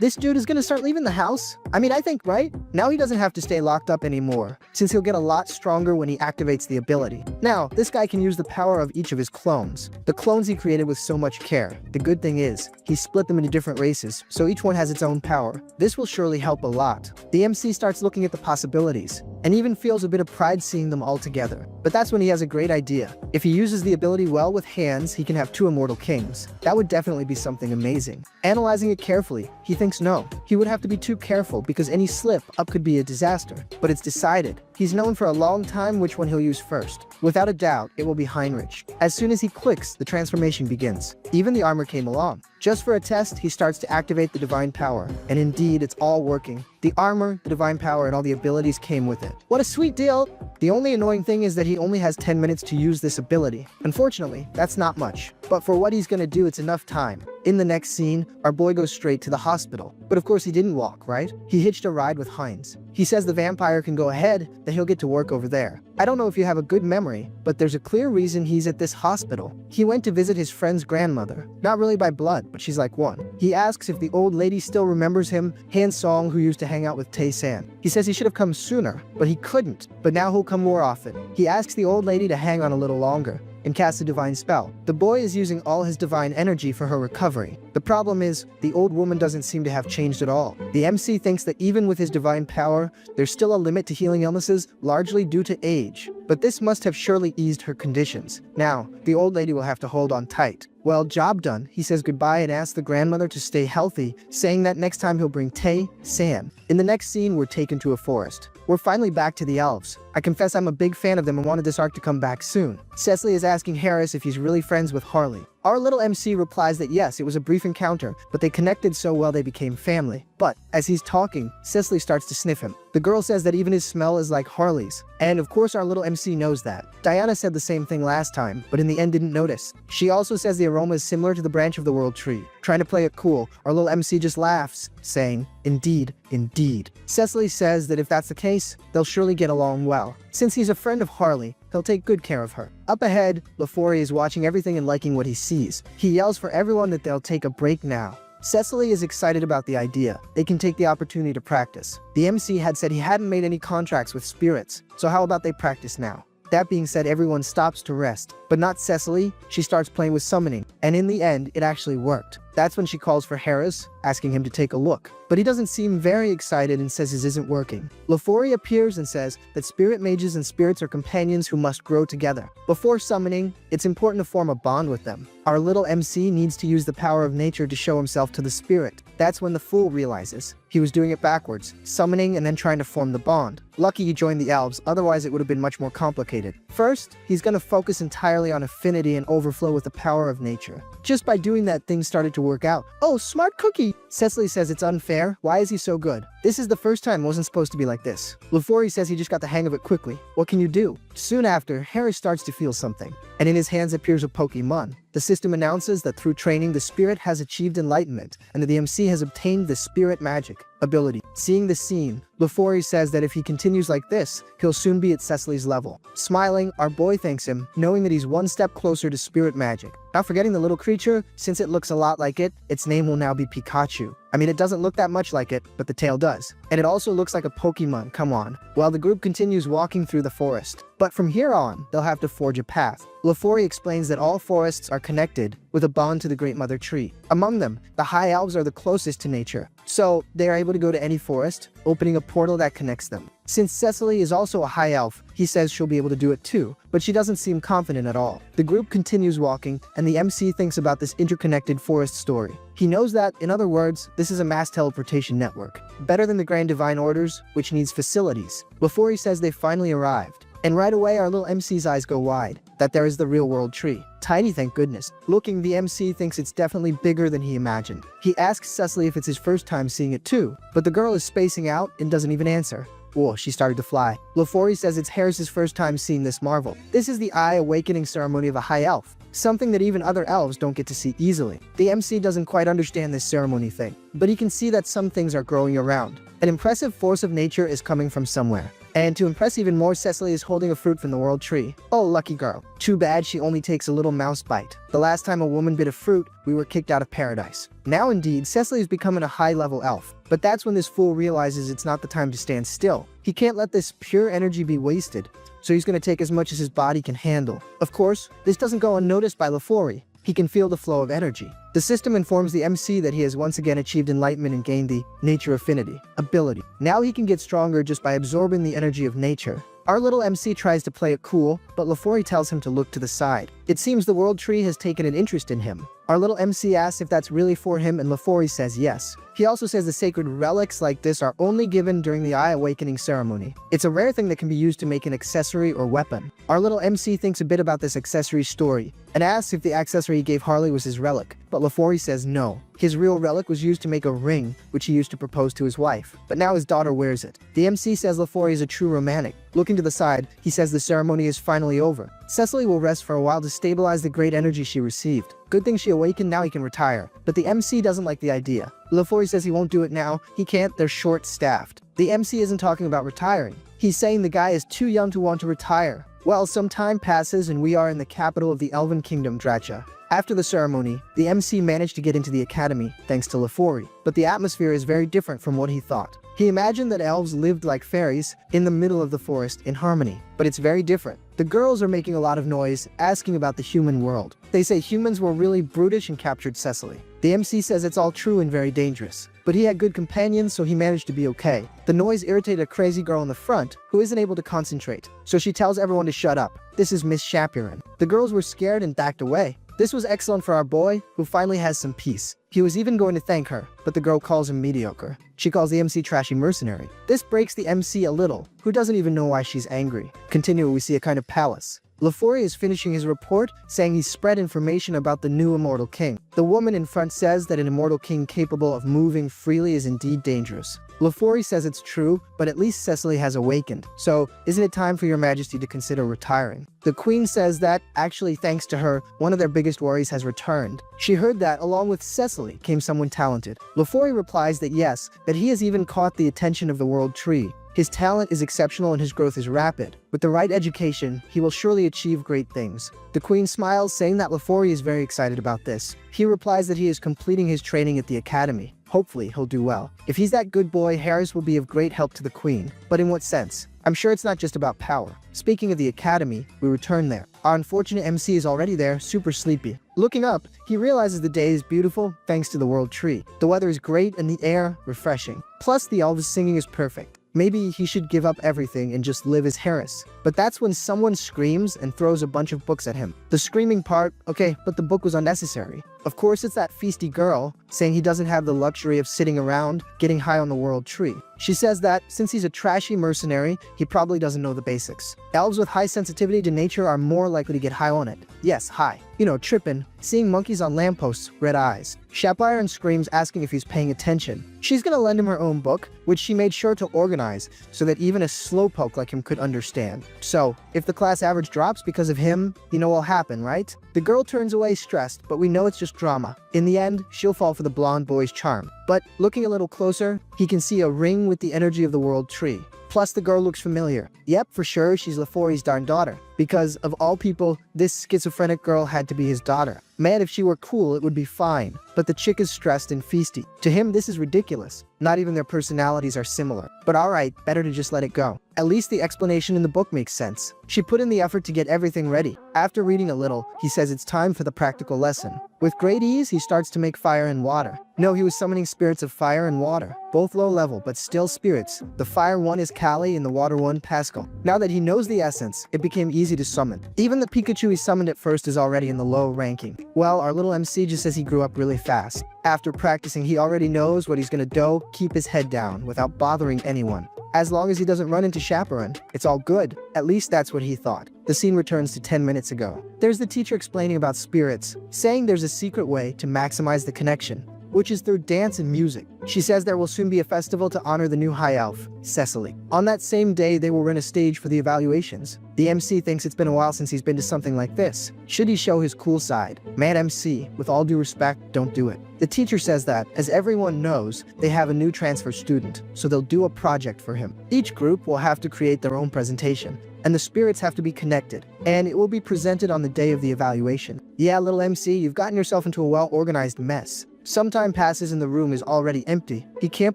this dude is gonna start leaving the house. I mean, I think, right? Now he doesn't have to stay locked up anymore, since he'll get a lot stronger when he activates the ability. Now, this guy can use the power of each of his clones. The clones he created with so much care. The good thing is, he split them into different races, so each one has its own power. This will surely help a lot. The MC starts looking at the possibilities, and even feels a bit of pride seeing them all together. But that's when he has a great idea. If he uses the ability well with hands, he can have 2 immortal kings. That would definitely be something amazing. Analyzing it carefully, he thinks no. He would have to be too careful because any slip up could be a disaster. But it's decided. He's known for a long time which one he'll use first. Without a doubt, it will be Heinrich. As soon as he clicks, the transformation begins. Even the armor came along. Just for a test, he starts to activate the divine power. And indeed, it's all working. The armor, the divine power, and all the abilities came with it. What a sweet deal! The only annoying thing is that he only has 10 minutes to use this ability. Unfortunately, that's not much. But for what he's gonna do, it's enough time. In the next scene, our boy goes straight to the hospital. But of course he didn't walk, right? He hitched a ride with Heinz. He says the vampire can go ahead, that he'll get to work over there. I don't know if you have a good memory, but there's a clear reason he's at this hospital. He went to visit his friend's grandmother. Not really by blood, but she's like one. He asks if the old lady still remembers him, Han Song, who used to hang out with Tae San. He says he should have come sooner, but he couldn't. But now he'll come more often. He asks the old lady to hang on a little longer and cast a divine spell. The boy is using all his divine energy for her recovery. The problem is, the old woman doesn't seem to have changed at all. The MC thinks that even with his divine power, there's still a limit to healing illnesses, largely due to age. But this must have surely eased her conditions. Now, the old lady will have to hold on tight. Well, job done. He says goodbye and asks the grandmother to stay healthy, saying that next time he'll bring Tae San. In the next scene, we're taken to a forest. We're finally back to the elves. I confess I'm a big fan of them and wanted this arc to come back soon. Cecily is asking Harris if he's really friends with Harley. Our little MC replies that yes, it was a brief encounter, but they connected so well they became family. But, as he's talking, Cecily starts to sniff him. The girl says that even his smell is like Harley's. And of course our little MC knows that. Diana said the same thing last time, but in the end didn't notice. She also says the aroma is similar to the branch of the world tree. Trying to play it cool, our little MC just laughs, saying, indeed, indeed. Cecily says that if that's the case, they'll surely get along well. Since he's a friend of Harley, he'll take good care of her. Up ahead, Lafori is watching everything and liking what he sees. He yells for everyone that they'll take a break now. Cecily is excited about the idea. They can take the opportunity to practice. The MC had said he hadn't made any contracts with spirits, so how about they practice now? That being said, everyone stops to rest. But not Cecily. She starts playing with summoning. And in the end, it actually worked. That's when she calls for Harris, asking him to take a look. But he doesn't seem very excited and says his isn't working. Lafori appears and says that spirit mages and spirits are companions who must grow together. Before summoning, it's important to form a bond with them. Our little MC needs to use the power of nature to show himself to the spirit. That's when the fool realizes he was doing it backwards, summoning and then trying to form the bond. Lucky he joined the elves, otherwise it would have been much more complicated. First, he's going to focus entirely on affinity and overflow with the power of nature. Just by doing that, things started to work out. Oh, smart cookie! Cecily says it's unfair. Why is he so good? This is the first time it wasn't supposed to be like this. Lafori says he just got the hang of it quickly. What can you do? Soon after, Harry starts to feel something, and in his hands appears a Pokemon. The system announces that through training, the spirit has achieved enlightenment, and that the MC has obtained the spirit magic ability. Seeing the scene, Lafori says that if he continues like this, he'll soon be at Cecily's level. Smiling, our boy thanks him, knowing that he's one step closer to spirit magic. Not forgetting the little creature, since it looks a lot like it, its name will now be Pikachu. I mean, it doesn't look that much like it, but the tail does. And it also looks like a Pokemon, come on. While the group continues walking through the forest. But from here on, they'll have to forge a path. Lafori explains that all forests are connected with a bond to the Great Mother Tree. Among them, the High Elves are the closest to nature, so they are able to go to any forest, opening a portal that connects them. Since Cecily is also a High Elf, he says she'll be able to do it too, but she doesn't seem confident at all. The group continues walking, and the MC thinks about this interconnected forest story. He knows that, in other words, this is a mass teleportation network, better than the Grand Divine Orders, which needs facilities. Lafori says they finally arrived. And right away, our little MC's eyes go wide, that there is the real world tree. Tiny, thank goodness. Looking, the MC thinks it's definitely bigger than he imagined. He asks Cecily if it's his first time seeing it too, but the girl is spacing out and doesn't even answer. Whoa, she started to fly. Lafori says it's Harris's first time seeing this marvel. This is the eye awakening ceremony of a high elf, something that even other elves don't get to see easily. The MC doesn't quite understand this ceremony thing, but he can see that some things are growing around. An impressive force of nature is coming from somewhere. And to impress even more, Cecily is holding a fruit from the world tree. Oh, lucky girl. Too bad she only takes a little mouse bite. The last time a woman bit a fruit, we were kicked out of paradise. Now indeed, Cecily is becoming a high-level elf. But that's when this fool realizes it's not the time to stand still. He can't let this pure energy be wasted, so he's going to take as much as his body can handle. Of course, this doesn't go unnoticed by Lafori. He can feel the flow of energy. The system informs the MC that he has once again achieved enlightenment and gained the nature affinity ability. Now he can get stronger just by absorbing the energy of nature. Our little MC tries to play it cool, but Lafori tells him to look to the side. It seems the world tree has taken an interest in him. Our little MC asks if that's really for him, and Lafori says yes. He also says the sacred relics like this are only given during the Eye Awakening ceremony. It's a rare thing that can be used to make an accessory or weapon. Our little MC thinks a bit about this accessory story, and asks if the accessory he gave Harley was his relic, but Lafori says no. His real relic was used to make a ring, which he used to propose to his wife, but now his daughter wears it. The MC says Lafori is a true romantic. Looking to the side, he says the ceremony is finally over. Cecily will rest for a while to stabilize the great energy she received. Good thing she awakened, now he can retire. But the MC doesn't like the idea. Lafori says he won't do it now. He can't, they're short-staffed. The MC isn't talking about retiring. He's saying the guy is too young to want to retire. Well, some time passes and we are in the capital of the Elven Kingdom, Dracha. After the ceremony, the MC managed to get into the academy, thanks to Lafori, but the atmosphere is very different from what he thought. He imagined that elves lived like fairies, in the middle of the forest, in harmony, but it's very different. The girls are making a lot of noise, asking about the human world. They say humans were really brutish and captured Cecily. The MC says it's all true and very dangerous, but he had good companions, so he managed to be okay. The noise irritated a crazy girl in the front, who isn't able to concentrate, so she tells everyone to shut up. This is Miss Shapurin. The girls were scared and backed away. This was excellent for our boy, who finally has some peace. He was even going to thank her, but the girl calls him mediocre. She calls the MC trashy mercenary. This breaks the MC a little, who doesn't even know why she's angry. Continue, we see a kind of palace. Lafori is finishing his report, saying he's spread information about the new immortal king. The woman in front says that an immortal king capable of moving freely is indeed dangerous. Lafori says it's true, but at least Cecily has awakened, so isn't it time for your majesty to consider retiring? The queen says that, actually thanks to her, one of their biggest worries has returned. She heard that, along with Cecily, came someone talented. Lafori replies that yes, that he has even caught the attention of the world tree. His talent is exceptional and his growth is rapid. With the right education, he will surely achieve great things. The queen smiles, saying that Lafori is very excited about this. He replies that he is completing his training at the academy, Hopefully, he'll do well. If he's that good boy, Harris will be of great help to the queen. But in what sense? I'm sure it's not just about power. Speaking of the academy, we return there. Our unfortunate MC is already there, super sleepy. Looking up, he realizes the day is beautiful thanks to the world tree. The weather is great and the air refreshing. Plus, the elves singing is perfect. Maybe he should give up everything and just live as Harris. But that's when someone screams and throws a bunch of books at him. The screaming part, okay, but the book was unnecessary. Of course, it's that feisty girl saying he doesn't have the luxury of sitting around getting high on the world tree. She says that since he's a trashy mercenary, he probably doesn't know the basics. Elves with high sensitivity to nature are more likely to get high on it. Yes, high. You know, trippin', seeing monkeys on lampposts, red eyes. Chapliron screams asking if he's paying attention. She's gonna lend him her own book, which she made sure to organize so that even a slowpoke like him could understand. So, if the class average drops because of him, you know what'll happen, right? The girl turns away stressed, but we know it's just drama. In the end, she'll fall for the blonde boy's charm. But looking a little closer, he can see a ring with the energy of the world tree. Plus, the girl looks familiar. Yep, for sure, she's Lafori's darn daughter. Because, of all people, this schizophrenic girl had to be his daughter. Man, if she were cool, it would be fine. But the chick is stressed and feisty. To him, this is ridiculous. Not even their personalities are similar. But alright, better to just let it go. At least the explanation in the book makes sense. She put in the effort to get everything ready. After reading a little, he says it's time for the practical lesson. With great ease, he starts to make fire and water. No, he was summoning spirits of fire and water. Both low level, but still spirits. The fire one is Kali and the water one Pascal. Now that he knows the essence, it became easy to summon. Even the Pikachu he summoned at first is already in the low ranking. Well, our little MC just says he grew up really fast. After practicing, he already knows what he's gonna do, keep his head down without bothering anyone. As long as he doesn't run into Chaperone, it's all good. At least that's what he thought. The scene returns to 10 minutes ago. There's the teacher explaining about spirits, saying there's a secret way to maximize the connection, which is through dance and music. She says there will soon be a festival to honor the new high elf, Cecily. On that same day, they will rent a stage for the evaluations. The MC thinks it's been a while since he's been to something like this. Should he show his cool side? Man MC, with all due respect, don't do it. The teacher says that, as everyone knows, they have a new transfer student, so they'll do a project for him. Each group will have to create their own presentation, and the spirits have to be connected, and it will be presented on the day of the evaluation. Yeah, little MC, you've gotten yourself into a well-organized mess. Some time passes and the room is already empty. He can't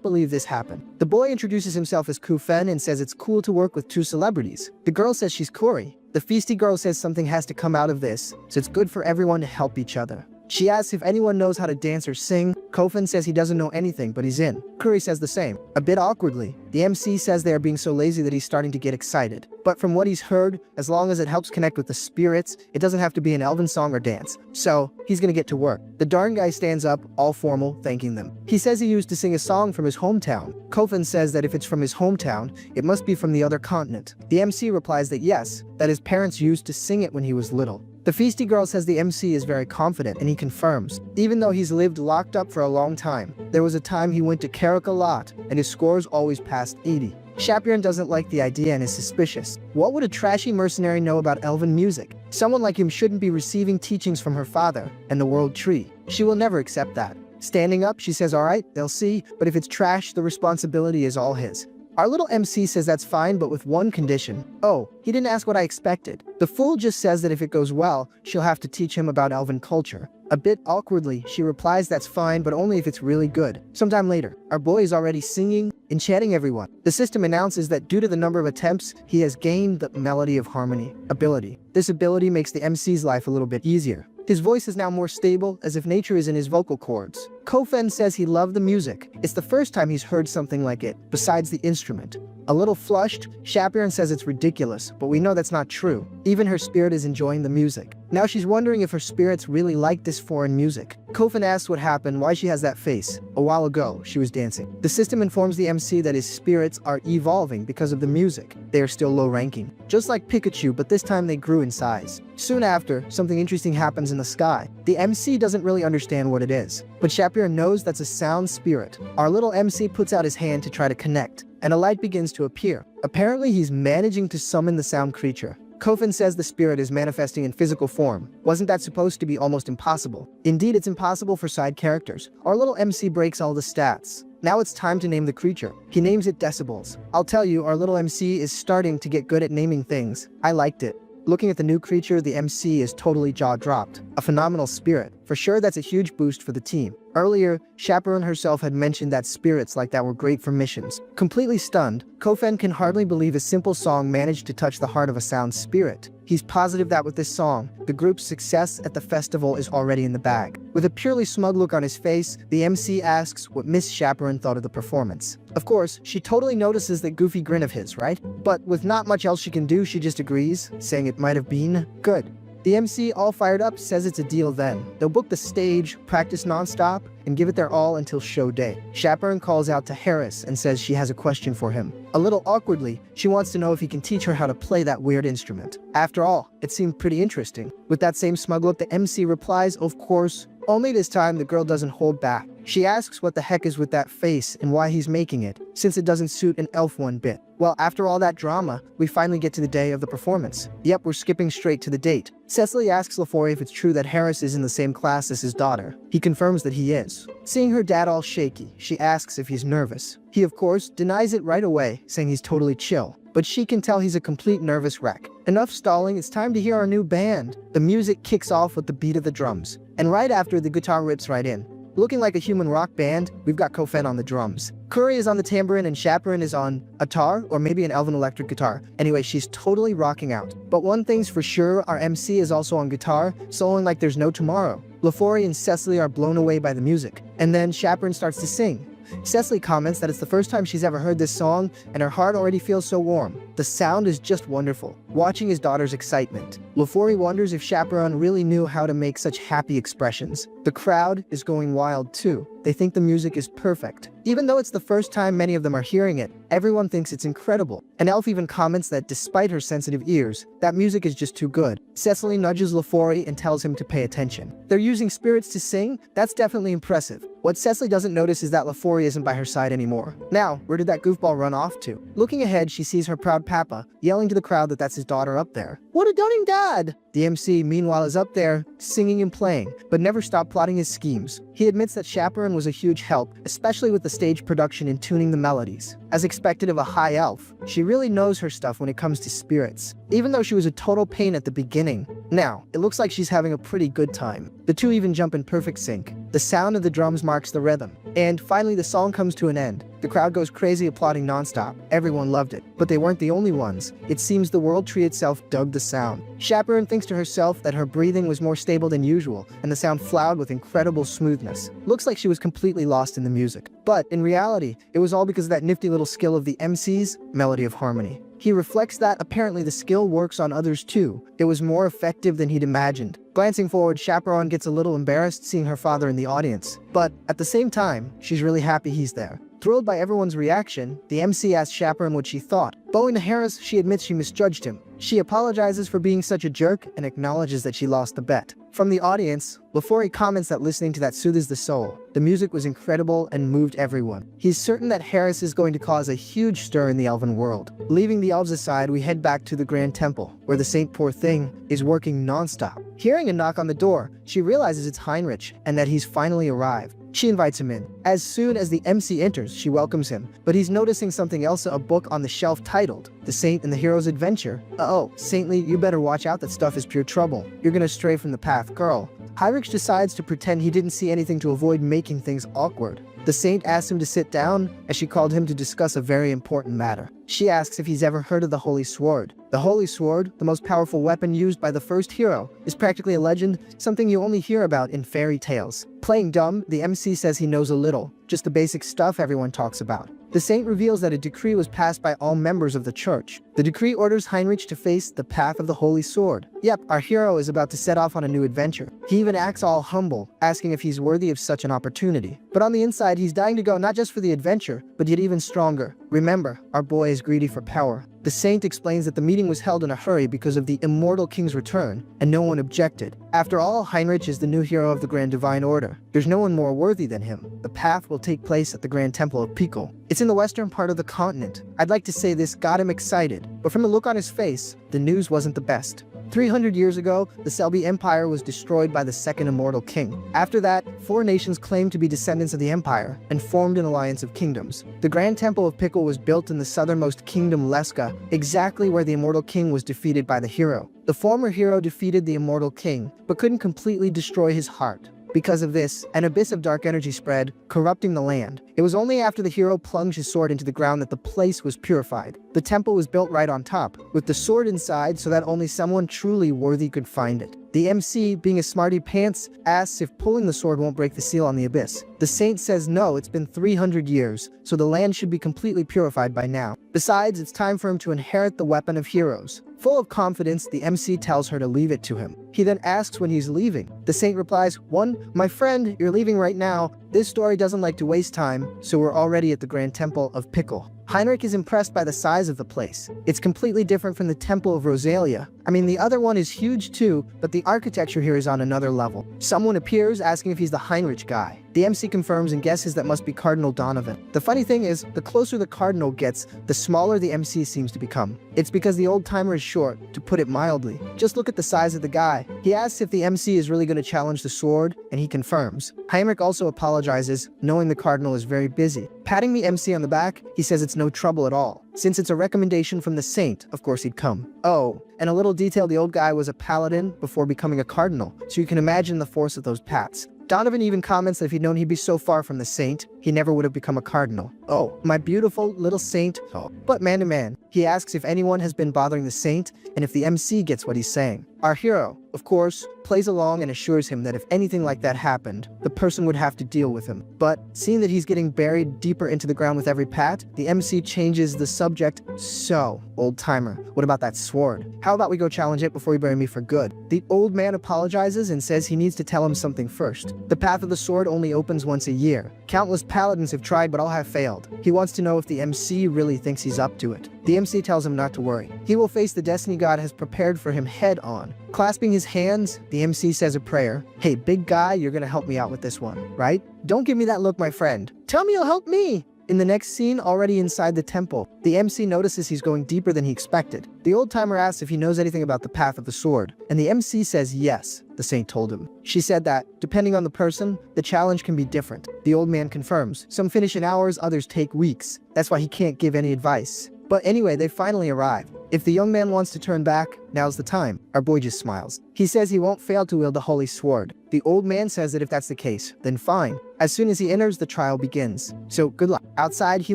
believe this happened. The boy introduces himself as Kufen and says it's cool to work with two celebrities. The girl says she's Cory. The feisty girl says something has to come out of this, so it's good for everyone to help each other. She asks if anyone knows how to dance or sing. Kofen says he doesn't know anything, but he's in. Curry says the same. A bit awkwardly, the MC says they are being so lazy that he's starting to get excited. But from what he's heard, as long as it helps connect with the spirits, it doesn't have to be an elven song or dance. So, he's gonna get to work. The darn guy stands up, all formal, thanking them. He says he used to sing a song from his hometown. Kofen says that if it's from his hometown, it must be from the other continent. The MC replies that yes, that his parents used to sing it when he was little. The feisty girl says the MC is very confident, and he confirms. Even though he's lived locked up for a long time, there was a time he went to Carrick a lot, and his scores always passed 80. Chaperone doesn't like the idea and is suspicious. What would a trashy mercenary know about elven music? Someone like him shouldn't be receiving teachings from her father and the world tree. She will never accept that. Standing up, she says, alright, they'll see, but if it's trash, the responsibility is all his. Our little MC says that's fine, but with one condition. Oh, he didn't ask what I expected. The fool just says that if it goes well, she'll have to teach him about elven culture. A bit awkwardly, she replies that's fine, but only if it's really good. Sometime later, our boy is already singing, enchanting everyone. The system announces that due to the number of attempts, he has gained the Melody of Harmony ability. This ability makes the MC's life a little bit easier. His voice is now more stable, as if nature is in his vocal cords. Kofen says he loved the music. It's the first time he's heard something like it, besides the instrument. A little flushed, Chaperone says it's ridiculous, but we know that's not true. Even her spirit is enjoying the music. Now she's wondering if her spirits really like this foreign music. Kofen asks what happened, why she has that face. A while ago, she was dancing. The system informs the MC that his spirits are evolving because of the music. They are still low ranking. Just like Pikachu, but this time they grew in size. Soon after, something interesting happens in the sky. The MC doesn't really understand what it is, but Chaperone knows that's a sound spirit. Our little MC puts out his hand to try to connect, and a light begins to appear. Apparently he's managing to summon the sound creature. Kofen says the spirit is manifesting in physical form. Wasn't that supposed to be almost impossible? Indeed, it's impossible for side characters. Our little MC breaks all the stats. Now it's time to name the creature. He names it Decibels. I'll tell you, our little MC is starting to get good at naming things. I liked it. Looking at the new creature, the MC is totally jaw-dropped. A phenomenal spirit. For sure, that's a huge boost for the team. Earlier, Chaperone herself had mentioned that spirits like that were great for missions. Completely stunned, Kofen can hardly believe a simple song managed to touch the heart of a sound spirit. He's positive that with this song, the group's success at the festival is already in the bag. With a purely smug look on his face, the MC asks what Miss Chaperone thought of the performance. Of course, she totally notices that goofy grin of his, right? But with not much else she can do, she just agrees, saying it might have been good. The MC, all fired up, says it's a deal then. They'll book the stage, practice non-stop, and give it their all until show day. Chaperone calls out to Harris and says she has a question for him. A little awkwardly, she wants to know if he can teach her how to play that weird instrument. After all, it seemed pretty interesting. With that same smug look, the MC replies, of course. Only this time, the girl doesn't hold back. She asks what the heck is with that face and why he's making it, since it doesn't suit an elf one bit. Well, after all that drama, we finally get to the day of the performance. Yep, we're skipping straight to the date. Cecily asks LaFoy if it's true that Harris is in the same class as his daughter. He confirms that he is. Seeing her dad all shaky, she asks if he's nervous. He, of course, denies it right away, saying he's totally chill. But she can tell he's a complete nervous wreck. Enough stalling, it's time to hear our new band. The music kicks off with the beat of the drums. And right after, the guitar rips right in. Looking like a human rock band, we've got Kofen on the drums. Curry is on the tambourine and Chaperone is on a tar or maybe an elven electric guitar. Anyway, she's totally rocking out. But one thing's for sure, our MC is also on guitar, soloing like there's no tomorrow. LaFoy and Cecily are blown away by the music. And then Chaperone starts to sing. Cecily comments that it's the first time she's ever heard this song, and her heart already feels so warm. The sound is just wonderful, watching his daughter's excitement. LaFoy wonders if Chaperone really knew how to make such happy expressions. The crowd is going wild too. They think the music is perfect. Even though it's the first time many of them are hearing it, everyone thinks it's incredible. An elf even comments that despite her sensitive ears, that music is just too good. Cecily nudges LaFoy and tells him to pay attention. They're using spirits to sing? That's definitely impressive. What Cecily doesn't notice is that LaFoy isn't by her side anymore. Now, where did that goofball run off to? Looking ahead, she sees her proud papa, yelling to the crowd that that's his daughter up there. What a doting dad! The MC, meanwhile, is up there, singing and playing, but never stopped plotting his schemes. He admits that Chaperone was a huge help, especially with the stage production and tuning the melodies. As expected of a high elf, she really knows her stuff when it comes to spirits, even though she was a total pain at the beginning. Now, it looks like she's having a pretty good time. The two even jump in perfect sync. The sound of the drums marks the rhythm. And finally, the song comes to an end. The crowd goes crazy applauding nonstop. Everyone loved it. But they weren't the only ones. It seems the World Tree itself dug the sound. Chaperone thinks to herself that her breathing was more stable than usual, and the sound flowed with incredible smoothness. Looks like she was completely lost in the music. But in reality, it was all because of that nifty little skill of the MC's melody of harmony. He reflects that apparently the skill works on others too. It was more effective than he'd imagined. Glancing forward, Chaperone gets a little embarrassed seeing her father in the audience. But at the same time, she's really happy he's there. Thrilled by everyone's reaction, the MC asks Chaperone what she thought. Bowing to Harris, she admits she misjudged him. She apologizes for being such a jerk and acknowledges that she lost the bet. From the audience, LaFoy comments that listening to that soothes the soul. The music was incredible and moved everyone. He's certain that Harris is going to cause a huge stir in the elven world. Leaving the elves aside, we head back to the Grand Temple, where the Saint Poor Thing is working non-stop. Hearing a knock on the door, she realizes it's Heinrich and that he's finally arrived. She invites him in. As soon as the MC enters, she welcomes him, but he's noticing something else, a book on the shelf titled The Saint and the Hero's Adventure. Uh-oh, Saintly, you better watch out, that stuff is pure trouble. You're gonna stray from the path, girl. Heinrich decides to pretend he didn't see anything to avoid making things awkward. The Saint asks him to sit down, as she called him to discuss a very important matter. She asks if he's ever heard of the Holy Sword. The Holy Sword, the most powerful weapon used by the first hero, is practically a legend, something you only hear about in fairy tales. Playing dumb, the MC says he knows a little, just the basic stuff everyone talks about. The Saint reveals that a decree was passed by all members of the church. The decree orders Heinrich to face the path of the Holy Sword. Yep, our hero is about to set off on a new adventure. He even acts all humble, asking if he's worthy of such an opportunity. But on the inside, he's dying to go not just for the adventure, but yet even stronger. Remember, our boy is greedy for power. The Saint explains that the meeting was held in a hurry because of the immortal king's return, and no one objected. After all, Heinrich is the new hero of the Grand Divine Order. There's no one more worthy than him. The path will take place at the Grand Temple of Pico. It's in the western part of the continent. I'd like to say this got him excited, but from the look on his face, the news wasn't the best. 300 years ago, the Selby Empire was destroyed by the second immortal king. After that, 4 nations claimed to be descendants of the empire and formed an alliance of kingdoms. The Grand Temple of Pickle was built in the southernmost kingdom Leska, exactly where the immortal king was defeated by the hero. The former hero defeated the immortal king, but couldn't completely destroy his heart. Because of this, an abyss of dark energy spread, corrupting the land. It was only after the hero plunged his sword into the ground that the place was purified. The temple was built right on top, with the sword inside so that only someone truly worthy could find it. The MC, being a smarty pants, asks if pulling the sword won't break the seal on the abyss. The saint says no, it's been 300 years, so the land should be completely purified by now. Besides, it's time for him to inherit the weapon of heroes. Full of confidence, the MC tells her to leave it to him. He then asks when he's leaving. The saint replies, "1, my friend, you're leaving right now. This story doesn't like to waste time, so we're already at the Grand Temple of Pickle." Heinrich is impressed by the size of the place. It's completely different from the Temple of Rosalia. I mean, the other one is huge too, but the architecture here is on another level. Someone appears asking if he's the Heinrich guy. The MC confirms and guesses that must be Cardinal Donovan. The funny thing is, the closer the Cardinal gets, the smaller the MC seems to become. It's because the old timer is short, to put it mildly. Just look at the size of the guy. He asks if the MC is really going to challenge the sword, and he confirms. Heinrich also apologizes, knowing the Cardinal is very busy. Patting the MC on the back, he says it's no trouble at all. Since it's a recommendation from the saint, of course he'd come. Oh, and a little detail, the old guy was a paladin before becoming a cardinal, so you can imagine the force of those pats. Donovan even comments that if he'd known he'd be so far from the saint, he never would have become a cardinal. Oh, my beautiful little saint. Oh. But man to man, he asks if anyone has been bothering the saint, and if the MC gets what he's saying. Our hero, of course, plays along and assures him that if anything like that happened, the person would have to deal with him. But seeing that he's getting buried deeper into the ground with every pat, the MC changes the subject. So, old timer, what about that sword? How about we go challenge it before you bury me for good? The old man apologizes and says he needs to tell him something first. The path of the sword only opens once a year. Countless paladins have tried but all have failed. He wants to know if the MC really thinks he's up to it. The MC tells him not to worry. He will face the destiny god has prepared for him head on. Clasping his hands, the MC says a prayer. Hey, big guy, you're gonna help me out with this one, right? Don't give me that look, my friend. Tell me you'll help me! In the next scene, already inside the temple, the MC notices he's going deeper than he expected. The old timer asks if he knows anything about the path of the sword, and the MC says yes, the saint told him. She said that, depending on the person, the challenge can be different. The old man confirms. Some finish in hours, others take weeks. That's why he can't give any advice. But anyway, they finally arrive. If the young man wants to turn back, now's the time. Our boy just smiles. He says he won't fail to wield the holy sword. The old man says that if that's the case, then fine. As soon as he enters, the trial begins. So good luck. Outside, he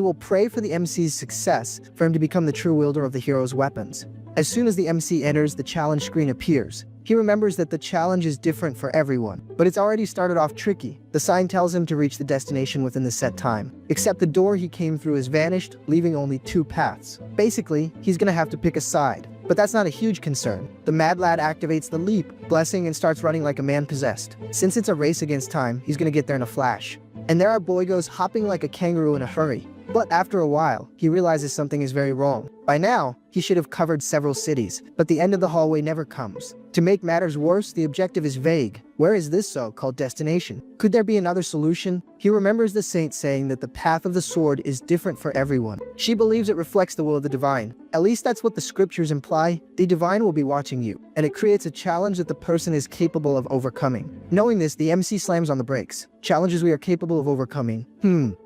will pray for the MC's success, for him to become the true wielder of the hero's weapons. As soon as the MC enters, the challenge screen appears. He remembers that the challenge is different for everyone, but it's already started off tricky. The sign tells him to reach the destination within the set time. Except the door he came through has vanished, leaving only 2 paths. Basically, he's gonna have to pick a side. But that's not a huge concern. The mad lad activates the leap, blessing, and starts running like a man possessed. Since it's a race against time, he's gonna get there in a flash. And there our boy goes hopping like a kangaroo in a hurry. But after a while, he realizes something is very wrong. By now, he should have covered several cities, but the end of the hallway never comes. To make matters worse, the objective is vague. Where is this so-called destination? Could there be another solution? He remembers the saint saying that the path of the sword is different for everyone. She believes it reflects the will of the divine. At least that's what the scriptures imply. The divine will be watching you, and it creates a challenge that the person is capable of overcoming. Knowing this, the MC slams on the brakes. Challenges we are capable of overcoming.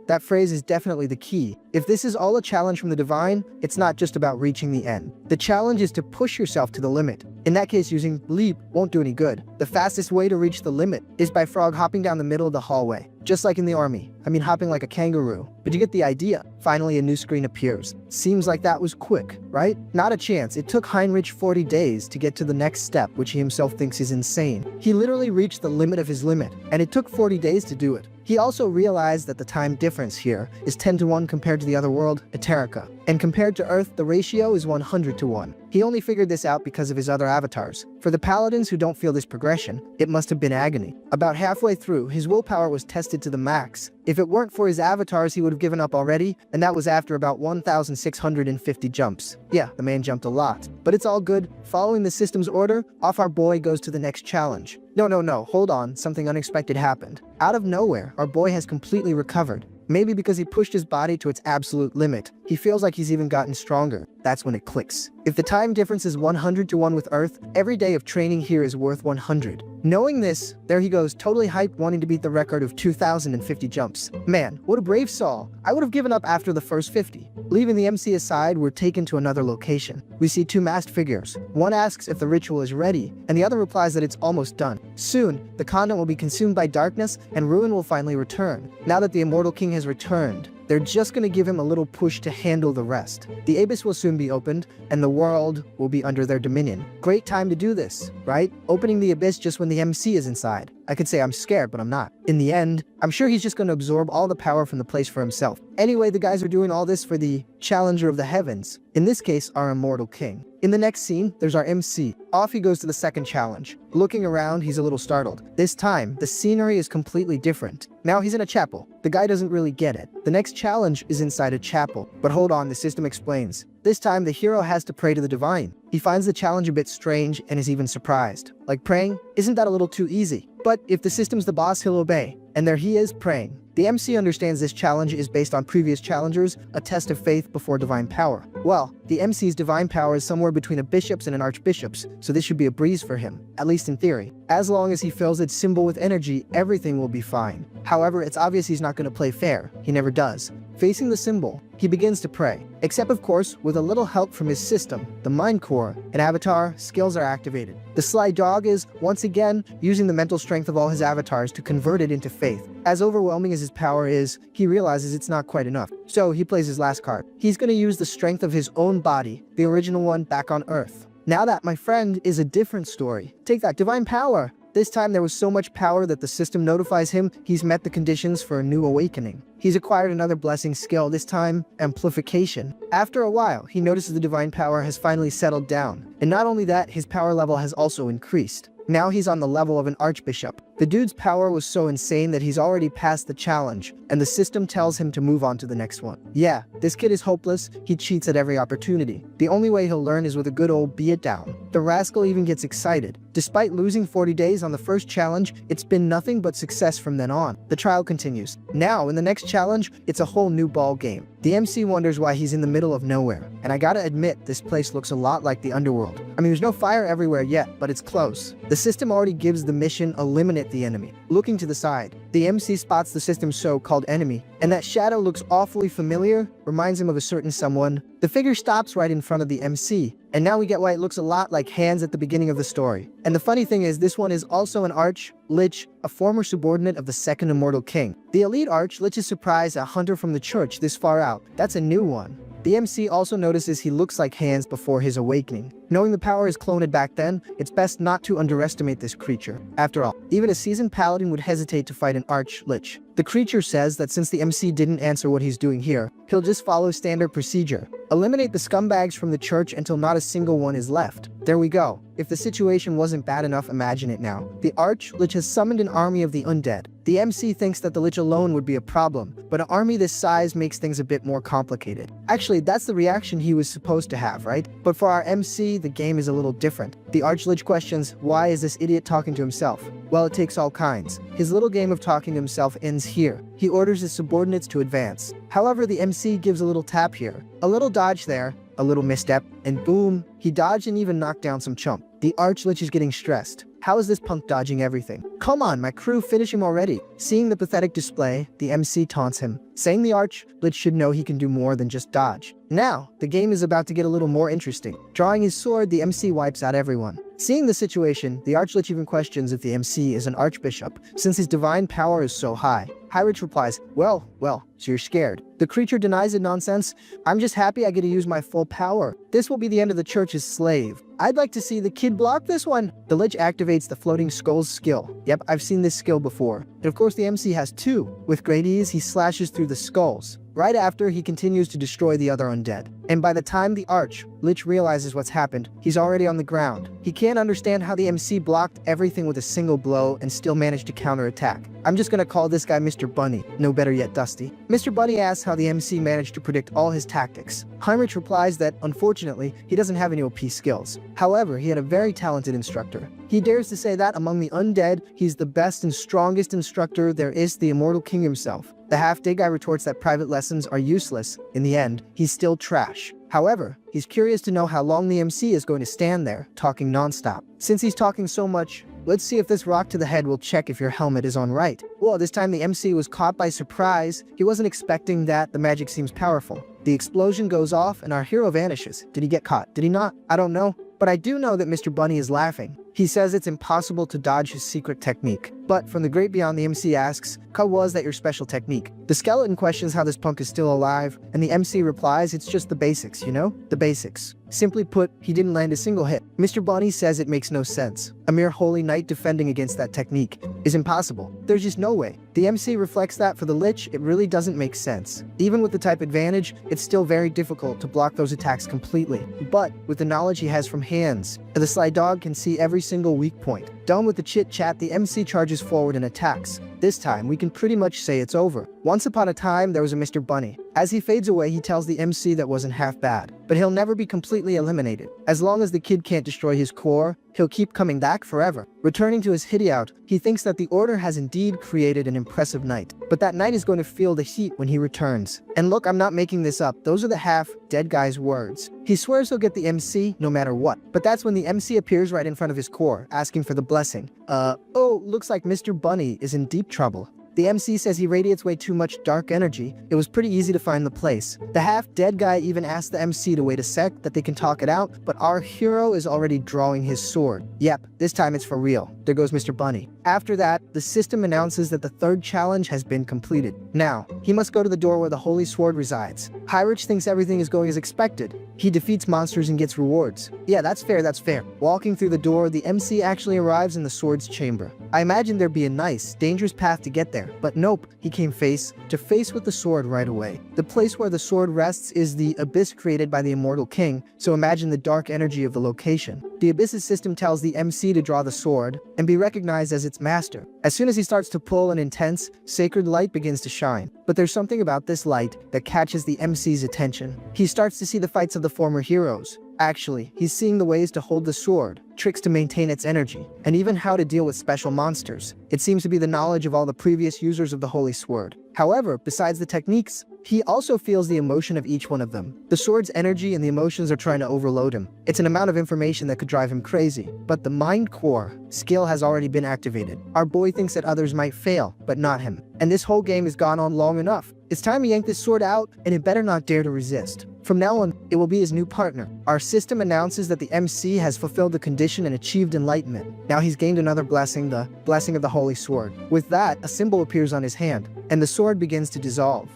That phrase is definitely the key. If this is all a challenge from the divine, it's not just about reaching the end. The challenge is to push yourself to the limit. In that case, using leap won't do any good. The fastest way to reach the limit is by frog hopping down the middle of the hallway. Just like in the army. I mean, hopping like a kangaroo. But you get the idea. Finally, a new screen appears. Seems like that was quick, right? Not a chance. It took Heinrich 40 days to get to the next step, which he himself thinks is insane. He literally reached the limit of his limit, and it took 40 days to do it. He also realized that the time difference here is 10 to 1 compared to the other world, Eterica. And compared to Earth, the ratio is 100 to 1. He only figured this out because of his other avatars. For the paladins who don't feel this progression, it must have been agony. About halfway through, his willpower was tested to the max. If it weren't for his avatars, he would have given up already, and that was after about 1,650 jumps. Yeah, the man jumped a lot. But it's all good. Following the system's order, off our boy goes to the next challenge. No, hold on, something unexpected happened. Out of nowhere, our boy has completely recovered. Maybe because he pushed his body to its absolute limit. He feels like he's even gotten stronger. That's when it clicks. If the time difference is 100 to 1 with Earth, every day of training here is worth 100. Knowing this, there he goes, totally hyped, wanting to beat the record of 2,050 jumps. Man, what a brave soul. I would have given up after the first 50. Leaving the MC aside, we're taken to another location. We see two masked figures. One asks if the ritual is ready, and the other replies that it's almost done. Soon, the continent will be consumed by darkness, and ruin will finally return. Now that the Immortal King has returned, they're just gonna give him a little push to handle the rest. The abyss will soon be opened, and the world will be under their dominion. Great time to do this, right? Opening the abyss just when the MC is inside. I could say I'm scared, but I'm not. In the end, I'm sure he's just gonna absorb all the power from the place for himself. Anyway, the guys are doing all this for the challenger of the heavens. In this case, our Immortal King. In the next scene, there's our MC. Off he goes to the second challenge. Looking around, he's a little startled. This time, the scenery is completely different. Now he's in a chapel. The guy doesn't really get it. The next challenge is inside a chapel. But hold on, the system explains. This time, the hero has to pray to the divine. He finds the challenge a bit strange and is even surprised. Like praying? Isn't that a little too easy? But if the system's the boss, he'll obey. And there he is, praying. The MC understands this challenge is based on previous challengers, a test of faith before divine power. Well, the MC's divine power is somewhere between a bishop's and an archbishop's, so this should be a breeze for him, at least in theory. As long as he fills its symbol with energy, everything will be fine. However, it's obvious he's not going to play fair. He never does. Facing the symbol, he begins to pray. Except, of course, with a little help from his system, the mind core, and avatar skills are activated. The sly dog is, once again, using the mental strength of all his avatars to convert it into faith. As overwhelming as his power is, he realizes it's not quite enough. So he plays his last card. He's going to use the strength of his own body, the original one back on Earth. Now that, my friend, is a different story. Take that, divine power. This time there was so much power that the system notifies him he's met the conditions for a new awakening. He's acquired another blessing skill, this time amplification. After a while, he notices the divine power has finally settled down. And not only that, his power level has also increased. Now he's on the level of an archbishop. The dude's power was so insane that he's already passed the challenge, and the system tells him to move on to the next one. Yeah, this kid is hopeless, he cheats at every opportunity. The only way he'll learn is with a good old beat it down. The rascal even gets excited. Despite losing 40 days on the first challenge, it's been nothing but success from then on. The trial continues. Now, in the next challenge, it's a whole new ball game. The MC wonders why he's in the middle of nowhere, and I gotta admit, this place looks a lot like the underworld. I mean, there's no fire everywhere yet, but it's close. The system already gives the mission eliminate the enemy. Looking to the side, the MC spots the system's so-called enemy, and that shadow looks awfully familiar, reminds him of a certain someone. The figure stops right in front of the MC, and now we get why it looks a lot like Hands at the beginning of the story. And the funny thing is, this one is also an Arch-Lich, a former subordinate of the second Immortal King. The elite Arch-Lich is surprised a hunter from the church this far out. That's a new one. The MC also notices he looks like Hands before his awakening. Knowing the power is cloned back then, it's best not to underestimate this creature. After all, even a seasoned paladin would hesitate to fight an Arch-Lich. The creature says that since the MC didn't answer what he's doing here, he'll just follow standard procedure. Eliminate the scumbags from the church until not a single one is left. There we go. If the situation wasn't bad enough, imagine it now. The Arch-Lich has summoned an army of the undead. The MC thinks that the Lich alone would be a problem, but an army this size makes things a bit more complicated. Actually, that's the reaction he was supposed to have, right? But for our MC, the game is a little different. The Arch-Lich questions, why is this idiot talking to himself? Well, it takes all kinds. His little game of talking to himself ends here. He orders his subordinates to advance. However, the MC gives a little tap here, a little dodge there, a little misstep, and boom, he dodged and even knocked down some chump. The Arch-Lich is getting stressed. How is this punk dodging everything? Come on, my crew, finish him already. Seeing the pathetic display, the MC taunts him, saying the Arch-Lich should know he can do more than just dodge. Now, the game is about to get a little more interesting. Drawing his sword, the MC wipes out everyone. Seeing the situation, the Arch-Lich even questions if the MC is an archbishop, since his divine power is so high. Hyrich replies, well, so you're scared. The creature denies it nonsense. I'm just happy I get to use my full power. This will be the end of the church's slave. I'd like to see the kid block this one. The Lich activates the floating skulls skill. Yep, I've seen this skill before. And of course the MC has two. With great ease, he slashes through the skulls. Right after, he continues to destroy the other undead. And by the time the Arch-Lich realizes what's happened, he's already on the ground. He can't understand how the MC blocked everything with a single blow and still managed to counterattack. I'm just gonna call this guy Mr. Bunny, no better yet Dusty. Mr. Bunny asks how the MC managed to predict all his tactics. Heinrich replies that, unfortunately, he doesn't have any OP skills. However, he had a very talented instructor. He dares to say that among the undead, he's the best and strongest instructor there is, the Immortal King himself. The half-day guy retorts that private lessons are useless. In the end, he's still trash. However, he's curious to know how long the MC is going to stand there, talking non-stop. Since he's talking so much, let's see if this rock to the head will check if your helmet is on right. Well, this time the MC was caught by surprise. He wasn't expecting that. The magic seems powerful. The explosion goes off and our hero vanishes. Did he get caught? Did he not? I don't know. But I do know that Mr. Bunny is laughing. He says it's impossible to dodge his secret technique. But from the great beyond, the MC asks, "How was that your special technique?" The skeleton questions how this punk is still alive, and the MC replies, "It's just the basics, you know? The basics." Simply put, he didn't land a single hit. Mr. Bunny says it makes no sense. A mere holy knight defending against that technique is impossible. There's just no way. The MC reflects that for the Lich, it really doesn't make sense. Even with the type advantage, it's still very difficult to block those attacks completely. But with the knowledge he has from hands, the sly dog can see every single weak point. Done with the chit-chat, the MC charges forward and attacks. This time, we can pretty much say it's over. Once upon a time, there was a Mr. Bunny. As he fades away, he tells the MC that wasn't half bad. But he'll never be completely eliminated. As long as the kid can't destroy his core, he'll keep coming back forever. Returning to his hideout, he thinks that the Order has indeed created an impressive knight. But that knight is going to feel the heat when he returns. And look, I'm not making this up. Those are the half-dead guy's words. He swears he'll get the MC no matter what. But that's when the MC appears right in front of his core, asking for the blessing. Oh, looks like Mr. Bunny is in deep trouble. The MC says he radiates way too much dark energy. It was pretty easy to find the place. The half-dead guy even asks the MC to wait a sec, that they can talk it out, but our hero is already drawing his sword. Yep, this time it's for real. There goes Mr. Bunny. After that, the system announces that the third challenge has been completed. Now, he must go to the door where the Holy Sword resides. Heinrich thinks everything is going as expected. He defeats monsters and gets rewards. Yeah, that's fair, that's fair. Walking through the door, the MC actually arrives in the sword's chamber. I imagine there'd be a nice, dangerous path to get there, but nope, he came face to face with the sword right away. The place where the sword rests is the abyss created by the immortal king, so imagine the dark energy of the location. The abyss's system tells the MC to draw the sword and be recognized as its master. As soon as he starts to pull, an intense, sacred light begins to shine. But there's something about this light that catches the MC's attention. He starts to see the fights of the former heroes. Actually, he's seeing the ways to hold the sword, tricks to maintain its energy, and even how to deal with special monsters. It seems to be the knowledge of all the previous users of the Holy Sword. However, besides the techniques, he also feels the emotion of each one of them. The sword's energy and the emotions are trying to overload him. It's an amount of information that could drive him crazy. But the mind core skill has already been activated. Our boy thinks that others might fail, but not him. And this whole game has gone on long enough. It's time to yank this sword out, and it better not dare to resist. From now on, it will be his new partner. Our system announces that the MC has fulfilled the condition and achieved enlightenment. Now he's gained another blessing, the blessing of the Holy Sword. With that, a symbol appears on his hand, and the sword begins to dissolve.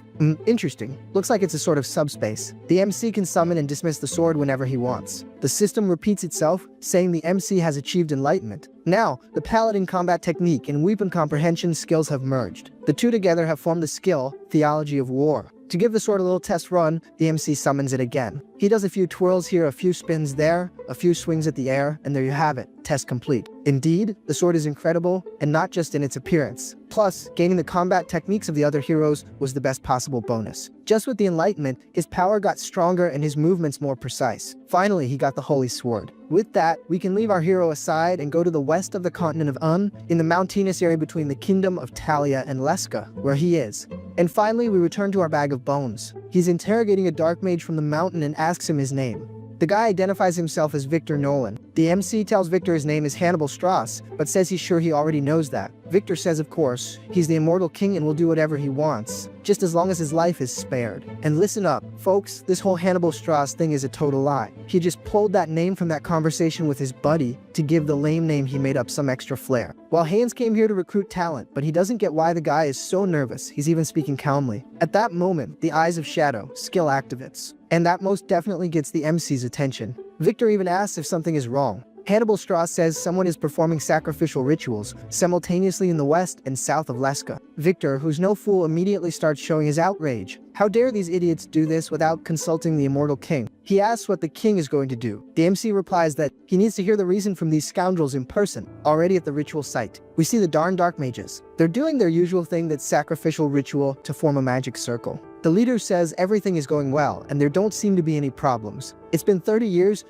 Interesting. Looks like it's a sort of subspace. The MC can summon and dismiss the sword whenever he wants. The system repeats itself, saying the MC has achieved enlightenment. Now, the paladin combat technique and weapon comprehension skills have merged. The two together have formed the skill, Theology of War. To give the sword a little test run, the MC summons it again. He does a few twirls here, a few spins there, a few swings at the air, and there you have it. Test complete. Indeed, the sword is incredible, and not just in its appearance. Plus, gaining the combat techniques of the other heroes was the best possible bonus. Just with the enlightenment, his power got stronger and his movements more precise. Finally, he got the Holy Sword. With that, we can leave our hero aside and go to the west of the continent of Un, in the mountainous area between the kingdom of Talia and Leska, where he is. And finally, we return to our bag of bones. He's interrogating a dark mage from the mountain and asks him his name. The guy identifies himself as Victor Nolan. The MC tells Victor his name is Hannibal Strauss, but says he's sure he already knows that. Victor says of course, he's the immortal king and will do whatever he wants, just as long as his life is spared. And listen up, folks, this whole Hannibal Strauss thing is a total lie. He just pulled that name from that conversation with his buddy to give the lame name he made up some extra flair. While Haynes came here to recruit talent, but he doesn't get why the guy is so nervous, he's even speaking calmly. At that moment, the Eyes of Shadow skill activates, and that most definitely gets the MC's attention. Victor even asks if something is wrong. Hannibal Strauss says someone is performing sacrificial rituals simultaneously in the west and south of Leska. Victor, who's no fool, immediately starts showing his outrage. How dare these idiots do this without consulting the immortal king? He asks what the king is going to do. The MC replies that he needs to hear the reason from these scoundrels in person, already at the ritual site. We see the darn dark mages. They're doing their usual thing, that's sacrificial ritual to form a magic circle. The leader says everything is going well, and there don't seem to be any problems. It's been 30 years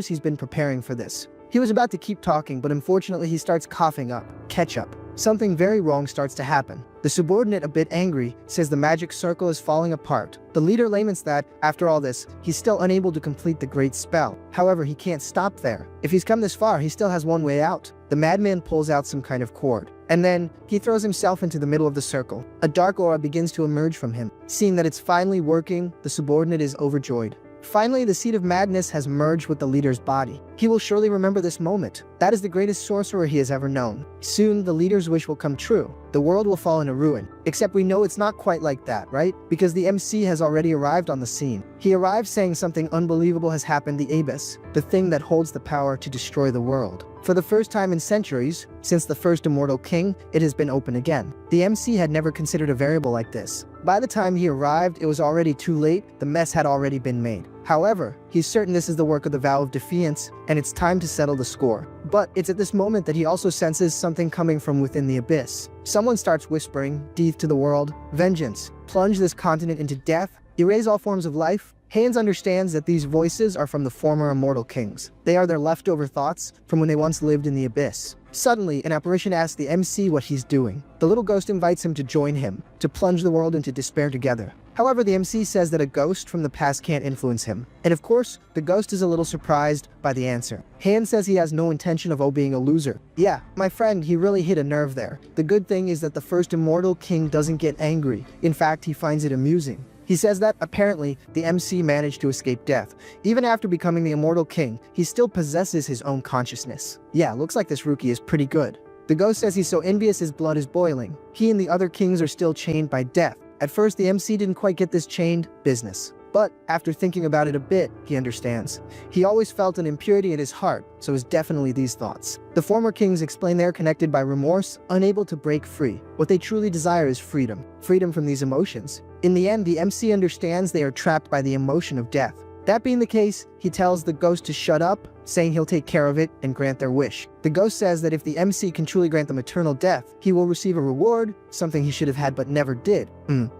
he's been preparing for this. He was about to keep talking, but unfortunately he starts coughing up ketchup. Something very wrong starts to happen. The subordinate, a bit angry, says the magic circle is falling apart. The leader laments that, after all this, he's still unable to complete the great spell. However, he can't stop there. If he's come this far, he still has one way out. The madman pulls out some kind of cord, and then he throws himself into the middle of the circle. A dark aura begins to emerge from him. Seeing that it's finally working, the subordinate is overjoyed. Finally, the seed of madness has merged with the leader's body. He will surely remember this moment. That is the greatest sorcerer he has ever known. Soon, the leader's wish will come true. The world will fall into ruin. Except we know it's not quite like that, right? Because the MC has already arrived on the scene. He arrives saying something unbelievable has happened, the abyss, the thing that holds the power to destroy the world. For the first time in centuries, since the first immortal king, it has been open again. The MC had never considered a variable like this. By the time he arrived, it was already too late. The mess had already been made. However, he's certain this is the work of the vow of defiance, and it's time to settle the score. But it's at this moment that he also senses something coming from within the abyss. Someone starts whispering, "Death to the world, vengeance, plunge this continent into death, erase all forms of life." Haynes understands that these voices are from the former immortal kings. They are their leftover thoughts from when they once lived in the abyss. Suddenly, an apparition asks the MC what he's doing. The little ghost invites him to join him, to plunge the world into despair together. However, the MC says that a ghost from the past can't influence him. And of course, the ghost is a little surprised by the answer. Han says he has no intention of being a loser. Yeah, my friend, he really hit a nerve there. The good thing is that the first immortal king doesn't get angry. In fact, he finds it amusing. He says that, apparently, the MC managed to escape death. Even after becoming the immortal king, he still possesses his own consciousness. Yeah, looks like this rookie is pretty good. The ghost says he's so envious his blood is boiling. He and the other kings are still chained by death. At first, the MC didn't quite get this chained business. But after thinking about it a bit, he understands. He always felt an impurity in his heart, so it's definitely these thoughts. The former kings explain they're connected by remorse, unable to break free. What they truly desire is freedom. Freedom from these emotions. In the end, the MC understands they are trapped by the emotion of death. That being the case, he tells the ghost to shut up, saying he'll take care of it and grant their wish. The ghost says that if the MC can truly grant them eternal death, he will receive a reward, something he should have had but never did.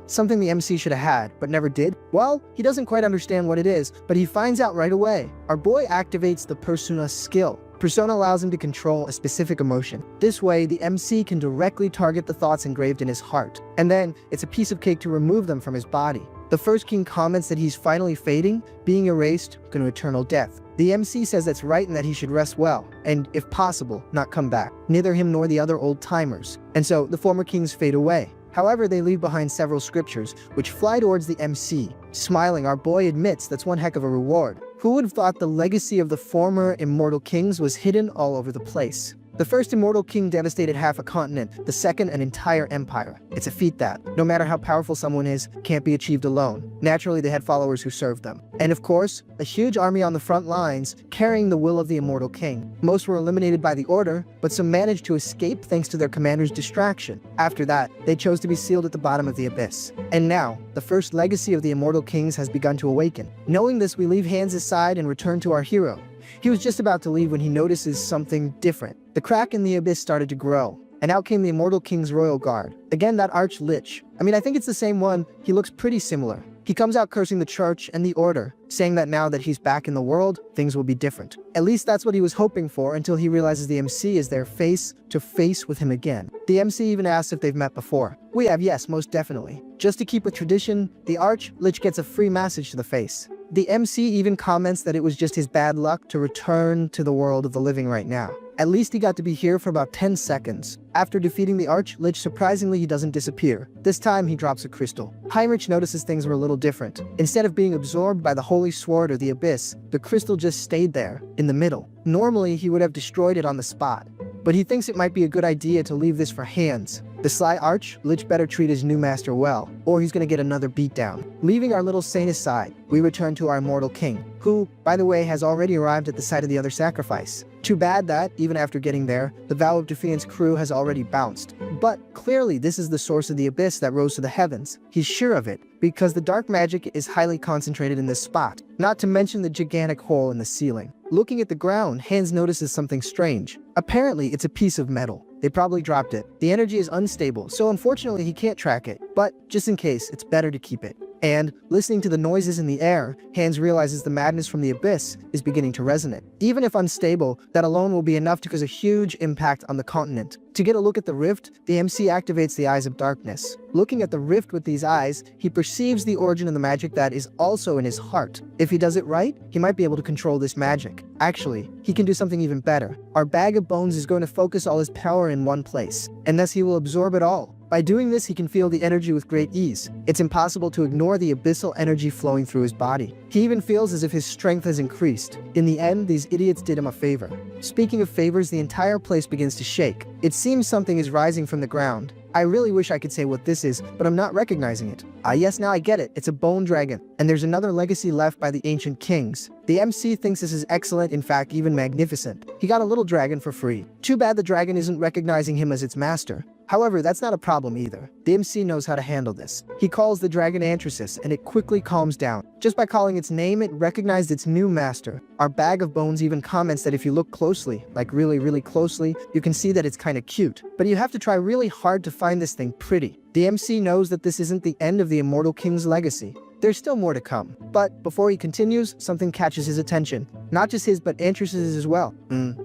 Something the MC should have had but never did? Well, he doesn't quite understand what it is, but he finds out right away. Our boy activates the persona skill. Persona allows him to control a specific emotion. This way, the MC can directly target the thoughts engraved in his heart. And then, it's a piece of cake to remove them from his body. The first king comments that he's finally fading, being erased, going to eternal death. The MC says that's right and that he should rest well, and, if possible, not come back. Neither him nor the other old-timers. And so, the former kings fade away. However, they leave behind several scriptures, which fly towards the MC. Smiling, our boy admits that's one heck of a reward. Who would have thought the legacy of the former immortal kings was hidden all over the place? The first immortal king devastated half a continent, the second an entire empire. It's a feat that, no matter how powerful someone is, can't be achieved alone. Naturally, they had followers who served them. And of course, a huge army on the front lines, carrying the will of the immortal king. Most were eliminated by the order, but some managed to escape thanks to their commander's distraction. After that, they chose to be sealed at the bottom of the abyss. And now, the first legacy of the immortal kings has begun to awaken. Knowing this, we leave Hans aside and return to our hero. He was just about to leave when he notices something different. The crack in the abyss started to grow, and out came the immortal king's royal guard. Again, that arch-lich. I think it's the same one. He looks pretty similar. He comes out cursing the church and the order, saying that now that he's back in the world, things will be different. At least that's what he was hoping for until he realizes the MC is there face to face with him again. The MC even asks if they've met before. We have, yes, most definitely. Just to keep with tradition, the arch-lich gets a free massage to the face. The MC even comments that it was just his bad luck to return to the world of the living right now. At least he got to be here for about 10 seconds. After defeating the arch-lich, surprisingly he doesn't disappear. This time he drops a crystal. Heinrich notices things were a little different. Instead of being absorbed by the holy sword or the abyss, the crystal just stayed there, in the middle. Normally he would have destroyed it on the spot, but he thinks it might be a good idea to leave this for Hans. The sly arch-lich better treat his new master well, or he's gonna get another beatdown. Leaving our little saint aside, we return to our immortal king, who, by the way, has already arrived at the site of the other sacrifice. Too bad that, even after getting there, the Vow of Defiance crew has already bounced. But clearly this is the source of the abyss that rose to the heavens. He's sure of it, because the dark magic is highly concentrated in this spot, not to mention the gigantic hole in the ceiling. Looking at the ground, Hans notices something strange. Apparently, it's a piece of metal. They probably dropped it. The energy is unstable, so unfortunately he can't track it. But, just in case, it's better to keep it. And, listening to the noises in the air, Hans realizes the madness from the abyss is beginning to resonate. Even if unstable, that alone will be enough to cause a huge impact on the continent. To get a look at the rift, the MC activates the Eyes of Darkness. Looking at the rift with these eyes, he perceives the origin of the magic that is also in his heart. If he does it right, he might be able to control this magic. Actually, he can do something even better. Our bag of bones is going to focus all his power in one place, and thus he will absorb it all. By doing this, he can feel the energy with great ease. It's impossible to ignore the abyssal energy flowing through his body. He even feels as if his strength has increased. In the end, these idiots did him a favor. Speaking of favors, the entire place begins to shake. It seems something is rising from the ground. I really wish I could say what this is, but I'm not recognizing it. Yes, now I get it. It's a bone dragon. And there's another legacy left by the ancient kings. The MC thinks this is excellent, in fact, even magnificent. He got a little dragon for free. Too bad the dragon isn't recognizing him as its master. However, that's not a problem either. The MC knows how to handle this. He calls the dragon Antresis, and it quickly calms down. Just by calling its name, it recognized its new master. Our bag of bones even comments that if you look closely, like really closely, you can see that it's kinda cute. But you have to try really hard to find this thing pretty. The MC knows that this isn't the end of the Immortal King's legacy. There's still more to come. But before he continues, something catches his attention. Not just his, but Antres's as well.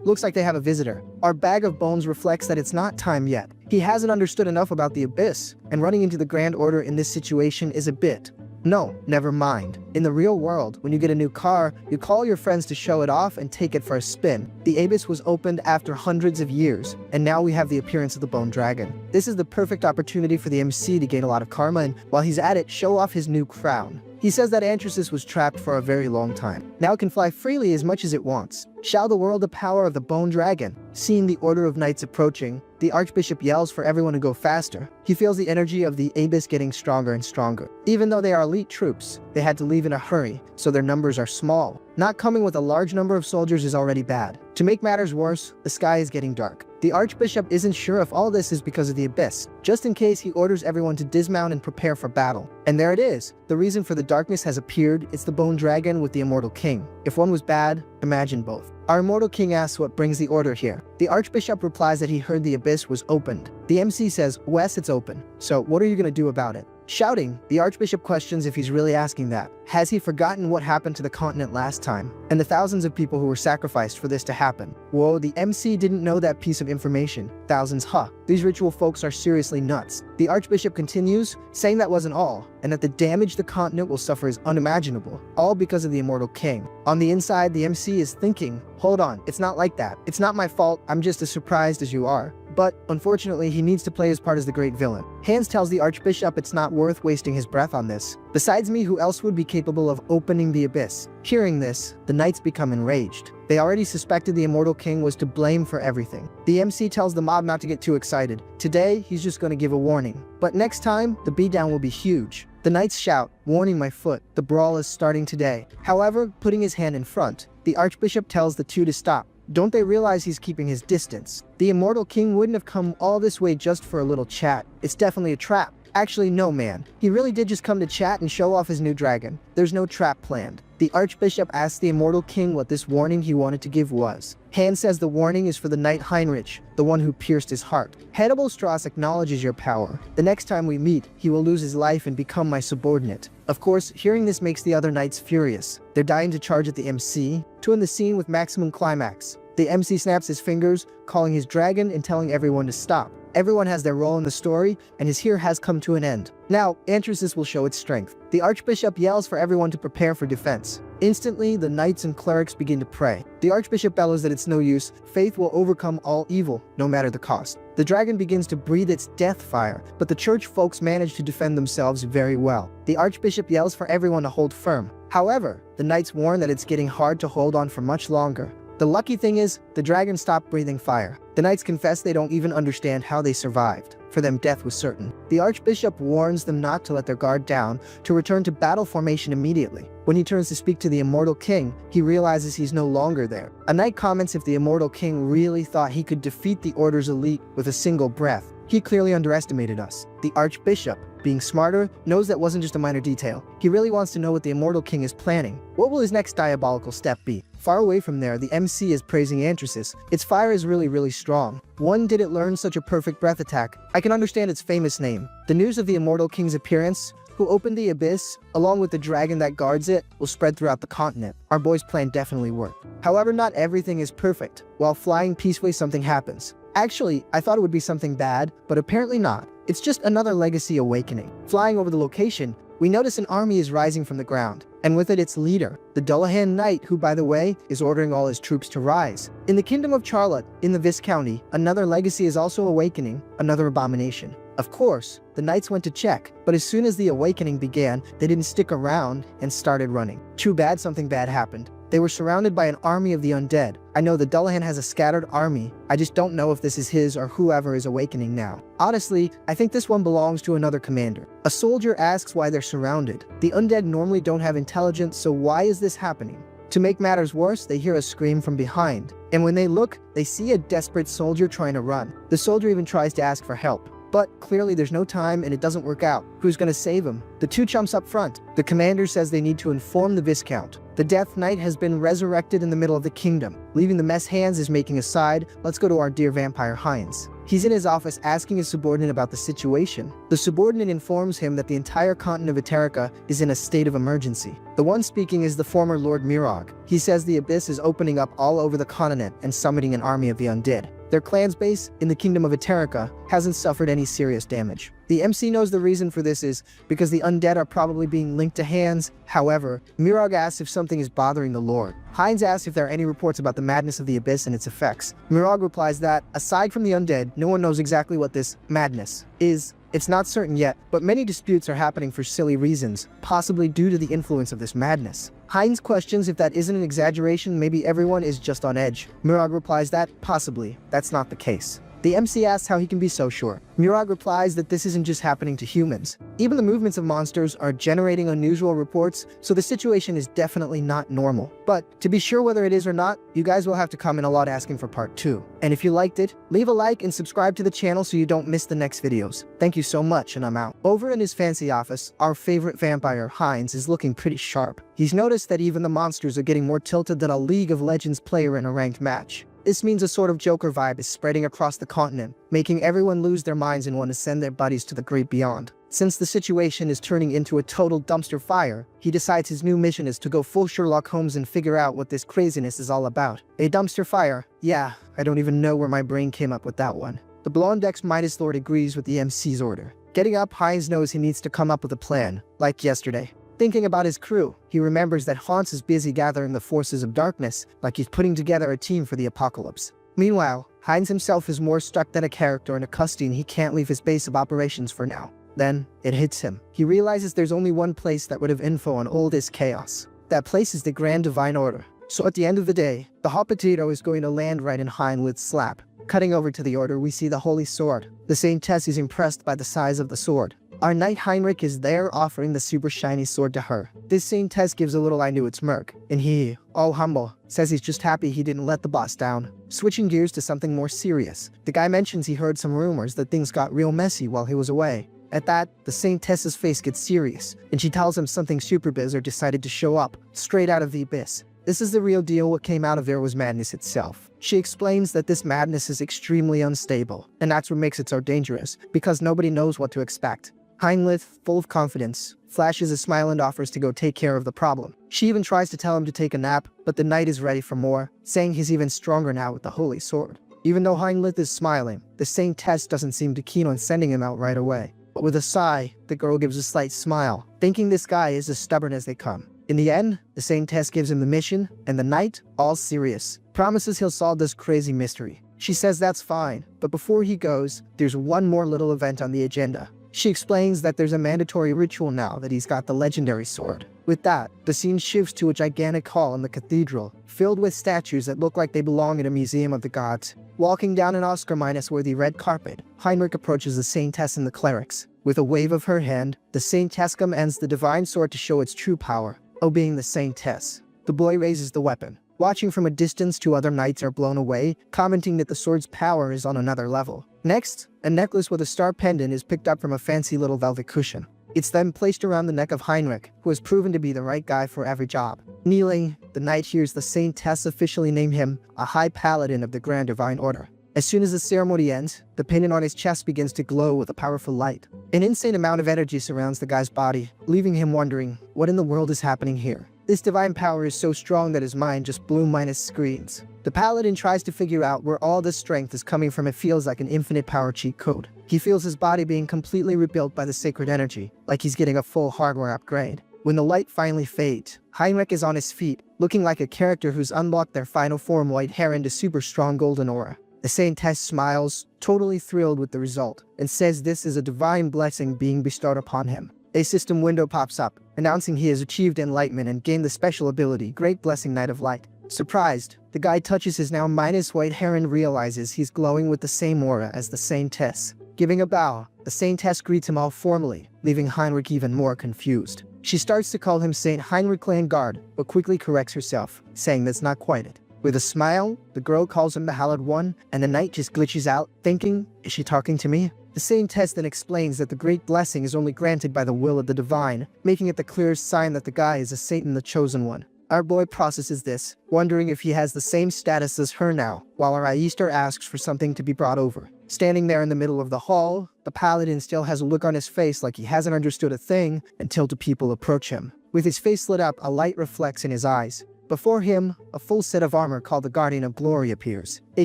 Looks like they have a visitor. Our bag of bones reflects that it's not time yet. He hasn't understood enough about the abyss, and running into the Grand Order in this situation is a bit. No, never mind. In the real world, when you get a new car, you call your friends to show it off and take it for a spin. The abyss was opened after hundreds of years, and now we have the appearance of the Bone Dragon. This is the perfect opportunity for the MC to gain a lot of karma and, while he's at it, show off his new crown. He says that Antresis was trapped for a very long time. Now it can fly freely as much as it wants. Show the world the power of the Bone Dragon. Seeing the order of knights approaching, the Archbishop yells for everyone to go faster. He feels the energy of the abyss getting stronger and stronger. Even though they are elite troops, they had to leave in a hurry, so their numbers are small. Not coming with a large number of soldiers is already bad. To make matters worse, the sky is getting dark. The Archbishop isn't sure if all this is because of the abyss. Just in case, he orders everyone to dismount and prepare for battle. And there it is. The reason for the darkness has appeared. It's the Bone Dragon with the Immortal King. If one was bad, imagine both. Our Immortal King asks what brings the order here. The Archbishop replies that he heard the abyss was opened. The MC says, Wes, it's open. So what are you gonna do about it? Shouting, the Archbishop questions if he's really asking that. Has he forgotten what happened to the continent last time? And the thousands of people who were sacrificed for this to happen? Whoa, the MC didn't know that piece of information. Thousands, huh? These ritual folks are seriously nuts. The Archbishop continues, saying that wasn't all, and that the damage the continent will suffer is unimaginable, all because of the Immortal King. On the inside, the MC is thinking, hold on, it's not like that. It's not my fault, I'm just as surprised as you are. But, unfortunately, he needs to play his part as the great villain. Hans tells the Archbishop it's not worth wasting his breath on this. Besides me, who else would be capable of opening the abyss? Hearing this, the knights become enraged. They already suspected the Immortal King was to blame for everything. The MC tells the mob not to get too excited. Today, he's just going to give a warning. But next time, the beatdown will be huge. The knights shout, warning my foot, the brawl is starting today. However, putting his hand in front, the Archbishop tells the two to stop. Don't they realize he's keeping his distance? The Immortal King wouldn't have come all this way just for a little chat. It's definitely a trap. Actually, no, man. He really did just come to chat and show off his new dragon. There's no trap planned. The Archbishop asks the Immortal King what this warning he wanted to give was. Hans says the warning is for the knight Heinrich, the one who pierced his heart. Hannibal Strauss acknowledges your power. The next time we meet, he will lose his life and become my subordinate. Of course, hearing this makes the other knights furious. They're dying to charge at the MC, to end the scene with maximum climax. The MC snaps his fingers, calling his dragon and telling everyone to stop. Everyone has their role in the story, and his here has come to an end. Now, Antresis will show its strength. The Archbishop yells for everyone to prepare for defense. Instantly, the knights and clerics begin to pray. The Archbishop bellows that it's no use. Faith will overcome all evil, no matter the cost. The dragon begins to breathe its death fire, but the church folks manage to defend themselves very well. The Archbishop yells for everyone to hold firm. However, the knights warn that it's getting hard to hold on for much longer. The lucky thing is, the dragon stopped breathing fire. The knights confess they don't even understand how they survived. For them, death was certain. The Archbishop warns them not to let their guard down, to return to battle formation immediately. When he turns to speak to the Immortal King, he realizes he's no longer there. A knight comments if the Immortal King really thought he could defeat the Order's elite with a single breath. He clearly underestimated us. The Archbishop, being smarter, knows that wasn't just a minor detail. He really wants to know what the Immortal King is planning. What will his next diabolical step be? Far away from there, the MC is praising Antresis. Its fire is really strong. One did it learn such a perfect breath attack. I can understand its famous name. The news of the Immortal King's appearance, who opened the abyss, along with the dragon that guards it, will spread throughout the continent. Our boy's plan definitely worked. However, not everything is perfect. While flying peacefully, something happens. Actually, I thought it would be something bad, but apparently not. It's just another legacy awakening. Flying over the location, we notice an army is rising from the ground, and with it its leader, the Dullahan Knight, who, by the way, is ordering all his troops to rise. In the Kingdom of Charlotte, in the Viscounty, another legacy is also awakening, another abomination. Of course, the knights went to check, but as soon as the awakening began, they didn't stick around and started running. Too bad something bad happened. They were surrounded by an army of the undead. I know the Dullahan has a scattered army, I just don't know if this is his or whoever is awakening now. Honestly, I think this one belongs to another commander. A soldier asks why they're surrounded. The undead normally don't have intelligence, so why is this happening? To make matters worse, they hear a scream from behind, and when they look, they see a desperate soldier trying to run. The soldier even tries to ask for help. But clearly there's no time and it doesn't work out. Who's gonna save him? The two chumps up front. The commander says they need to inform the Viscount. The Death Knight has been resurrected in the middle of the kingdom. Leaving the mess hands is making a side. Let's go to our dear vampire Heinz. He's in his office asking his subordinate about the situation. The subordinate informs him that the entire continent of Eterica is in a state of emergency. The one speaking is the former Lord Mirog. He says the abyss is opening up all over the continent and summoning an army of the undead. Their clan's base in the kingdom of Eterica hasn't suffered any serious damage. The MC knows the reason for this is because the undead are probably being linked to hands. However, Mirog asks if something is bothering the Lord. Heinz asks if there are any reports about the madness of the abyss and its effects. Mirog replies that, aside from the undead, no one knows exactly what this madness is. It's not certain yet, but many disputes are happening for silly reasons, possibly due to the influence of this madness. Heinz questions if that isn't an exaggeration, maybe everyone is just on edge. Mirog replies that, possibly, that's not the case. The MC asks how he can be so sure. Mirog replies that this isn't just happening to humans. Even the movements of monsters are generating unusual reports, so the situation is definitely not normal. But to be sure whether it is or not, you guys will have to comment a lot asking for part 2. And if you liked it, leave a like and subscribe to the channel so you don't miss the next videos. Thank you so much, and I'm out. Over in his fancy office, our favorite vampire, Heinz, is looking pretty sharp. He's noticed that even the monsters are getting more tilted than a League of Legends player in a ranked match. This means a sort of Joker vibe is spreading across the continent, making everyone lose their minds and want to send their buddies to the great beyond. Since the situation is turning into a total dumpster fire, he decides his new mission is to go full Sherlock Holmes and figure out what this craziness is all about. A dumpster fire? Yeah, I don't even know where my brain came up with that one. The blonde ex-Midas Lord agrees with the MC's order. Getting up, Heinz knows he needs to come up with a plan, like yesterday. Thinking about his crew, he remembers that Hans is busy gathering the forces of darkness, like he's putting together a team for the apocalypse. Meanwhile, Heinz himself is more stuck than a character in a cutscene. He can't leave his base of operations for now. Then, it hits him. He realizes there's only one place that would have info on all this chaos. That place is the Grand Divine Order. So at the end of the day, the hot potato is going to land right in Heinz's lap. Cutting over to the Order, we see the Holy Sword. The Saint Tess is impressed by the size of the sword. Our knight Heinrich is there offering the super shiny sword to her. This Saint Tess gives a little I knew it smirk, and he, all humble, says he's just happy he didn't let the boss down. Switching gears to something more serious, the guy mentions he heard some rumors that things got real messy while he was away. At that, the Saint Tess's face gets serious, and she tells him something super bizarre decided to show up, straight out of the abyss. This is the real deal. What came out of there was madness itself. She explains that this madness is extremely unstable, and that's what makes it so dangerous, because nobody knows what to expect. Heinrich, full of confidence, flashes a smile and offers to go take care of the problem. She even tries to tell him to take a nap, but the knight is ready for more, saying he's even stronger now with the holy sword. Even though Heinrich is smiling, the Saint Tess doesn't seem too keen on sending him out right away. But with a sigh, the girl gives a slight smile, thinking this guy is as stubborn as they come. In the end, the Saint Tess gives him the mission, and the knight, all serious, promises he'll solve this crazy mystery. She says that's fine, but before he goes, there's one more little event on the agenda. She explains that there's a mandatory ritual now that he's got the legendary sword. With that, the scene shifts to a gigantic hall in the cathedral, filled with statues that look like they belong in a museum of the gods. Walking down an Oscar-worthy red carpet, Heinrich approaches the Saintess and the clerics. With a wave of her hand, the Saintess commands the divine sword to show its true power, obeying the Saintess. The boy raises the weapon. Watching from a distance, two other knights are blown away, commenting that the sword's power is on another level. Next, a necklace with a star pendant is picked up from a fancy little velvet cushion. It's then placed around the neck of Heinrich, who has proven to be the right guy for every job. Kneeling, the knight hears the Saintess officially name him a High Paladin of the Grand Divine Order. As soon as the ceremony ends, the pendant on his chest begins to glow with a powerful light. An insane amount of energy surrounds the guy's body, leaving him wondering, what in the world is happening here? This divine power is so strong that his mind just blew minus screens. The paladin tries to figure out where all this strength is coming from. It feels like an infinite power cheat code. He feels his body being completely rebuilt by the sacred energy, like he's getting a full hardware upgrade. When the light finally fades, Heinrich is on his feet, looking like a character who's unlocked their final form, white hair and a super strong golden aura. The Saintess smiles, totally thrilled with the result, and says this is a divine blessing being bestowed upon him. A system window pops up, announcing he has achieved enlightenment and gained the special ability, Great Blessing Night of Light. Surprised, the guy touches his now minus white hair and realizes he's glowing with the same aura as the Saintess. Giving a bow, the Saintess greets him all formally, leaving Heinrich even more confused. She starts to call him Saint Heinrich Landguard, but quickly corrects herself, saying that's not quite it. With a smile, the girl calls him the Hallowed One, and the knight just glitches out, thinking, is she talking to me? The Saintess then explains that the great blessing is only granted by the will of the divine, making it the clearest sign that the guy is a Satan, the chosen one. Our boy processes this, wondering if he has the same status as her now, while our Easter asks for something to be brought over. Standing there in the middle of the hall, the paladin still has a look on his face like he hasn't understood a thing until two people approach him. With his face lit up, a light reflects in his eyes. Before him, a full set of armor called the Guardian of Glory appears, a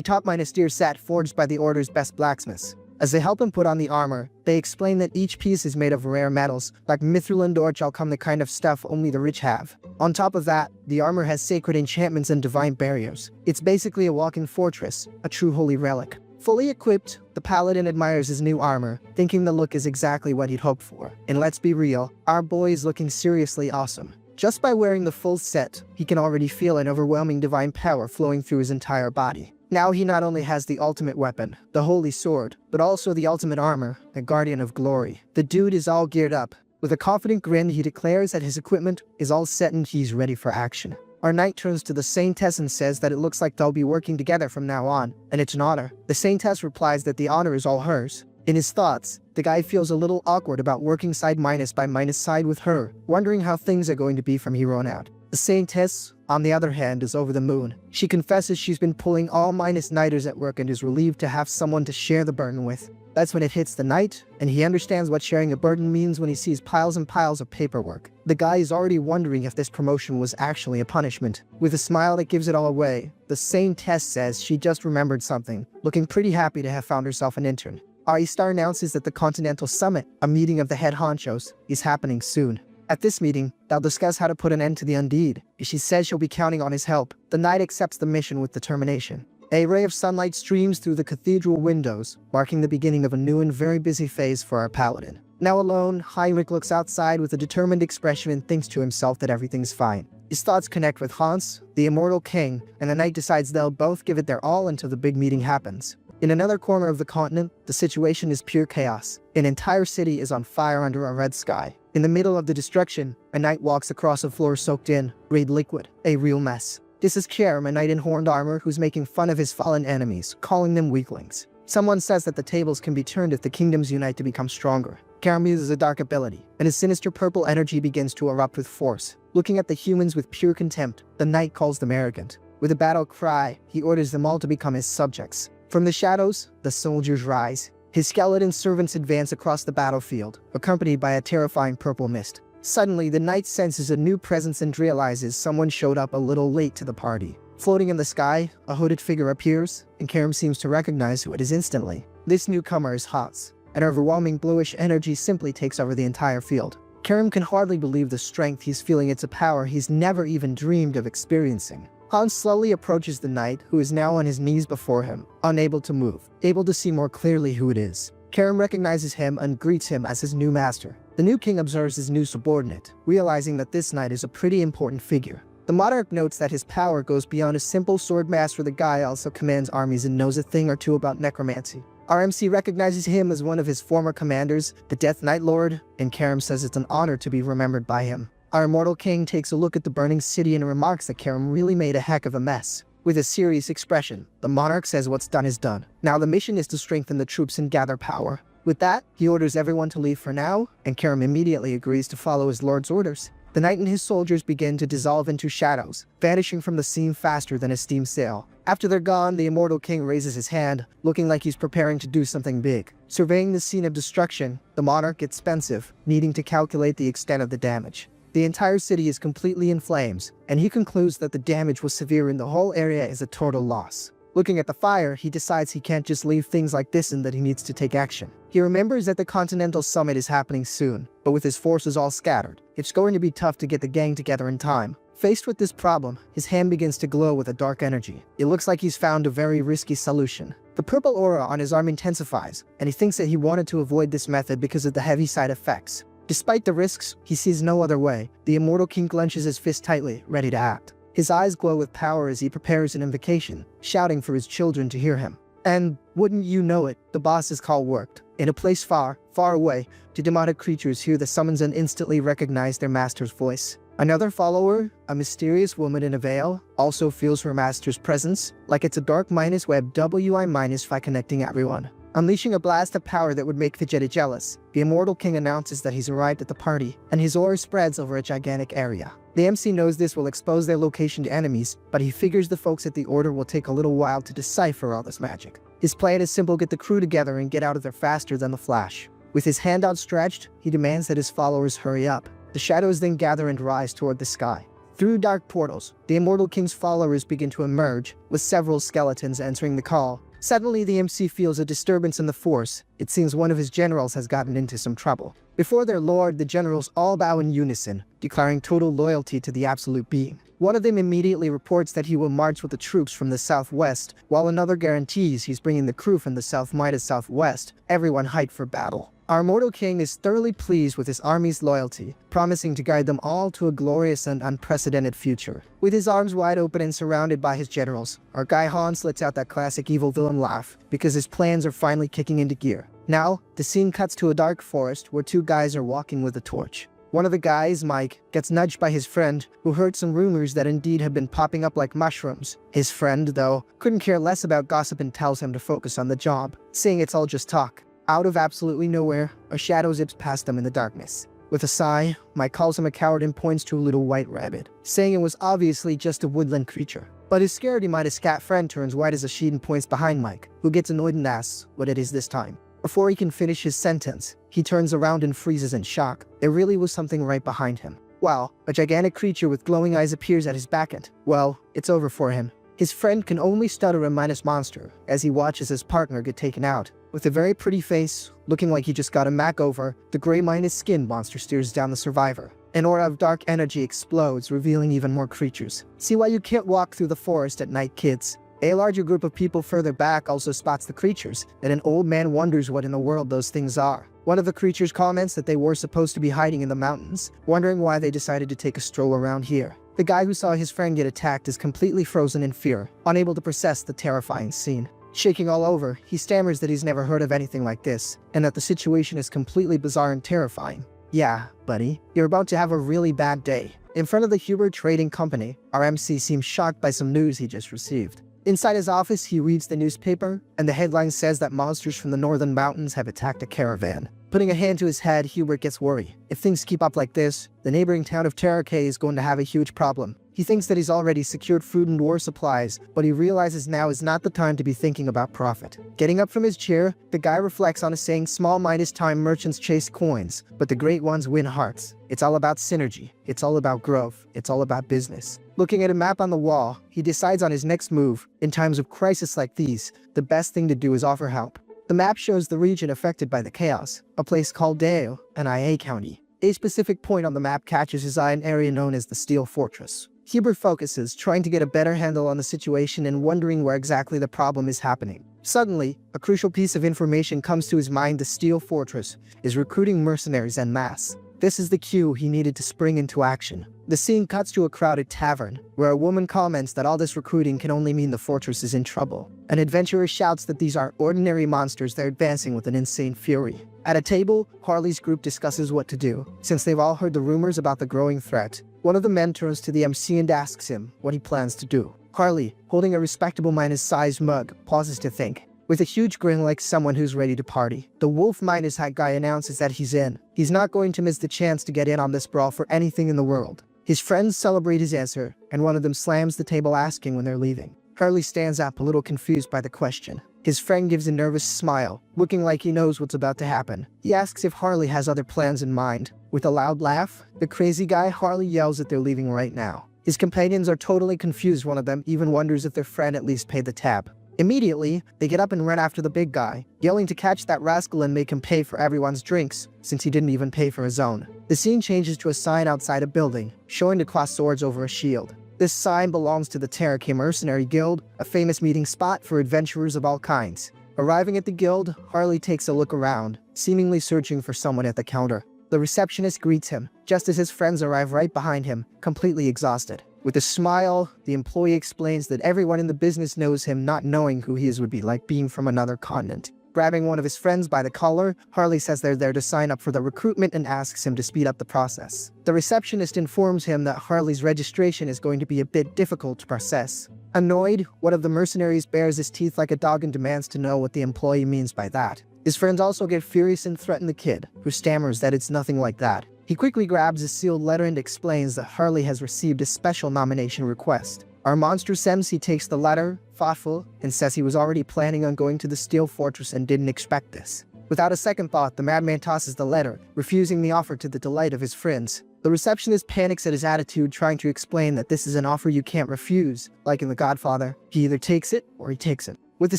top-minus deer set forged by the Order's best blacksmiths. As they help him put on the armor, they explain that each piece is made of rare metals, like mithril and orchalcum, the kind of stuff only the rich have. On top of that, the armor has sacred enchantments and divine barriers. It's basically a walk-in fortress, a true holy relic. Fully equipped, the paladin admires his new armor, thinking the look is exactly what he'd hoped for. And let's be real, our boy is looking seriously awesome. Just by wearing the full set, he can already feel an overwhelming divine power flowing through his entire body. Now he not only has the ultimate weapon, the holy sword, but also the ultimate armor, the Guardian of Glory. The dude is all geared up. With a confident grin, he declares that his equipment is all set and he's ready for action. Our knight turns to the Saintess and says that it looks like they'll be working together from now on, and it's an honor. The Saintess replies that the honor is all hers. In his thoughts, the guy feels a little awkward about working side minus by minus side with her, wondering how things are going to be from here on out. The Saintess, on the other hand, is over the moon. She confesses she's been pulling all minus nighters at work and is relieved to have someone to share the burden with. That's when it hits the knight, and he understands what sharing a burden means when he sees piles and piles of paperwork. The guy is already wondering if this promotion was actually a punishment. With a smile that gives it all away, the Saintess says she just remembered something, looking pretty happy to have found herself an intern. Aistar announces that the Continental Summit, a meeting of the head honchos, is happening soon. At this meeting, they'll discuss how to put an end to the Undead. She says she'll be counting on his help. The knight accepts the mission with determination. A ray of sunlight streams through the cathedral windows, marking the beginning of a new and very busy phase for our paladin. Now alone, Heinrich looks outside with a determined expression and thinks to himself that everything's fine. His thoughts connect with Hans, the immortal king, and the knight decides they'll both give it their all until the big meeting happens. In another corner of the continent, the situation is pure chaos. An entire city is on fire under a red sky. In the middle of the destruction, a knight walks across a floor soaked in red liquid, a real mess. This is Kerem, a knight in horned armor who's making fun of his fallen enemies, calling them weaklings. Someone says that the tables can be turned if the kingdoms unite to become stronger. Kerem uses a dark ability, and his sinister purple energy begins to erupt with force. Looking at the humans with pure contempt, the knight calls them arrogant. With a battle cry, he orders them all to become his subjects. From the shadows, the soldiers rise. His skeleton servants advance across the battlefield, accompanied by a terrifying purple mist. Suddenly, the knight senses a new presence and realizes someone showed up a little late to the party. Floating in the sky, a hooded figure appears, and Kerem seems to recognize who it is instantly. This newcomer is Hans. An overwhelming bluish energy simply takes over the entire field. Kerem can hardly believe the strength he's feeling. It's a power he's never even dreamed of experiencing. Hans slowly approaches the knight, who is now on his knees before him, unable to move, able to see more clearly who it is. Kerem recognizes him and greets him as his new master. The new king observes his new subordinate, realizing that this knight is a pretty important figure. The monarch notes that his power goes beyond a simple sword master. The guy also commands armies and knows a thing or two about necromancy. RMC recognizes him as one of his former commanders, the Death Knight Lord, and Kerem says it's an honor to be remembered by him. Our immortal king takes a look at the burning city and remarks that Kerem really made a heck of a mess. With a serious expression, the monarch says what's done is done. Now the mission is to strengthen the troops and gather power. With that, he orders everyone to leave for now, and Kerem immediately agrees to follow his lord's orders. The knight and his soldiers begin to dissolve into shadows, vanishing from the scene faster than a steam sail. After they're gone, the Immortal King raises his hand, looking like he's preparing to do something big. Surveying the scene of destruction, the monarch gets pensive, needing to calculate the extent of the damage. The entire city is completely in flames, and he concludes that the damage was severe and the whole area is a total loss. Looking at the fire, he decides he can't just leave things like this and that he needs to take action. He remembers that the Continental Summit is happening soon, but with his forces all scattered, it's going to be tough to get the gang together in time. Faced with this problem, his hand begins to glow with a dark energy. It looks like he's found a very risky solution. The purple aura on his arm intensifies, and he thinks that he wanted to avoid this method because of the heavy side effects. Despite the risks, he sees no other way. The Immortal King clenches his fist tightly, ready to act. His eyes glow with power as he prepares an invocation, shouting for his children to hear him. And, wouldn't you know it, the boss's call worked. In a place far, far away, two demonic creatures hear the summons and instantly recognize their master's voice. Another follower, a mysterious woman in a veil, also feels her master's presence, like it's a dark web WI-5 connecting everyone. Unleashing a blast of power that would make Vegeta jealous, the Immortal King announces that he's arrived at the party, and his aura spreads over a gigantic area. The MC knows this will expose their location to enemies, but he figures the folks at the Order will take a little while to decipher all this magic. His plan is simple: get the crew together and get out of there faster than the Flash. With his hand outstretched, he demands that his followers hurry up. The shadows then gather and rise toward the sky. Through dark portals, the Immortal King's followers begin to emerge, with several skeletons answering the call. Suddenly, the MC feels a disturbance in the force. It seems one of his generals has gotten into some trouble. Before their lord, the generals all bow in unison, declaring total loyalty to the absolute being. One of them immediately reports that he will march with the troops from the southwest, while another guarantees he's bringing the crew from the southwest, everyone hyped for battle. Our Immortal King is thoroughly pleased with his army's loyalty, promising to guide them all to a glorious and unprecedented future. With his arms wide open and surrounded by his generals, our guy Hans lets out that classic evil villain laugh, because his plans are finally kicking into gear. Now, the scene cuts to a dark forest where two guys are walking with a torch. One of the guys, Mike, gets nudged by his friend, who heard some rumors that indeed have been popping up like mushrooms. His friend, though, couldn't care less about gossip and tells him to focus on the job, saying it's all just talk. Out of absolutely nowhere, a shadow zips past them in the darkness. With a sigh, Mike calls him a coward and points to a little white rabbit, saying it was obviously just a woodland creature. But his scaredy-minded cat friend turns white as a sheet and points behind Mike, who gets annoyed and asks what it is this time. Before he can finish his sentence, he turns around and freezes in shock. There really was something right behind him. Wow, a gigantic creature with glowing eyes appears at his back end. Well, it's over for him. His friend can only stutter a minus monster as he watches his partner get taken out. With a very pretty face, looking like he just got a makeover, the gray minus skin monster steers down the survivor. An aura of dark energy explodes, revealing even more creatures. See why you can't walk through the forest at night, kids. A larger group of people further back also spots the creatures, and an old man wonders what in the world those things are. One of the creatures comments that they were supposed to be hiding in the mountains, wondering why they decided to take a stroll around here. The guy who saw his friend get attacked is completely frozen in fear, unable to process the terrifying scene. Shaking all over, he stammers that he's never heard of anything like this, and that the situation is completely bizarre and terrifying. Yeah, buddy, you're about to have a really bad day. In front of the Huber Trading Company, our MC seems shocked by some news he just received. Inside his office, he reads the newspaper, and the headline says that monsters from the northern mountains have attacked a caravan. Putting a hand to his head, Hubert gets worried. If things keep up like this, the neighboring town of Terracay is going to have a huge problem. He thinks that he's already secured food and war supplies, but he realizes now is not the time to be thinking about profit. Getting up from his chair, the guy reflects on a saying small minus time merchants chase coins, but the great ones win hearts. It's all about synergy. It's all about growth. It's all about business. Looking at a map on the wall, he decides on his next move. In times of crisis like these, the best thing to do is offer help. The map shows the region affected by the chaos, a place called Dale, an IA county. A specific point on the map catches his eye, an area known as the Steel Fortress. Hubert focuses, trying to get a better handle on the situation and wondering where exactly the problem is happening. Suddenly, a crucial piece of information comes to his mind: the Steel Fortress is recruiting mercenaries en masse. This is the cue he needed to spring into action. The scene cuts to a crowded tavern, where a woman comments that all this recruiting can only mean the fortress is in trouble. An adventurer shouts that these aren't ordinary monsters, they're advancing with an insane fury. At a table, Harley's group discusses what to do, since they've all heard the rumors about the growing threat. One of the men turns to the MC and asks him what he plans to do. Harley, holding a respectable minus-sized mug, pauses to think. With a huge grin like someone who's ready to party, the wolf minus hat guy announces that he's in. He's not going to miss the chance to get in on this brawl for anything in the world. His friends celebrate his answer, and one of them slams the table asking when they're leaving. Harley stands up, a little confused by the question. His friend gives a nervous smile, looking like he knows what's about to happen. He asks if Harley has other plans in mind. With a loud laugh, the crazy guy Harley yells that they're leaving right now. His companions are totally confused. One of them even wonders if their friend at least paid the tab. Immediately, they get up and run after the big guy, yelling to catch that rascal and make him pay for everyone's drinks, since he didn't even pay for his own. The scene changes to a sign outside a building, showing to cross swords over a shield. This sign belongs to the Terracay Mercenary Guild, a famous meeting spot for adventurers of all kinds. Arriving at the guild, Harley takes a look around, seemingly searching for someone at the counter. The receptionist greets him, just as his friends arrive right behind him, completely exhausted. With a smile, the employee explains that everyone in the business knows him. Not knowing who he is would be like being from another continent. Grabbing one of his friends by the collar, Harley says they're there to sign up for the recruitment and asks him to speed up the process. The receptionist informs him that Harley's registration is going to be a bit difficult to process. Annoyed, one of the mercenaries bares his teeth like a dog and demands to know what the employee means by that. His friends also get furious and threaten the kid, who stammers that it's nothing like that. He quickly grabs a sealed letter and explains that Harley has received a special nomination request. Our monstrous MC takes the letter, thoughtful, and says he was already planning on going to the Steel Fortress and didn't expect this. Without a second thought, the madman tosses the letter, refusing the offer to the delight of his friends. The receptionist panics at his attitude, trying to explain that this is an offer you can't refuse. Like in The Godfather, he either takes it or he takes it. With a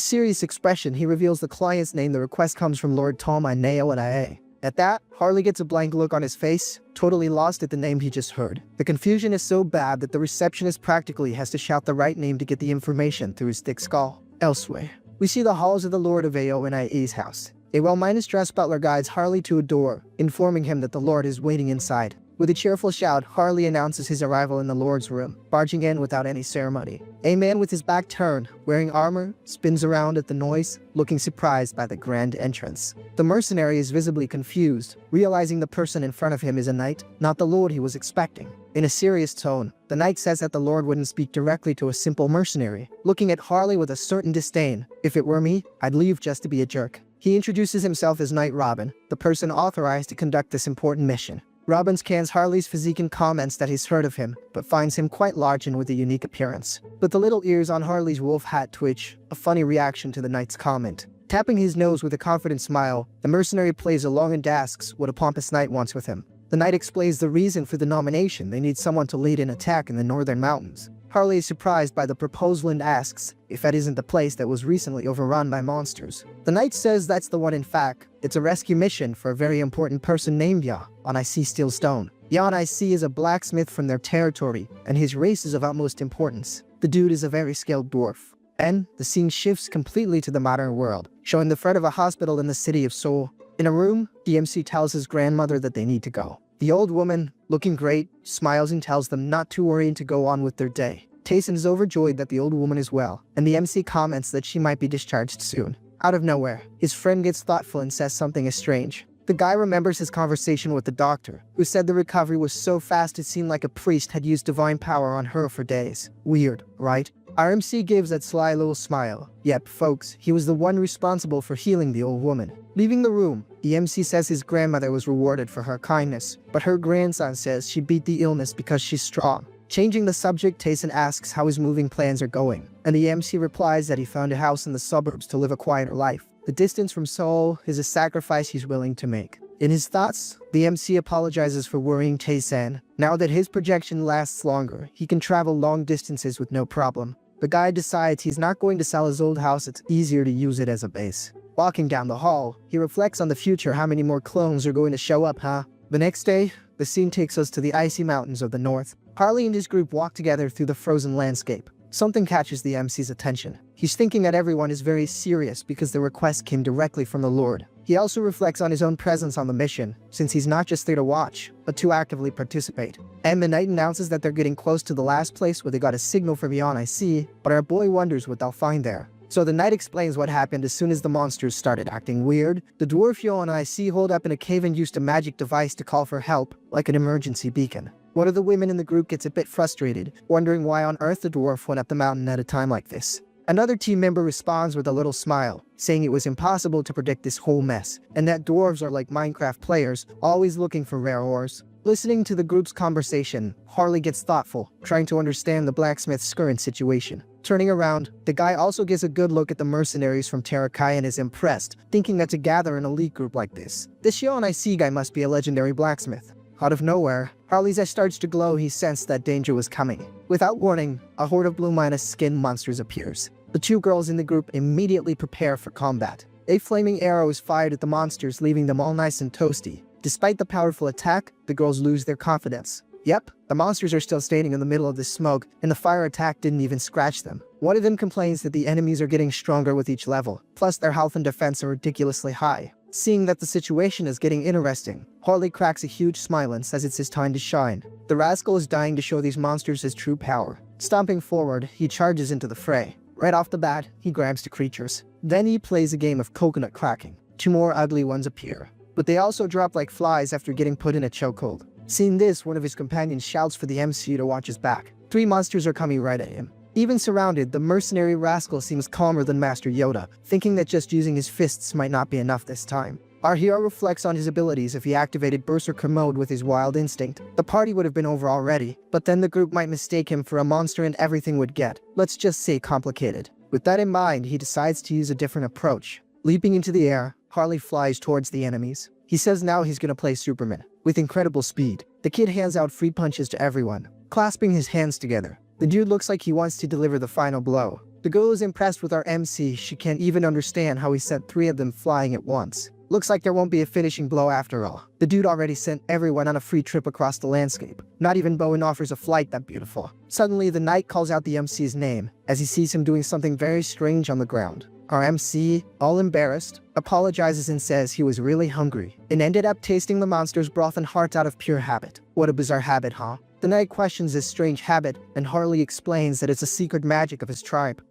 serious expression, he reveals the client's name. The request comes from Lord Toma Neo and IA. At that, Harley gets a blank look on his face, totally lost at the name he just heard. The confusion is so bad that the receptionist practically has to shout the right name to get the information through his thick skull. Elsewhere, we see the halls of the Lord of Ao and IA's house. A well-dressed butler guides Harley to a door, informing him that the Lord is waiting inside. With a cheerful shout, Harley announces his arrival in the Lord's room, barging in without any ceremony. A man with his back turned, wearing armor, spins around at the noise, looking surprised by the grand entrance. The mercenary is visibly confused, realizing the person in front of him is a knight, not the Lord he was expecting. In a serious tone, the knight says that the Lord wouldn't speak directly to a simple mercenary, looking at Harley with a certain disdain. If it were me, I'd leave just to be a jerk. He introduces himself as Knight Robin, the person authorized to conduct this important mission. Robin scans Harley's physique and comments that he's heard of him, but finds him quite large and with a unique appearance. But the little ears on Harley's wolf hat twitch, a funny reaction to the knight's comment. Tapping his nose with a confident smile, the mercenary plays along and asks what a pompous knight wants with him. The knight explains the reason for the nomination. They need someone to lead an attack in the northern mountains. Harley is surprised by the proposal and asks if that isn't the place that was recently overrun by monsters. The knight says that's the one. In fact, it's a rescue mission for a very important person named Ya on IC Steel Stone. Ya on IC is a blacksmith from their territory, and his race is of utmost importance. The dude is a very skilled dwarf. Then, the scene shifts completely to the modern world, showing the front of a hospital in the city of Seoul. In a room, DMC tells his grandmother that they need to go. The old woman, looking great, smiles and tells them not to worry and to go on with their day. Tayson is overjoyed that the old woman is well, and the MC comments that she might be discharged soon. Out of nowhere, his friend gets thoughtful and says something is strange. The guy remembers his conversation with the doctor, who said the recovery was so fast it seemed like a priest had used divine power on her for days. Weird, right? Our MC gives that sly little smile. Yep, folks, he was the one responsible for healing the old woman. Leaving the room, the MC says his grandmother was rewarded for her kindness, but her grandson says she beat the illness because she's strong. Changing the subject, Tayson asks how his moving plans are going, and the MC replies that he found a house in the suburbs to live a quieter life. The distance from Seoul is a sacrifice he's willing to make. In his thoughts, the MC apologizes for worrying Tayson. Now that his projection lasts longer, he can travel long distances with no problem. The guy decides he's not going to sell his old house. It's easier to use it as a base. Walking down the hall, he reflects on the future. How many more clones are going to show up, huh? The next day, the scene takes us to the icy mountains of the north. Harley and his group walk together through the frozen landscape. Something catches the MC's attention. He's thinking that everyone is very serious because the request came directly from the Lord. He also reflects on his own presence on the mission, since he's not just there to watch, but to actively participate. And the knight announces that they're getting close to the last place where they got a signal from beyond IC, but our boy wonders what they'll find there. So the knight explains what happened as soon as the monsters started acting weird. The dwarf Yo and IC holed up in a cave and used a magic device to call for help, like an emergency beacon. One of the women in the group gets a bit frustrated, wondering why on earth the dwarf went up the mountain at a time like this. Another team member responds with a little smile, saying it was impossible to predict this whole mess, and that dwarves are like Minecraft players, always looking for rare ores. Listening to the group's conversation, Harley gets thoughtful, trying to understand the blacksmith's current situation. Turning around, the guy also gets a good look at the mercenaries from Terakai and is impressed, thinking that to gather an elite group like this Yonai guy must be a legendary blacksmith. Out of nowhere, Harley's eyes starts to glow. He sensed that danger was coming. Without warning, a horde of blue-minus skin monsters appears. The two girls in the group immediately prepare for combat. A flaming arrow is fired at the monsters, leaving them all nice and toasty. Despite the powerful attack, the girls lose their confidence. Yep, the monsters are still standing in the middle of this smoke, and the fire attack didn't even scratch them. One of them complains that the enemies are getting stronger with each level, plus their health and defense are ridiculously high. Seeing that the situation is getting interesting, Harley cracks a huge smile and says it's his time to shine. The rascal is dying to show these monsters his true power. Stomping forward, he charges into the fray. Right off the bat, he grabs the creatures. Then he plays a game of coconut cracking. Two more ugly ones appear, but they also drop like flies after getting put in a chokehold. Seeing this, one of his companions shouts for the MC to watch his back. 3 monsters are coming right at him. Even surrounded, the mercenary rascal seems calmer than Master Yoda, thinking that just using his fists might not be enough this time. Our hero reflects on his abilities. If he activated Berserker mode with his wild instinct, the party would have been over already, but then the group might mistake him for a monster and everything would get, let's just say, complicated. With that in mind, he decides to use a different approach. Leaping into the air, Harley flies towards the enemies. He says now he's gonna play Superman. With incredible speed, the kid hands out free punches to everyone, clasping his hands together. The dude looks like he wants to deliver the final blow. The girl is impressed with our MC. She can't even understand how he sent 3 of them flying at once. Looks like there won't be a finishing blow after all. The dude already sent everyone on a free trip across the landscape. Not even Bowen offers a flight that beautiful. Suddenly, the knight calls out the MC's name, as he sees him doing something very strange on the ground. Our MC, all embarrassed, apologizes and says he was really hungry, and ended up tasting the monster's broth and heart out of pure habit. What a bizarre habit, huh? The knight questions this strange habit, and Harley explains that it's a secret magic of his tribe.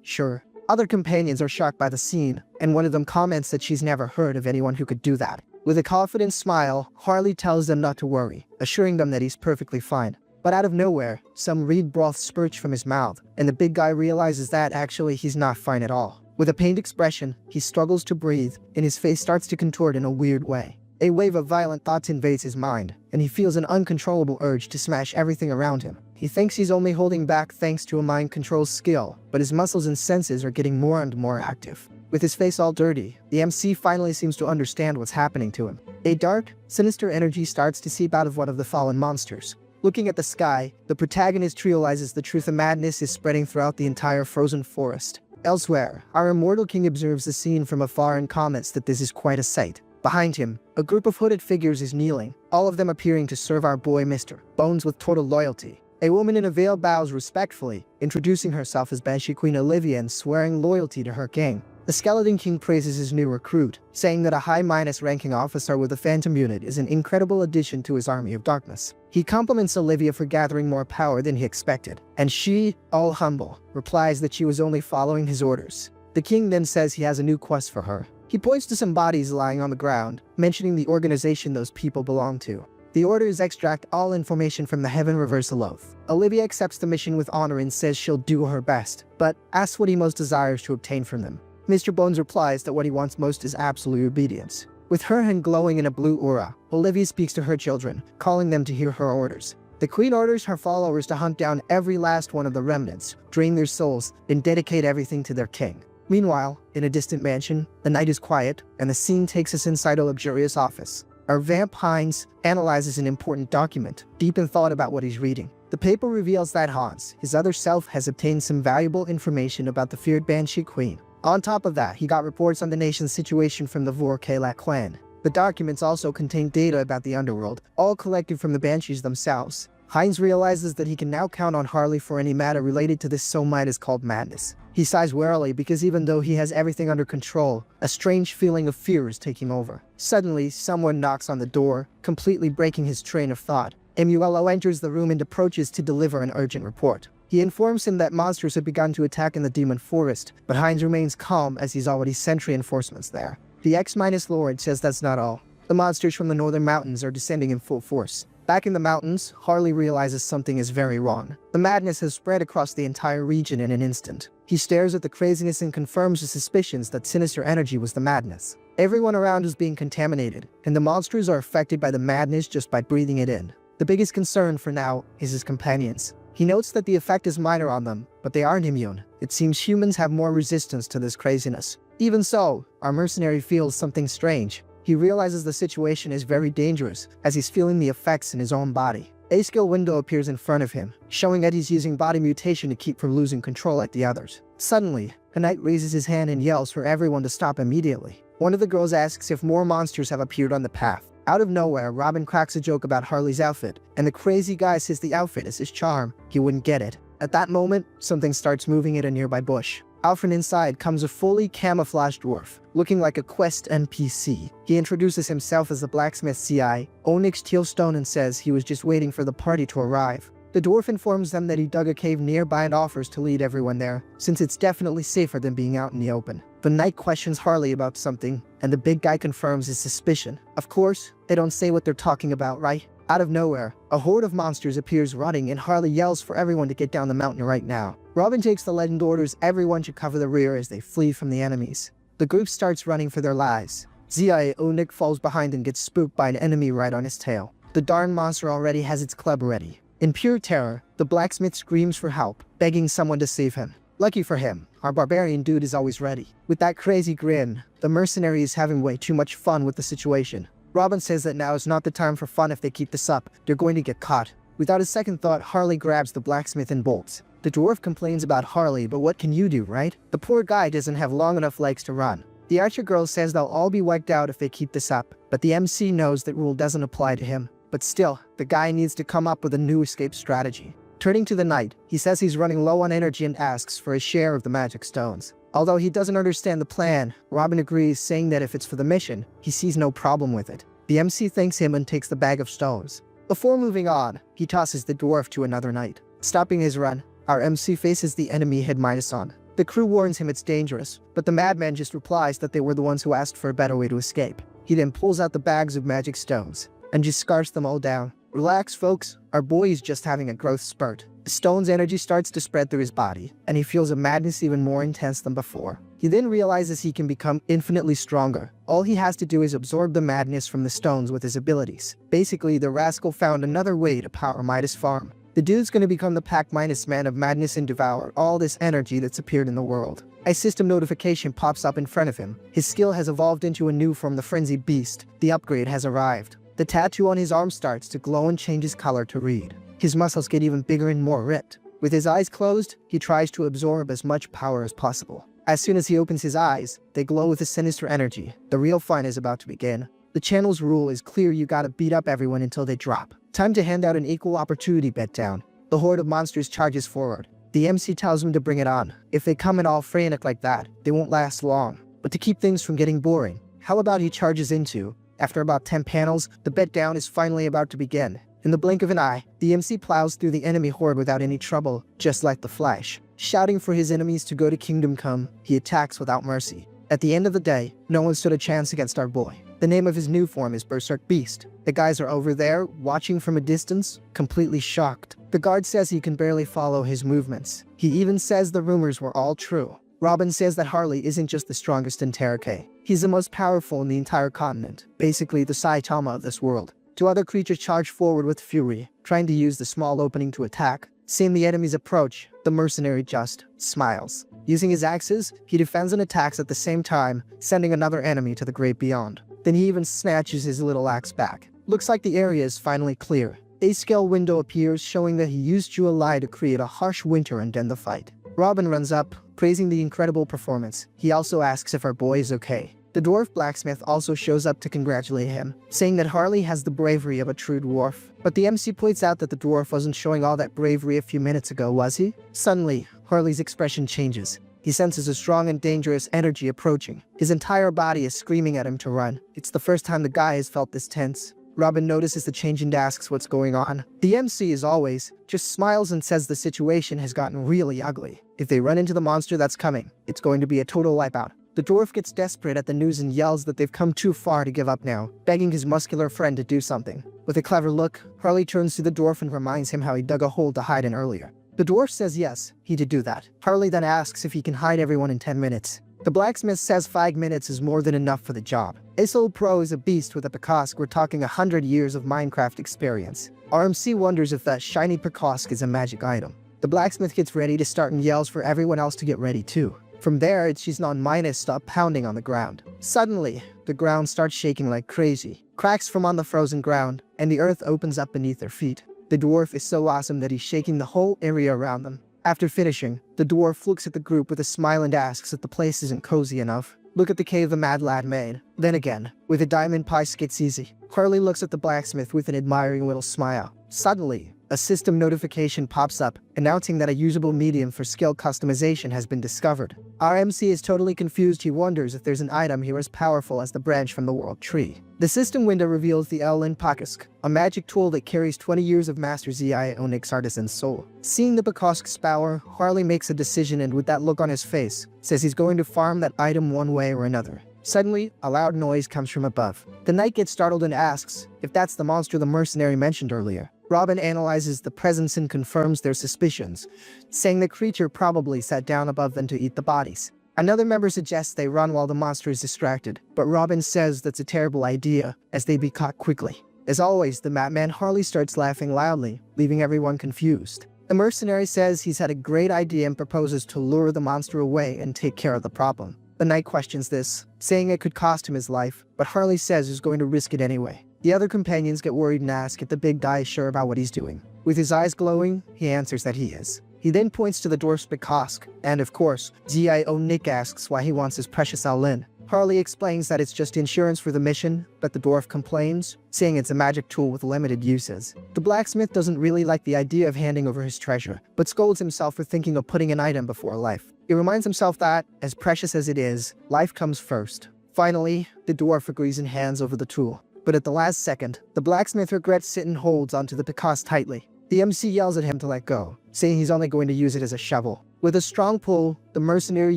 Sure. Other companions are shocked by the scene, and one of them comments that she's never heard of anyone who could do that. With a confident smile, Harley tells them not to worry, assuring them that he's perfectly fine. But out of nowhere, some reed broth spurts from his mouth, and the big guy realizes that actually he's not fine at all. With a pained expression, he struggles to breathe, and his face starts to contort in a weird way. A wave of violent thoughts invades his mind, and he feels an uncontrollable urge to smash everything around him. He thinks he's only holding back thanks to a mind control skill, but his muscles and senses are getting more and more active. With his face all dirty, the MC finally seems to understand what's happening to him. A dark, sinister energy starts to seep out of one of the fallen monsters. Looking at the sky, the protagonist realizes the truth of madness is spreading throughout the entire frozen forest. Elsewhere, our immortal king observes the scene from afar and comments that this is quite a sight. Behind him, a group of hooded figures is kneeling, all of them appearing to serve our boy Mr. Bones with total loyalty. A woman in a veil bows respectfully, introducing herself as Banshee Queen Olivia and swearing loyalty to her king. The Skeleton King praises his new recruit, saying that a high-minus ranking officer with a phantom unit is an incredible addition to his army of darkness. He compliments Olivia for gathering more power than he expected, and she, all humble, replies that she was only following his orders. The king then says he has a new quest for her. He points to some bodies lying on the ground, mentioning the organization those people belong to. The orders extract all information from the Heaven Reversal Oath. Olivia accepts the mission with honor and says she'll do her best, but asks what he most desires to obtain from them. Mr. Bones replies that what he wants most is absolute obedience. With her hand glowing in a blue aura, Olivia speaks to her children, calling them to hear her orders. The queen orders her followers to hunt down every last one of the remnants, drain their souls, and dedicate everything to their king. Meanwhile, in a distant mansion, the night is quiet, and the scene takes us inside a luxurious office. Our vamp Hines analyzes an important document, deep in thought about what he's reading. The paper reveals that Hans, his other self, has obtained some valuable information about the feared Banshee Queen. On top of that, he got reports on the nation's situation from the Vorkalak clan. The documents also contain data about the underworld, all collected from the Banshees themselves. Hines realizes that he can now count on Harley for any matter related to this so-might called madness. He sighs wearily because even though he has everything under control, a strange feeling of fear is taking over. Suddenly, someone knocks on the door, completely breaking his train of thought. Yahello enters the room and approaches to deliver an urgent report. He informs him that monsters have begun to attack in the Demon Forest, but Hines remains calm as he's already sent reinforcements there. The X-Lord says that's not all. The monsters from the northern mountains are descending in full force. Back in the mountains, Harley realizes something is very wrong. The madness has spread across the entire region in an instant. He stares at the craziness and confirms his suspicions that sinister energy was the madness. Everyone around is being contaminated, and the monsters are affected by the madness just by breathing it in. The biggest concern for now is his companions. He notes that the effect is minor on them, but they aren't immune. It seems humans have more resistance to this craziness. Even so, our mercenary feels something strange. He realizes the situation is very dangerous, as he's feeling the effects in his own body. A skill window appears in front of him, showing that he's using body mutation to keep from losing control like the others. Suddenly, a knight raises his hand and yells for everyone to stop immediately. One of the girls asks if more monsters have appeared on the path. Out of nowhere, Robin cracks a joke about Harley's outfit, and the crazy guy says the outfit is his charm. He wouldn't get it. At that moment, something starts moving in a nearby bush. Out from inside comes a fully camouflaged dwarf, looking like a quest NPC. He introduces himself as the blacksmith CI, Onyx Tealstone, and says he was just waiting for the party to arrive. The dwarf informs them that he dug a cave nearby and offers to lead everyone there, since it's definitely safer than being out in the open. The knight questions Harley about something, and the big guy confirms his suspicion. Of course, they don't say what they're talking about, right? Out of nowhere, a horde of monsters appears running, and Harley yells for everyone to get down the mountain right now. Robin takes the legend orders everyone should cover the rear as they flee from the enemies. The group starts running for their lives. Zia Onik falls behind and gets spooked by an enemy right on his tail. The darn monster already has its club ready. In pure terror, the blacksmith screams for help, begging someone to save him. Lucky for him, our barbarian dude is always ready. With that crazy grin, the mercenary is having way too much fun with the situation. Robin says that now is not the time for fun. If they keep this up, they're going to get caught. Without a second thought, Harley grabs the blacksmith and bolts. The dwarf complains about Harley, but what can you do, right? The poor guy doesn't have long enough legs to run. The archer girl says they'll all be wiped out if they keep this up, but the MC knows that rule doesn't apply to him. But still, the guy needs to come up with a new escape strategy. Turning to the knight, he says he's running low on energy and asks for a share of the magic stones. Although he doesn't understand the plan, Robin agrees, saying that if it's for the mission, he sees no problem with it. The MC thanks him and takes the bag of stones. Before moving on, he tosses the dwarf to another knight. Stopping his run, our MC faces the enemy head minus on. The crew warns him it's dangerous, but the madman just replies that they were the ones who asked for a better way to escape. He then pulls out the bags of magic stones and just scarfs them all down. Relax, folks, our boy is just having a growth spurt. The stone's energy starts to spread through his body, and he feels a madness even more intense than before. He then realizes he can become infinitely stronger. All he has to do is absorb the madness from the stones with his abilities. Basically, the rascal found another way to power Midas Farm. The dude's gonna become the pack minus man of madness and devour all this energy that's appeared in the world. A system notification pops up in front of him. His skill has evolved into a new form, the Frenzied Beast. The upgrade has arrived. The tattoo on his arm starts to glow and changes color to reed. His muscles get even bigger and more ripped. With his eyes closed, he tries to absorb as much power as possible. As soon as he opens his eyes, they glow with a sinister energy. The real fun is about to begin. The channel's rule is clear: you gotta beat up everyone until they drop. Time to hand out an equal opportunity bet down. The horde of monsters charges forward. The MC tells them to bring it on. If they come in all frantic like that, they won't last long. But to keep things from getting boring, how about he charges into? After about 10 panels, the bet down is finally about to begin. In the blink of an eye, the MC plows through the enemy horde without any trouble, just like the Flash. Shouting for his enemies to go to Kingdom Come, he attacks without mercy. At the end of the day, no one stood a chance against our boy. The name of his new form is Berserk Beast. The guys are over there, watching from a distance, completely shocked. The guard says he can barely follow his movements. He even says the rumors were all true. Robin says that Harley isn't just the strongest in Terrace. He's the most powerful in the entire continent, basically the Saitama of this world. Two other creatures charge forward with fury, trying to use the small opening to attack. Seeing the enemy's approach, the mercenary just smiles. Using his axes, he defends and attacks at the same time, sending another enemy to the great beyond. Then he even snatches his little axe back. Looks like the area is finally clear. A scale window appears, showing that he used July to create a harsh winter and end the fight. Robin runs up, praising the incredible performance. He also asks if our boy is okay. The dwarf blacksmith also shows up to congratulate him, saying that Harley has the bravery of a true dwarf. But the MC points out that the dwarf wasn't showing all that bravery a few minutes ago, was he? Suddenly, Harley's expression changes. He senses a strong and dangerous energy approaching. His entire body is screaming at him to run. It's the first time the guy has felt this tense. Robin notices the change and asks what's going on. The MC, as always, just smiles and says the situation has gotten really ugly. If they run into the monster that's coming, it's going to be a total wipeout. The dwarf gets desperate at the news and yells that they've come too far to give up now, begging his muscular friend to do something. With a clever look, Harley turns to the dwarf and reminds him how he dug a hole to hide in earlier. The dwarf says yes, he did do that. Harley then asks if he can hide everyone in 10 minutes. The blacksmith says 5 minutes is more than enough for the job. Isol Pro is a beast with a Pekosk. We're talking 100 years of Minecraft experience. RMC wonders if that shiny Pekosk is a magic item. The blacksmith gets ready to start and yells for everyone else to get ready too. From there, it's she's non-minus stop pounding on the ground. Suddenly, the ground starts shaking like crazy. Cracks form on the frozen ground, and the earth opens up beneath their feet. The dwarf is so awesome that he's shaking the whole area around them. After finishing, the dwarf looks at the group with a smile and asks if the place isn't cozy enough. Look at the cave the mad lad made. Then again, with a diamond piece gets easy. Carly looks at the blacksmith with an admiring little smile. Suddenly, a system notification pops up, announcing that a usable medium for skill customization has been discovered. RMC is totally confused. He wonders if there's an item here as powerful as the branch from the world tree. The system window reveals the Pakosk, a magic tool that carries 20 years of Master Zionix artisan's soul. Seeing the Pakosk's power, Harley makes a decision and with that look on his face, says he's going to farm that item one way or another. Suddenly, a loud noise comes from above. The knight gets startled and asks if that's the monster the mercenary mentioned earlier. Robin analyzes the presence and confirms their suspicions, saying the creature probably sat down above them to eat the bodies. Another member suggests they run while the monster is distracted, but Robin says that's a terrible idea, as they'd be caught quickly. As always, the Matman Harley starts laughing loudly, leaving everyone confused. The mercenary says he's had a great idea and proposes to lure the monster away and take care of the problem. The knight questions this, saying it could cost him his life, but Harley says he's going to risk it anyway. The other companions get worried and ask if the big guy is sure about what he's doing. With his eyes glowing, he answers that he is. He then points to the dwarf's Pekosk, and of course, Nick asks why he wants his precious Alin. Harley explains that it's just insurance for the mission, but the dwarf complains, saying it's a magic tool with limited uses. The blacksmith doesn't really like the idea of handing over his treasure, but scolds himself for thinking of putting an item before life. He reminds himself that, as precious as it is, life comes first. Finally, the dwarf agrees and hands over the tool. But at the last second, the blacksmith regrets it and holds onto the Pekosk tightly. The MC yells at him to let go, saying he's only going to use it as a shovel. With a strong pull, the mercenary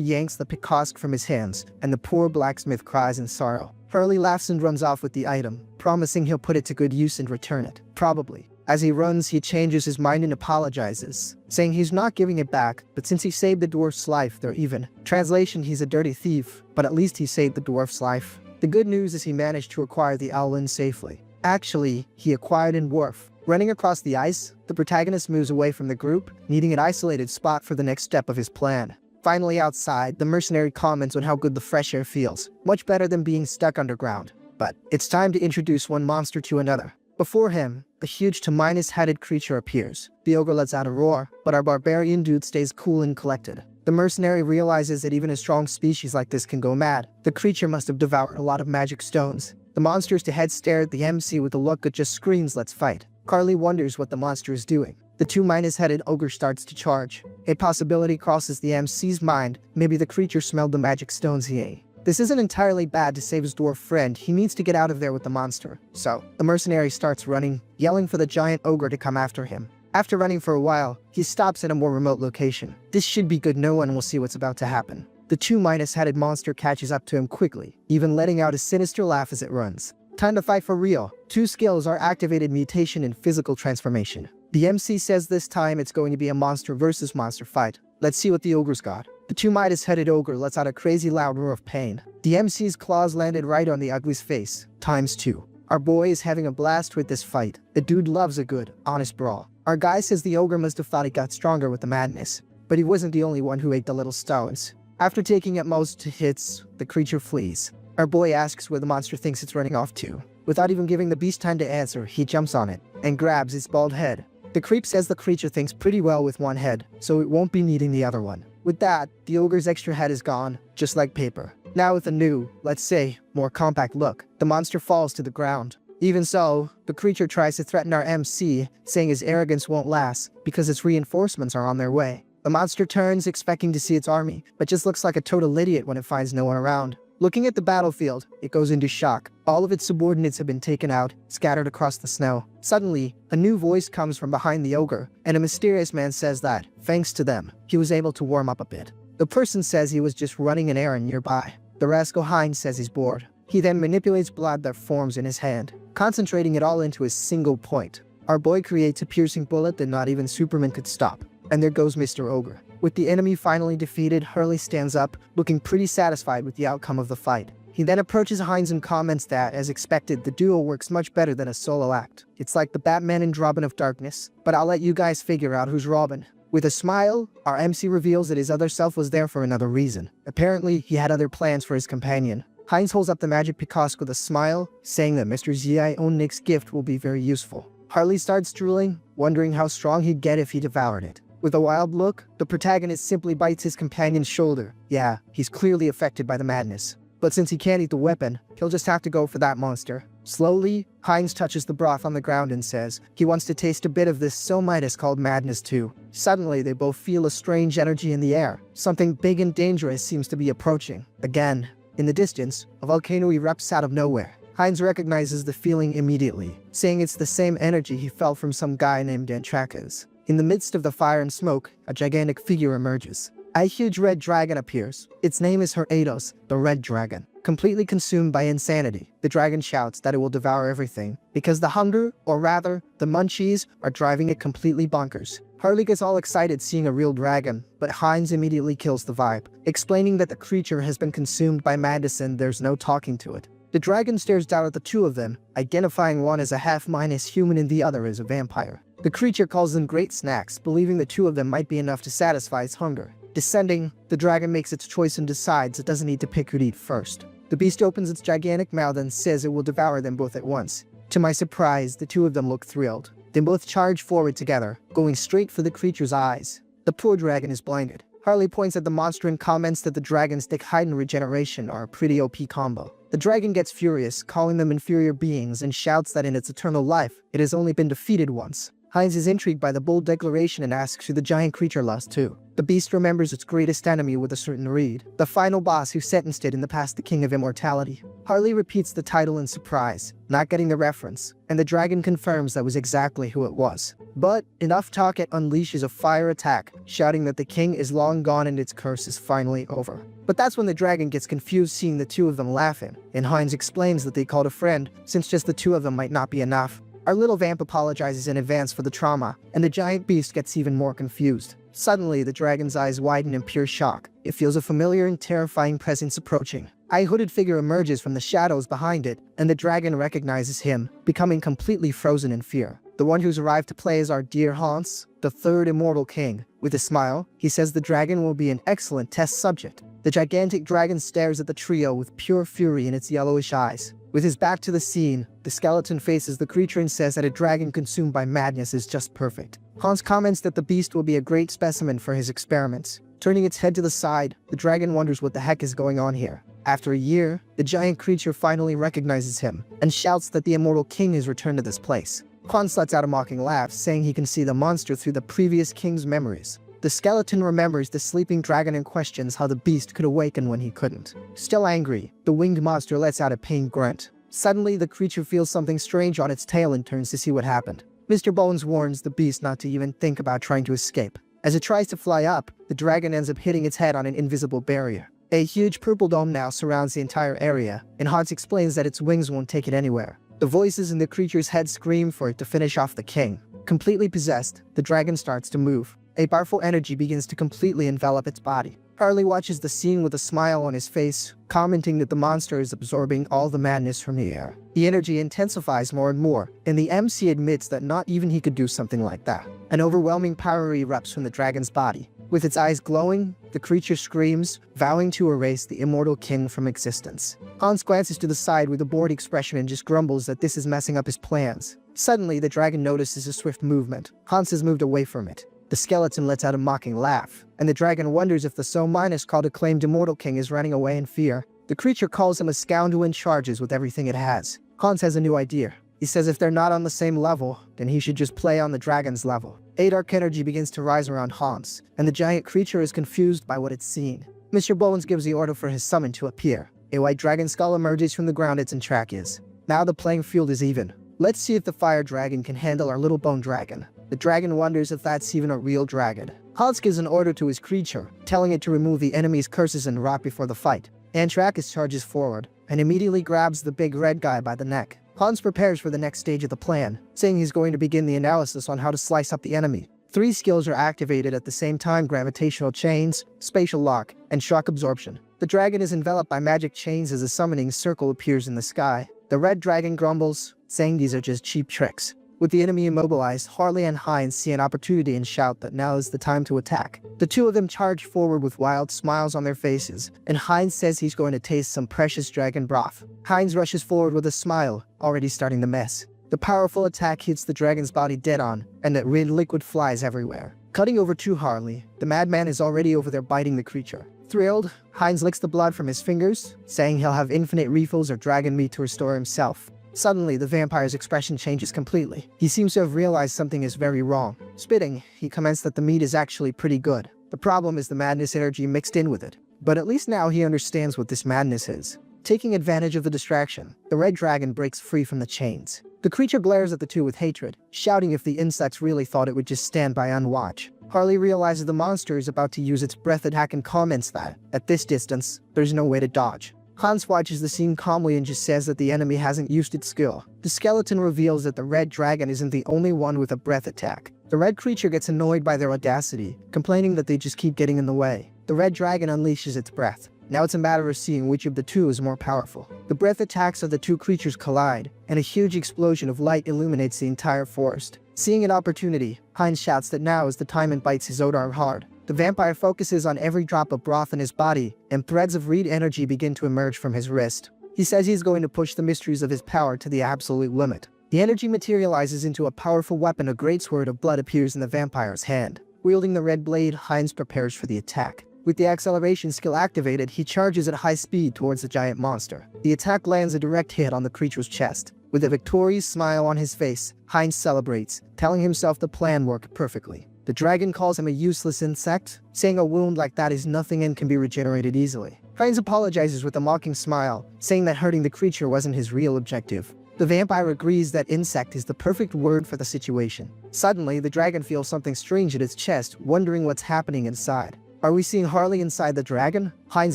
yanks the Pekosk from his hands, and the poor blacksmith cries in sorrow. Harley laughs and runs off with the item, promising he'll put it to good use and return it. Probably. As he runs, he changes his mind and apologizes, saying he's not giving it back, but since he saved the dwarf's life, they're even. Translation, he's a dirty thief, but at least he saved the dwarf's life. The good news is he managed to acquire the Owlin safely. Actually, he acquired in dwarf. Running across the ice, the protagonist moves away from the group, needing an isolated spot for the next step of his plan. Finally outside, the mercenary comments on how good the fresh air feels, much better than being stuck underground. But it's time to introduce one monster to another. Before him, a huge Terminus-headed creature appears. The ogre lets out a roar, but our barbarian dude stays cool and collected. The mercenary realizes that even a strong species like this can go mad. The creature must have devoured a lot of magic stones. The monster's head stare at the MC with a look that just screams, "Let's fight." Carly wonders what the monster is doing. The two-headed ogre starts to charge. A possibility crosses the MC's mind. Maybe the creature smelled the magic stones he ate. This isn't entirely bad to save his dwarf friend. He needs to get out of there with the monster. So, the mercenary starts running, yelling for the giant ogre to come after him. After running for a while, he stops at a more remote location. This should be good. No one will see what's about to happen. The two-headed monster catches up to him quickly, even letting out a sinister laugh as it runs. Time to fight for real. Two skills are activated: mutation and physical transformation. The MC says this time it's going to be a monster versus monster fight. Let's see what the ogre's got. The two-headed ogre lets out a crazy loud roar of pain. The MC's claws landed right on the ugly's face, ×2. Our boy is having a blast with this fight. The dude loves a good, honest brawl. Our guy says the ogre must have thought he got stronger with the madness, but he wasn't the only one who ate the little stones. After taking at most hits, the creature flees. Our boy asks where the monster thinks it's running off to. Without even giving the beast time to answer, he jumps on it and grabs its bald head. The creep says the creature thinks pretty well with one head, so it won't be needing the other one. With that, the ogre's extra head is gone, just like paper. Now with a new, let's say, more compact look, the monster falls to the ground. Even so, the creature tries to threaten our MC, saying his arrogance won't last because its reinforcements are on their way. The monster turns, expecting to see its army, but just looks like a total idiot when it finds no one around. Looking at the battlefield, it goes into shock. All of its subordinates have been taken out, scattered across the snow. Suddenly, a new voice comes from behind the ogre, and a mysterious man says that, thanks to them, he was able to warm up a bit. The person says he was just running an errand nearby. The rascal Heinz says he's bored. He then manipulates blood that forms in his hand, concentrating it all into a single point. Our boy creates a piercing bullet that not even Superman could stop. And there goes Mr. Ogre. With the enemy finally defeated, Hurley stands up, looking pretty satisfied with the outcome of the fight. He then approaches Heinz and comments that, as expected, the duo works much better than a solo act. It's like the Batman and Robin of Darkness, but I'll let you guys figure out who's Robin. With a smile, our MC reveals that his other self was there for another reason. Apparently, he had other plans for his companion. Heinz holds up the magic Picasso with a smile, saying that Mr. Zionnik's gift will be very useful. Harley starts drooling, wondering how strong he'd get if he devoured it. With a wild look, the protagonist simply bites his companion's shoulder. Yeah, he's clearly affected by the madness. But since he can't eat the weapon, he'll just have to go for that monster. Slowly, Heinz touches the broth on the ground and says he wants to taste a bit of this so Midas called madness too. Suddenly, they both feel a strange energy in the air. Something big and dangerous seems to be approaching. Again, in the distance, a volcano erupts out of nowhere. Heinz recognizes the feeling immediately, saying it's the same energy he felt from some guy named Antrakas. In the midst of the fire and smoke, a gigantic figure emerges. A huge red dragon appears. Its name is Heratos, the Red Dragon. Completely consumed by insanity, the dragon shouts that it will devour everything, because the hunger, or rather, the munchies, are driving it completely bonkers. Harley gets all excited seeing a real dragon, but Heinz immediately kills the vibe, explaining that the creature has been consumed by madness and there's no talking to it. The dragon stares down at the two of them, identifying one as a half-minus human and the other as a vampire. The creature calls them great snacks, believing the two of them might be enough to satisfy its hunger. Descending, the dragon makes its choice and decides it doesn't need to pick who'd eat first. The beast opens its gigantic mouth and says it will devour them both at once. To my surprise, the two of them look thrilled. They both charge forward together, going straight for the creature's eyes. The poor dragon is blinded. Harley points at the monster and comments that the dragon's thick hide and regeneration are a pretty OP combo. The dragon gets furious, calling them inferior beings, and shouts that in its eternal life, it has only been defeated once. Heinz is intrigued by the bold declaration and asks who the giant creature lost to. The beast remembers its greatest enemy with a certain reed, the final boss who sentenced it in the past the King of Immortality. Harley repeats the title in surprise, not getting the reference, and the dragon confirms that was exactly who it was. But enough talk, it unleashes a fire attack, shouting that the king is long gone and its curse is finally over. But that's when the dragon gets confused seeing the two of them laughing, and Heinz explains that they called a friend, since just the two of them might not be enough. Our little vamp apologizes in advance for the trauma, and the giant beast gets even more confused. Suddenly, the dragon's eyes widen in pure shock. It feels a familiar and terrifying presence approaching. A hooded figure emerges from the shadows behind it, and the dragon recognizes him, becoming completely frozen in fear. The one who's arrived to play is our dear Hans, the third immortal king. With a smile, he says the dragon will be an excellent test subject. The gigantic dragon stares at the trio with pure fury in its yellowish eyes. With his back to the scene, the skeleton faces the creature and says that a dragon consumed by madness is just perfect. Hans comments that the beast will be a great specimen for his experiments. Turning its head to the side, the dragon wonders what the heck is going on here. After a year, the giant creature finally recognizes him, and shouts that the immortal king has returned to this place. Hans lets out a mocking laugh, saying he can see the monster through the previous king's memories. The skeleton remembers the sleeping dragon and questions how the beast could awaken when he couldn't. Still angry, the winged monster lets out a pained grunt. Suddenly, the creature feels something strange on its tail and turns to see what happened. Mr. Bones warns the beast not to even think about trying to escape. As it tries to fly up, the dragon ends up hitting its head on an invisible barrier. A huge purple dome now surrounds the entire area, and Hans explains that its wings won't take it anywhere. The voices in the creature's head scream for it to finish off the king. Completely possessed, the dragon starts to move. A powerful energy begins to completely envelop its body. Harley watches the scene with a smile on his face, commenting that the monster is absorbing all the madness from the air. The energy intensifies more and more, and the MC admits that not even he could do something like that. An overwhelming power erupts from the dragon's body. With its eyes glowing, the creature screams, vowing to erase the immortal king from existence. Hans glances to the side with a bored expression and just grumbles that this is messing up his plans. Suddenly, the dragon notices a swift movement. Hans has moved away from it. The skeleton lets out a mocking laugh, and the dragon wonders if the so-called acclaimed immortal king is running away in fear. The creature calls him a scoundrel and charges with everything it has. Hans has a new idea. He says if they're not on the same level, then he should just play on the dragon's level. A dark energy begins to rise around Hans, and the giant creature is confused by what it's seen. Mr. Bones gives the order for his summon to appear. A white dragon skull emerges from the ground its track is. Now the playing field is even. Let's see if the fire dragon can handle our little bone dragon. The dragon wonders if that's even a real dragon. Hans gives an order to his creature, telling it to remove the enemy's curses and rot before the fight. Antrakas charges forward, and immediately grabs the big red guy by the neck. Hans prepares for the next stage of the plan, saying he's going to begin the analysis on how to slice up the enemy. 3 skills are activated at the same time: gravitational chains, spatial lock, and shock absorption. The dragon is enveloped by magic chains as a summoning circle appears in the sky. The red dragon grumbles, saying these are just cheap tricks. With the enemy immobilized, Harley and Heinz see an opportunity and shout that now is the time to attack. The two of them charge forward with wild smiles on their faces, and Heinz says he's going to taste some precious dragon broth. Heinz rushes forward with a smile, already starting the mess. The powerful attack hits the dragon's body dead on, and that red liquid flies everywhere. Cutting over to Harley, the madman is already over there biting the creature. Thrilled, Heinz licks the blood from his fingers, saying he'll have infinite refills of dragon meat to restore himself. Suddenly, the vampire's expression changes completely. He seems to have realized something is very wrong. Spitting, he comments that the meat is actually pretty good. The problem is the madness energy mixed in with it. But at least now he understands what this madness is. Taking advantage of the distraction, the red dragon breaks free from the chains. The creature glares at the two with hatred, shouting if the insects really thought it would just stand by and watch. Harley realizes the monster is about to use its breath attack and comments that, at this distance, there's no way to dodge. Hans watches the scene calmly and just says that the enemy hasn't used its skill. The skeleton reveals that the red dragon isn't the only one with a breath attack. The red creature gets annoyed by their audacity, complaining that they just keep getting in the way. The red dragon unleashes its breath. Now it's a matter of seeing which of the two is more powerful. The breath attacks of the two creatures collide, and a huge explosion of light illuminates the entire forest. Seeing an opportunity, Heinz shouts that now is the time and bites his Odar hard. The vampire focuses on every drop of broth in his body, and threads of reed energy begin to emerge from his wrist. He says he's going to push the mysteries of his power to the absolute limit. The energy materializes into a powerful weapon. A great sword of blood appears in the vampire's hand. Wielding the red blade, Heinz prepares for the attack. With the acceleration skill activated, he charges at high speed towards the giant monster. The attack lands a direct hit on the creature's chest. With a victorious smile on his face, Heinz celebrates, telling himself the plan worked perfectly. The dragon calls him a useless insect, saying a wound like that is nothing and can be regenerated easily. Heinz apologizes with a mocking smile, saying that hurting the creature wasn't his real objective. The vampire agrees that insect is the perfect word for the situation. Suddenly, the dragon feels something strange at its chest, wondering what's happening inside. Are we seeing Harley inside the dragon? Heinz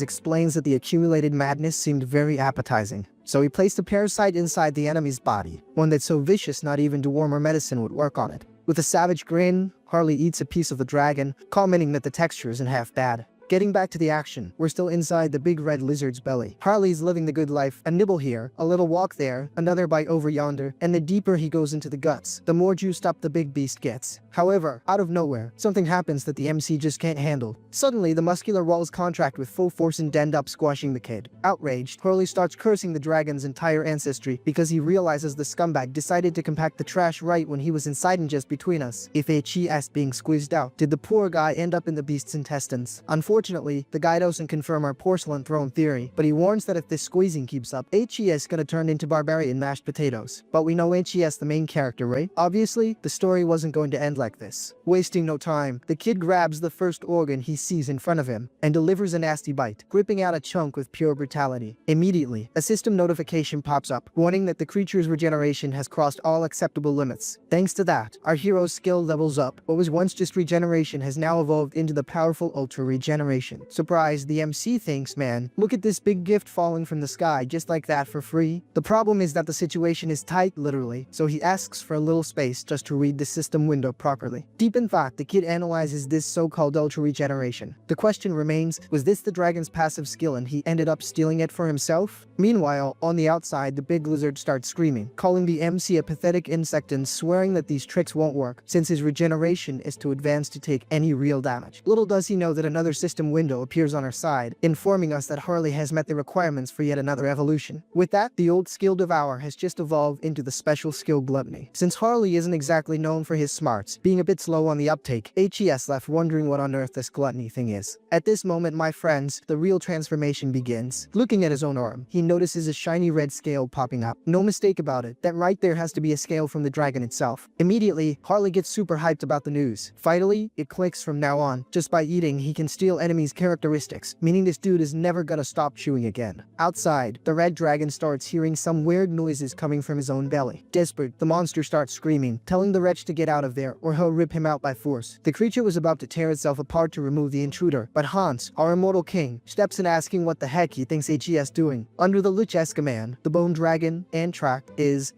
explains that the accumulated madness seemed very appetizing. So he placed a parasite inside the enemy's body, one that's so vicious not even dewormer medicine would work on it. With a savage grin, Harley eats a piece of the dragon, commenting that the texture isn't half bad. Getting back to the action, we're still inside the big red lizard's belly. Harley's living the good life, a nibble here, a little walk there, another bite over yonder, and the deeper he goes into the guts, the more juiced up the big beast gets. However, out of nowhere, something happens that the MC just can't handle. Suddenly, the muscular walls contract with full force and end up squashing the kid. Outraged, Harley starts cursing the dragon's entire ancestry because he realizes the scumbag decided to compact the trash right when he was inside and just between us. If HES being squeezed out, did the poor guy end up in the beast's intestines? Unfortunately, the guy doesn't confirm our porcelain throne theory, but he warns that if this squeezing keeps up, HES gonna turn into barbarian mashed potatoes. But we know HES the main character, right? Obviously, the story wasn't going to end like this. Wasting no time, the kid grabs the first organ he sees in front of him and delivers a nasty bite, gripping out a chunk with pure brutality. Immediately, a system notification pops up, warning that the creature's regeneration has crossed all acceptable limits. Thanks to that, our hero's skill levels up. What was once just regeneration has now evolved into the powerful ultra regeneration. Surprised, the MC thinks, man, look at this big gift falling from the sky just like that for free. The problem is that the situation is tight, literally, so he asks for a little space just to read the system window properly. Deep in thought, the kid analyzes this so-called ultra regeneration. The question remains, was this the dragon's passive skill and he ended up stealing it for himself? Meanwhile, on the outside, the big lizard starts screaming, calling the MC a pathetic insect and swearing that these tricks won't work, since his regeneration is too advanced to take any real damage. Little does he know that another system window appears on our side, informing us that Harley has met the requirements for yet another evolution. With that, the old skill Devour has just evolved into the special skill Gluttony. Since Harley isn't exactly known for his smarts, being a bit slow on the uptake, HES left wondering what on earth this gluttony thing is. At this moment, my friends, the real transformation begins. Looking at his own arm, he notices a shiny red scale popping up. No mistake about it, that right there has to be a scale from the dragon itself. Immediately, Harley gets super hyped about the news. Finally, it clicks. From now on, just by eating, he can steal enemy's characteristics, meaning this dude is never gonna stop chewing again. Outside, the red dragon starts hearing some weird noises coming from his own belly. Desperate, the monster starts screaming, telling the wretch to get out of there or he'll rip him out by force. The creature was about to tear itself apart to remove the intruder, but Hans, our immortal king, steps in asking what the heck he thinks HES doing. Under the Lucheska man, the bone dragon, Antrak,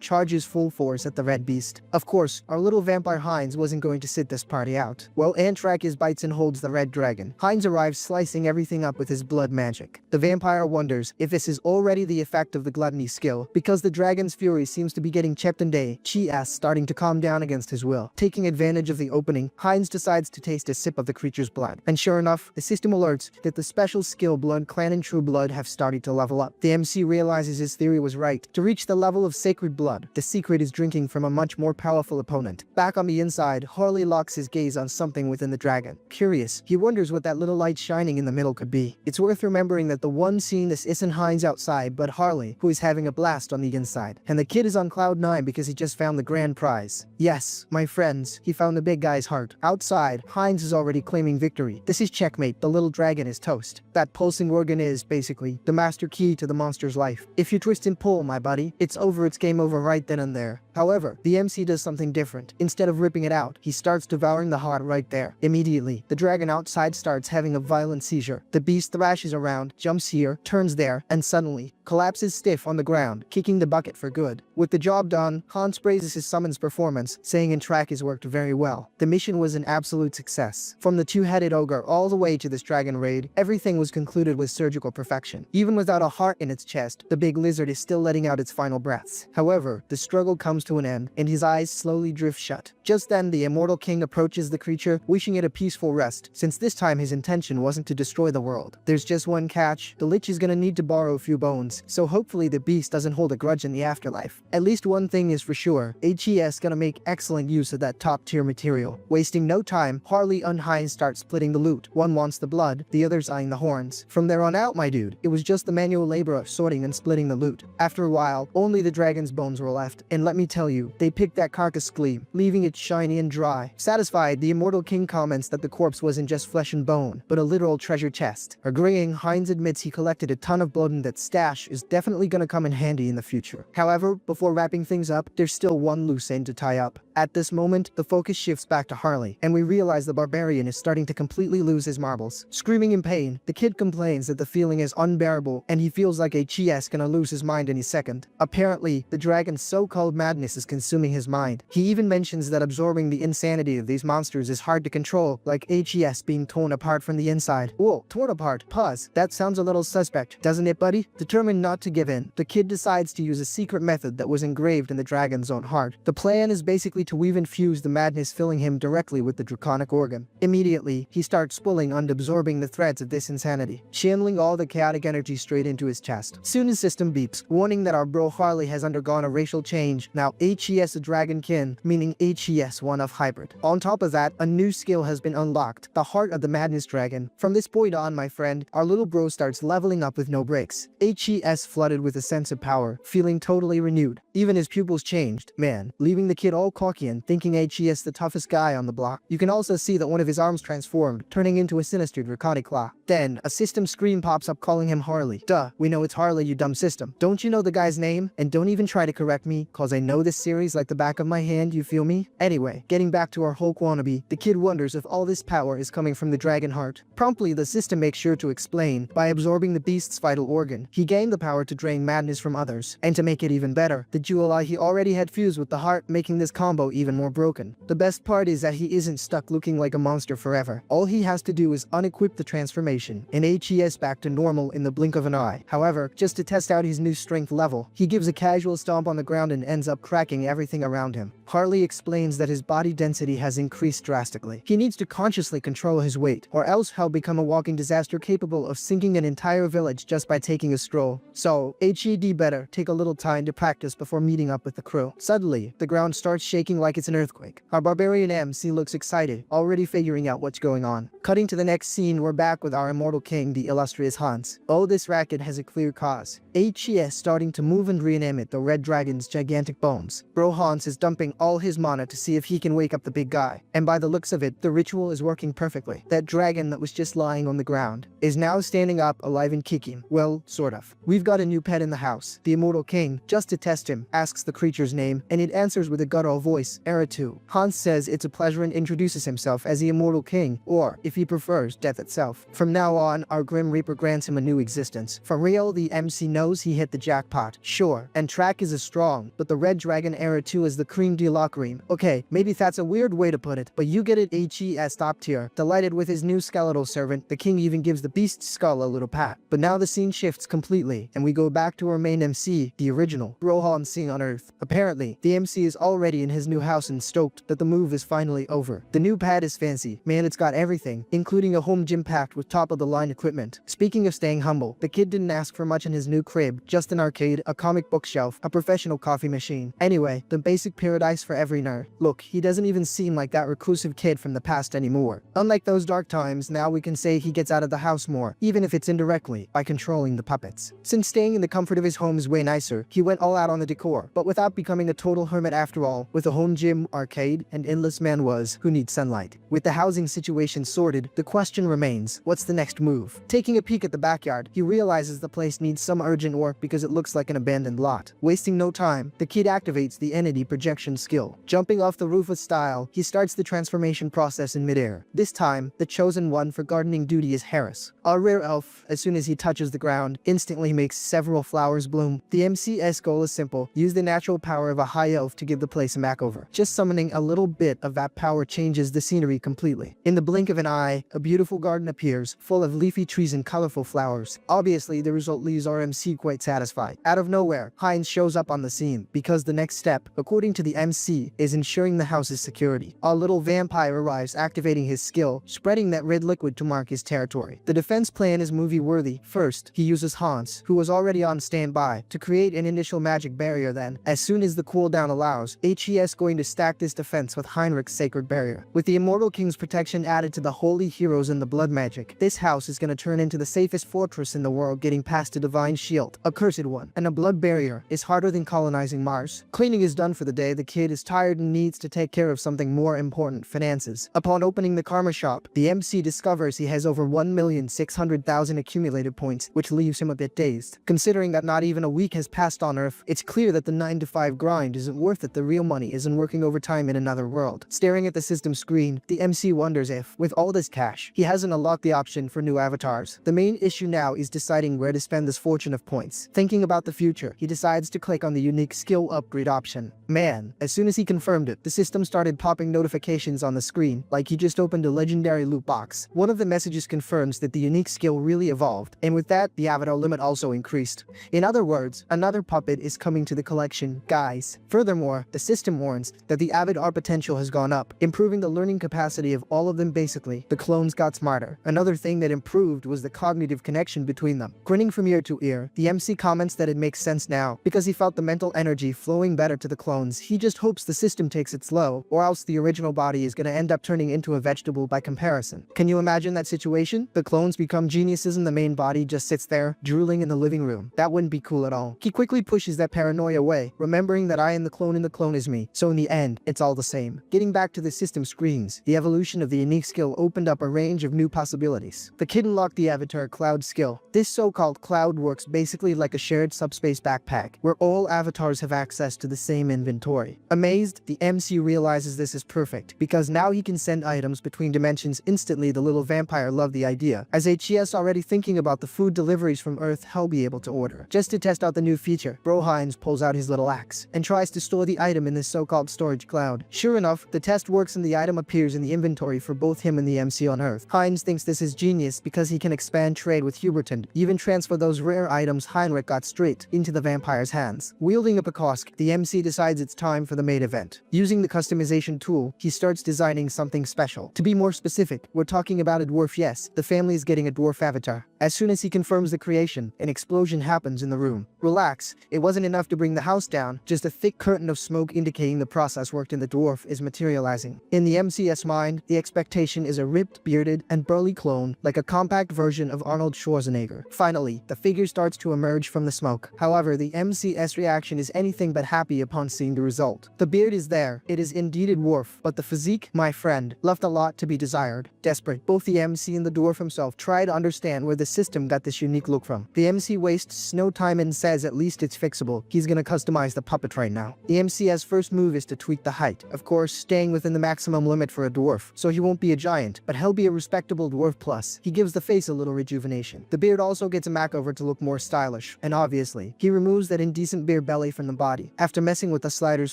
charges full force at the red beast. Of course, our little vampire Heinz wasn't going to sit this party out. While Antrak bites and holds the red dragon, Heinz arrives slicing everything up with his blood magic. The vampire wonders if this is already the effect of the gluttony skill, because the dragon's fury seems to be getting checked and Chi-ass starting to calm down against his will. Taking advantage of the opening, Heinz decides to taste a sip of the creature's blood. And sure enough, the system alerts that the special skill Blood Clan and True Blood have started to level up. The MC realizes his theory was right. To reach the level of Sacred Blood, the secret is drinking from a much more powerful opponent. Back on the inside, Harley locks his gaze on something within the dragon. Curious, he wonders what that little light shining in the middle could be. It's worth remembering that the one seeing this isn't Heinz outside, but Harley, who is having a blast on the inside. And the kid is on cloud 9 because he just found the grand prize. Yes, my friends, he found the big guy's heart. Outside, Heinz is already claiming victory. This is checkmate, the little dragon is toast. That pulsing organ is, basically, the master key to the monster's life. If you twist and pull, my buddy, it's game over right then and there. However, the MC does something different. Instead of ripping it out, he starts devouring the heart right there. Immediately, the dragon outside starts having a violent seizure. The beast thrashes around, jumps here, turns there, and suddenly collapses stiff on the ground, kicking the bucket for good. With the job done, Hans praises his summon's performance, saying Intrak has worked very well. The mission was an absolute success. From the two-headed ogre all the way to this dragon raid, everything was concluded with surgical perfection. Even without a heart in its chest, the big lizard is still letting out its final breaths. However, the struggle comes to an end, and his eyes slowly drift shut. Just then, the immortal king approaches the creature, wishing it a peaceful rest, since this time his intention wasn't to destroy the world. There's just one catch: the lich is gonna need to borrow a few bones, so hopefully the beast doesn't hold a grudge in the afterlife. At least one thing is for sure, HES gonna make excellent use of that top-tier material. Wasting no time, Harley and Heinz start splitting the loot. One wants the blood, the other's eyeing the horns. From there on out, my dude, it was just the manual labor of sorting and splitting the loot. After a while, only the dragon's bones were left, and let me tell you, they picked that carcass clean, leaving it shiny and dry. Satisfied, the immortal king comments that the corpse wasn't just flesh and bone, but a literal treasure chest. Agreeing, Heinz admits he collected a ton of blood and that stash is definitely gonna come in handy in the future. However, before wrapping things up, there's still one loose end to tie up. At this moment, the focus shifts back to Harley, and we realize the barbarian is starting to completely lose his marbles. Screaming in pain, the kid complains that the feeling is unbearable, and he feels like HES gonna lose his mind any second. Apparently, the dragon's so-called madness is consuming his mind. He even mentions that absorbing the insanity of these monsters is hard to control, like HES being torn apart from the inside. Whoa, torn apart? Pause. That sounds a little suspect, doesn't it, buddy? Determined not to give in, the kid decides to use a secret method that was engraved in the dragon's own heart. The plan is basically to weave and fuse the madness filling him directly with the draconic organ. Immediately, he starts pulling and absorbing the threads of this insanity, channeling all the chaotic energy straight into his chest. Soon his system beeps, warning that our bro Harley has undergone a racial change, now HES a dragonkin, meaning HES one of hybrid. On top of that, a new skill has been unlocked, the heart of the madness dragon. From this point on, my friend, our little bro starts leveling up with no breaks. HES flooded with a sense of power, feeling totally renewed. Even his pupils changed, man, leaving the kid all cocky and thinking HES the toughest guy on the block. You can also see that one of his arms transformed, turning into a sinister draconic claw. Then, a system screen pops up calling him Harley. Duh, we know it's Harley, you dumb system. Don't you know the guy's name? And don't even try to correct me, cause I know this series like the back of my hand, you feel me? Anyway, getting back to our Hulk wannabe, the kid wonders if all this power is coming from the dragon heart. Promptly, the system makes sure to explain, by absorbing the beast's vital organ, he gained the power to drain madness from others. And to make it even better, the jewel eye he already had fused with the heart, making this combo even more broken. The best part is that he isn't stuck looking like a monster forever. All he has to do is unequip the transformation, and HES back to normal in the blink of an eye. However, just to test out his new strength level, he gives a casual stomp on the ground and ends up cracking everything around him. Harley explains that his body density has increased drastically. He needs to consciously control his weight, or else he'll become a walking disaster capable of sinking an entire village just by taking a stroll. So, HED better take a little time to practice before meeting up with the crew. Suddenly, the ground starts shaking like it's an earthquake. Our barbarian MC looks excited, already figuring out what's going on. Cutting to the next scene, we're back with our immortal king, the illustrious Hans. Oh, this racket has a clear cause. HES starting to move and reanimate the red dragon's gigantic bones. Bro Hans is dumping all his mana to see if he can wake up the big guy. And by the looks of it, the ritual is working perfectly. That dragon that was just lying on the ground is now standing up, alive and kicking. Well, sort of. We've got a new pet in the house. The immortal king, just to test him, asks the creature's name, and it answers with a guttural voice, Era2. Hans says it's a pleasure and introduces himself as the immortal king, or, if he prefers, death itself. From now on, our Grim Reaper grants him a new existence. For real, the MC knows he hit the jackpot. Sure, and track is as strong, but the red dragon Era2 is the cream de la cream. Okay, maybe that's a weird way to put it, but you get it. HES top tier. Delighted with his new skeletal servant, the king even gives the beast's skull a little pat. But now the scene shifts completely, and we go back to our main MC, the original, Rohan Singh on Earth. Apparently, the MC is already in his new house and stoked that the move is finally over. The new pad is fancy. Man, it's got everything, including a home gym packed with top-of-the-line equipment. Speaking of staying humble, the kid didn't ask for much in his new crib, just an arcade, a comic bookshelf, a professional coffee machine. Anyway, the basic paradise for every nerd. Look, he doesn't even seem like that reclusive kid from the past anymore. Unlike those dark times, now we can say he gets out of the house more, even if it's indirectly, by controlling the puppets. Since staying in the comfort of his home is way nicer, he went all out on the decor, but without becoming a total hermit after all, with a home gym, arcade, and endless manhwas who need sunlight. With the housing situation sorted, the question remains, what's the next move? Taking a peek at the backyard, he realizes the place needs some urgent work because it looks like an abandoned lot. Wasting no time, the kid activates the entity projection skill. Jumping off the roof with style, he starts the transformation process in midair. This time, the chosen one for gardening duty is Harris. Our rare elf, as soon as he touches the ground, instantly makes several flowers bloom. The MC's goal is simple: use the natural power of a high elf to give the place a makeover. Just summoning a little bit of that power changes the scenery completely. In the blink of an eye, a beautiful garden appears, full of leafy trees and colorful flowers. Obviously, the result leaves our MC quite satisfied. Out of nowhere, Heinz shows up on the scene, because the next step, according to the MC, is ensuring the house's security. Our little vampire arrives, activating his skill, spreading that red liquid to mark his territory. The defense plan is movie-worthy. First, he uses Hans, who was already on standby, to create an initial magic barrier. Then, as soon as the cooldown allows, HES going to stack this defense with Heinrich's sacred barrier. With the Immortal King's protection added to the holy heroes and the blood magic, this house is going to turn into the safest fortress in the world, getting past a divine shield, a cursed one, and a blood barrier is harder than colonizing Mars. Cleaning is done for the day. The kid is tired and needs to take care of something more important: finances. Upon opening the karma shop, the MC discovers he has over 1,600,000 accumulated points, which leaves him a bit dazed. Considering that not even a week has passed on Earth, it's clear that the 9-to-5 grind isn't worth it. The real money isn't working overtime in another world. Staring at the system screen, the MC wonders if, with all this cash, he hasn't unlocked the option for new avatars. The main issue now is deciding where to spend this fortune of points. Thinking about the future, he decides to click on the unique skill upgrade option. Man, as soon as he confirmed it, the system started popping notifications on the screen, like he just opened a legendary loot box. One of the messages confirms that the unique skill really evolved, and with that, the avatar limit also increased. In other words, another puppet is coming to the collection, guys. Furthermore, the system warns that the avatar potential has gone up, improving the learning capacity of all of them. Basically, the clones got smarter. Another thing that improved was the cognitive connection between them. Grinning from ear to ear, the MC comments that it makes sense now, because he felt the mental energy flowing better to the clones. He just hopes the system takes it slow, or else the original body is gonna end up turning into a vegetable by comparison. Can you imagine that situation? The clones become geniuses and the main body just sits there, drooling in the living room. That wouldn't be cool at all. He quickly pushes that paranoia away, remembering that I am the clone and the clone is me, so in the end, it's all the same. Getting back to the system screens, the evolution of the unique skill opened up a range of new possibilities. The kid unlocked the avatar cloud skill. This so-called cloud works basically like a shared subspace backpack, where all avatars have access to the same inventory. Amazed, the MC realizes this is perfect, because now he can send items between dimensions instantly. The little vampire loved the idea, as HES already thinking about the food deliveries from Earth he'll be able to order. Just to test out the new feature, Bro Heinz pulls out his little axe, and tries to store the item in this so-called storage cloud. Sure enough, the test works and the item appears in the inventory for both him and the MC on Earth. Heinz thinks this is genius because he can expand trade with Huberton, even transfer those rare items Heinrich got straight into the vampire's hands. Wielding a Pekosk, the MC decides it's time for the main event. Using the customization tool, he starts designing something special. To be more specific, we're talking about a dwarf. Yes, the family is getting a dwarf avatar. As soon as he confirms the creation, an explosion happens in the room. Relax, it wasn't enough to bring the house down, just a thick curtain of smoke indicating the process worked in the dwarf is materializing. In the MCS mind, the expectation is a ripped, bearded, and burly clone, like a compact version of Arnold Schwarzenegger. Finally, the figure starts to emerge from the smoke. However, the MCS reaction is anything but happy upon seeing the result. The beard is there, it is indeed a dwarf, but the physique, my friend, left a lot to be desired. Desperate, both the MC and the dwarf himself try to understand where the system got this unique look from. The MC wastes no time and says at least it's fixable. He's gonna customize the puppet right now. The MC's first move is to tweak the height, of course staying within the maximum limit for a dwarf, so he won't be a giant, but he'll be a respectable dwarf plus. He gives the face a little rejuvenation. The beard also gets a makeover to look more stylish, and obviously, he removes that indecent beard belly from the body. After messing with the sliders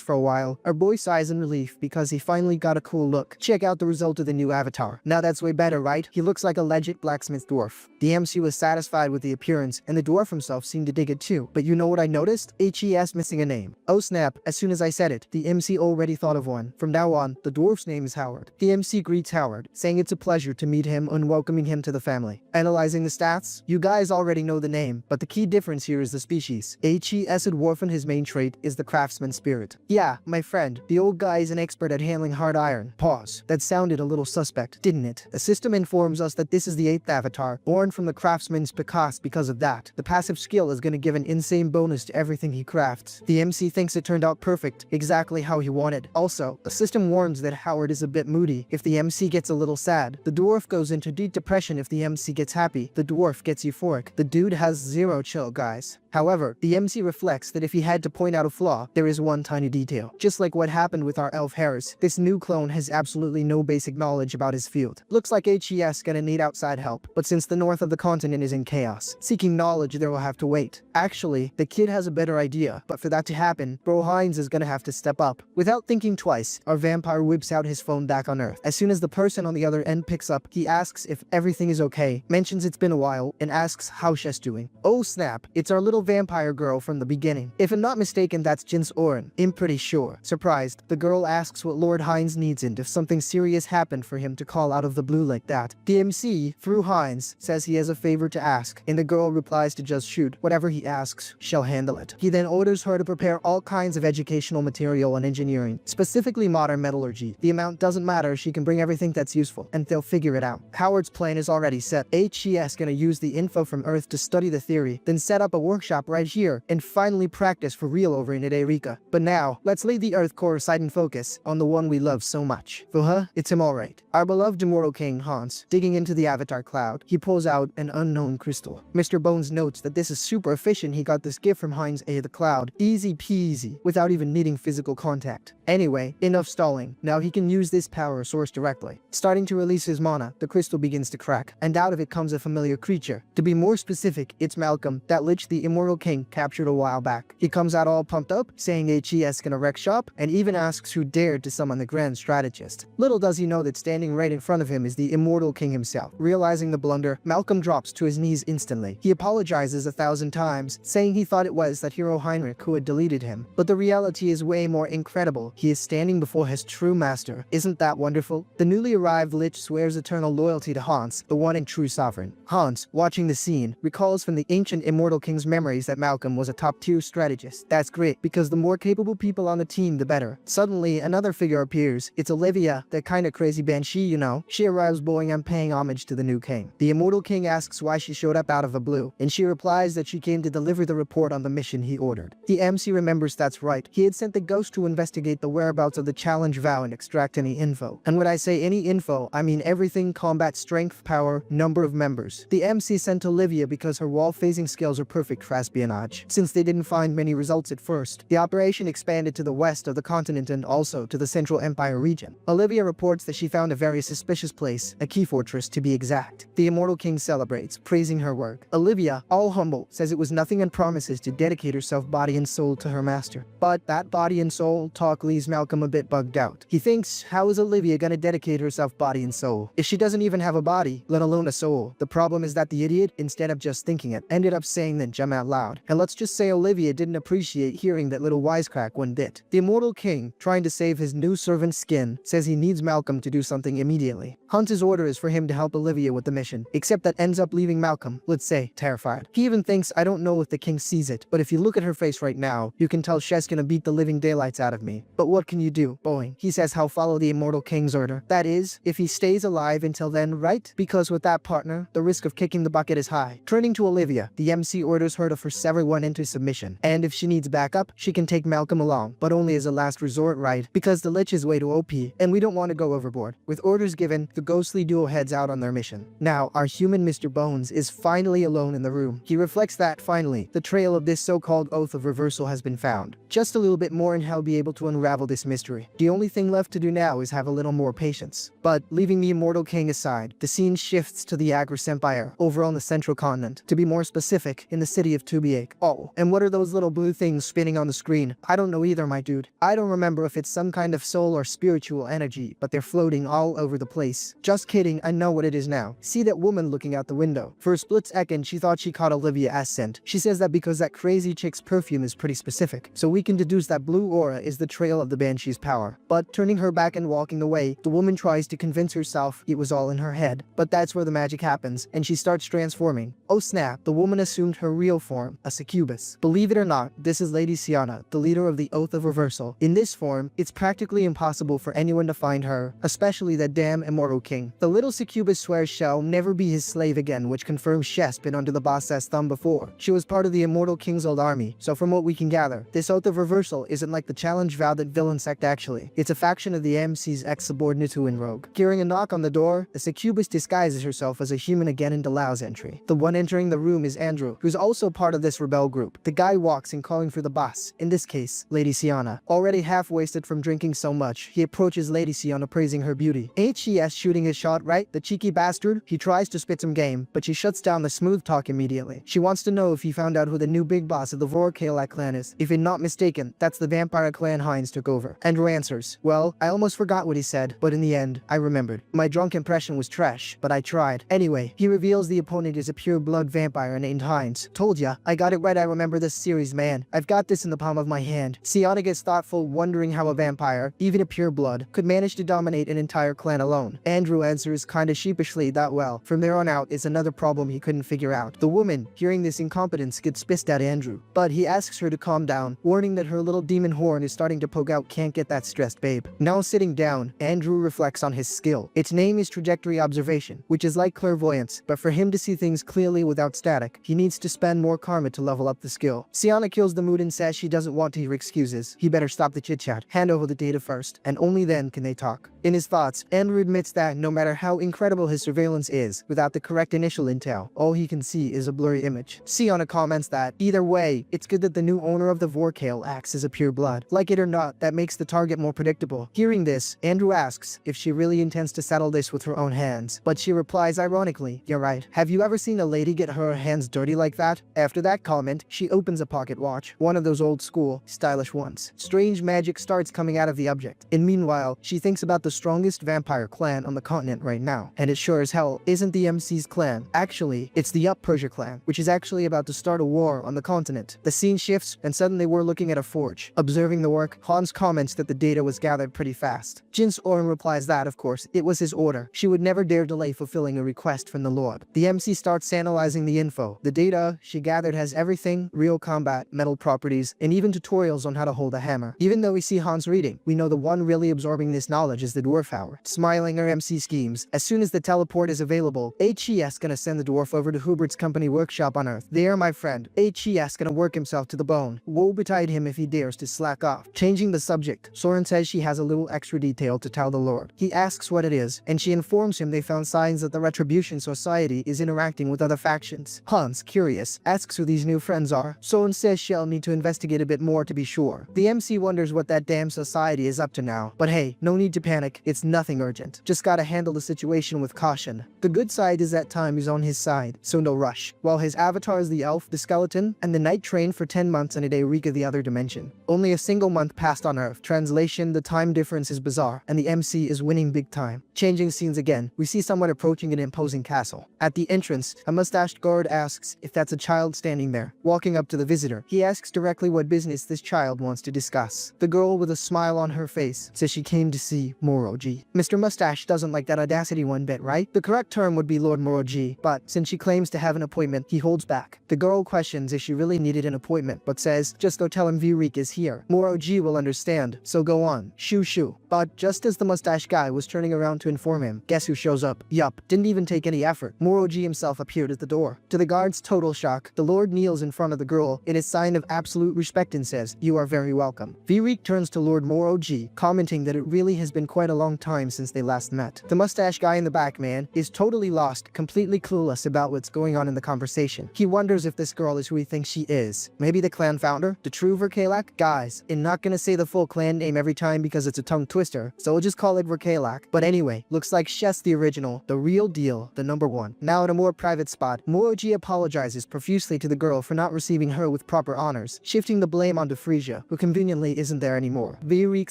for a while, our boy sighs in relief because he finally got a cool look. Check out the result of the new avatar. Now that's way better, right? He looks like a legit blacksmith dwarf. The MC was satisfied with the appearance, and the dwarf himself seemed to dig it too. But you know what I noticed? HES missing a name. Oh snap, as soon as I said it, the MC already thought of one. From now on, the dwarf's name is Howard. The MC greets Howard, saying it's a pleasure to meet him and welcoming him to the family. Analyzing the stats, you guys already know the name, but the key difference here is the species. HES dwarf and his main trait is the craftsman spirit. Yeah, my friend, the old guy is an expert at handling hard iron. Pause. That sounded a little suspect, didn't it? The system informs us that this is the 8th avatar, born from the craftsman's Picasso. Because of that, the passive skill is going to give an insane bonus to everything he crafts. The MC thinks it turned out perfect, exactly how he wanted. Also, the system warns that Howard is a bit moody if the MC gets a little sad. The dwarf goes into deep depression if the MC gets happy. The dwarf gets euphoric. The dude has zero chill, guys. However, the MC reflects that if he had to point out a flaw, there is one tiny detail. Just like what happened with our elf Harris, this new clone has absolutely no basic knowledge about his field. Looks like HES gonna need outside help, but since the north of the continent is in chaos, seeking knowledge there will have to wait. Actually, the kid has a better idea, but for that to happen, Bro Hines is gonna have to step up. Without thinking twice, our vampire whips out his phone back on Earth. As soon as the person on the other end picks up, he asks if everything is okay, mentions it's been a while, and asks how she's doing. Oh snap, it's our little vampire girl from the beginning. If I'm not mistaken, that's Jin's Oren. I'm pretty sure. Surprised, the girl asks what Lord Hines needs and if something serious happened for him to call out of the blue like that. The MC, through Hines, says he has a favor to ask, and the girl replies to just shoot. Whatever he asks, she'll handle it. He then orders her to prepare all kinds of educational material on engineering, specifically modern metallurgy. The amount doesn't matter, she can bring everything that's useful, and they'll figure it out. Howard's plan is already set. HES gonna use the info from Earth to study the theory, then set up a workshop right here, and finally practice for real over in America. But now, let's leave the Earth core aside and focus on the one we love so much. For her, it's him alright. Our beloved immortal king Hans, digging into the avatar cloud, he pulls out an unknown crystal. Mr. Bones notes that this is super efficient. He got this gift from Hines A. the Cloud. Easy peasy, without even needing physical contact. Anyway, enough stalling. Now he can use this power source directly. Starting to release his mana, the crystal begins to crack, and out of it comes a familiar creature. To be more specific, it's Malcolm, that lich the immortal king captured a while back. He comes out all pumped up, saying HES can wreck shop, and even asks who dared to summon the grand strategist. Little does he know that standing right in front of him is the immortal king himself. Realizing the blunder, Malcolm drops to his knees instantly. He apologizes 1,000 times, saying he thought it was that hero Heinrich who had deleted him. But the reality is way more incredible. He is standing before his true master. Isn't that wonderful? The newly arrived lich swears eternal loyalty to Hans, the one and true sovereign. Hans, watching the scene, recalls from the ancient immortal king's memories that Malcolm was a top-tier strategist. That's great, because the more capable people on the team, the better. Suddenly, another figure appears. It's Olivia, that kinda crazy banshee, you know. She arrives bowing and paying homage to the new king. The immortal king asks why she showed up out of the blue, and she replies that she came to deliver the report on the mission he ordered. The MC remembers that's right. He had sent the ghost to investigate the whereabouts of the challenge vow and extract any info. And when I say any info, I mean everything: combat strength, power, number of members. The MC sent Olivia because her wall-phasing skills are perfect for espionage. Since they didn't find many results at first, the operation expanded to the west of the continent and also to the Central Empire region. Olivia reports that she found a very suspicious place, a key fortress to be exact. The immortal king celebrates, praising her work. Olivia, all humble, says it was nothing and promises to dedicate herself body and soul to her master. But that body and soul talk leaves Malcolm a bit bugged out. He thinks, how is Olivia gonna dedicate herself body and soul if she doesn't even have a body, let alone a soul? The problem is that the idiot, instead of just thinking it, ended up saying that Jamal loud. And let's just say Olivia didn't appreciate hearing that little wisecrack one bit. The immortal king, trying to save his new servant's skin, says he needs Malcolm to do something immediately. Hunt's order is for him to help Olivia with the mission, except that ends up leaving Malcolm, let's say, terrified. He even thinks, I don't know if the king sees it, but if you look at her face right now, you can tell she's gonna beat the living daylights out of me. But what can you do? Boing. He says he'll follow the immortal king's order. That is, if he stays alive until then, right? Because with that partner, the risk of kicking the bucket is high. Turning to Olivia, the MC orders her to force everyone into submission. And if she needs backup, she can take Malcolm along, but only as a last resort, right? Because the Lich is way too OP, and we don't want to go overboard. With orders given, the ghostly duo heads out on their mission. Now, our human Mr. Bones is finally alone in the room. He reflects that, finally, the trail of this so-called oath of reversal has been found. Just a little bit more and he'll be able to unravel this mystery. The only thing left to do now is have a little more patience. But, leaving the immortal king aside, the scene shifts to the Agris Empire, over on the central continent. To be more specific, in the city of Tubiake. Oh, and what are those little blue things spinning on the screen? I don't know either, my dude. I don't remember if it's some kind of soul or spiritual energy, but they're floating all over the place. Just kidding, I know what it is now. See that woman looking out the window? For a split second, she thought she caught Olivia's scent. She says that because that crazy chick's perfume is pretty specific, so we can deduce that blue aura is the trail of the Banshee's power. But turning her back and walking away, the woman tries to convince herself it was all in her head. But that's where the magic happens, and she starts transforming. Oh snap, the woman assumed her real form, a succubus. Believe it or not, this is Lady Siana, the leader of the Oath of Reversal. In this form, it's practically impossible for anyone to find her, especially that damn immortal king. The little succubus swears she'll never be his slave again, which confirms she's been under the boss's thumb before. She was part of the immortal king's old army, so from what we can gather, this Oath of Reversal isn't like the challenge vow that villain sect actually. It's a faction of the MC's ex-subordinate to Enrogue. Hearing a knock on the door, the succubus disguises herself as a human again and allows entry. The one entering the room is Andrew, who's also part of this rebel group. The guy walks in calling for the boss, in this case, Lady Siana. Already half-wasted from drinking so much, he approaches Lady Siana praising her beauty. Ain't she shooting his shot right? The cheeky bastard? He tries to spit some game, but she shuts down the smooth talk immediately. She wants to know if he found out who the new big boss of the Vorkalak clan is. If I'm not mistaken, that's the vampire clan Heinz took over. Andrew answers, well, I almost forgot what he said, but in the end, I remembered. My drunk impression was trash, but I tried. Anyway, he reveals the opponent is a pure blood vampire named Heinz. Told ya, I got it right, I remember this series, man. I've got this in the palm of my hand. Siana gets thoughtful, wondering how a vampire, even a pure blood, could manage to dominate an entire clan alone. Andrew answers kinda sheepishly that well. From there on out is another problem he couldn't figure out. The woman, hearing this incompetence, gets pissed at Andrew, but he asks her to calm down, warning that her little demon horn is starting to poke out. Can't get that stressed, babe. Now sitting down, Andrew reflects on his skill. Its name is trajectory observation, which is like clairvoyance, but for him to see things clearly without static, he needs to spend more karma to level up the skill. Siana kills the mood and says she doesn't want to hear excuses. He better stop the chit-chat, hand over the data first, and only then can they talk. In his thoughts, Andrew admits that no matter how incredible his surveillance is, without the correct initial intel, all he can see is a blurry image. Siana comments that, either way, it's good that the new owner of the Vorkale acts as a pure blood. Like it or not, that makes the target more predictable. Hearing this, Andrew asks if she really intends to settle this with her own hands, but she replies ironically, you're right. Have you ever seen a lady get her hands dirty like that? After that comment, she opens a pocket watch, one of those old school, stylish ones. Strange magic starts coming out of the object, and meanwhile, she thinks about the strongest vampire clan on the continent right now, and it sure as hell isn't the MC's clan. Actually, it's the Up Persia clan, which is actually about to start a war on the continent. The scene shifts, and suddenly we're looking at a forge. Observing the work, Hans comments that the data was gathered pretty fast. Jin's Oren replies that, of course, it was his order. She would never dare delay fulfilling a request from the Lord. The MC starts analyzing the info. The data she gathered has everything, real combat, metal properties, and even tutorials on how to hold a hammer. Even though we see Hans reading, we know the one really absorbing this knowledge is the dwarf hour. Smiling her MC schemes, as soon as the teleport is available, HES gonna send the dwarf over to Hubert's company workshop on Earth. There, my friend, HES gonna work himself to the bone. Woe betide him if he dares to slack off. Changing the subject, Soren says she has a little extra detail to tell the Lord. He asks what it is, and she informs him they found signs that the Retribution Society is interacting with other factions. Hans, curious, asks who these new friends are. Soren says she'll need to investigate a bit more to be sure. The MC wonders what that damn society is up to now. But hey, no need to panic, it's nothing urgent. Just gotta handle the situation with caution. The good side is that time is on his side, so no rush. While his avatar is the elf, the skeleton, and the knight trained for 10 months and a day Rika the other dimension. Only a single month passed on Earth. Translation, the time difference is bizarre, and the MC is winning big time. Changing scenes again, we see someone approaching an imposing castle. At the entrance, a mustached guard asks if that's a child child standing there. Walking up to the visitor, he asks directly what business this child wants to discuss. The girl, with a smile on her face, says she came to see Moroji. Mr. Mustache doesn't like that audacity one bit, right? The correct term would be Lord Moroji, but since she claims to have an appointment, he holds back. The girl questions if she really needed an appointment, but says, just go tell him Virik is here. Moroji will understand, so go on. Shoo shoo. But just as the mustache guy was turning around to inform him, guess who shows up? Yup, didn't even take any effort. Moroji himself appeared at the door. To the guard's total shock, the Lord kneels in front of the girl in a sign of absolute respect and says, you are very welcome. Virik turns to Lord Moroji, commenting that it really has been quite a long time since they last met. The mustache guy in the back, man, is totally lost, completely clueless about what's going on in the conversation. He wonders if this girl is who he thinks she is. Maybe the clan founder? The true Verkalak? Guys, I'm not gonna say the full clan name every time because it's a tongue twister, so we'll just call it Verkalak. But anyway, looks like Shess the original, the real deal, the number one. Now at a more private spot, Moroji apologizes profusely to the girl for not receiving her with proper honors, shifting the blame onto Frisia, who conveniently isn't there anymore. Virik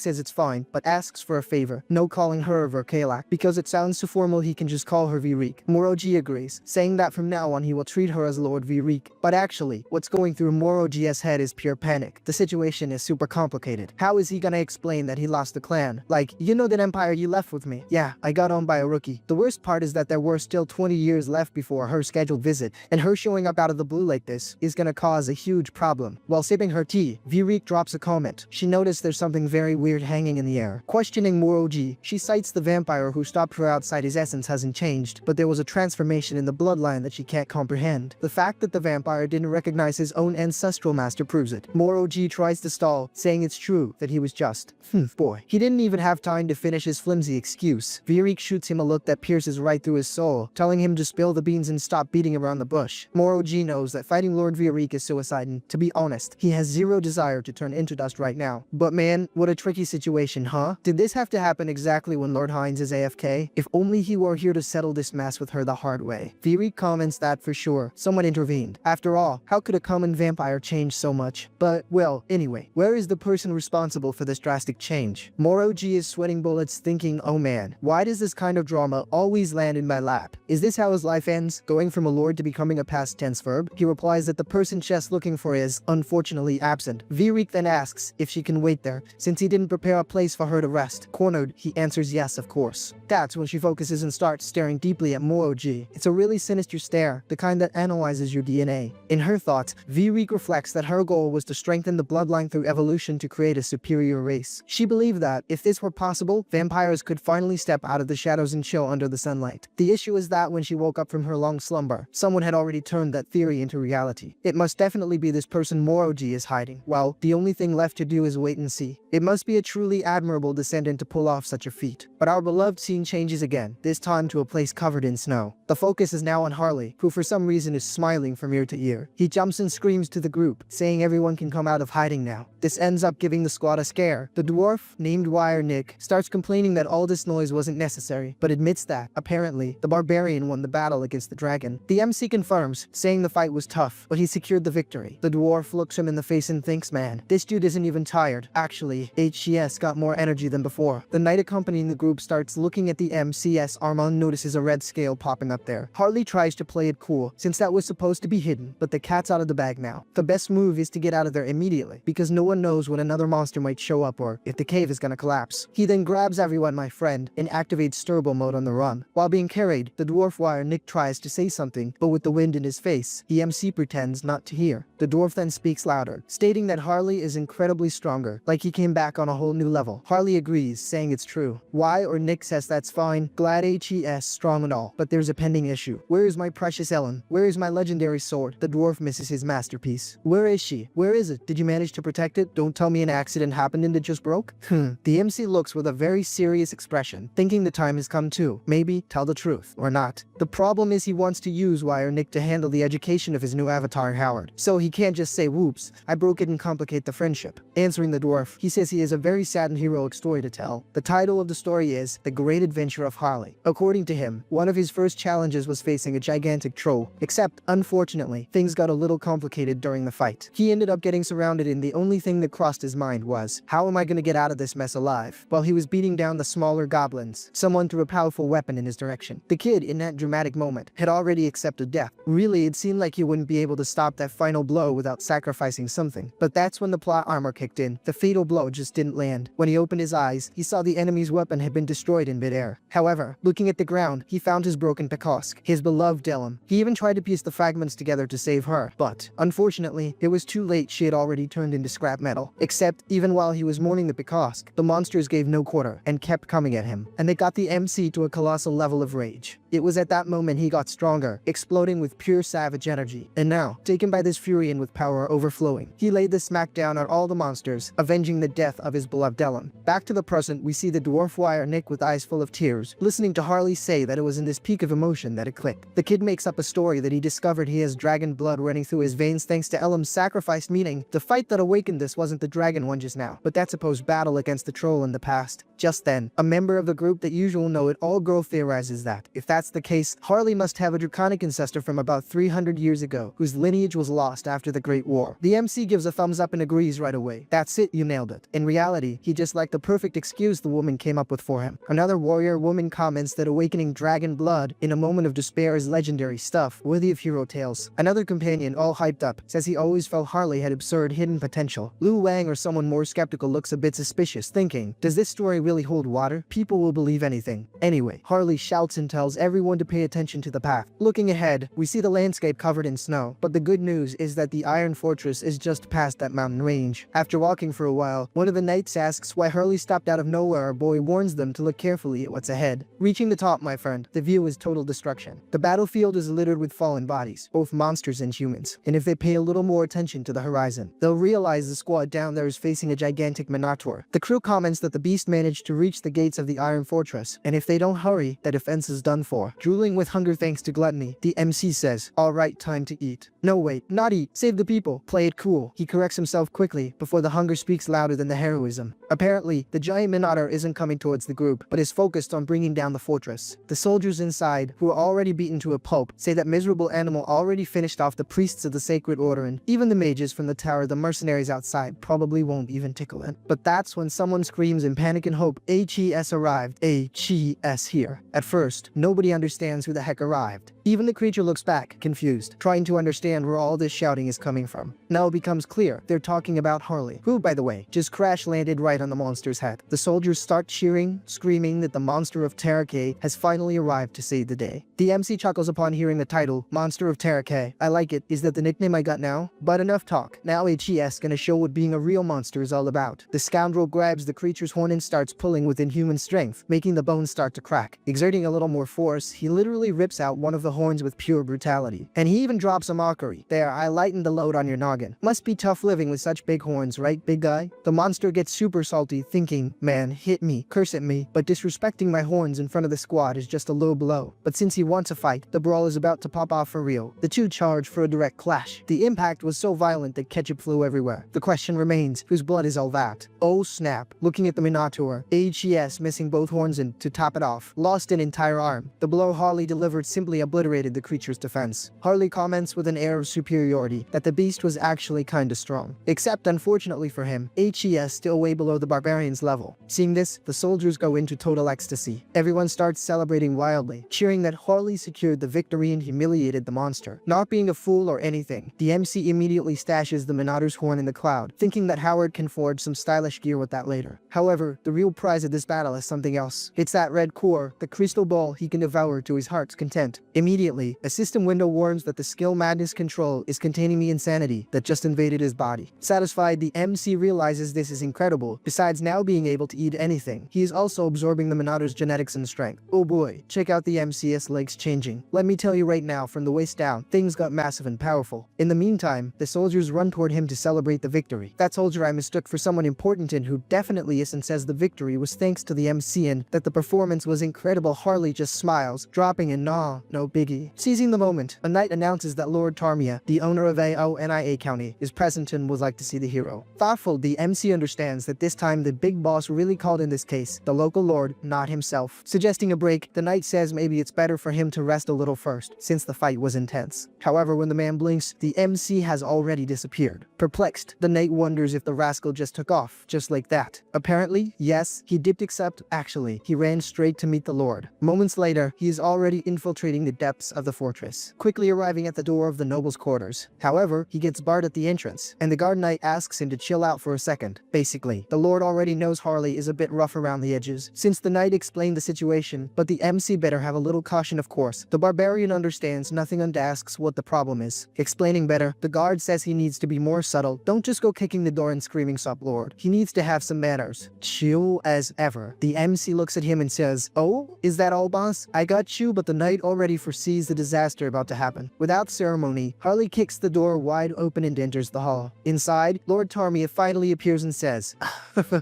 says it's fine, but asks for a favor, no calling her Verkalak, because it sounds too formal he can just call her Virik. Moroji agrees, saying that from now on he will treat her as Lord Virik. But actually, what's going through Moroji's head is pure panic. The situation is super complicated. How is he gonna explain that he lost the clan? Like, you know that empire you left with me? Yeah, I got owned by a rookie. The worst part is that there were still 20 years left before her scheduled visit, and her showing up out of the blue like this is gonna cause a huge problem. While sipping her tea, Virik drops a comment. She noticed there's something very weird hanging in the air. Questioning Moroji, she cites the vampire who stopped her outside his essence hasn't changed, but there was a transformation in the bloodline that she can't comprehend. The fact that the vampire didn't recognize his own ancestral master proves it. Moroji tries to stall, saying it's true that he was just. Boy. He didn't even have time to finish his flimsy excuse. Virik shoots him a look that pierces right through his soul, telling him to spill the beans and stop beating around the bush. Moroji knows that fighting Lord Virik is suicide, and to be honest, he has zero desire to turn into dust right now. But man, what a tricky situation, huh? Did this have to happen exactly when Lord Hines is AFK? If only he were here to settle this mess with her the hard way. Virik comments that for sure, someone intervened. After all, how could a common vampire change so much? But, well, anyway, where is the person responsible for this drastic change? Moroji is sweating bullets thinking, oh man, why does this kind of drama always land in my lap? Is this how his life ends, going from a lord to becoming a past tense verb? He replies that the person Chess looking for is, unfortunately, absent. Virik then asks if she can wait there, since he didn't prepare a place for her to rest. Cornered, he answers yes, of course. That's when she focuses and starts staring deeply at Moroji. It's a really sinister stare, the kind that analyzes your DNA. In her thoughts, Virik reflects that her goal was to strengthen the bloodline through evolution to create a superior race. She believed that, if this were possible, vampires could finally step out of the shadows and chill under the sunlight. The issue is that when she woke up from her long slumber, someone had already turned that theory into reality. It must definitely be this person Moroji is hiding. Well, the only thing left to do is wait and see. It must be a truly admirable descendant to pull off such a feat. But our beloved scene changes again, this time to a place covered in snow. The focus is now on Harley, who for some reason is smiling from ear to ear. He jumps and screams to the group, saying everyone can come out of hiding now. This ends up giving the squad a scare. The dwarf, named Wire Nick, starts complaining that all this noise wasn't necessary, but admits that, apparently, the barbarian won the battle against the dragon. The MC confirms, saying the fight was tough, but he secured the victory. The dwarf looks him in the face and thinks, man, this dude isn't even tired. Actually, HCS got more energy than before. The knight accompanying the group starts looking at the MCS. Armand notices a red scale popping up there. Harley tries to play it cool, since that was supposed to be hidden, but the cat's out of the bag now. The best move is to get out of there immediately, because no one knows when another monster might show up or if the cave is gonna collapse. He then grabs everyone, my friend, and activates turbo mode on the run. While being carried, the dwarf Wire Nick tries to say something, but with the wind in his face, the MC pretends not to hear. The dwarf then speaks louder, stating that Harley is incredibly stronger, like he came back on a whole new level. Harley agrees, saying it's true. Y or Nick says that's fine, glad HES strong and all, but there's a pending issue. Where is my precious Ellen? Where is my legendary sword? The dwarf misses his masterpiece. Where is she? Where is it? Did you manage to protect it? Don't tell me an accident happened and it just broke? The MC looks with a very serious expression, thinking the time has come too. Maybe tell the truth, or not. The problem is he wants to use Wire Nick to handle the education of his new avatar Howard, so he can't just say whoops, I broke it and complicate the friendship. Answering the dwarf, he says he has a very sad and heroic story to tell. The title of the story is The Great Adventure of Harley. According to him, one of his first challenges was facing a gigantic troll, except, unfortunately, things got a little complicated during the fight. He ended up getting surrounded and the only thing that crossed his mind was, how am I gonna get out of this mess alive? While he was beating down the smaller goblins, someone threw a powerful weapon in his direction. The kid, in that dramatic moment, had already accepted death. Really, it seemed like he wouldn't be able to stop that final blow without sacrificing something. But that's when the plot armor kicked in. The fatal blow just didn't land. When he opened his eyes, he saw the enemy's weapon had been destroyed in midair. However, looking at the ground, he found his broken Pekosk, his beloved Delim. He even tried to piece the fragments together to save her, but unfortunately, it was too late. She had already turned into scrap metal. Except, even while he was mourning the Pekosk, the monsters gave no quarter and kept coming at him, and they got the MC to a colossal level of rage. It was at that moment he got stronger, exploding with pure savage energy. And now, taken by this fury and with power overflowing, he laid the smack down on all the monsters, avenging the death of his beloved Delim. Back to the present, we see the dwarf wire Nick with eyes full of tears, listening to Harley say that it was in this peak of emotion that it clicked. The kid makes up a story that he discovered he has dragon blood running through his veins thanks to Elim's sacrifice, meaning the fight that awakened this wasn't the dragon one just now, but that supposed battle against the troll in the past. Just then, a member of the group that usual know-it-all girl theorizes that, if that's the case, Harley must have a draconic ancestor from about 300 years ago, whose lineage was lost after the Great War. The MC gives a thumbs up and agrees right away. That's it, you nailed it. In reality, he just liked the perfect excuse the woman came up with for him. Another warrior woman comments that awakening dragon blood in a moment of despair is legendary stuff, worthy of hero tales. Another companion, all hyped up, says he always felt Harley had absurd hidden potential. Lu Wang or someone more skeptical looks a bit suspicious, thinking, does this story really hold water? People will believe anything. Anyway, Harley shouts and tells everyone to pay attention to the path. Looking ahead, we see the landscape covered in snow, but the good news is that the Iron Fortress is just past that mountain range. After walking for a while, one of the knights asks why Harley stopped out of nowhere. Our boy warns them to look carefully at what's ahead. Reaching the top, my friend, the view is total destruction. The battlefield is littered with fallen bodies, both monsters and humans, and if they pay a little more attention to the horizon, they'll realize the squad down there is facing a gigantic minotaur. The crew comments that the beast managed to reach the gates of the Iron Fortress, and if they don't hurry, the defense is done for. Drooling with hunger thanks to gluttony, the MC says, alright, time to eat. No wait, not eat, save the people, play it cool. He corrects himself quickly before the hunger speaks louder than the heroism. Apparently, the giant minotaur isn't coming towards the group, but is focused on bringing down the fortress. The soldiers inside, who are already beaten to a pulp, say that miserable animal already finished off the priests of the sacred order, and even the mages from the tower, the mercenaries outside, probably won't even tickle it. But that's when someone screams in panic and hope, HES arrived, HES here. At first, nobody understands who the heck arrived. Even the creature looks back, confused, trying to understand where all this shouting is coming from. Now it becomes clear they're talking about Harley, who, by the way, just crash landed right on the monster's head. The soldiers start cheering, screaming that the monster of Terrakay has finally arrived to save the day. The MC chuckles upon hearing the title, Monster of Terrakay. I like it. Is that the nickname I got now? But enough talk. Now HES gonna show what being a real monster is all about. The scoundrel grabs the creature's horn and starts pulling with inhuman strength, making the bones start to crack. Exerting a little more force, he literally rips out one of the horns with pure brutality. And he even drops a mockery. There, I lightened the load on your noggin. Must be tough living with such big horns, right, big guy? The monster gets super salty, thinking, man, hit me, curse at me, but disrespecting my horns in front of the squad is just a low blow. But since he wants a fight, the brawl is about to pop off for real. The two charge for a direct clash. The impact was so violent that ketchup flew everywhere. The question remains, whose blood is all that? Oh snap. Looking at the Minotaur, HES missing both horns and, to top it off, lost an entire arm. The blow Harley delivered simply obliterated the creature's defense. Harley comments with an air of superiority that the beast was actually kinda strong. Except unfortunately for him, HES still way below the barbarian's level. Seeing this, the soldiers go into total ecstasy. Everyone starts celebrating wildly, cheering that Harley secured the victory and humiliated the monster. Not being a fool or anything, the MC immediately stashes the Minotaur's horn in the cloud, thinking that Howard can forge some stylish gear with that later. However, the real prize of this battle is something else. It's that red core, the crystal ball he can devour to his heart's content. Immediately, a system window warns that the skill madness control is containing the insanity that just invaded his body. Satisfied, the MC realizes this is incredible. Besides now being able to eat anything, he is also absorbing the Minotaur's genetics and strength. Oh boy, check out the MC's legs changing. Let me tell you right now, from the waist down, things got massive and powerful. In the meantime, the soldiers run toward him to celebrate the victory. That soldier I mistook for someone important and who definitely isn't says the victory was thanks to the MC and that the performance was incredible. Harley just smiles, dropping in nah, no biggie. Seizing the moment, a knight announces that Lord Tarmia, the owner of AONIA County, is present and would like to see the hero. Thoughtful, the MC understands that this time the big boss really called in this case, the local lord, not himself. Suggesting a break, the knight says maybe it's better for him to rest a little first, since the fight was intense. However, when the man blinks, the MC has already disappeared. Perplexed, the knight wonders if the rascal just took off, just like that. Apparently, yes, he dipped except, actually, he ran straight to meet the lord. Moments later, he is already infiltrating the depths steps of the fortress, quickly arriving at the door of the noble's quarters. However, he gets barred at the entrance, and the guard knight asks him to chill out for a second. Basically, the lord already knows Harley is a bit rough around the edges, since the knight explained the situation, but the MC better have a little caution of course. The barbarian understands nothing and asks what the problem is. Explaining better, the guard says he needs to be more subtle. Don't just go kicking the door and screaming "Sup, lord." He needs to have some manners. Chill as ever. The MC looks at him and says, "Oh, is that all, boss? I got you," but the knight already foresees the disaster about to happen. Without ceremony, Harley kicks the door wide open and enters the hall. Inside, Lord Tarmia finally appears and says,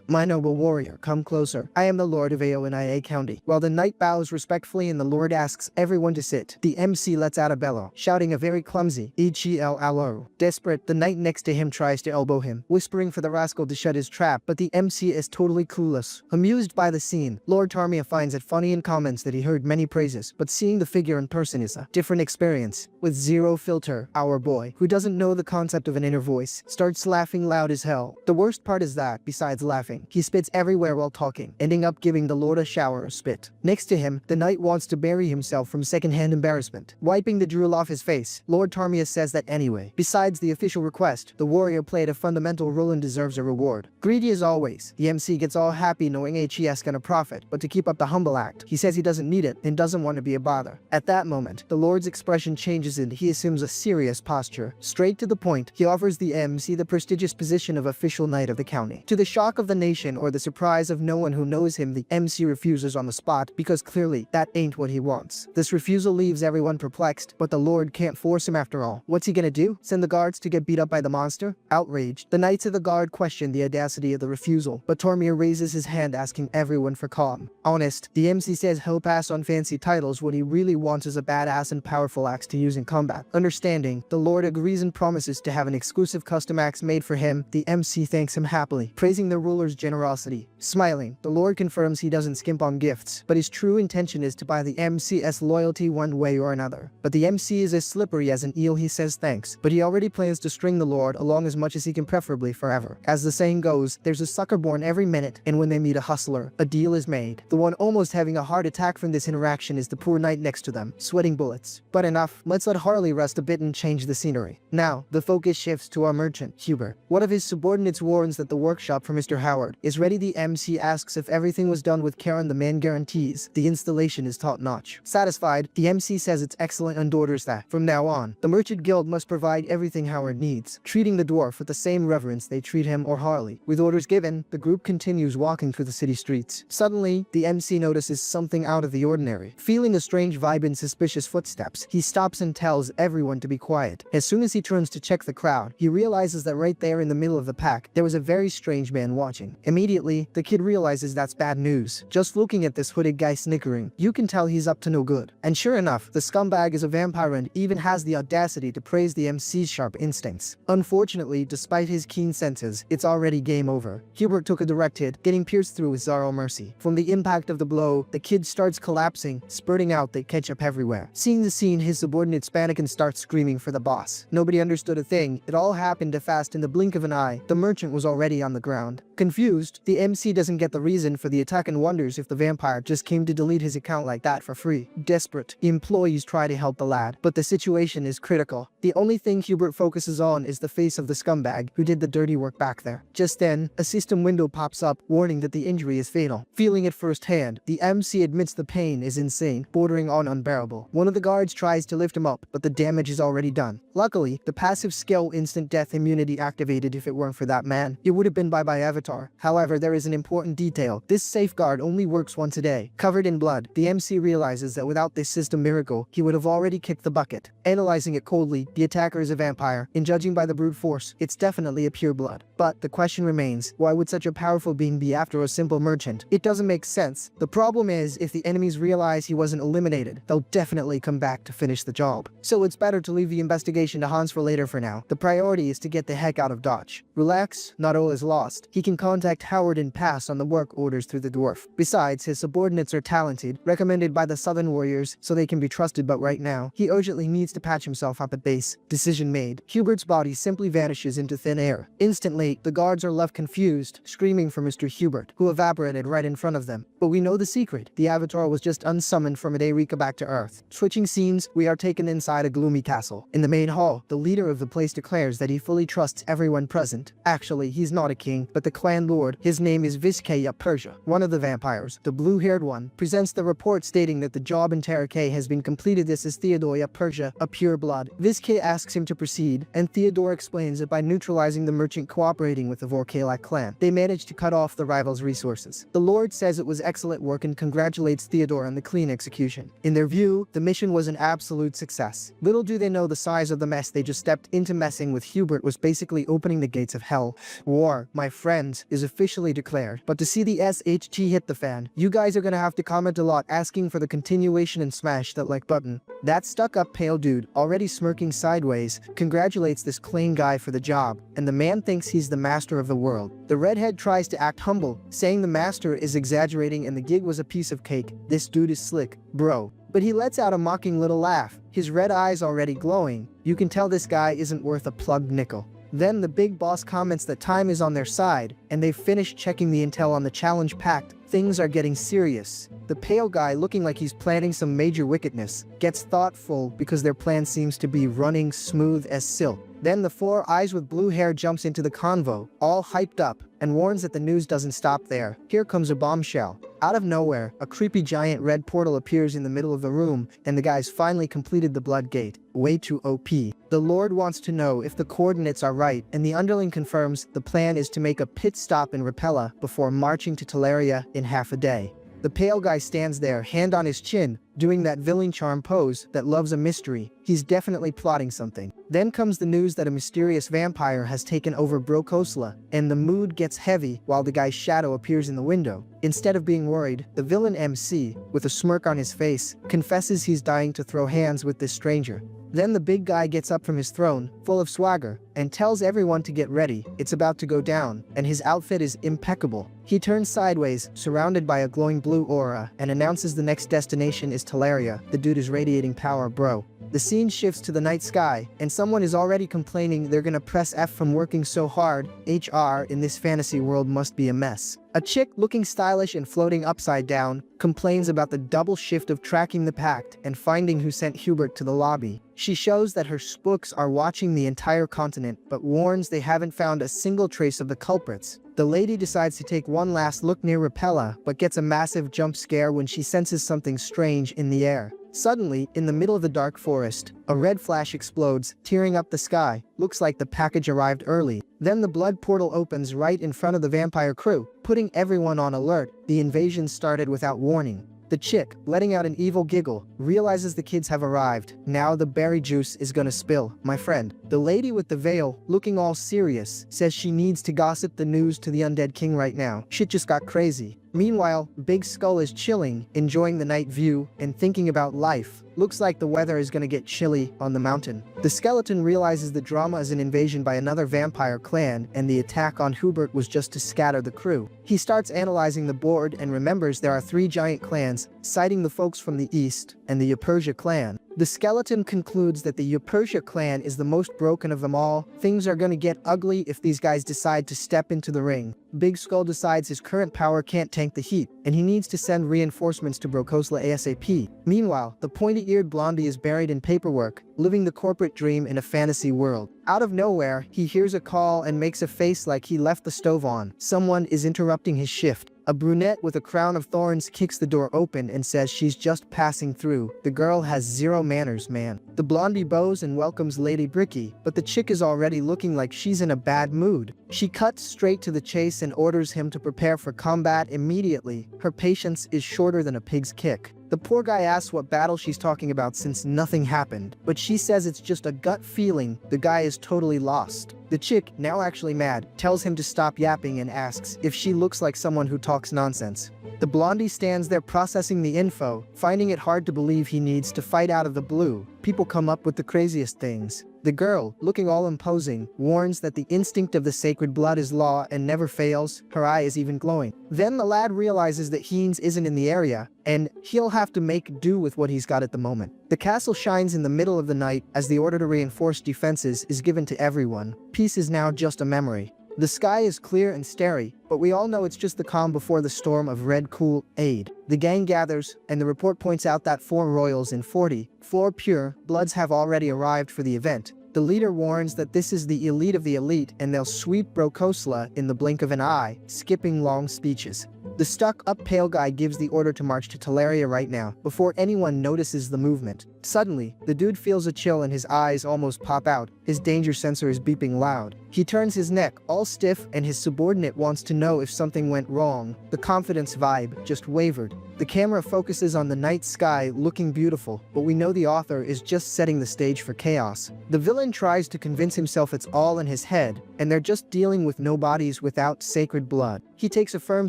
"My noble warrior, come closer. I am the Lord of Aonia County." While the knight bows respectfully and the lord asks everyone to sit, the MC lets out a bellow, shouting a very clumsy "Elo." Desperate, the knight next to him tries to elbow him, whispering for the rascal to shut his trap, but the MC is totally clueless. Amused by the scene, Lord Tarmia finds it funny and comments that he heard many praises, but seeing the figure in person is a different experience. With zero filter, our boy, who doesn't know the concept of an inner voice, starts laughing loud as hell. The worst part is that, besides laughing, he spits everywhere while talking, ending up giving the lord a shower of spit. Next to him, the knight wants to bury himself from secondhand embarrassment. Wiping the drool off his face, Lord Tarmia says that anyway. Besides the official request, the warrior played a fundamental role and deserves a reward. Greedy as always, the MC gets all happy knowing HES gonna profit, but to keep up the humble act, he says he doesn't need it and doesn't want to be a bother. At that moment, the lord's expression changes and he assumes a serious posture. Straight to the point, he offers the MC the prestigious position of official knight of the county. To the shock of the nation or the surprise of no one who knows him, the MC refuses on the spot because clearly that ain't what he wants. This refusal leaves everyone perplexed, but the lord can't force him after all. What's he gonna do? Send the guards to get beat up by the monster? Outraged, the knights of the guard question the audacity of the refusal, but Tarmia raises his hand asking everyone for calm. Honest, the MC says he'll pass on fancy titles. What he really wants is a badass and powerful axe to use in combat. Understanding, the lord agrees and promises to have an exclusive custom axe made for him. The MC thanks him happily, praising the ruler's generosity. Smiling, the lord confirms he doesn't skimp on gifts, but his true intention is to buy the MC's loyalty one way or another. But the MC is as slippery as an eel. He says thanks, but he already plans to string the lord along as much as he can, preferably forever. As the saying goes, there's a sucker born every minute, and when they meet a hustler, a deal is made. The one almost having a heart attack from this interaction is the poor knight next to them, sweating bullets. But enough, let's let Harley rest a bit and change the scenery. Now, the focus shifts to our merchant, Hubert. One of his subordinates warns that the workshop for Mr. Howard is ready. The MC asks if everything was done with care, and the man guarantees the installation is top-notch. Satisfied, the MC says it's excellent and orders that, from now on, the merchant guild must provide everything Howard needs, treating the dwarf with the same reverence they treat him or Harley. With orders given, the group continues walking through the city streets. Suddenly, the MC notices something out of the ordinary. Feeling a strange vibe and suspicious footsteps, he stops and tells everyone to be quiet. As soon as he turns to check the crowd, he realizes that right there in the middle of the pack, there was a very strange man watching. Immediately, the kid realizes that's bad news. Just looking at this hooded guy snickering, you can tell he's up to no good. And sure enough, the scumbag is a vampire and even has the audacity to praise the MC's sharp instincts. Unfortunately, despite his keen senses, it's already game over. Hubert took a direct hit, getting pierced through with zero mercy. From the impact of the blow, the kid starts collapsing, spurting out the ketchup everywhere. Seeing the scene, his subordinates panic and start screaming for the boss. Nobody understood a thing. It all happened fast. In the blink of an eye, the merchant was already on the ground. Confused, the MC doesn't get the reason for the attack and wonders if the vampire just came to delete his account like that for free. Desperate, the employees try to help the lad, but the situation is critical. The only thing Hubert focuses on is the face of the scumbag who did the dirty work back there. Just then, a system window pops up, warning that the injury is fatal. Feeling it firsthand, the MC admits the pain is insane, bordering on unbearable. One of the guards tries to lift him up, but the damage is already done. Luckily, the passive skill instant death immunity activated. If it weren't for that man, it would have been by avatar. However, there is an important detail. This safeguard only works once a day. Covered in blood, the MC realizes that without this system miracle, he would have already kicked the bucket. Analyzing it coldly, the attacker is a vampire, and judging by the brute force, it's definitely a pure blood. But the question remains, why would such a powerful being be after a simple merchant? It doesn't make sense. The problem is, if the enemies realize he wasn't eliminated, they'll definitely come back to finish the job. So it's better to leave the investigation to Hans for later for now. The priority is to get the heck out of Dodge. Relax, not all is lost. He can contact Howard and pass on the work orders through the dwarf. Besides, his subordinates are talented, recommended by the Southern Warriors, so they can be trusted, but right now, he urgently needs to patch himself up at base. Decision made. Hubert's body simply vanishes into thin air. Instantly, the guards are left confused, screaming for Mr. Hubert, who evaporated right in front of them. But we know the secret. The Avatar was just unsummoned from America back to Earth. Switching scenes, we are taken inside a gloomy castle. In the main hall, the leader of the place declares that he fully trusts everyone present. Actually, he's not a king, but the clan lord. His name is Vizcaya Persia. One of the vampires, the blue-haired one, presents the report stating that the job in Terrakay has been completed. This is Theodoria Persia, a pure blood. Vizcaya asks him to proceed, and Theodore explains that by neutralizing the merchant cooperating with the Vorkalak clan, they managed to cut off the rivals' resources. The lord says it was excellent work and congratulates Theodore on the clean execution. In their view, the mission was an absolute success. Little do they know the size of the mess they just stepped into. Messing with Hubert was basically opening the gates of hell. War, my friends, is officially declared. But to see the SHT hit the fan, you guys are gonna have to comment a lot asking for the continuation and smash that like button. That stuck-up pale dude, already smirking sideways, congratulates this clean guy for the job, and the man thinks he's the master of the world. The redhead tries to act humble, saying the master is exaggerating and the gig was a piece of cake. This dude is slick, bro. But he lets out a mocking little laugh, his red eyes already glowing. You can tell this guy isn't worth a plugged nickel. Then the big boss comments that time is on their side, and they've finished checking the intel on the challenge pact. Things are getting serious. The pale guy, looking like he's planning some major wickedness, gets thoughtful because their plan seems to be running smooth as silk. Then the four eyes with blue hair jumps into the convo, all hyped up, and warns that the news doesn't stop there. Here comes a bombshell. Out of nowhere, a creepy giant red portal appears in the middle of the room, and the guys finally completed the blood gate. Way too OP. The Lord wants to know if the coordinates are right, and the underling confirms the plan is to make a pit stop in Rapella before marching to Teleria in half a day. The pale guy stands there, hand on his chin, doing that villain charm pose that loves a mystery. He's definitely plotting something. Then comes the news that a mysterious vampire has taken over Brokosla, and the mood gets heavy while the guy's shadow appears in the window. Instead of being worried, the villain MC, with a smirk on his face, confesses he's dying to throw hands with this stranger. Then the big guy gets up from his throne, full of swagger, and tells everyone to get ready. It's about to go down, and his outfit is impeccable. He turns sideways, surrounded by a glowing blue aura, and announces the next destination is Teleria. The dude is radiating power, bro. The scene shifts to the night sky, and someone is already complaining they're gonna press F from working so hard. HR in this fantasy world must be a mess. A chick looking stylish and floating upside down complains about the double shift of tracking the pact and finding who sent Hubert to the lobby. She shows that her spooks are watching the entire continent, but warns they haven't found a single trace of the culprits. The lady decides to take one last look near Rapella, but gets a massive jump scare when she senses something strange in the air. Suddenly, in the middle of the dark forest, a red flash explodes, tearing up the sky. Looks like the package arrived early. Then the blood portal opens right in front of the vampire crew, putting everyone on alert. The invasion started without warning. The chick, letting out an evil giggle, realizes the kids have arrived. Now the berry juice is gonna spill, my friend. The lady with the veil, looking all serious, says she needs to gossip the news to the undead king right now. Shit just got crazy. Meanwhile, Big Skull is chilling, enjoying the night view, and thinking about life. Looks like the weather is gonna get chilly on the mountain. The skeleton realizes the drama is an invasion by another vampire clan, and the attack on Hubert was just to scatter the crew. He starts analyzing the board and remembers there are 3 giant clans, citing the folks from the east, and the Yapersia clan. The skeleton concludes that the Yapersia clan is the most broken of them all. Things are gonna get ugly if these guys decide to step into the ring. Big Skull decides his current power can't tank the heat, and he needs to send reinforcements to Brokosla ASAP. Meanwhile, the pointy-eared blondie is buried in paperwork, living the corporate dream in a fantasy world. Out of nowhere, he hears a call and makes a face like he left the stove on. Someone is interrupting his shift. A brunette with a crown of thorns kicks the door open and says she's just passing through. The girl has zero manners, man. The blondie bows and welcomes Lady Bricky, but the chick is already looking like she's in a bad mood. She cuts straight to the chase and orders him to prepare for combat immediately. Her patience is shorter than a pig's kick. The poor guy asks what battle she's talking about since nothing happened, but she says it's just a gut feeling. The guy is totally lost. The chick, now actually mad, tells him to stop yapping and asks if she looks like someone who talks nonsense. The blondie stands there processing the info, finding it hard to believe he needs to fight out of the blue. People come up with the craziest things. The girl, looking all imposing, warns that the instinct of the sacred blood is law and never fails. Her eye is even glowing. Then the lad realizes that Hines isn't in the area, and he'll have to make do with what he's got at the moment. The castle shines in the middle of the night as the order to reinforce defenses is given to everyone. Peace is now just a memory. The sky is clear and starry, but we all know it's just the calm before the storm of red cool aid. The gang gathers, and the report points out that 4 royals and 4 pure bloods have already arrived for the event. The leader warns that this is the elite of the elite and they'll sweep Brokosla in the blink of an eye, skipping long speeches. The stuck-up pale guy gives the order to march to Teleria right now, before anyone notices the movement. Suddenly, the dude feels a chill and his eyes almost pop out. His danger sensor is beeping loud. He turns his neck, all stiff, and his subordinate wants to know if something went wrong. The confidence vibe just wavered. The camera focuses on the night sky looking beautiful, but we know the author is just setting the stage for chaos. The villain tries to convince himself it's all in his head, and they're just dealing with nobodies without sacred blood. He takes a firm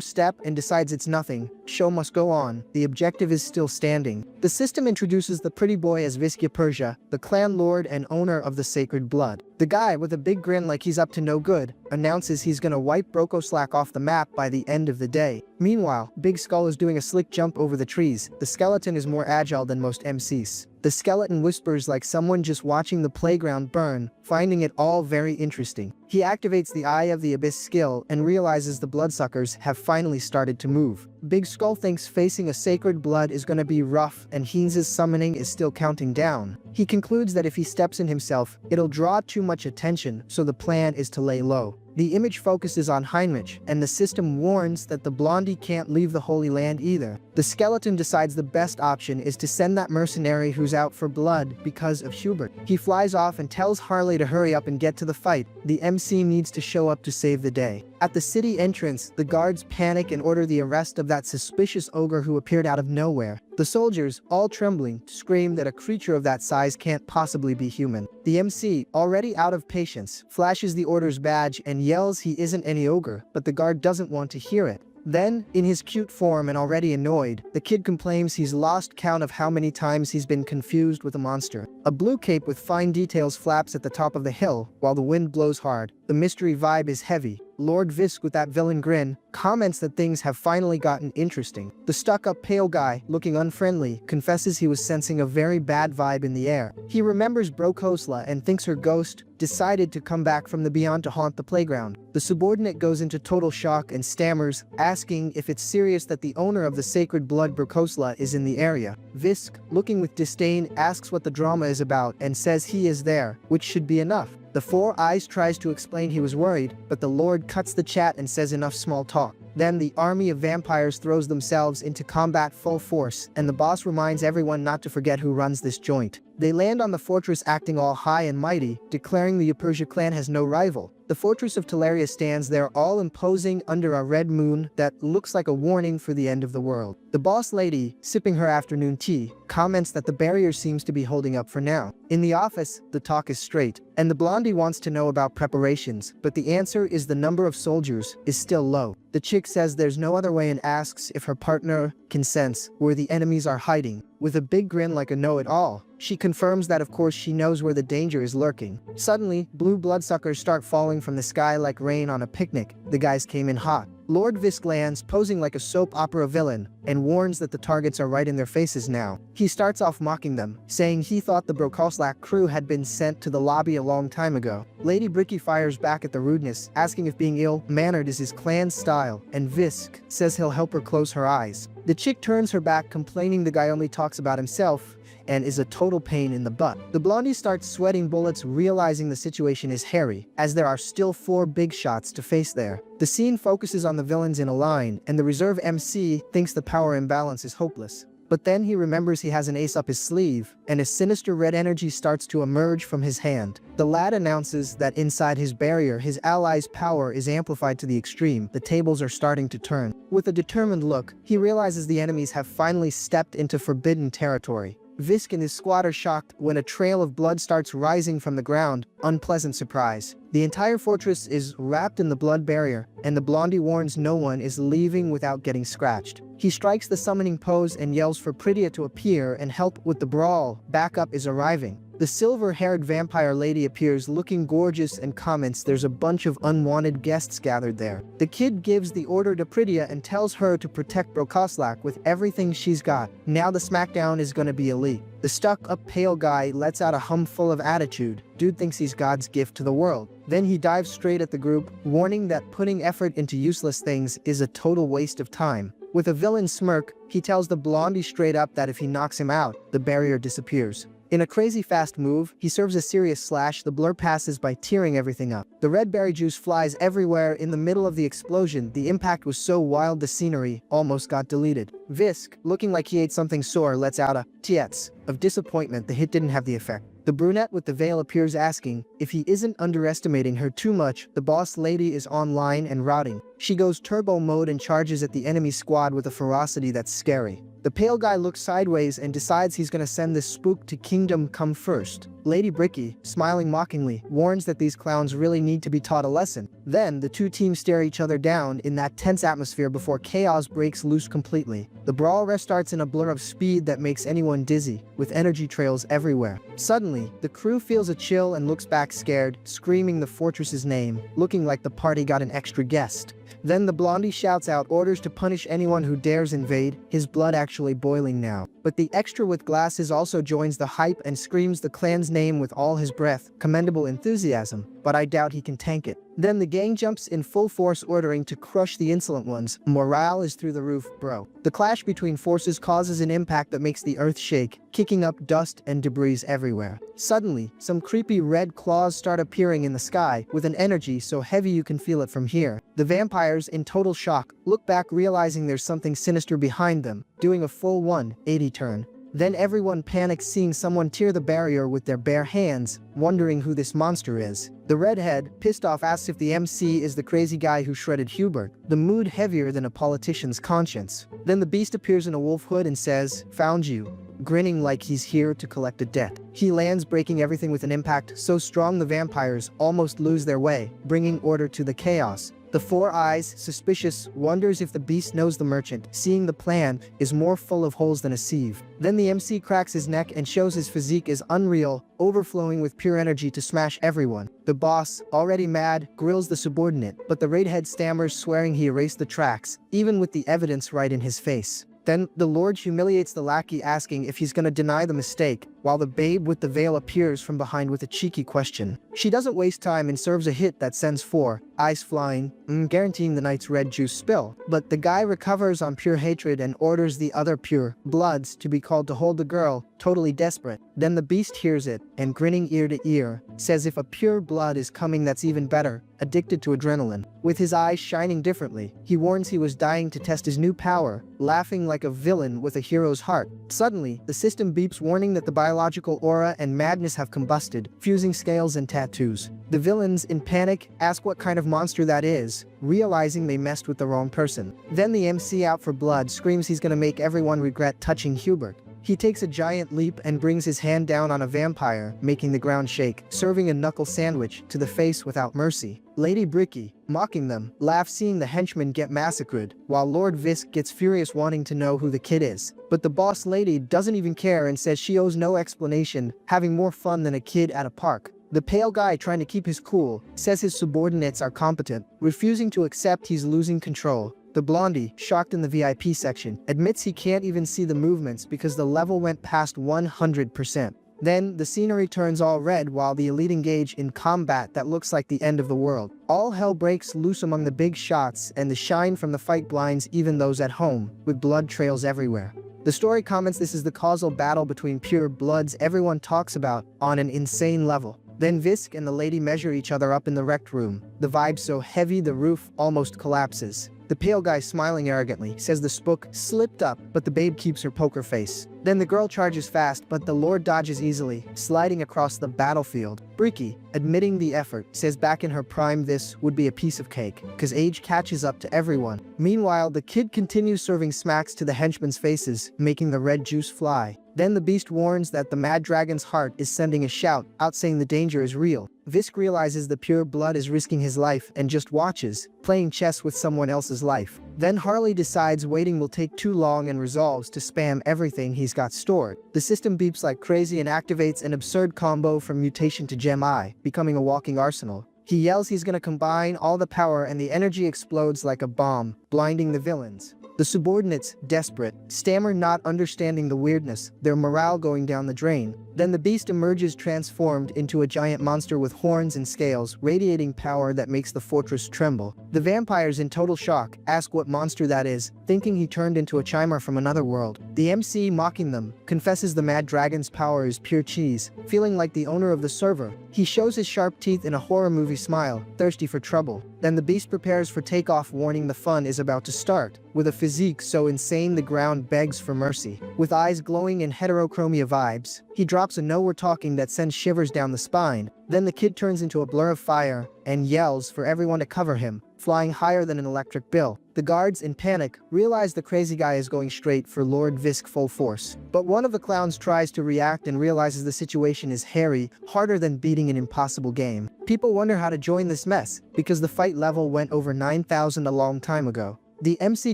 step and decides it's nothing. Show must go on. The objective is still standing. The system introduces the pretty boy as Viskia Persia, the clan lord and owner of the sacred blood. The guy, with a big grin like he's up to no good, announces he's gonna wipe Brokoslak off the map by the end of the day. Meanwhile, Big Skull is doing a slick jump over the trees. The skeleton is more agile than most MCs. The skeleton whispers like someone just watching the playground burn, finding it all very interesting. He activates the Eye of the Abyss skill and realizes the bloodsuckers have finally started to move. Big Skull thinks facing a sacred blood is gonna be rough and Hines' summoning is still counting down. He concludes that if he steps in himself, it'll draw too much attention, so the plan is to lay low. The image focuses on Heinrich, and the system warns that the blondie can't leave the Holy Land either. The skeleton decides the best option is to send that mercenary who's out for blood because of Hubert. He flies off and tells Harley to hurry up and get to the fight. The MC needs to show up to save the day. At the city entrance, the guards panic and order the arrest of that suspicious ogre who appeared out of nowhere. The soldiers, all trembling, scream that a creature of that size can't possibly be human. The MC, already out of patience, flashes the order's badge and yells he isn't any ogre, but the guard doesn't want to hear it. Then, in his cute form and already annoyed, the kid complains he's lost count of how many times he's been confused with a monster. A blue cape with fine details flaps at the top of the hill, while the wind blows hard. The mystery vibe is heavy. Lord Visk, with that villain grin, comments that things have finally gotten interesting. The stuck-up pale guy, looking unfriendly, confesses he was sensing a very bad vibe in the air. He remembers Brokosla and thinks her ghost decided to come back from the beyond to haunt the playground. The subordinate goes into total shock and stammers, asking if it's serious that the owner of the sacred blood Brokosla is in the area. Visk, looking with disdain, asks what the drama is about and says he is there, which should be enough. The Four Eyes tries to explain he was worried, but the Lord cuts the chat and says enough small talk. Then the army of vampires throws themselves into combat full force, and the boss reminds everyone not to forget who runs this joint. They land on the fortress acting all high and mighty, declaring the Yapersia clan has no rival. The fortress of Teleria stands there all imposing under a red moon that looks like a warning for the end of the world. The boss lady, sipping her afternoon tea, comments that the barrier seems to be holding up for now. In the office, the talk is straight, and the blondie wants to know about preparations, but the answer is the number of soldiers is still low. The chick says there's no other way and asks if her partner can sense where the enemies are hiding. With a big grin like a know-it-all, she confirms that of course she knows where the danger is lurking. Suddenly, blue bloodsuckers start falling from the sky like rain on a picnic. The guys came in hot. Lord Visk lands, posing like a soap opera villain, and warns that the targets are right in their faces now. He starts off mocking them, saying he thought the Brokoslak crew had been sent to the lobby a long time ago. Lady Bricky fires back at the rudeness, asking if being ill-mannered is his clan's style, and Visk says he'll help her close her eyes. The chick turns her back, complaining the guy only talks about himself and is a total pain in the butt. The blondie starts sweating bullets, realizing the situation is hairy, as there are still 4 big shots to face there. The scene focuses on the villains in a line, and the reserve MC thinks the power imbalance is hopeless. But then he remembers he has an ace up his sleeve, and a sinister red energy starts to emerge from his hand. The lad announces that inside his barrier, his ally's power is amplified to the extreme. The tables are starting to turn. With a determined look, he realizes the enemies have finally stepped into forbidden territory. Visk and his squad are shocked when a trail of blood starts rising from the ground. Unpleasant surprise. The entire fortress is wrapped in the blood barrier, and the blondie warns no one is leaving without getting scratched. He strikes the summoning pose and yells for Pritia to appear and help with the brawl. Backup is arriving. The The silver-haired vampire lady appears looking gorgeous and comments there's a bunch of unwanted guests gathered there. The kid gives the order to Pritia and tells her to protect Brokoslak with everything she's got. Now the smackdown is gonna be elite. The stuck-up pale guy lets out a hum full of attitude. Dude thinks he's God's gift to the world. Then he dives straight at the group, warning that putting effort into useless things is a total waste of time. With a villain smirk, he tells the blondie straight up that if he knocks him out, the barrier disappears. In a crazy fast move, he serves a serious slash. The blur passes by tearing everything up. The red berry juice flies everywhere in the middle of the explosion. The impact was so wild the scenery almost got deleted. Visk, looking like he ate something sore, lets out a "Tiets" of disappointment. The hit didn't have the effect. The brunette with the veil appears asking if he isn't underestimating her too much. The boss lady is online and routing. She goes turbo mode and charges at the enemy squad with a ferocity that's scary. The pale guy looks sideways and decides he's gonna send this spook to Kingdom Come First. Lady Bricky, smiling mockingly, warns that these clowns really need to be taught a lesson. Then, the two teams stare each other down in that tense atmosphere before chaos breaks loose completely. The brawl restarts in a blur of speed that makes anyone dizzy, with energy trails everywhere. Suddenly, the crew feels a chill and looks back scared, screaming the fortress's name, looking like the party got an extra guest. Then the blondie shouts out orders to punish anyone who dares invade, his blood actually boiling now. But the extra with glasses also joins the hype and screams the clan's name with all his breath, commendable enthusiasm, but I doubt he can tank it. Then the gang jumps in full force ordering to crush the insolent ones. Morale is through the roof, bro. The clash between forces causes an impact that makes the earth shake, kicking up dust and debris everywhere. Suddenly, some creepy red claws start appearing in the sky, with an energy so heavy you can feel it from here. The vampires, in total shock, look back realizing there's something sinister behind them, doing a full 180 turn. Then everyone panics seeing someone tear the barrier with their bare hands, wondering who this monster is. The redhead, pissed off, asks if the MC is the crazy guy who shredded Hubert, the mood heavier than a politician's conscience. Then the beast appears in a wolf hood and says, "Found you," grinning like he's here to collect a debt. He lands, breaking everything with an impact so strong the vampires almost lose their way, bringing order to the chaos. The Four Eyes, suspicious, wonders if the beast knows the merchant, seeing the plan is more full of holes than a sieve. Then the MC cracks his neck and shows his physique is unreal, overflowing with pure energy to smash everyone. The boss, already mad, grills the subordinate, but the redhead stammers, swearing he erased the tracks, even with the evidence right in his face. Then, the Lord humiliates the lackey, asking if he's gonna deny the mistake, while the babe with the veil appears from behind with a cheeky question. She doesn't waste time and serves a hit that sends 4 eyes flying, guaranteeing the knight's red juice spill. But the guy recovers on pure hatred and orders the other pure bloods to be called to hold the girl, totally desperate. Then the beast hears it, and grinning ear to ear, says if a pure blood is coming that's even better, addicted to adrenaline. With his eyes shining differently, he warns he was dying to test his new power, laughing like a villain with a hero's heart. Suddenly, the system beeps, warning that the biological aura and madness have combusted, fusing scales and tattoos. The villains, in panic, ask what kind of monster that is, realizing they messed with the wrong person. Then the MC, out for blood, screams he's gonna make everyone regret touching Hubert. He takes a giant leap and brings his hand down on a vampire, making the ground shake, serving a knuckle sandwich to the face without mercy. Lady Bricky, mocking them, laughs seeing the henchmen get massacred, while Lord Visk gets furious, wanting to know who the kid is. But the boss lady doesn't even care and says she owes no explanation, having more fun than a kid at a park. The pale guy, trying to keep his cool, says his subordinates are competent, refusing to accept he's losing control. The blondie, shocked in the VIP section, admits he can't even see the movements because the level went past 100%. Then, the scenery turns all red while the elite engage in combat that looks like the end of the world. All hell breaks loose among the big shots, and the shine from the fight blinds even those at home, with blood trails everywhere. The story comments this is the causal battle between pure bloods everyone talks about on an insane level. Then Visk and the lady measure each other up in the rec room, the vibe so heavy the roof almost collapses. The pale guy, smiling arrogantly, says the spook slipped up, but the babe keeps her poker face. Then the girl charges fast, but the lord dodges easily, sliding across the battlefield. Bricky, admitting the effort, says back in her prime this would be a piece of cake, cause age catches up to everyone. Meanwhile, the kid continues serving smacks to the henchmen's faces, making the red juice fly. Then the beast warns that the mad dragon's heart is sending a shout out, saying the danger is real. Visk realizes the pure blood is risking his life and just watches, playing chess with someone else's life. Then Harley decides waiting will take too long and resolves to spam everything he's got stored. The system beeps like crazy and activates an absurd combo from mutation to gem eye, becoming a walking arsenal. He yells he's gonna combine all the power and the energy explodes like a bomb, blinding the villains. The subordinates, desperate, stammer not understanding the weirdness, their morale going down the drain. Then the beast emerges transformed into a giant monster with horns and scales, radiating power that makes the fortress tremble. The vampires, in total shock, ask what monster that is, thinking he turned into a chimer from another world. The MC, mocking them, confesses the mad dragon's power is pure cheese. Feeling like the owner of the server, he shows his sharp teeth in a horror movie smile, thirsty for trouble. Then the beast prepares for takeoff, warning the fun is about to start. With a physique so insane the ground begs for mercy. With eyes glowing in heterochromia vibes, he drops a "no we're talking" that sends shivers down the spine. Then the kid turns into a blur of fire and yells for everyone to cover him, flying higher than an electric bill. The guards, in panic, realize the crazy guy is going straight for Lord Visk full force. But one of the clowns tries to react and realizes the situation is hairy, harder than beating an impossible game. People wonder how to join this mess, because the fight level went over 9,000 a long time ago. The MC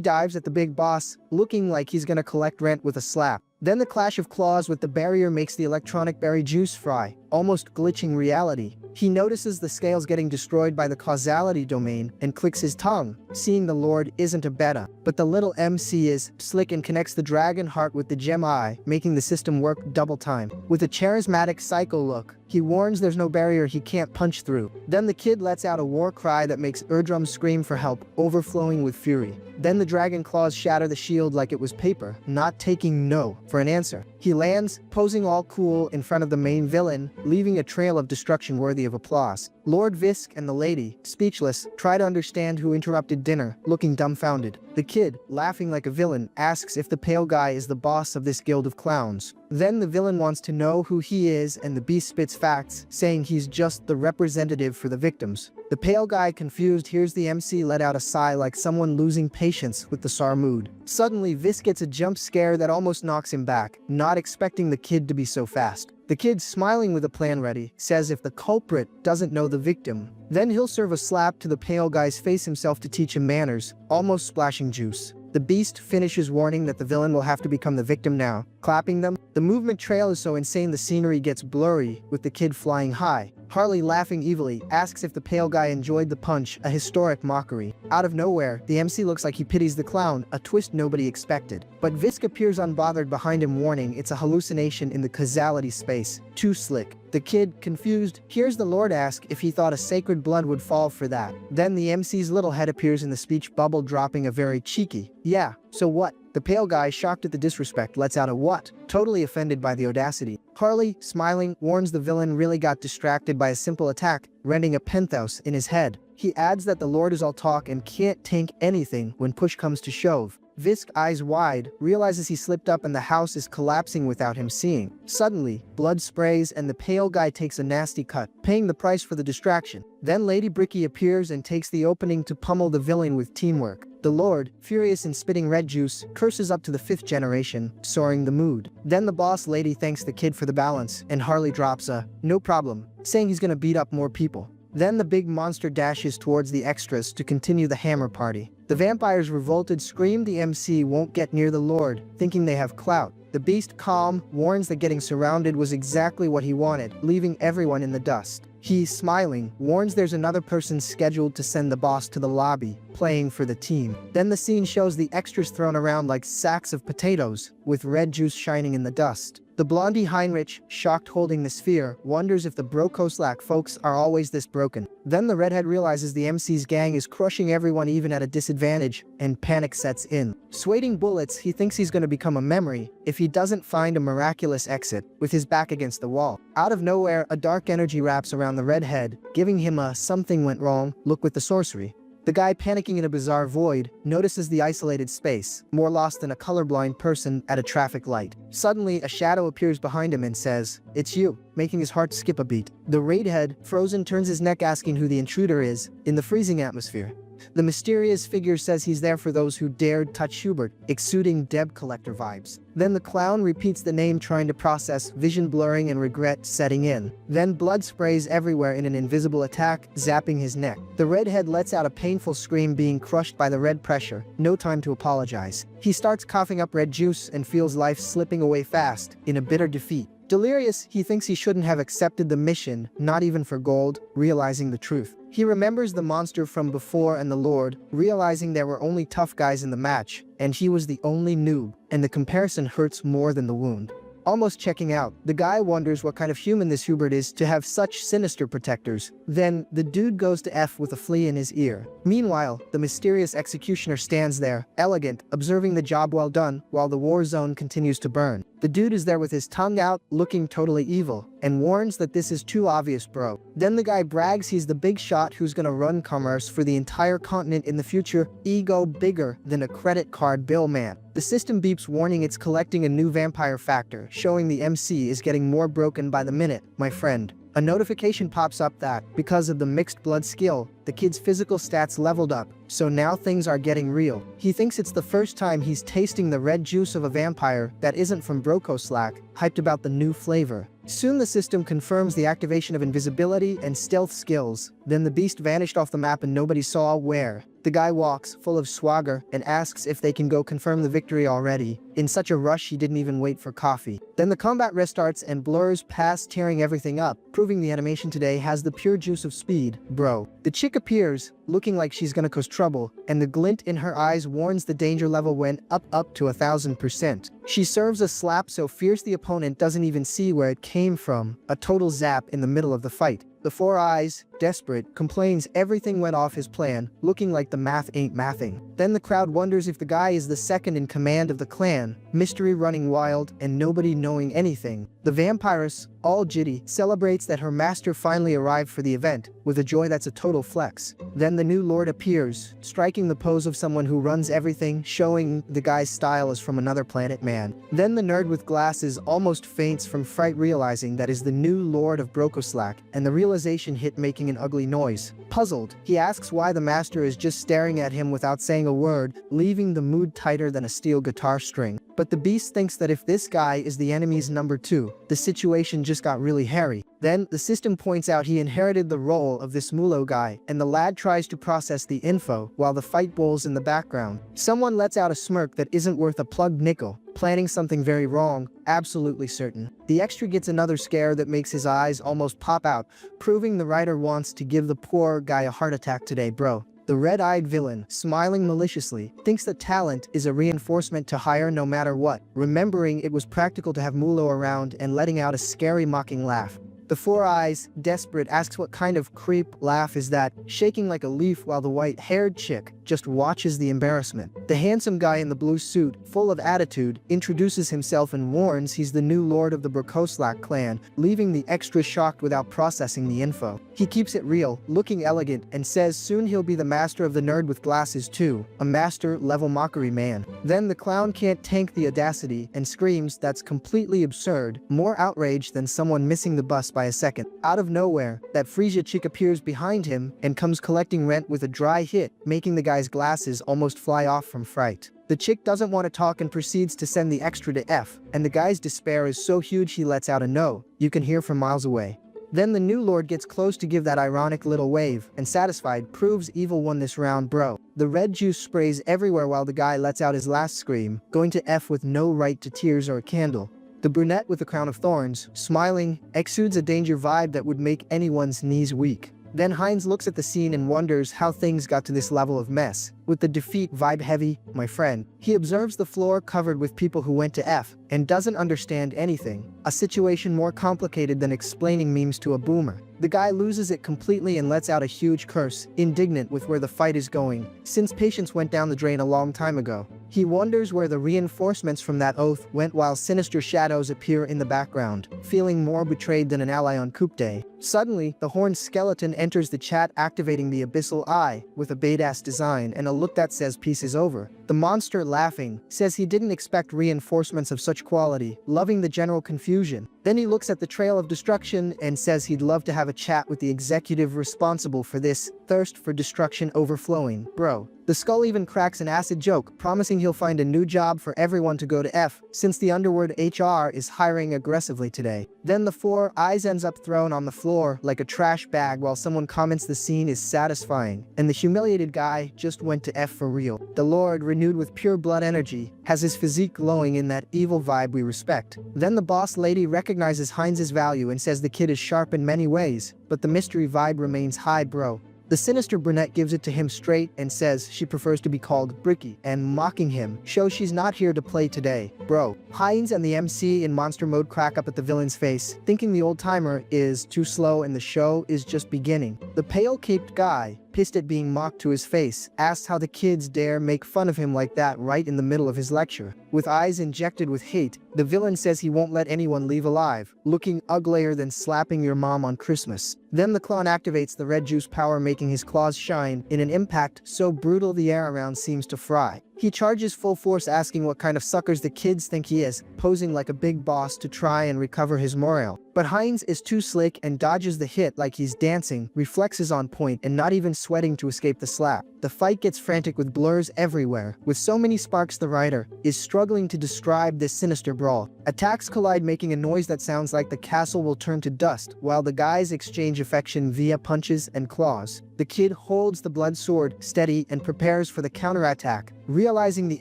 dives at the big boss, looking like he's gonna collect rent with a slap. Then the clash of claws with the barrier makes the electronic berry juice fry, almost glitching reality. He notices the scales getting destroyed by the causality domain and clicks his tongue, seeing the Lord isn't a beta, but the little MC is slick and connects the dragon heart with the gem eye, making the system work double time. With a charismatic psycho look, he warns there's no barrier he can't punch through. Then the kid lets out a war cry that makes Erdrum scream for help, overflowing with fury. Then the dragon claws shatter the shield like it was paper, not taking no for an answer. He lands, posing all cool in front of the main villain, leaving a trail of destruction worthy of applause. Lord Visk and the lady, speechless, try to understand who interrupted dinner, looking dumbfounded. The kid, laughing like a villain, asks if the pale guy is the boss of this guild of clowns. Then the villain wants to know who he is and the beast spits facts, saying he's just the representative for the victims. The pale guy, confused, hears the MC let out a sigh like someone losing patience with the SAR mood. Suddenly, Visk gets a jump scare that almost knocks him back, not expecting the kid to be so fast. The kid, smiling with a plan ready, says if the culprit doesn't know the victim, then he'll serve a slap to the pale guy's face himself to teach him manners, almost splashing juice. The beast finishes, warning that the villain will have to become the victim now, clapping them. The movement trail is so insane the scenery gets blurry, with the kid flying high. Harley, laughing evilly, asks if the pale guy enjoyed the punch, a historic mockery. Out of nowhere, the MC looks like he pities the clown, a twist nobody expected. But Visk appears unbothered behind him, warning it's a hallucination in the causality space. Too slick. The kid, confused, hears the Lord ask if he thought a sacred blood would fall for that. Then the MC's little head appears in the speech bubble, dropping a very cheeky, "Yeah, so what?" The pale guy, shocked at the disrespect, lets out a "what?" totally offended by the audacity. Harley, smiling, warns the villain really got distracted by a simple attack, rending a penthouse in his head. He adds that the Lord is all talk and can't tank anything when push comes to shove. Visk, eyes wide, realizes he slipped up and the house is collapsing without him seeing. Suddenly, blood sprays and the pale guy takes a nasty cut, paying the price for the distraction. Then Lady Bricky appears and takes the opening to pummel the villain with teamwork. The Lord, furious and spitting red juice, curses up to the 5th generation, soaring the mood. Then the boss lady thanks the kid for the balance, and Harley drops a "no problem," saying he's gonna beat up more people. Then the big monster dashes towards the extras to continue the hammer party. The vampires, revolted, scream the MC won't get near the Lord, thinking they have clout. The beast, calm, warns that getting surrounded was exactly what he wanted, leaving everyone in the dust. He, smiling, warns there's another person scheduled to send the boss to the lobby, playing for the team. Then the scene shows the extras thrown around like sacks of potatoes, with red juice shining in the dust. The blondie Heinrich, shocked holding the sphere, wonders if the Brokoslak folks are always this broken. Then the redhead realizes the MC's gang is crushing everyone even at a disadvantage, and panic sets in. Sweating bullets, he thinks he's gonna become a memory if he doesn't find a miraculous exit, with his back against the wall. Out of nowhere, a dark energy wraps around the redhead, giving him a "something went wrong" look with the sorcery. The guy, panicking in a bizarre void, notices the isolated space, more lost than a colorblind person at a traffic light. Suddenly, a shadow appears behind him and says, "It's you," making his heart skip a beat. The redhead, frozen, turns his neck asking who the intruder is, in the freezing atmosphere. The mysterious figure says he's there for those who dared touch Hubert, exuding debt collector vibes. Then the clown repeats the name, trying to process, vision blurring and regret setting in. Then blood sprays everywhere in an invisible attack, zapping his neck. The redhead lets out a painful scream, being crushed by the red pressure. No time to apologize. He starts coughing up red juice and feels life slipping away fast, in a bitter defeat. Delirious, he thinks he shouldn't have accepted the mission, not even for gold, realizing the truth. He remembers the monster from before and the Lord, realizing there were only tough guys in the match, and he was the only noob, and the comparison hurts more than the wound. Almost checking out, the guy wonders what kind of human this Hubert is to have such sinister protectors. Then, the dude goes to F with a flea in his ear. Meanwhile, the mysterious executioner stands there, elegant, observing the job well done, while the war zone continues to burn. The dude is there with his tongue out, looking totally evil, and warns that this is too obvious, bro. Then the guy brags he's the big shot who's gonna run commerce for the entire continent in the future, ego bigger than a credit card bill, man. The system beeps, warning it's collecting a new vampire factor, showing the MC is getting more broken by the minute, my friend. A notification pops up that, because of the mixed blood skill, the kid's physical stats leveled up, so now things are getting real. He thinks it's the first time he's tasting the red juice of a vampire that isn't from Brokoslack, hyped about the new flavor. Soon the system confirms the activation of invisibility and stealth skills. Then the beast vanished off the map and nobody saw where. The guy walks, full of swagger, and asks if they can go confirm the victory already. In such a rush he didn't even wait for coffee. Then the combat restarts and blurs past, tearing everything up, proving the animation today has the pure juice of speed, bro. The chick appears, looking like she's gonna cause trouble, and the glint in her eyes warns the danger level went up to 1000%. She serves a slap so fierce the opponent doesn't even see where it came from, a total zap in the middle of the fight. The Four Eyes, desperate, complains everything went off his plan, looking like the math ain't mathing. Then the crowd wonders if the guy is the second in command of the clan, mystery running wild and nobody knowing anything. The vampiress, all jitty, celebrates that her master finally arrived for the event, with a joy that's a total flex. Then the new lord appears, striking the pose of someone who runs everything, showing the guy's style is from another planet, man. Then the nerd with glasses almost faints from fright, realizing that is the new lord of Brokoslack, and the realization hit making an ugly noise. Puzzled, he asks why the master is just staring at him without saying a word, leaving the mood tighter than a steel guitar string. But the beast thinks that if this guy is the enemy's number 2, the situation just got really hairy. Then, the system points out he inherited the role of this Mulo guy, and the lad tries to process the info, while the fight bowls in the background. Someone lets out a smirk that isn't worth a plugged nickel, planning something very wrong, absolutely certain. The extra gets another scare that makes his eyes almost pop out, proving the writer wants to give the poor guy a heart attack today, bro. The red-eyed villain, smiling maliciously, thinks that talent is a reinforcement to hire no matter what, remembering it was practical to have Mulo around and letting out a scary mocking laugh. The Four Eyes, desperate, asks what kind of creep laugh is that, shaking like a leaf while the white-haired chick just watches the embarrassment. The handsome guy in the blue suit, full of attitude, introduces himself and warns he's the new lord of the Brokoslack clan, leaving the extra shocked without processing the info. He keeps it real, looking elegant, and says soon he'll be the master of the nerd with glasses too, a master-level mockery man. Then the clown can't tank the audacity and screams that's completely absurd, more outraged than someone missing the bus by a second. Out of nowhere, that Frisia chick appears behind him and comes collecting rent with a dry hit, making the guy's glasses almost fly off from fright. The chick doesn't want to talk and proceeds to send the extra to F, and the guy's despair is so huge he lets out a no, you can hear from miles away. Then the new lord gets close to give that ironic little wave, and satisfied, proves evil won this round, bro. The red juice sprays everywhere while the guy lets out his last scream, going to F with no right to tears or a candle. The brunette with the crown of thorns, smiling, exudes a danger vibe that would make anyone's knees weak. Then Heinz looks at the scene and wonders how things got to this level of mess. With the defeat vibe heavy, my friend, he observes the floor covered with people who went to F and doesn't understand anything, a situation more complicated than explaining memes to a boomer. The guy loses it completely and lets out a huge curse, indignant with where the fight is going, since patience went down the drain a long time ago. He wonders where the reinforcements from that oath went while sinister shadows appear in the background, feeling more betrayed than an ally on coup day. Suddenly, the horned skeleton enters the chat, activating the abyssal eye with a badass design and a look that says peace is over. The monster, laughing, says he didn't expect reinforcements of such quality, loving the general confusion. Then he looks at the trail of destruction and says he'd love to have a chat with the executive responsible for this thirst for destruction overflowing. Bro. The skull even cracks an acid joke, promising he'll find a new job for everyone to go to F, since the underworld HR is hiring aggressively today. Then the four eyes ends up thrown on the floor like a trash bag while someone comments the scene is satisfying, and the humiliated guy just went to F for real. The Lord, renewed with pure blood energy, has his physique glowing in that evil vibe we respect. Then the boss lady recognizes Heinz's value and says the kid is sharp in many ways, but the mystery vibe remains high, bro. The sinister brunette gives it to him straight and says she prefers to be called Bricky, and mocking him shows she's not here to play today. Bro. Heinz and the MC in monster mode crack up at the villain's face, thinking the old timer is too slow and the show is just beginning. The pale-caped guy, pissed at being mocked to his face, asks how the kids dare make fun of him like that right in the middle of his lecture. With eyes injected with hate, the villain says he won't let anyone leave alive, looking uglier than slapping your mom on Christmas. Then the clone activates the red juice power, making his claws shine in an impact so brutal the air around seems to fry. He charges full force, asking what kind of suckers the kids think he is, posing like a big boss to try and recover his morale. But Heinz is too slick and dodges the hit like he's dancing, reflexes on point and not even sweating to escape the slap. The fight gets frantic with blurs everywhere. With so many sparks, the writer is struggling to describe this sinister brawl. Attacks collide, making a noise that sounds like the castle will turn to dust, while the guys exchange affection via punches and claws. The kid holds the blood sword steady and prepares for the counterattack, realizing the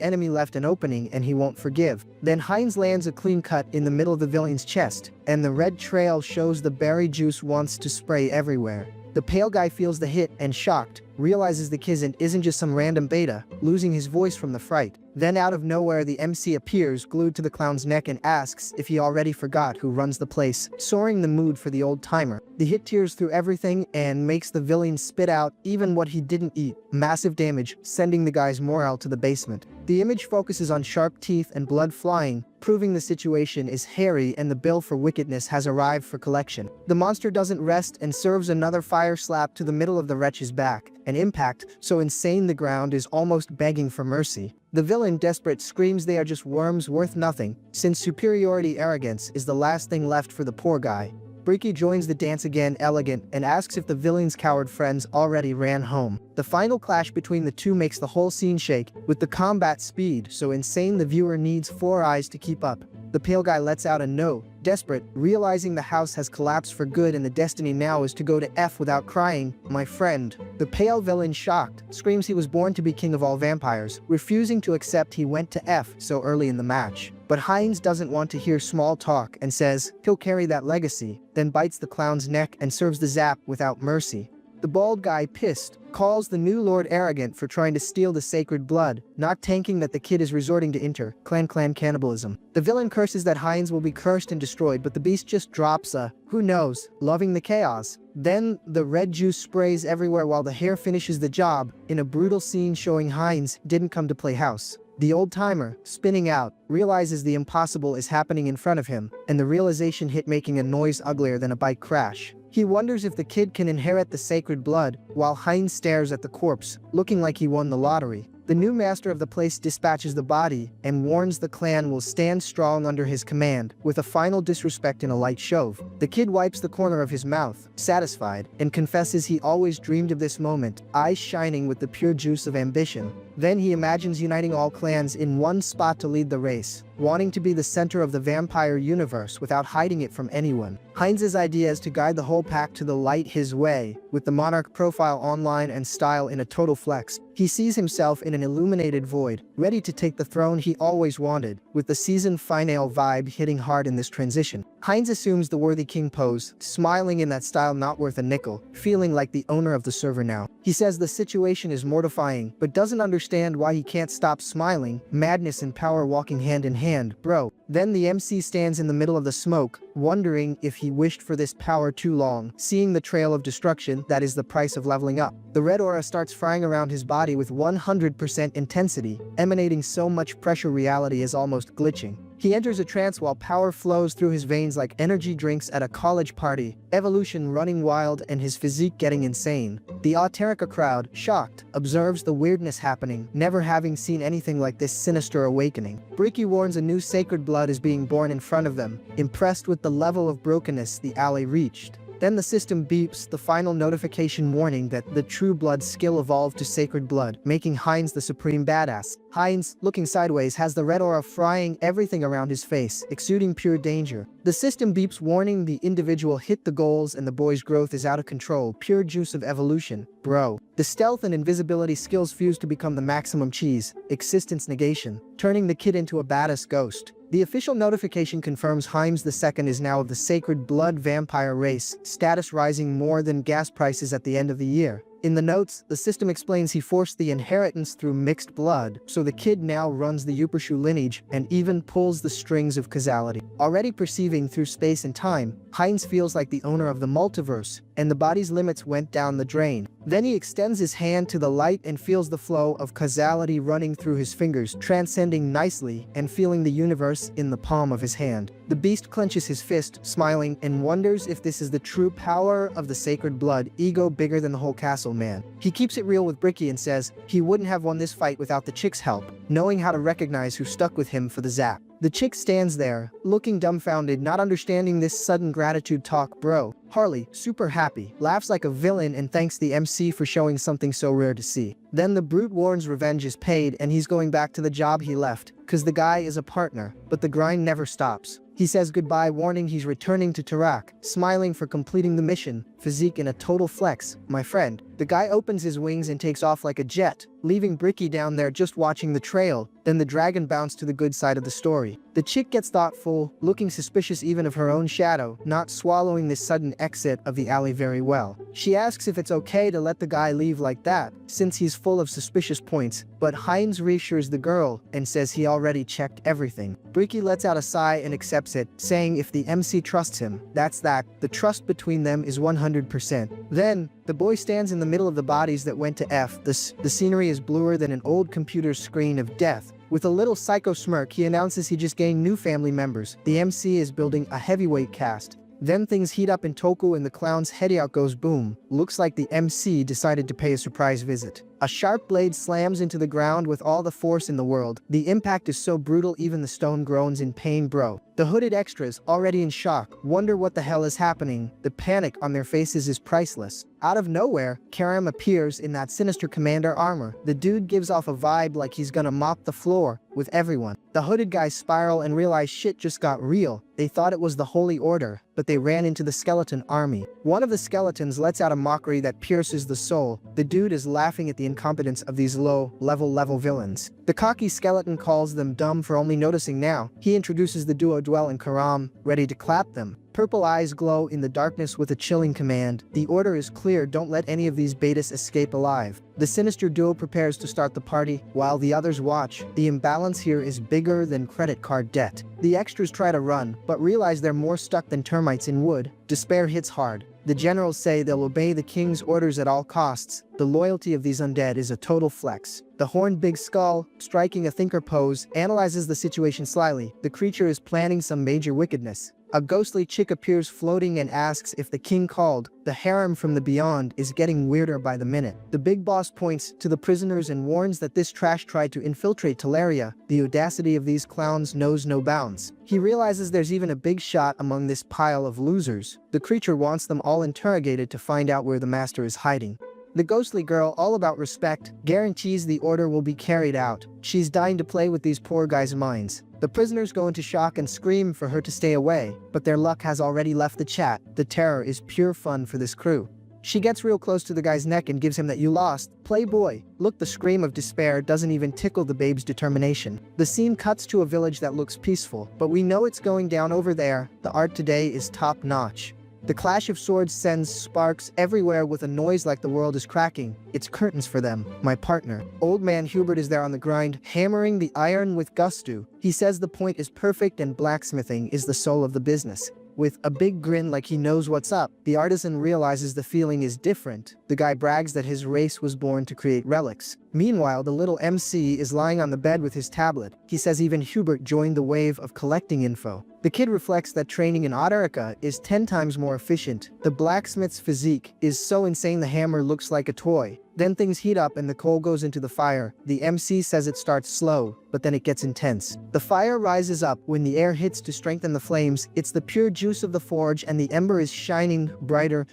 enemy left an opening and he won't forgive. Then Heinz lands a clean cut in the middle of the villain's chest, and the red trail shows the berry juice wants to spray everywhere. The pale guy feels the hit and, shocked, realizes the kid isn't just some random beta, losing his voice from the fright. Then out of nowhere the MC appears, glued to the clown's neck, and asks if he already forgot who runs the place, soaring the mood for the old timer. The hit tears through everything and makes the villain spit out even what he didn't eat. Massive damage, sending the guy's morale to the basement. The image focuses on sharp teeth and blood flying, proving the situation is hairy and the bill for wickedness has arrived for collection. The monster doesn't rest and serves another fire slap to the middle of the wretch's back, an impact so insane the ground is almost begging for mercy. The villain, desperate, screams they are just worms worth nothing, since superiority arrogance is the last thing left for the poor guy. Bricky joins the dance again, elegant, and asks if the villain's coward friends already ran home. The final clash between the two makes the whole scene shake, with the combat speed so insane the viewer needs 4 eyes to keep up. The pale guy lets out a no, desperate, realizing the house has collapsed for good and the destiny now is to go to F without crying, my friend. The pale villain, shocked, screams he was born to be king of all vampires, refusing to accept he went to F so early in the match. But Heinz doesn't want to hear small talk and says he'll carry that legacy, then bites the clown's neck and serves the zap without mercy. The bald guy, pissed, calls the new lord arrogant for trying to steal the sacred blood, not tanking that the kid is resorting to clan cannibalism. The villain curses that Heinz will be cursed and destroyed, but the beast just drops a who knows, loving the chaos. Then the red juice sprays everywhere while the hair finishes the job, in a brutal scene showing Heinz didn't come to play house. The old timer, spinning out, realizes the impossible is happening in front of him, and the realization hit, making a noise uglier than a bike crash. He wonders if the kid can inherit the sacred blood, while Heinz stares at the corpse, looking like he won the lottery. The new master of the place dispatches the body and warns the clan will stand strong under his command, with a final disrespect and a light shove. The kid wipes the corner of his mouth, satisfied, and confesses he always dreamed of this moment, eyes shining with the pure juice of ambition. Then he imagines uniting all clans in one spot to lead the race, wanting to be the center of the vampire universe without hiding it from anyone. Heinz's idea is to guide the whole pack to the light his way, with the monarch profile online and style in a total flex. He sees himself in an illuminated void, ready to take the throne he always wanted, with the season finale vibe hitting hard in this transition. Heinz assumes the worthy king pose, smiling in that style not worth a nickel, feeling like the owner of the server now. He says the situation is mortifying, but doesn't understand why he can't stop smiling, madness and power walking hand in hand, bro. Then the MC stands in the middle of the smoke, wondering if he wished for this power too long, seeing the trail of destruction that is the price of leveling up. The red aura starts frying around his body with 100% intensity, emanating so much pressure reality is almost glitching. He enters a trance while power flows through his veins like energy drinks at a college party, evolution running wild and his physique getting insane. The Auterica crowd, shocked, observes the weirdness happening, never having seen anything like this sinister awakening. Bricky warns a new sacred blood is being born in front of them, impressed with the level of brokenness the alley reached. Then the system beeps the final notification warning that the True Blood skill evolved to Sacred Blood, making Heinz the supreme badass. Heinz, looking sideways, has the red aura frying everything around his face, exuding pure danger. The system beeps warning the individual hit the goals and the boy's growth is out of control, pure juice of evolution. Bro. The stealth and invisibility skills fuse to become the maximum cheese, existence negation, turning the kid into a badass ghost. The official notification confirms Heinz II is now of the Sacred Blood vampire race, status rising more than gas prices at the end of the year. In the notes, the system explains he forced the inheritance through mixed blood, so the kid now runs the Yupershu lineage and even pulls the strings of causality. Already perceiving through space and time, Heinz feels like the owner of the multiverse, and the body's limits went down the drain. Then he extends his hand to the light and feels the flow of causality running through his fingers, transcending nicely and feeling the universe in the palm of his hand. The beast clenches his fist, smiling, and wonders if this is the true power of the sacred blood, ego bigger than the whole castle man. He keeps it real with Bricky and says he wouldn't have won this fight without the chick's help, knowing how to recognize who stuck with him for the zap. The chick stands there, looking dumbfounded, not understanding this sudden gratitude talk. Bro. Harley, super happy, laughs like a villain and thanks the MC for showing something so rare to see. Then the brute warns revenge is paid and he's going back to the job he left, cause the guy is a partner, but the grind never stops. He says goodbye, warning he's returning to Tarak, smiling for completing the mission, physique in a total flex, my friend. The guy opens his wings and takes off like a jet, leaving Bricky down there just watching the trail. Then the dragon bounced to the good side of the story. The chick gets thoughtful, looking suspicious even of her own shadow, not swallowing this sudden exit of the alley very well. She asks if it's okay to let the guy leave like that, since he's full of suspicious points, but Heinz reassures the girl and says he already checked everything. Bricky lets out a sigh and accepts it, saying if the MC trusts him, that's that. The trust between them is 100%. Then, the boy stands in the middle of the bodies that went to F. The scenery is bluer than an old computer's screen of death. With a little psycho smirk, he announces he just gained new family members. The MC is building a heavyweight cast. Then things heat up in Toku and the clown's head out goes boom. Looks like the MC decided to pay a surprise visit. A sharp blade slams into the ground with all the force in the world. The impact is so brutal even the stone groans in pain. Bro. The hooded extras, already in shock, wonder what the hell is happening. The panic on their faces is priceless. Out of nowhere, Karam appears in that sinister commander armor. The dude gives off a vibe like he's gonna mop the floor with everyone. The hooded guys spiral and realize shit just got real. They thought it was the Holy Order, but they ran into the skeleton army. One of the skeletons lets out a mockery that pierces the soul. The dude is laughing at the incompetence of these low-level villains. The cocky skeleton calls them dumb for only noticing now. He introduces the duo Dwell and Karam, ready to clap them. Purple eyes glow in the darkness with a chilling command. The order is clear, don't let any of these betas escape alive. The sinister duo prepares to start the party, while the others watch. The imbalance here is bigger than credit card debt. The extras try to run, but realize they're more stuck than termites in wood. Despair hits hard. The generals say they'll obey the king's orders at all costs. The loyalty of these undead is a total flex. The horned big skull, striking a thinker pose, analyzes the situation slyly. The creature is planning some major wickedness. A ghostly chick appears floating and asks if the king called. The harem from the beyond is getting weirder by the minute. The big boss points to the prisoners and warns that this trash tried to infiltrate Teleria. The audacity of these clowns knows no bounds. He realizes there's even a big shot among this pile of losers. The creature wants them all interrogated to find out where the master is hiding. The ghostly girl, all about respect, guarantees the order will be carried out. She's dying to play with these poor guys' minds. The prisoners go into shock and scream for her to stay away, but their luck has already left the chat. The terror is pure fun for this crew. She gets real close to the guy's neck and gives him that "you lost, playboy." Look, the scream of despair doesn't even tickle the babe's determination. The scene cuts to a village that looks peaceful, but we know it's going down over there. The art today is top notch. The clash of swords sends sparks everywhere with a noise like the world is cracking. It's curtains for them, my partner. Old man Hubert is there on the grind, hammering the iron with gusto. He says the point is perfect and blacksmithing is the soul of the business. With a big grin like he knows what's up, the artisan realizes the feeling is different. The guy brags that his race was born to create relics. Meanwhile, the little MC is lying on the bed with his tablet. He says even Hubert joined the wave of collecting info. The kid reflects that training in Autorica is 10 times more efficient. The blacksmith's physique is so insane the hammer looks like a toy. Then things heat up and the coal goes into the fire. The MC says it starts slow, but then it gets intense. The fire rises up when the air hits to strengthen the flames. It's the pure juice of the forge and the ember is shining brighter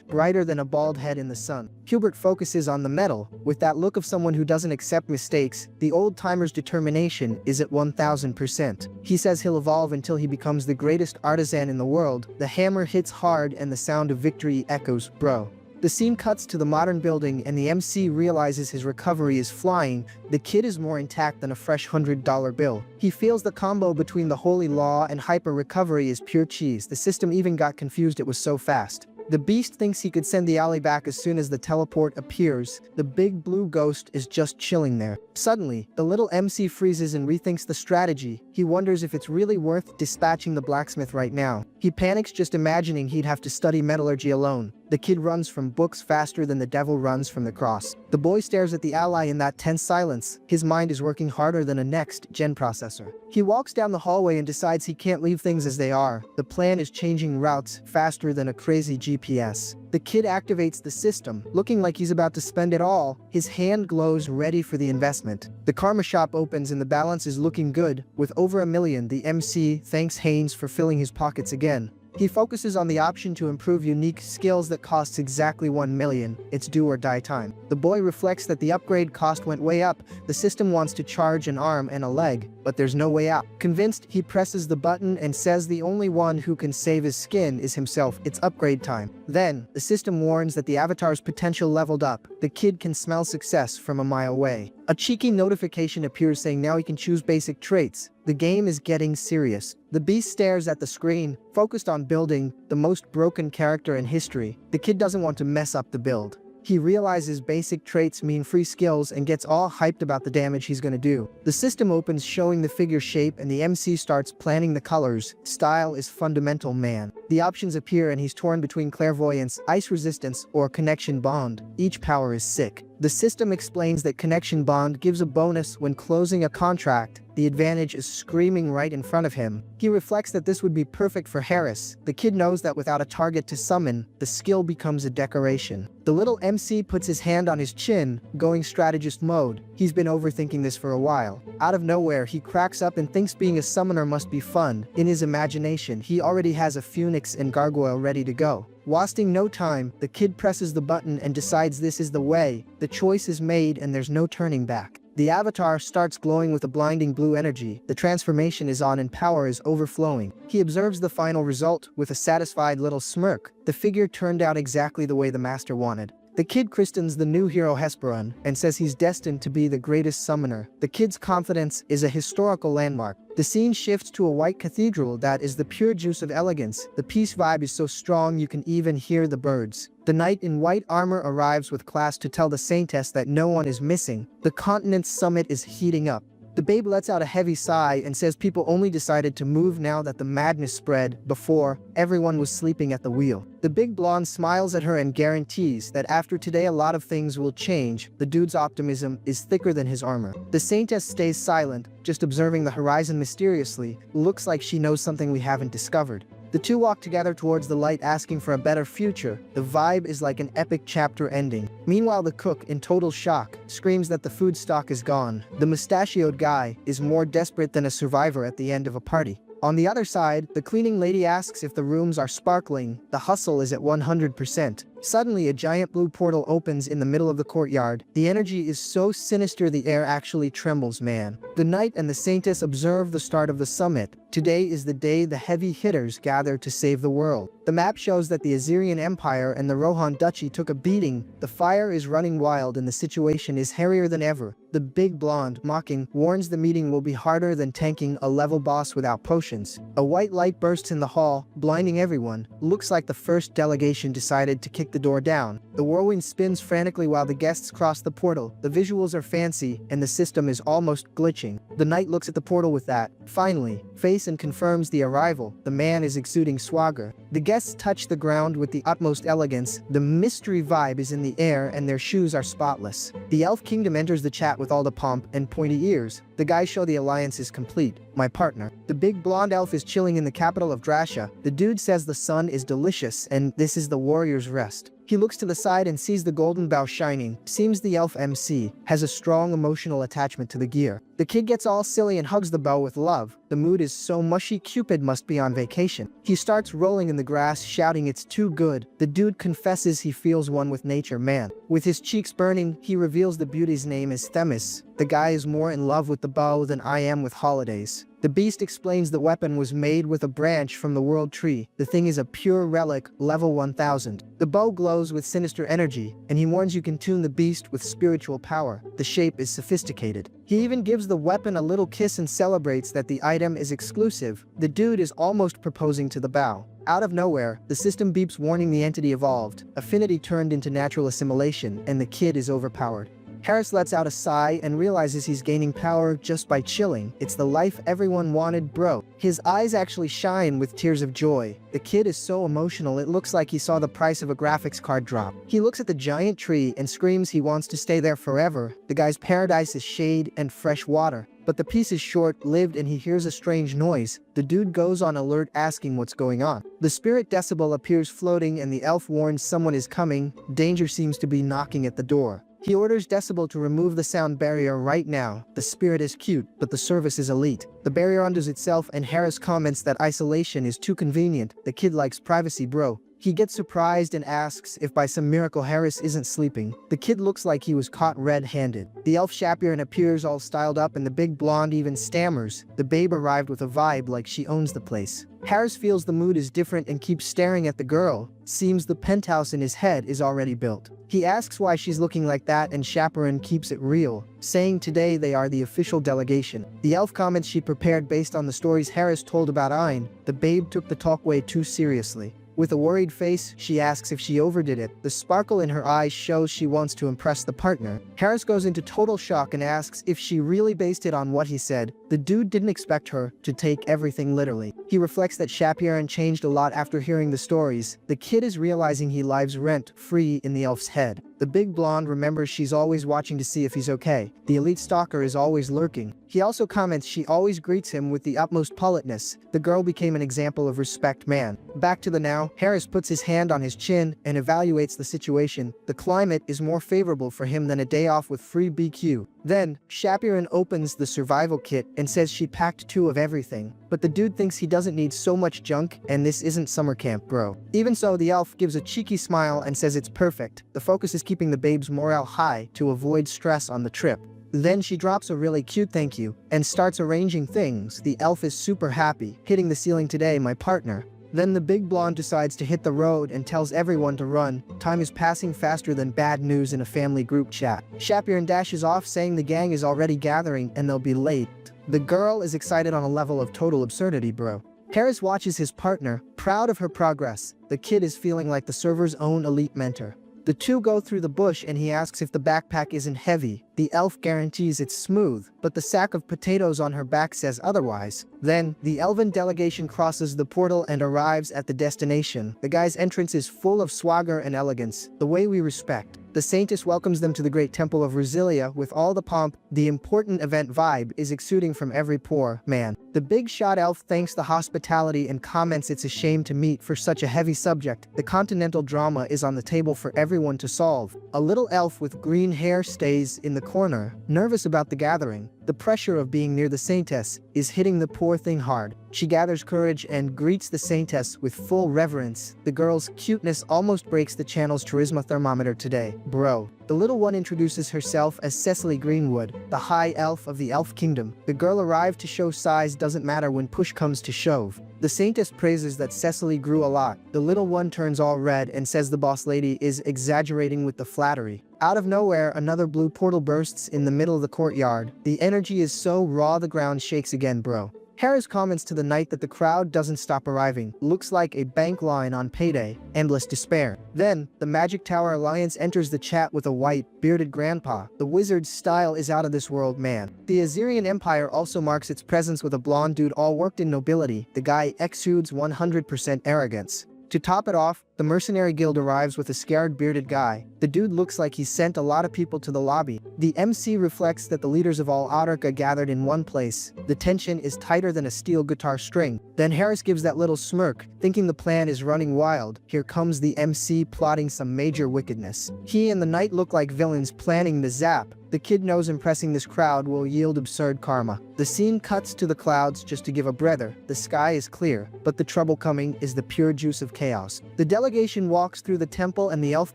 than a bald head in the sun. Hubert focuses on the metal. With that look of someone who doesn't accept mistakes, the old-timer's determination is at 1000%. He says he'll evolve until he becomes the greatest artisan in the world. The hammer hits hard and the sound of victory echoes, bro. The scene cuts to the modern building and the MC realizes his recovery is flying. The kid is more intact than a fresh $100 bill. He feels the combo between the holy law and hyper recovery is pure cheese. The system even got confused, it was so fast. The beast thinks he could send the alley back as soon as the teleport appears. The big blue ghost is just chilling there. Suddenly, the little MC freezes and rethinks the strategy. He wonders if it's really worth dispatching the blacksmith right now. He panics just imagining he'd have to study metallurgy alone. The kid runs from books faster than the devil runs from the cross. The boy stares at the ally in that tense silence. His mind is working harder than a next-gen processor. He walks down the hallway and decides he can't leave things as they are. The plan is changing routes faster than a crazy GPS. The kid activates the system, looking like he's about to spend it all. His hand glows, ready for the investment. The karma shop opens and the balance is looking good. With over $1 million, the MC thanks Haynes for filling his pockets again. He focuses on the option to improve unique skills that costs exactly $1 million. It's do or die time. The boy reflects that the upgrade cost went way up. The system wants to charge an arm and a leg, but there's no way out. Convinced, he presses the button and says the only one who can save his skin is himself. It's upgrade time. Then, the system warns that the avatar's potential leveled up. The kid can smell success from a mile away. A cheeky notification appears saying now he can choose basic traits. The game is getting serious. The beast stares at the screen, focused on building the most broken character in history. The kid doesn't want to mess up the build. He realizes basic traits mean free skills and gets all hyped about the damage he's gonna do. The system opens showing the figure shape and the MC starts planning the colors. Style is fundamental, man. The options appear and he's torn between clairvoyance, ice resistance, or connection bond. Each power is sick. The system explains that connection bond gives a bonus when closing a contract. The advantage is screaming right in front of him. He reflects that this would be perfect for Harris. The kid knows that without a target to summon, the skill becomes a decoration. The little MC puts his hand on his chin, going strategist mode. He's been overthinking this for a while. Out of nowhere, he cracks up and thinks being a summoner must be fun. In his imagination, he already has a phoenix and gargoyle ready to go. Wasting no time, the kid presses the button and decides this is the way. The choice is made and there's no turning back. The avatar starts glowing with a blinding blue energy. The transformation is on and power is overflowing. He observes the final result with a satisfied little smirk. The figure turned out exactly the way the master wanted. The kid christens the new hero Hesperon and says he's destined to be the greatest summoner. The kid's confidence is a historical landmark. The scene shifts to a white cathedral that is the pure juice of elegance. The peace vibe is so strong you can even hear the birds. The knight in white armor arrives with class to tell the saintess that no one is missing. The continent's summit is heating up. The babe lets out a heavy sigh and says people only decided to move now that the madness spread. Before, everyone was sleeping at the wheel. The big blonde smiles at her and guarantees that after today a lot of things will change. The dude's optimism is thicker than his armor. The saintess stays silent, just observing the horizon mysteriously. Looks like she knows something we haven't discovered. The two walk together towards the light asking for a better future. The vibe is like an epic chapter ending. Meanwhile, the cook, in total shock, screams that the food stock is gone. The mustachioed guy is more desperate than a survivor at the end of a party. On the other side, the cleaning lady asks if the rooms are sparkling. The hustle is at 100%. Suddenly, a giant blue portal opens in the middle of the courtyard. The energy is so sinister the air actually trembles, man. The knight and the saintess observe the start of the summit. Today is the day the heavy hitters gather to save the world. The map shows that the Assyrian Empire and the Rohan Duchy took a beating. The fire is running wild and the situation is hairier than ever. The big blonde, mocking, warns the meeting will be harder than tanking a level boss without potions. A white light bursts in the hall, blinding everyone. Looks like the first delegation decided to kick the door down. The whirlwind spins frantically while the guests cross the portal. The visuals are fancy, and the system is almost glitching. The knight looks at the portal with that. Finally, face and confirms the arrival. The man is exuding swagger. The guests touch the ground with the utmost elegance. The mystery vibe is in the air, and their shoes are spotless. The elf kingdom enters the chat with all the pomp and pointy ears. The guys show the alliance is complete. My partner. The big blonde elf is chilling in the capital of Drasha. The dude says the sun is delicious, and this is the warrior's rest. He looks to the side and sees the golden bow shining. Seems the elf MC has a strong emotional attachment to the gear. The kid gets all silly and hugs the bow with love. The mood is so mushy Cupid must be on vacation. He starts rolling in the grass, shouting it's too good. The dude confesses he feels one with nature, man. With his cheeks burning, he reveals the beauty's name is Themis. The guy is more in love with the bow than I am with holidays. The beast explains the weapon was made with a branch from the world tree. The thing is a pure relic, level 1000. The bow glows with sinister energy, and he warns you can tune the beast with spiritual power. The shape is sophisticated. He even gives the weapon a little kiss and celebrates that the item is exclusive. The dude is almost proposing to the bow. Out of nowhere, the system beeps warning the entity evolved. Affinity turned into natural assimilation, and the kid is overpowered. Harris lets out a sigh and realizes he's gaining power just by chilling. It's the life everyone wanted, bro. His eyes actually shine with tears of joy. The kid is so emotional it looks like he saw the price of a graphics card drop. He looks at the giant tree and screams he wants to stay there forever. The guy's paradise is shade and fresh water. But the piece is short-lived and he hears a strange noise. The dude goes on alert asking what's going on. The spirit decibel appears floating and the elf warns someone is coming. Danger seems to be knocking at the door. He orders Decibel to remove the sound barrier right now. The spirit is cute, but the service is elite. The barrier undoes itself and Harris comments that isolation is too convenient. The kid likes privacy, bro. He gets surprised and asks if by some miracle Harris isn't sleeping. The kid looks like he was caught red-handed. The elf chaperone appears all styled up and the big blonde even stammers. The babe arrived with a vibe like she owns the place. Harris feels the mood is different and keeps staring at the girl. Seems the penthouse in his head is already built. He asks why she's looking like that and chaperone keeps it real, saying today they are the official delegation. The elf comments she prepared based on the stories Harris told about Ain. The babe took the talk way too seriously. With a worried face, she asks if she overdid it. The sparkle in her eyes shows she wants to impress the partner. Harris goes into total shock and asks if she really based it on what he said. The dude didn't expect her to take everything literally. He reflects that Chapiron changed a lot after hearing the stories. The kid is realizing he lives rent-free in the elf's head. The big blonde remembers she's always watching to see if he's okay. The elite stalker is always lurking. He also comments she always greets him with the utmost politeness. The girl became an example of respect, man. Back to the now, Harris puts his hand on his chin and evaluates the situation. The climate is more favorable for him than a day off with free BQ. Then, Chapiron opens the survival kit and says she packed 2 of everything. But the dude thinks he doesn't need so much junk and this isn't summer camp, bro. Even so, the elf gives a cheeky smile and says it's perfect. The focus is keeping the babe's morale high to avoid stress on the trip. Then she drops a really cute thank you and starts arranging things. The elf is super happy. Hitting the ceiling today, my partner. Then the big blonde decides to hit the road and tells everyone to run. Time is passing faster than bad news in a family group chat. Chapiron dashes off saying the gang is already gathering and they'll be late. The girl is excited on a level of total absurdity, bro. Harris watches his partner, proud of her progress. The kid is feeling like the server's own elite mentor. The two go through the bush and he asks if the backpack isn't heavy. The elf guarantees it's smooth, but the sack of potatoes on her back says otherwise. Then, the elven delegation crosses the portal and arrives at the destination. The guy's entrance is full of swagger and elegance, the way we respect. The Saintess welcomes them to the great temple of Resilia with all the pomp. The important event vibe is exuding from every pore, man. The big shot elf thanks the hospitality and comments it's a shame to meet for such a heavy subject. The continental drama is on the table for everyone to solve. A little elf with green hair stays in the corner, nervous about the gathering. The pressure of being near the Saintess is hitting the poor thing hard. She gathers courage and greets the Saintess with full reverence. The girl's cuteness almost breaks the channel's charisma thermometer today, bro. The little one introduces herself as Cecily Greenwood, the high elf of the elf kingdom. The girl arrived to show size doesn't matter when push comes to shove. The Saintess praises that Cecily grew a lot. The little one turns all red and says the boss lady is exaggerating with the flattery. Out of nowhere, another blue portal bursts in the middle of the courtyard. The energy is so raw the ground shakes again, bro. Harris comments to the knight that the crowd doesn't stop arriving. Looks like a bank line on payday. Endless despair. Then, the Magic Tower Alliance enters the chat with a white, bearded grandpa. The wizard's style is out of this world, man. The Assyrian Empire also marks its presence with a blonde dude all worked in nobility. The guy exudes 100% arrogance. To top it off, the mercenary guild arrives with a scared bearded guy. The dude looks like he sent a lot of people to the lobby. The MC reflects that the leaders of all Autarca gathered in one place. The tension is tighter than a steel guitar string. Then Harris gives that little smirk, thinking the plan is running wild. Here comes the MC plotting some major wickedness. He and the knight look like villains planning the zap. The kid knows impressing this crowd will yield absurd karma. The scene cuts to the clouds just to give a breather. The sky is clear, but the trouble coming is the pure juice of chaos. The delegation walks through the temple and the elf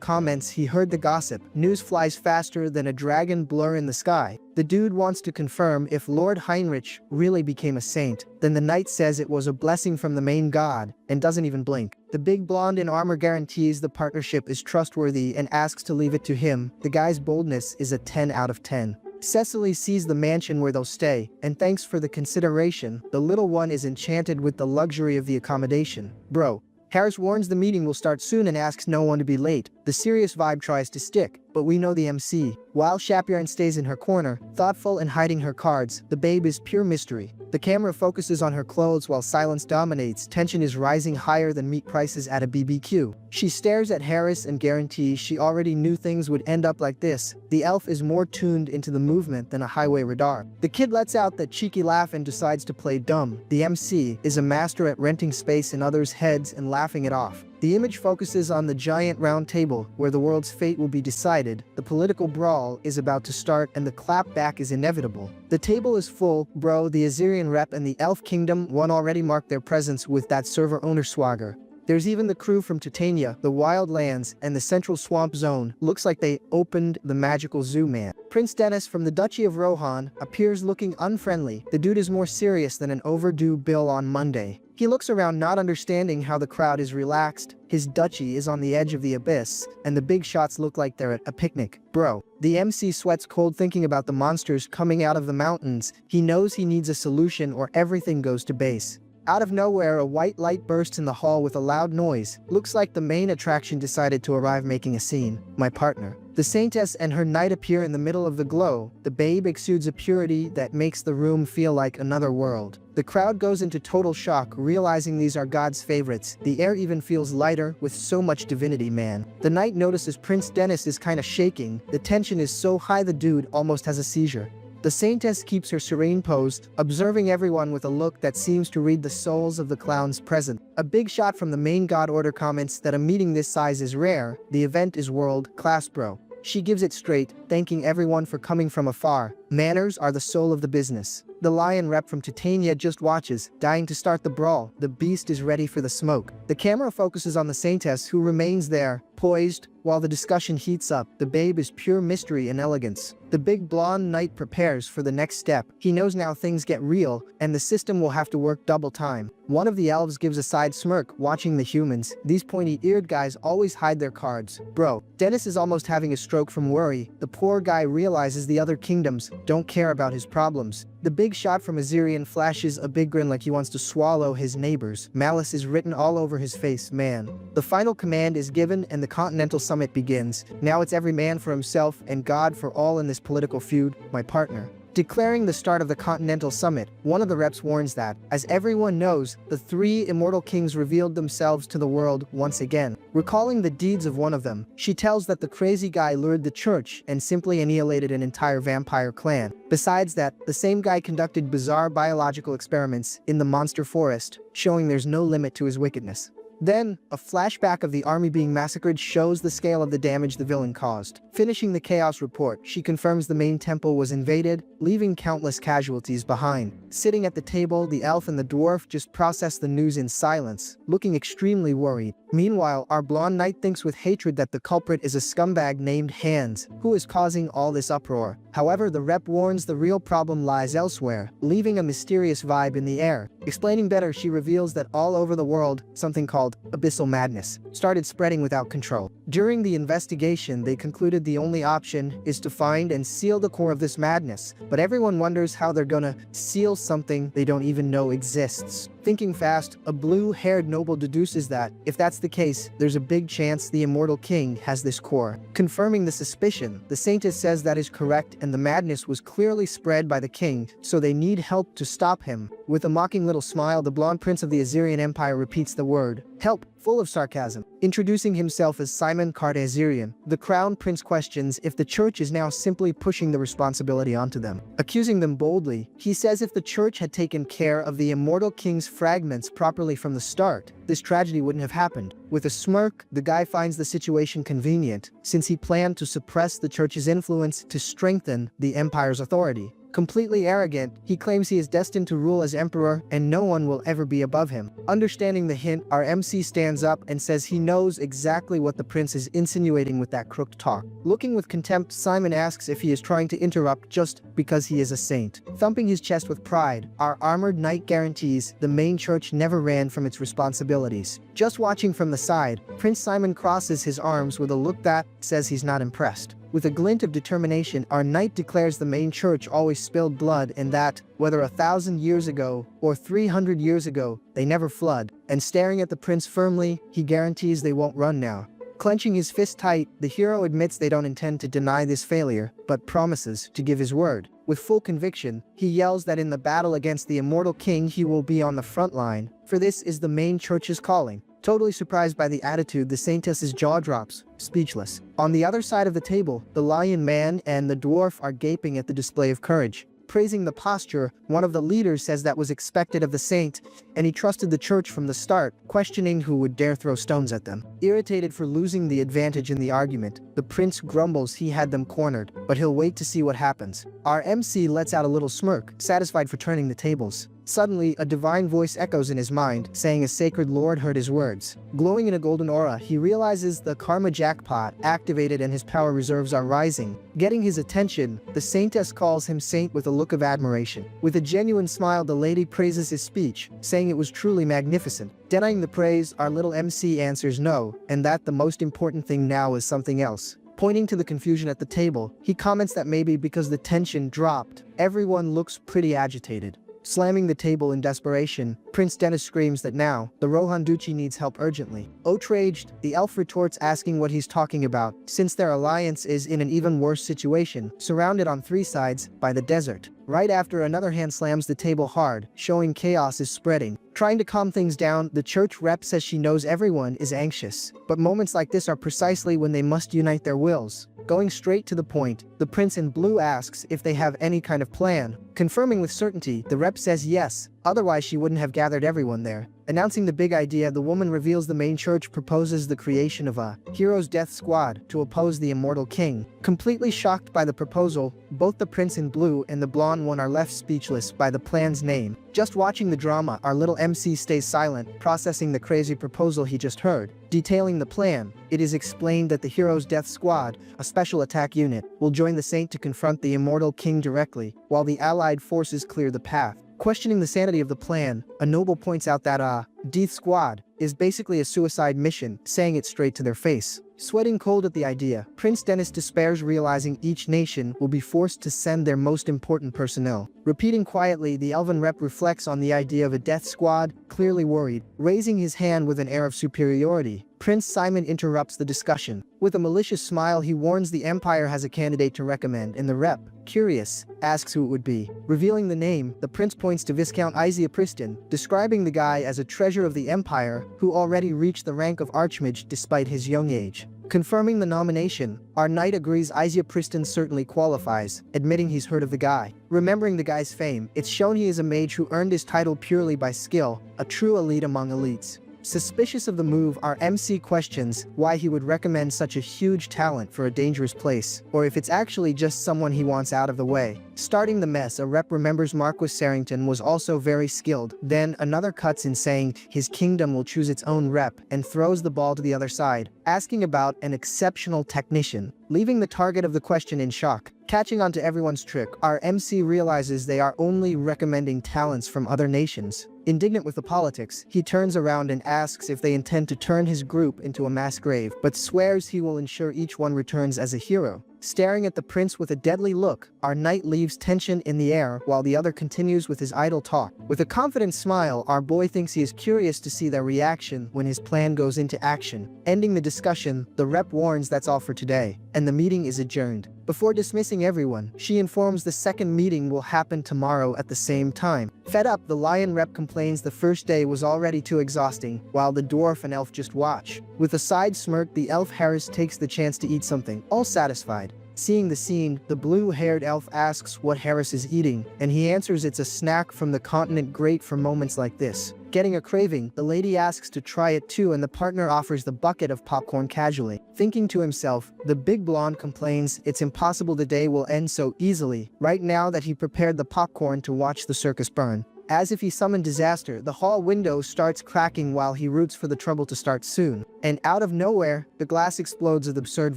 comments he heard the gossip. News flies faster than a dragon blur in the sky. The dude wants to confirm if Lord Heinrich really became a saint. Then the knight says it was a blessing from the main god, and doesn't even blink. The big blonde in armor guarantees the partnership is trustworthy and asks to leave it to him. The guy's boldness is a 10 out of 10. Cecily sees the mansion where they'll stay, and thanks for the consideration. The little one is enchanted with the luxury of the accommodation. Bro. Harris warns the meeting will start soon and asks no one to be late. The serious vibe tries to stick, but we know the MC. While Shapyaran stays in her corner, thoughtful and hiding her cards, the babe is pure mystery. The camera focuses on her clothes while silence dominates. Tension is rising higher than meat prices at a BBQ. She stares at Harris and guarantees she already knew things would end up like this. The elf is more tuned into the movement than a highway radar. The kid lets out that cheeky laugh and decides to play dumb. The MC is a master at renting space in others' heads and laughing it off. The image focuses on the giant round table where the world's fate will be decided. The political brawl is about to start and the clapback is inevitable. The table is full, bro. The Assyrian rep and the Elf Kingdom one already marked their presence with that server owner swagger. There's even the crew from Titania, the Wild Lands, and the Central Swamp Zone. Looks like they opened the magical zoo, man. Prince Dennis from the Duchy of Rohan appears looking unfriendly. The dude is more serious than an overdue bill on Monday. He looks around not understanding how the crowd is relaxed. His duchy is on the edge of the abyss, and the big shots look like they're at a picnic. Bro. The MC sweats cold thinking about the monsters coming out of the mountains. He knows he needs a solution or everything goes to base. Out of nowhere, a white light bursts in the hall with a loud noise. Looks like the main attraction decided to arrive making a scene. My partner. The saintess and her knight appear in the middle of the glow. The babe exudes a purity that makes the room feel like another world. The crowd goes into total shock, realizing these are God's favorites. The air even feels lighter with so much divinity, man. The knight notices Prince Dennis is kinda shaking. The tension is so high the dude almost has a seizure. The saintess keeps her serene pose, observing everyone with a look that seems to read the souls of the clowns present. A big shot from the main god order comments that a meeting this size is rare. The event is world class, bro. She gives it straight, thanking everyone for coming from afar. Manners are the soul of the business. The lion rep from Titania just watches, dying to start the brawl. The beast is ready for the smoke. The camera focuses on the saintess who remains there, poised, while the discussion heats up. The babe is pure mystery and elegance. The big blonde knight prepares for the next step. He knows now things get real, and the system will have to work double time. One of the elves gives a side smirk, watching the humans. These pointy-eared guys always hide their cards. Bro. Dennis is almost having a stroke from worry. The poor guy realizes the other kingdoms don't care about his problems. The big shot from Assyrian flashes a big grin like he wants to swallow his neighbors. Malice is written all over his face, man. The final command is given and the Continental Summit begins. Now it's every man for himself and God for all in this political feud, my partner. Declaring the start of the Continental Summit, one of the reps warns that, as everyone knows, the three immortal kings revealed themselves to the world once again. Recalling the deeds of one of them, she tells that the crazy guy lured the church and simply annihilated an entire vampire clan. Besides that, the same guy conducted bizarre biological experiments in the monster forest, showing there's no limit to his wickedness. Then, a flashback of the army being massacred shows the scale of the damage the villain caused. Finishing the chaos report, she confirms the main temple was invaded, leaving countless casualties behind. Sitting at the table, the elf and the dwarf just process the news in silence, looking extremely worried. Meanwhile, our blonde knight thinks with hatred that the culprit is a scumbag named Hans, who is causing all this uproar. However, the rep warns the real problem lies elsewhere, leaving a mysterious vibe in the air. Explaining better, she reveals that all over the world, something called abyssal madness started spreading without control. During the investigation, they concluded the only option is to find and seal the core of this madness, but everyone wonders how they're gonna seal something they don't even know exists. Thinking fast, a blue-haired noble deduces that, if that's the case, there's a big chance the immortal king has this core. Confirming the suspicion, the saintess says that is correct and the madness was clearly spread by the king, so they need help to stop him. With a mocking little smile, the blonde prince of the Assyrian Empire repeats the word, help, full of sarcasm. Introducing himself as Simon Cartazirian, the crown prince questions if the church is now simply pushing the responsibility onto them. Accusing them boldly, he says if the church had taken care of the immortal king's fragments properly from the start, this tragedy wouldn't have happened. With a smirk, the guy finds the situation convenient, since he planned to suppress the church's influence to strengthen the empire's authority. Completely arrogant, he claims he is destined to rule as emperor and no one will ever be above him. Understanding the hint, our MC stands up and says he knows exactly what the prince is insinuating with that crooked talk. Looking with contempt, Simon asks if he is trying to interrupt just because he is a saint. Thumping his chest with pride, our armored knight guarantees the main church never ran from its responsibilities. Just watching from the side, Prince Simon crosses his arms with a look that says he's not impressed. With a glint of determination, our knight declares the main church always spilled blood and that, whether 1,000 years ago or 300 years ago, they never flood. And staring at the prince firmly, he guarantees they won't run now. Clenching his fist tight, the hero admits they don't intend to deny this failure, but promises to give his word. With full conviction, he yells that in the battle against the immortal king he will be on the front line, for this is the main church's calling. Totally surprised by the attitude, the saintess's jaw drops, speechless. On the other side of the table, the lion man and the dwarf are gaping at the display of courage. Praising the posture, one of the leaders says that was expected of the saint, and he trusted the church from the start, questioning who would dare throw stones at them. Irritated for losing the advantage in the argument, the prince grumbles he had them cornered, but he'll wait to see what happens. Our MC lets out a little smirk, satisfied for turning the tables. Suddenly, a divine voice echoes in his mind, saying a sacred lord heard his words. Glowing in a golden aura, he realizes the karma jackpot activated and his power reserves are rising. Getting his attention, the saintess calls him saint with a look of admiration. With a genuine smile, the lady praises his speech, saying it was truly magnificent. Denying the praise, our little MC answers no, and that the most important thing now is something else. Pointing to the confusion at the table, he comments that maybe because the tension dropped, everyone looks pretty agitated. Slamming the table in desperation, Prince Dennis screams that now, the Rohan Duchy needs help urgently. Outraged, the elf retorts asking what he's talking about, since their alliance is in an even worse situation, surrounded on three sides by the desert. Right after, another hand slams the table hard, showing chaos is spreading. Trying to calm things down, the church rep says she knows everyone is anxious, but moments like this are precisely when they must unite their wills. Going straight to the point, the prince in blue asks if they have any kind of plan. Confirming with certainty, the rep says yes, otherwise she wouldn't have gathered everyone there. Announcing the big idea, the woman reveals the main church proposes the creation of a hero's death squad to oppose the immortal king. Completely shocked by the proposal, both the prince in blue and the blonde one are left speechless by the plan's name. Just watching the drama, our little MC stays silent, processing the crazy proposal he just heard. Detailing the plan, it is explained that the hero's death squad, a special attack unit, will join the saint to confront the immortal king directly, while the allied forces clear the path. Questioning the sanity of the plan, a noble points out that Death Squad is basically a suicide mission, saying it straight to their face. Sweating cold at the idea, Prince Dennis despairs, realizing each nation will be forced to send their most important personnel. Repeating quietly, the elven rep reflects on the idea of a death squad, clearly worried. Raising his hand with an air of superiority, Prince Simon interrupts the discussion. With a malicious smile, he warns the Empire has a candidate to recommend, and the rep, curious, asks who it would be. Revealing the name, the prince points to Viscount Isia Pristin, describing the guy as a treasure of the Empire who already reached the rank of Archmage despite his young age. Confirming the nomination, our knight agrees Isia Pristin certainly qualifies, admitting he's heard of the guy. Remembering the guy's fame, it's shown he is a mage who earned his title purely by skill, a true elite among elites. Suspicious of the move, our MC questions why he would recommend such a huge talent for a dangerous place, or if it's actually just someone he wants out of the way. Starting the mess, a rep remembers Marquis Sarrington was also very skilled. Then another cuts in saying his kingdom will choose its own rep and throws the ball to the other side, asking about an exceptional technician. Leaving the target of the question in shock, Catching on to everyone's trick, our MC realizes they are only recommending talents from other nations. Indignant with the politics, he turns around and asks if they intend to turn his group into a mass grave, but swears he will ensure each one returns as a hero. Staring at the prince with a deadly look, our knight leaves tension in the air while the other continues with his idle talk. With a confident smile, our boy thinks he is curious to see their reaction when his plan goes into action. Ending the discussion, the rep warns that's all for today, and the meeting is adjourned. Before dismissing everyone, she informs the second meeting will happen tomorrow at the same time. Fed up, the lion rep complains the first day was already too exhausting, while the dwarf and elf just watch. With a side smirk, the elf Harris takes the chance to eat something, all satisfied. Seeing the scene, the blue-haired elf asks what Harris is eating, and he answers it's a snack from the continent great for moments like this. Getting a craving, the lady asks to try it too, and the partner offers the bucket of popcorn casually. Thinking to himself, the big blonde complains it's impossible the day will end so easily, right now that he prepared the popcorn to watch the circus burn. As if he summoned disaster, the hall window starts cracking while he roots for the trouble to start soon. And out of nowhere, the glass explodes with absurd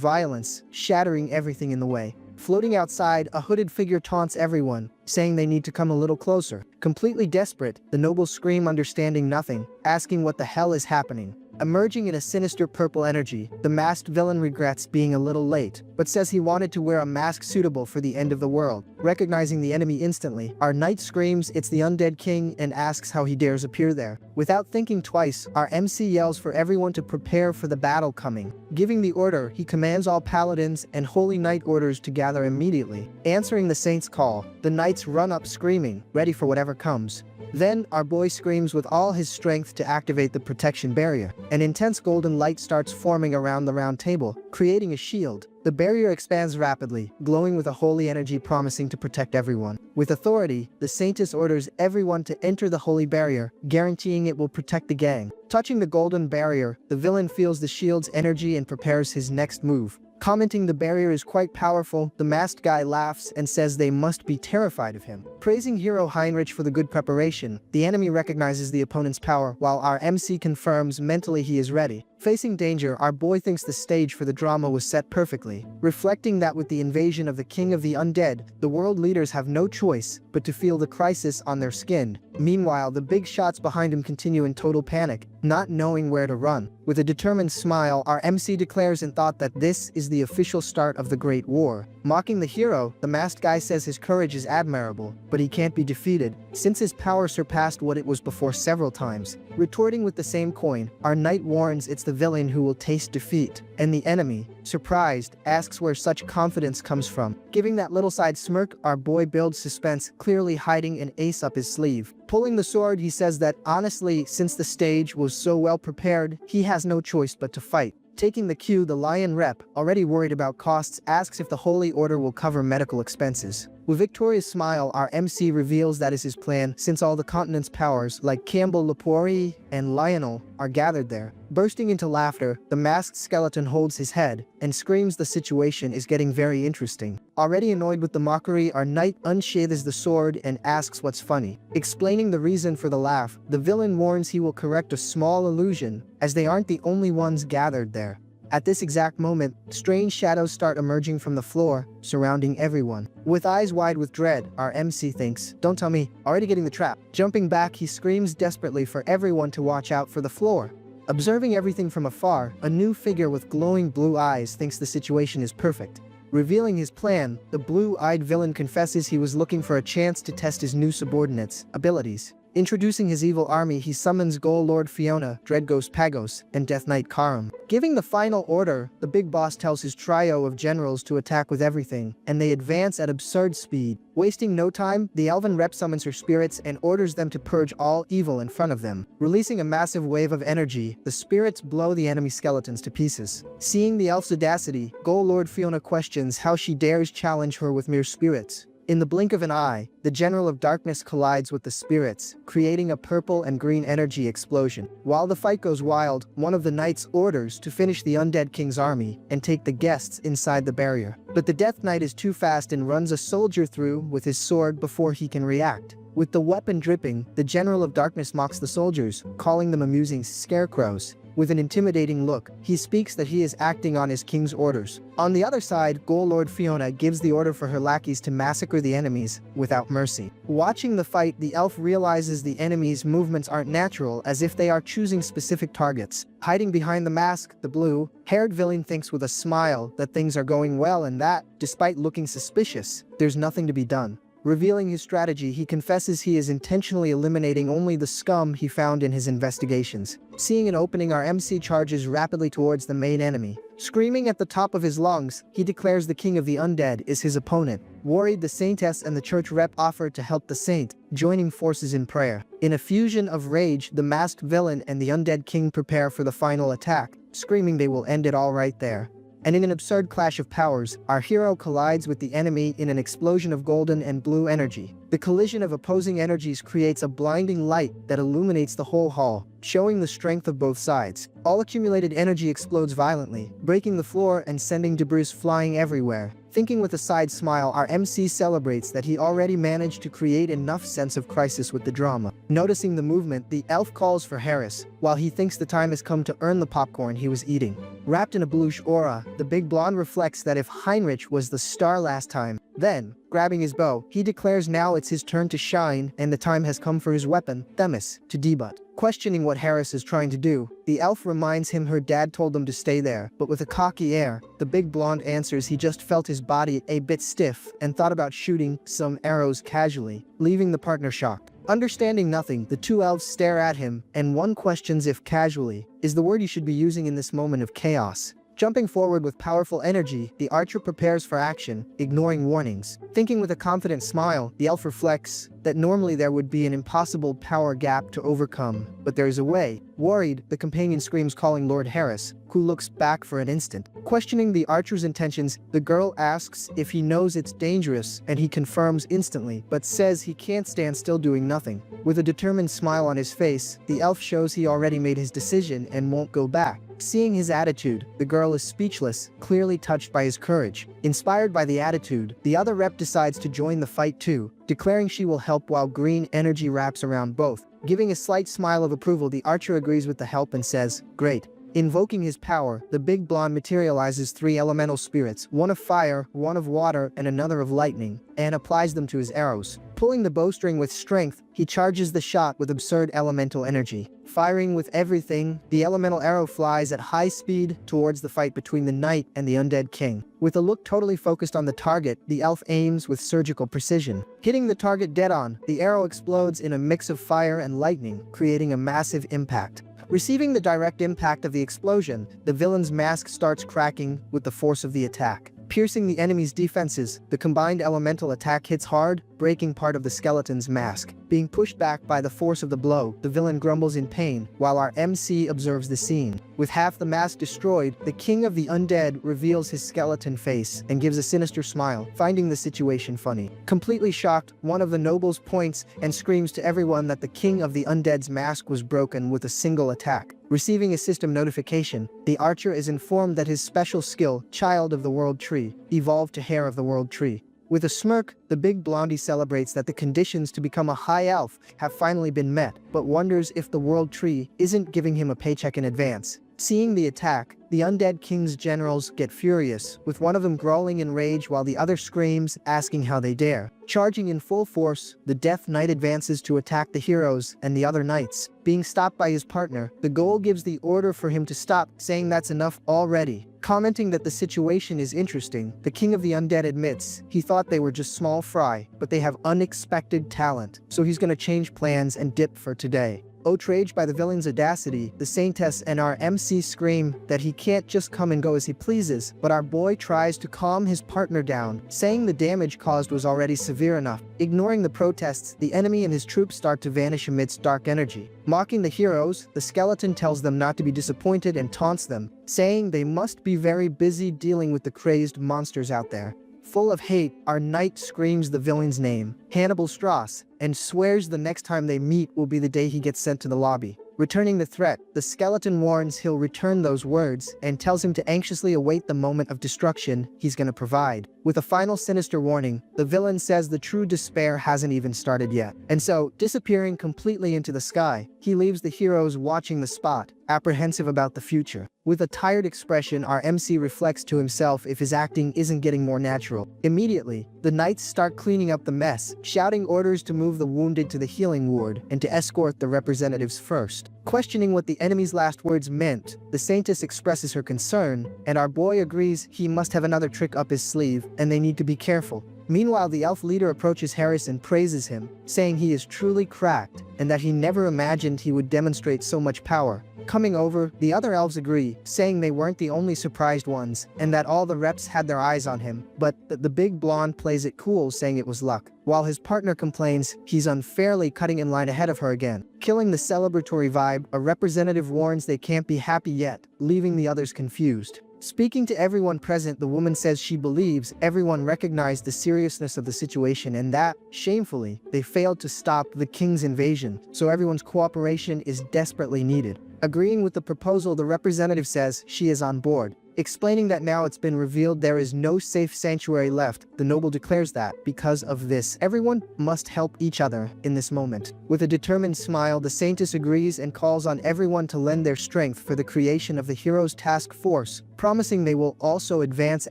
violence, shattering everything in the way. Floating outside, a hooded figure taunts everyone, saying they need to come a little closer. Completely desperate, the nobles scream, understanding nothing, asking what the hell is happening. Emerging in a sinister purple energy, the masked villain regrets being a little late, but says he wanted to wear a mask suitable for the end of the world. Recognizing the enemy instantly, our knight screams it's the undead king and asks how he dares appear there. Without thinking twice, our MC yells for everyone to prepare for the battle coming. Giving the order, he commands all paladins and holy knight orders to gather immediately. Answering the saint's call, the knights run up screaming, ready for whatever comes. Then, our boy screams with all his strength to activate the protection barrier. An intense golden light starts forming around the round table, creating a shield. The barrier expands rapidly, glowing with a holy energy promising to protect everyone. With authority, the saintess orders everyone to enter the holy barrier, guaranteeing it will protect the gang. Touching the golden barrier, the villain feels the shield's energy and prepares his next move. Commenting the barrier is quite powerful, the masked guy laughs and says they must be terrified of him. Praising hero Heinrich for the good preparation, the enemy recognizes the opponent's power, while our MC confirms mentally he is ready. Facing danger, our boy thinks the stage for the drama was set perfectly, reflecting that with the invasion of the king of the undead, the world leaders have no choice but to feel the crisis on their skin. Meanwhile, the big shots behind him continue in total panic, not knowing where to run. With a determined smile, our MC declares in thought that this is the official start of the Great War. Mocking the hero, the masked guy says his courage is admirable, but he can't be defeated, since his power surpassed what it was before several times. Retorting with the same coin, our knight warns it's the villain who will taste defeat, and the enemy, surprised, asks where such confidence comes from. Giving that little side smirk, our boy builds suspense, clearly hiding an ace up his sleeve. Pulling the sword, he says that honestly, since the stage was so well prepared, he has no choice but to fight. Taking the cue, the lion rep, already worried about costs, asks if the Holy Order will cover medical expenses. With victorious smile, our MC reveals that is his plan, since all the continent's powers, like Campbell Lepori and Lionel, are gathered there. Bursting into laughter, the masked skeleton holds his head and screams the situation is getting very interesting. Already annoyed with the mockery, our knight unsheathes the sword and asks what's funny. Explaining the reason for the laugh, the villain warns he will correct a small illusion, as they aren't the only ones gathered there. At this exact moment, strange shadows start emerging from the floor, surrounding everyone. With eyes wide with dread, our MC thinks, "Don't tell me, already getting the trap." Jumping back, he screams desperately for everyone to watch out for the floor. Observing everything from afar, a new figure with glowing blue eyes thinks the situation is perfect. Revealing his plan, the blue-eyed villain confesses he was looking for a chance to test his new subordinates' abilities. Introducing his evil army, he summons Ghoul Lord Fiona, Dread Ghost Pagos, and Death Knight Karam. Giving the final order, the big boss tells his trio of generals to attack with everything, and they advance at absurd speed. Wasting no time, the elven rep summons her spirits and orders them to purge all evil in front of them. Releasing a massive wave of energy, the spirits blow the enemy skeletons to pieces. Seeing the elf's audacity, Ghoul Lord Fiona questions how she dares challenge her with mere spirits. In the blink of an eye, the General of Darkness collides with the spirits, creating a purple and green energy explosion. While the fight goes wild, one of the knights orders to finish the undead king's army and take the guests inside the barrier. But the Death Knight is too fast and runs a soldier through with his sword before he can react. With the weapon dripping, the General of Darkness mocks the soldiers, calling them amusing scarecrows. With an intimidating look, he speaks that he is acting on his king's orders. On the other side, Ghoul Lord Fiona gives the order for her lackeys to massacre the enemies without mercy. Watching the fight, the elf realizes the enemies' movements aren't natural, as if they are choosing specific targets. Hiding behind the mask, the blue-haired villain thinks with a smile that things are going well and that, despite looking suspicious, there's nothing to be done. Revealing his strategy, he confesses he is intentionally eliminating only the scum he found in his investigations. Seeing an opening, our MC charges rapidly towards the main enemy. Screaming at the top of his lungs, he declares the king of the undead is his opponent. Worried, the saintess and the church rep offer to help the saint, joining forces in prayer. In a fusion of rage, the masked villain and the undead king prepare for the final attack, screaming they will end it all right there. And in an absurd clash of powers, our hero collides with the enemy in an explosion of golden and blue energy. The collision of opposing energies creates a blinding light that illuminates the whole hall, showing the strength of both sides. All accumulated energy explodes violently, breaking the floor and sending debris flying everywhere. Thinking with a side smile, our MC celebrates that he already managed to create enough sense of crisis with the drama. Noticing the movement, the elf calls for Harris, while he thinks the time has come to earn the popcorn he was eating. Wrapped in a bluish aura, the big blonde reflects that if Heinrich was the star last time, then, grabbing his bow, he declares now it's his turn to shine and the time has come for his weapon, Themis, to debut. Questioning what Harris is trying to do, the elf reminds him her dad told them to stay there, but with a cocky air, the big blonde answers he just felt his body a bit stiff and thought about shooting some arrows casually, leaving the partner shocked. Understanding nothing, the two elves stare at him, and one questions if casually is the word you should be using in this moment of chaos. Jumping forward with powerful energy, the archer prepares for action, ignoring warnings. Thinking with a confident smile, the elf reflects that normally there would be an impossible power gap to overcome, but there is a way. Worried, the companion screams, calling Lord Harris, who looks back for an instant. Questioning the archer's intentions, the girl asks if he knows it's dangerous, and he confirms instantly, but says he can't stand still doing nothing. With a determined smile on his face, the elf shows he already made his decision and won't go back. Seeing his attitude, the girl is speechless, clearly touched by his courage. Inspired by the attitude, the other rep decides to join the fight too, declaring she will help while green energy wraps around both. Giving a slight smile of approval, the archer agrees with the help and says, "Great." Invoking his power, the big blonde materializes 3 elemental spirits, one of fire, one of water, and another of lightning, and applies them to his arrows. Pulling the bowstring with strength, he charges the shot with absurd elemental energy. Firing with everything, the elemental arrow flies at high speed towards the fight between the knight and the undead king. With a look totally focused on the target, the elf aims with surgical precision. Hitting the target dead on, the arrow explodes in a mix of fire and lightning, creating a massive impact. Receiving the direct impact of the explosion, the villain's mask starts cracking with the force of the attack. Piercing the enemy's defenses, the combined elemental attack hits hard, breaking part of the skeleton's mask. Being pushed back by the force of the blow, the villain grumbles in pain, while our MC observes the scene. With half the mask destroyed, the king of the undead reveals his skeleton face and gives a sinister smile, finding the situation funny. Completely shocked, one of the nobles points and screams to everyone that the king of the undead's mask was broken with a single attack. Receiving a system notification, the archer is informed that his special skill, Child of the World Tree, evolved to Hair of the World Tree. With a smirk, the big blondie celebrates that the conditions to become a high elf have finally been met, but wonders if the World Tree isn't giving him a paycheck in advance. Seeing the attack, the undead king's generals get furious, with one of them growling in rage while the other screams, asking how they dare. Charging in full force, the Death Knight advances to attack the heroes and the other knights. Being stopped by his partner, the Ghoul gives the order for him to stop, saying that's enough already. Commenting that the situation is interesting, the king of the undead admits he thought they were just small fry, but they have unexpected talent, so he's gonna change plans and dip for today. Outraged by the villain's audacity, the Saintess and our MC scream that he can't just come and go as he pleases, but our boy tries to calm his partner down, saying the damage caused was already severe enough. Ignoring the protests, the enemy and his troops start to vanish amidst dark energy. Mocking the heroes, the skeleton tells them not to be disappointed and taunts them, saying they must be very busy dealing with the crazed monsters out there. Full of hate, our knight screams the villain's name, Hannibal Strauss, and swears the next time they meet will be the day he gets sent to the lobby. Returning the threat, the skeleton warns he'll return those words and tells him to anxiously await the moment of destruction he's gonna provide. With a final sinister warning, the villain says the true despair hasn't even started yet. And so, disappearing completely into the sky, he leaves the heroes watching the spot, apprehensive about the future. With a tired expression, our MC reflects to himself if his acting isn't getting more natural. Immediately, the knights start cleaning up the mess, shouting orders to move the wounded to the healing ward and to escort the representatives first. Questioning what the enemy's last words meant, the Saintess expresses her concern, and our boy agrees he must have another trick up his sleeve and they need to be careful. Meanwhile, the elf leader approaches Harris and praises him, saying he is truly cracked and that he never imagined he would demonstrate so much power. Coming over, the other elves agree, saying they weren't the only surprised ones and that all the reps had their eyes on him, but the big blonde plays it cool, saying it was luck, while his partner complains he's unfairly cutting in line ahead of her again. Killing the celebratory vibe, a representative warns they can't be happy yet, leaving the others confused. Speaking to everyone present, the woman says she believes everyone recognized the seriousness of the situation and that, shamefully, they failed to stop the king's invasion, so everyone's cooperation is desperately needed. Agreeing with the proposal, the representative says she is on board. Explaining that now it's been revealed there is no safe sanctuary left, the noble declares that, because of this, everyone must help each other in this moment. With a determined smile, the Saintess agrees and calls on everyone to lend their strength for the creation of the Heroes Task Force, promising they will also advance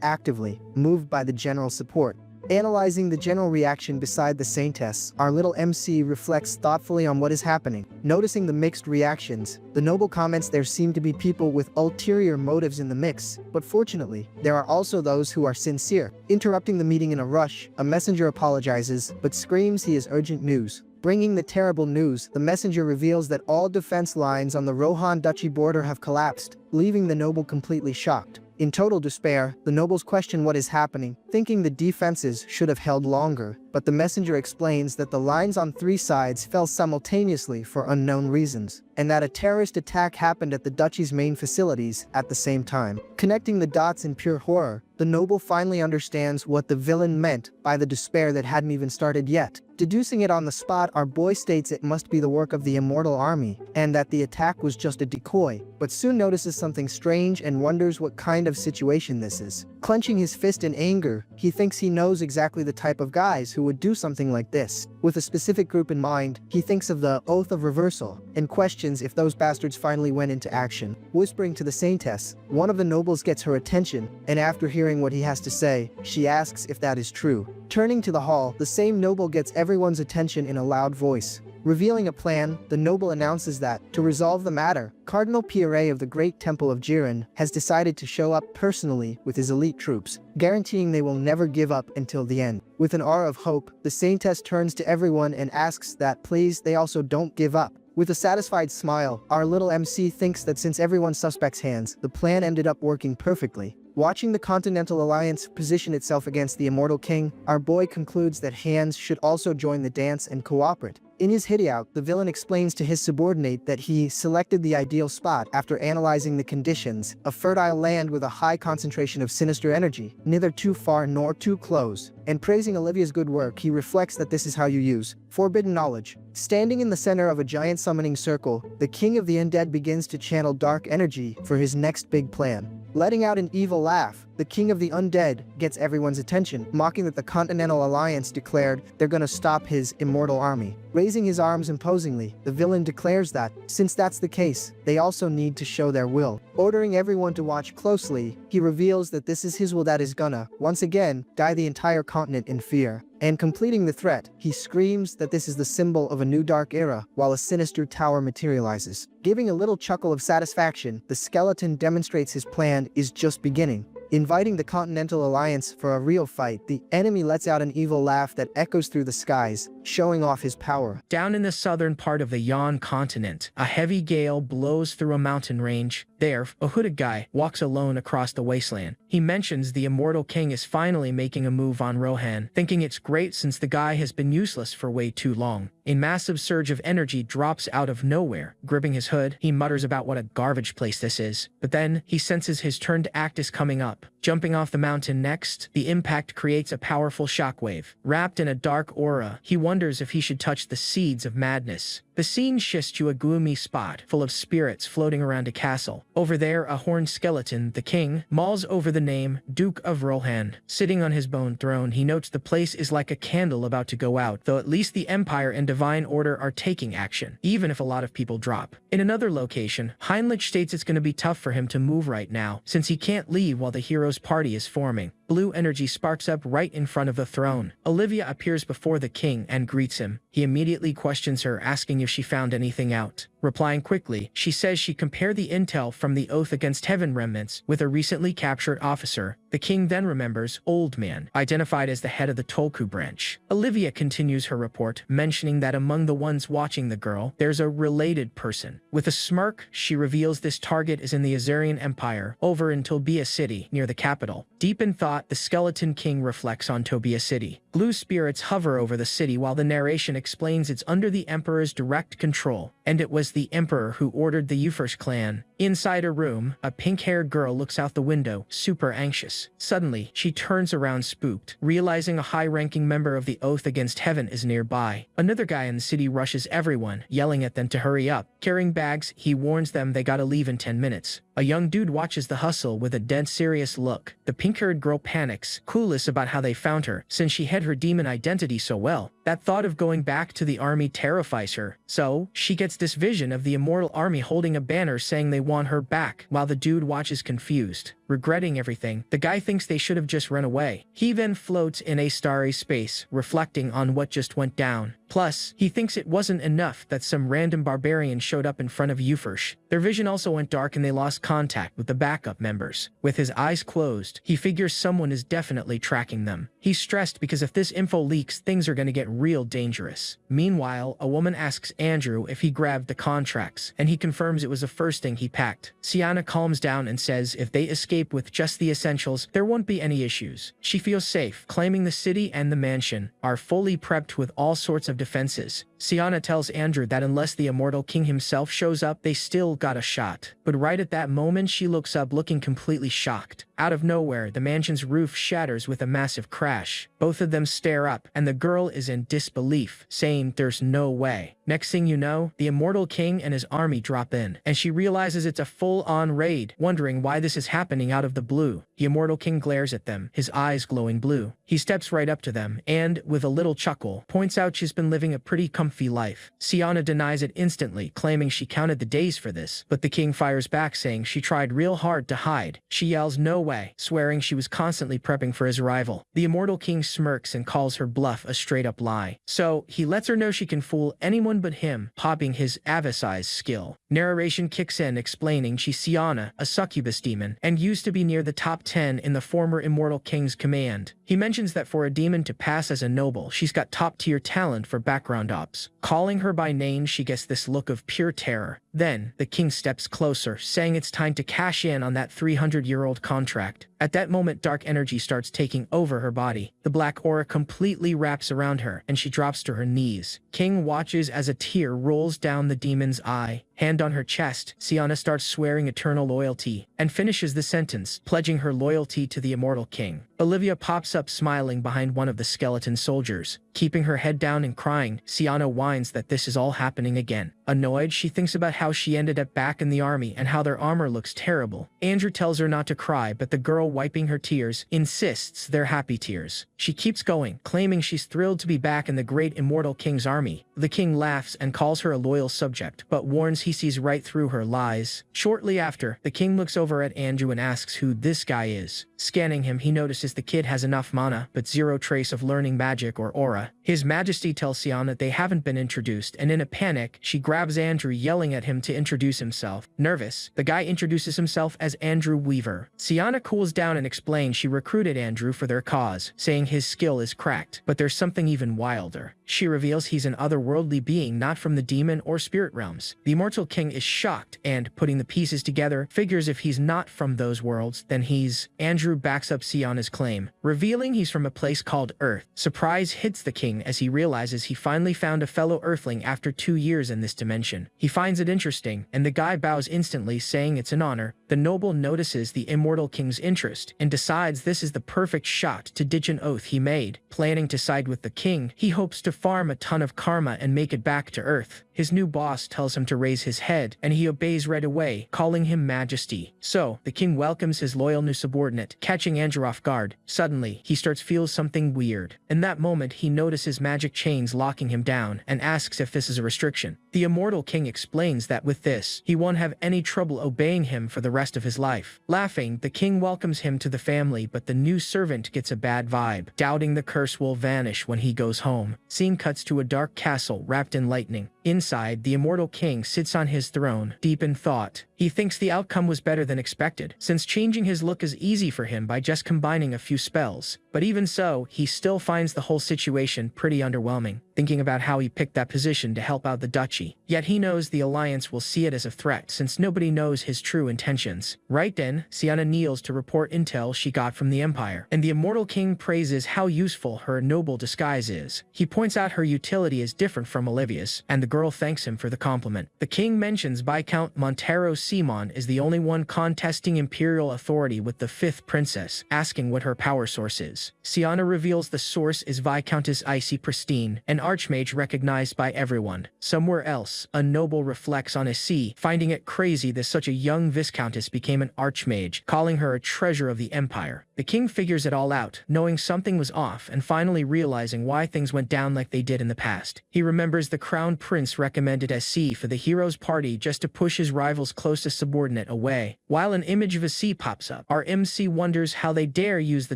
actively, moved by the general support. Analyzing the general reaction beside the Saintess, our little MC reflects thoughtfully on what is happening. Noticing the mixed reactions, the noble comments there seem to be people with ulterior motives in the mix, but fortunately, there are also those who are sincere. Interrupting the meeting in a rush, a messenger apologizes, but screams he has urgent news. Bringing the terrible news, the messenger reveals that all defense lines on the Rohan Duchy border have collapsed, leaving the noble completely shocked. In total despair, the nobles question what is happening, thinking the defenses should have held longer, but the messenger explains that the lines on 3 sides fell simultaneously for unknown reasons, and that a terrorist attack happened at the duchy's main facilities at the same time. Connecting the dots in pure horror, the noble finally understands what the villain meant by the despair that hadn't even started yet. Deducing it on the spot, our boy states it must be the work of the immortal army, and that the attack was just a decoy, but soon notices something strange and wonders what kind of situation this is. Clenching his fist in anger, he thinks he knows exactly the type of guys who would do something like this. With a specific group in mind, he thinks of the Oath of Reversal, and questions if those bastards finally went into action. Whispering to the Saintess, one of the nobles gets her attention, and after hearing what he has to say, she asks if that is true. Turning to the hall, the same noble gets everyone's attention in a loud voice. Revealing a plan, the noble announces that, to resolve the matter, Cardinal Pierre of the Great Temple of Jiren has decided to show up personally with his elite troops, guaranteeing they will never give up until the end. With an aura of hope, the Saintess turns to everyone and asks that please they also don't give up. With a satisfied smile, our little MC thinks that since everyone suspects hands, the plan ended up working perfectly. Watching the Continental Alliance position itself against the Immortal King, our boy concludes that hands should also join the dance and cooperate. In his hideout, the villain explains to his subordinate that he selected the ideal spot after analyzing the conditions, a fertile land with a high concentration of sinister energy, neither too far nor too close. And praising Olivia's good work, he reflects that this is how you use forbidden knowledge. Standing in the center of a giant summoning circle, the King of the Undead begins to channel dark energy for his next big plan. Letting out an evil laugh, the King of the Undead gets everyone's attention, mocking that the Continental Alliance declared they're gonna stop his immortal army. Raising his arms imposingly, the villain declares that, since that's the case, they also need to show their will. Ordering everyone to watch closely, he reveals that this is his will that is gonna, once again, guide the entire continent in fear. And completing the threat, he screams that this is the symbol of a new dark era, while a sinister tower materializes. Giving a little chuckle of satisfaction, the skeleton demonstrates his plan is just beginning. Inviting the Continental Alliance for a real fight, the enemy lets out an evil laugh that echoes through the skies, showing off his power. Down in the southern part of the Yan continent, a heavy gale blows through a mountain range. There, a hooded guy walks alone across the wasteland. He mentions the Immortal King is finally making a move on Rohan, thinking it's great since the guy has been useless for way too long. A massive surge of energy drops out of nowhere. Gripping his hood, he mutters about what a garbage place this is. But then, he senses his turn to act is coming up. Jumping off the mountain next, the impact creates a powerful shockwave. Wrapped in a dark aura, he wonders if he should touch the seeds of madness. The scene shifts to a gloomy spot, full of spirits floating around a castle. Over there, a horned skeleton, the king, mulls over the name, Duke of Rohan. Sitting on his bone throne, he notes the place is like a candle about to go out, though at least the empire and divine order are taking action, even if a lot of people drop. In another location, Heinrich states it's going to be tough for him to move right now, since he can't leave while the hero's party is forming. Blue energy sparks up right in front of the throne. Olivia appears before the king and greets him. He immediately questions her, asking if she found anything out. Replying quickly, she says she compared the intel from the Oath Against Heaven remnants with a recently captured officer. The king then remembers Old Man, identified as the head of the Tolku branch. Olivia continues her report, mentioning that among the ones watching the girl, there's a related person. With a smirk, she reveals this target is in the Azurian Empire, over in Tobia City, near the capital. Deep in thought, the Skeleton King reflects on Tobia City. Blue spirits hover over the city while the narration explains it's under the Emperor's direct control, and it was the Emperor who ordered the Ufers clan. Inside a room, a pink-haired girl looks out the window, super anxious. Suddenly, she turns around spooked, realizing a high-ranking member of the Oath Against Heaven is nearby. Another guy in the city rushes everyone, yelling at them to hurry up. Carrying bags, he warns them they gotta leave in 10 minutes. A young dude watches the hustle with a dead serious look. The pink-haired girl panics, clueless about how they found her, since she hid her demon identity so well. That thought of going back to the army terrifies her. So, she gets this vision of the immortal army holding a banner saying they want her back, while the dude watches confused. Regretting everything, the guy thinks they should have just run away. He then floats in a starry space, reflecting on what just went down. Plus, he thinks it wasn't enough that some random barbarian showed up in front of Ufers. Their vision also went dark and they lost contact with the backup members. With his eyes closed, he figures someone is definitely tracking them. He's stressed because if this info leaks, things are going to get real dangerous. Meanwhile, a woman asks Andrew if he grabbed the contracts, and he confirms it was the first thing he packed. Sienna calms down and says if they escape with just the essentials, there won't be any issues. She feels safe, claiming the city and the mansion are fully prepped with all sorts of defenses. Sienna tells Andrew that unless the immortal king himself shows up, they still got a shot. But right at that moment, she looks up looking completely shocked. Out of nowhere, the mansion's roof shatters with a massive crash. Both of them stare up, and the girl is in disbelief, saying there's no way. Next thing you know, the immortal king and his army drop in, and she realizes it's a full-on raid, wondering why this is happening out of the blue. The immortal king glares at them, his eyes glowing blue. He steps right up to them, and, with a little chuckle, points out she's been living a pretty comfy life. Sienna denies it instantly, claiming she counted the days for this, but the king fires back saying she tried real hard to hide. She yells no way, swearing she was constantly prepping for his arrival. The immortal king smirks and calls her bluff a straight-up lie. So, he lets her know she can fool anyone but him, popping his Avici's skill. Narration kicks in explaining she's Sienna, a succubus demon, and used to be near the top 10 in the former immortal king's command. He mentions that for a demon to pass as a noble, she's got top-tier talent for background ops. Calling her by name, she gets this look of pure terror. Then, the king steps closer, saying it's time to cash in on that 300-year-old contract. At that moment, dark energy starts taking over her body. The black aura completely wraps around her, and she drops to her knees. King watches as a tear rolls down the demon's eye. Hand on her chest, Sienna starts swearing eternal loyalty, and finishes the sentence, pledging her loyalty to the immortal king. Olivia pops up smiling behind one of the skeleton soldiers. Keeping her head down and crying, Sienna whines that this is all happening again. Annoyed, she thinks about how she ended up back in the army and how their armor looks terrible. Andrew tells her not to cry, but the girl, wiping her tears, insists they're happy tears. She keeps going, claiming she's thrilled to be back in the great immortal king's army. The king laughs and calls her a loyal subject, but warns he sees right through her lies. Shortly after, the king looks over at Andrew and asks who this guy is. Scanning him, he notices the kid has enough mana, but zero trace of learning magic or aura. His Majesty tells Sienna that they haven't been introduced, and in a panic, she grabs Andrew, yelling at him to introduce himself. Nervous, the guy introduces himself as Andrew Weaver. Sienna cools down and explains she recruited Andrew for their cause, saying his skill is cracked, but there's something even wilder. She reveals he's an otherworldly being not from the demon or spirit realms. The immortal king is shocked and, putting the pieces together, figures if he's not from those worlds, then he's... Andrew backs up Sienna's claim, revealing he's from a place called Earth. Surprise hits the king as he realizes he finally found a fellow Earthling after 2 years in this dimension. He finds it interesting, and the guy bows instantly, saying it's an honor. The noble notices the immortal king's interest and decides this is the perfect shot to ditch an oath he made. Planning to side with the king, he hopes to farm a ton of karma and make it back to Earth. His new boss tells him to raise his head, and he obeys right away, calling him Majesty. So, the king welcomes his loyal new subordinate, catching Andrew off guard. Suddenly, he starts to feel something weird. In that moment, he notices magic chains locking him down and asks if this is a restriction. The immortal king explains that with this, he won't have any trouble obeying him for the rest of his life. Laughing, the king welcomes him to the family, but the new servant gets a bad vibe, doubting the curse will vanish when he goes home. Scene cuts to a dark castle wrapped in lightning. Inside, the immortal king sits on his throne, deep in thought. He thinks the outcome was better than expected, since changing his look is easy for him by just combining a few spells. But even so, he still finds the whole situation pretty underwhelming, thinking about how he picked that position to help out the duchy. Yet he knows the alliance will see it as a threat since nobody knows his true intentions. Right then, Sienna kneels to report intel she got from the Empire, and the immortal king praises how useful her noble disguise is. He points out her utility is different from Olivia's, and the girl thanks him for the compliment. The king mentions Viscount Montero Simon is the only one contesting imperial authority with the 5th princess, asking what her power source is. Sienna reveals the source is Viscountess Icy Pristine, an archmage recognized by everyone. Somewhere else, a noble reflects on Icy, finding it crazy that such a young viscountess became an archmage, calling her a treasure of the empire. The king figures it all out, knowing something was off and finally realizing why things went down like they did in the past. He remembers the crown prince recommended SC for the hero's party just to push his rival's closest subordinate away. While an image of SC pops up, our MC wonders how they dare use the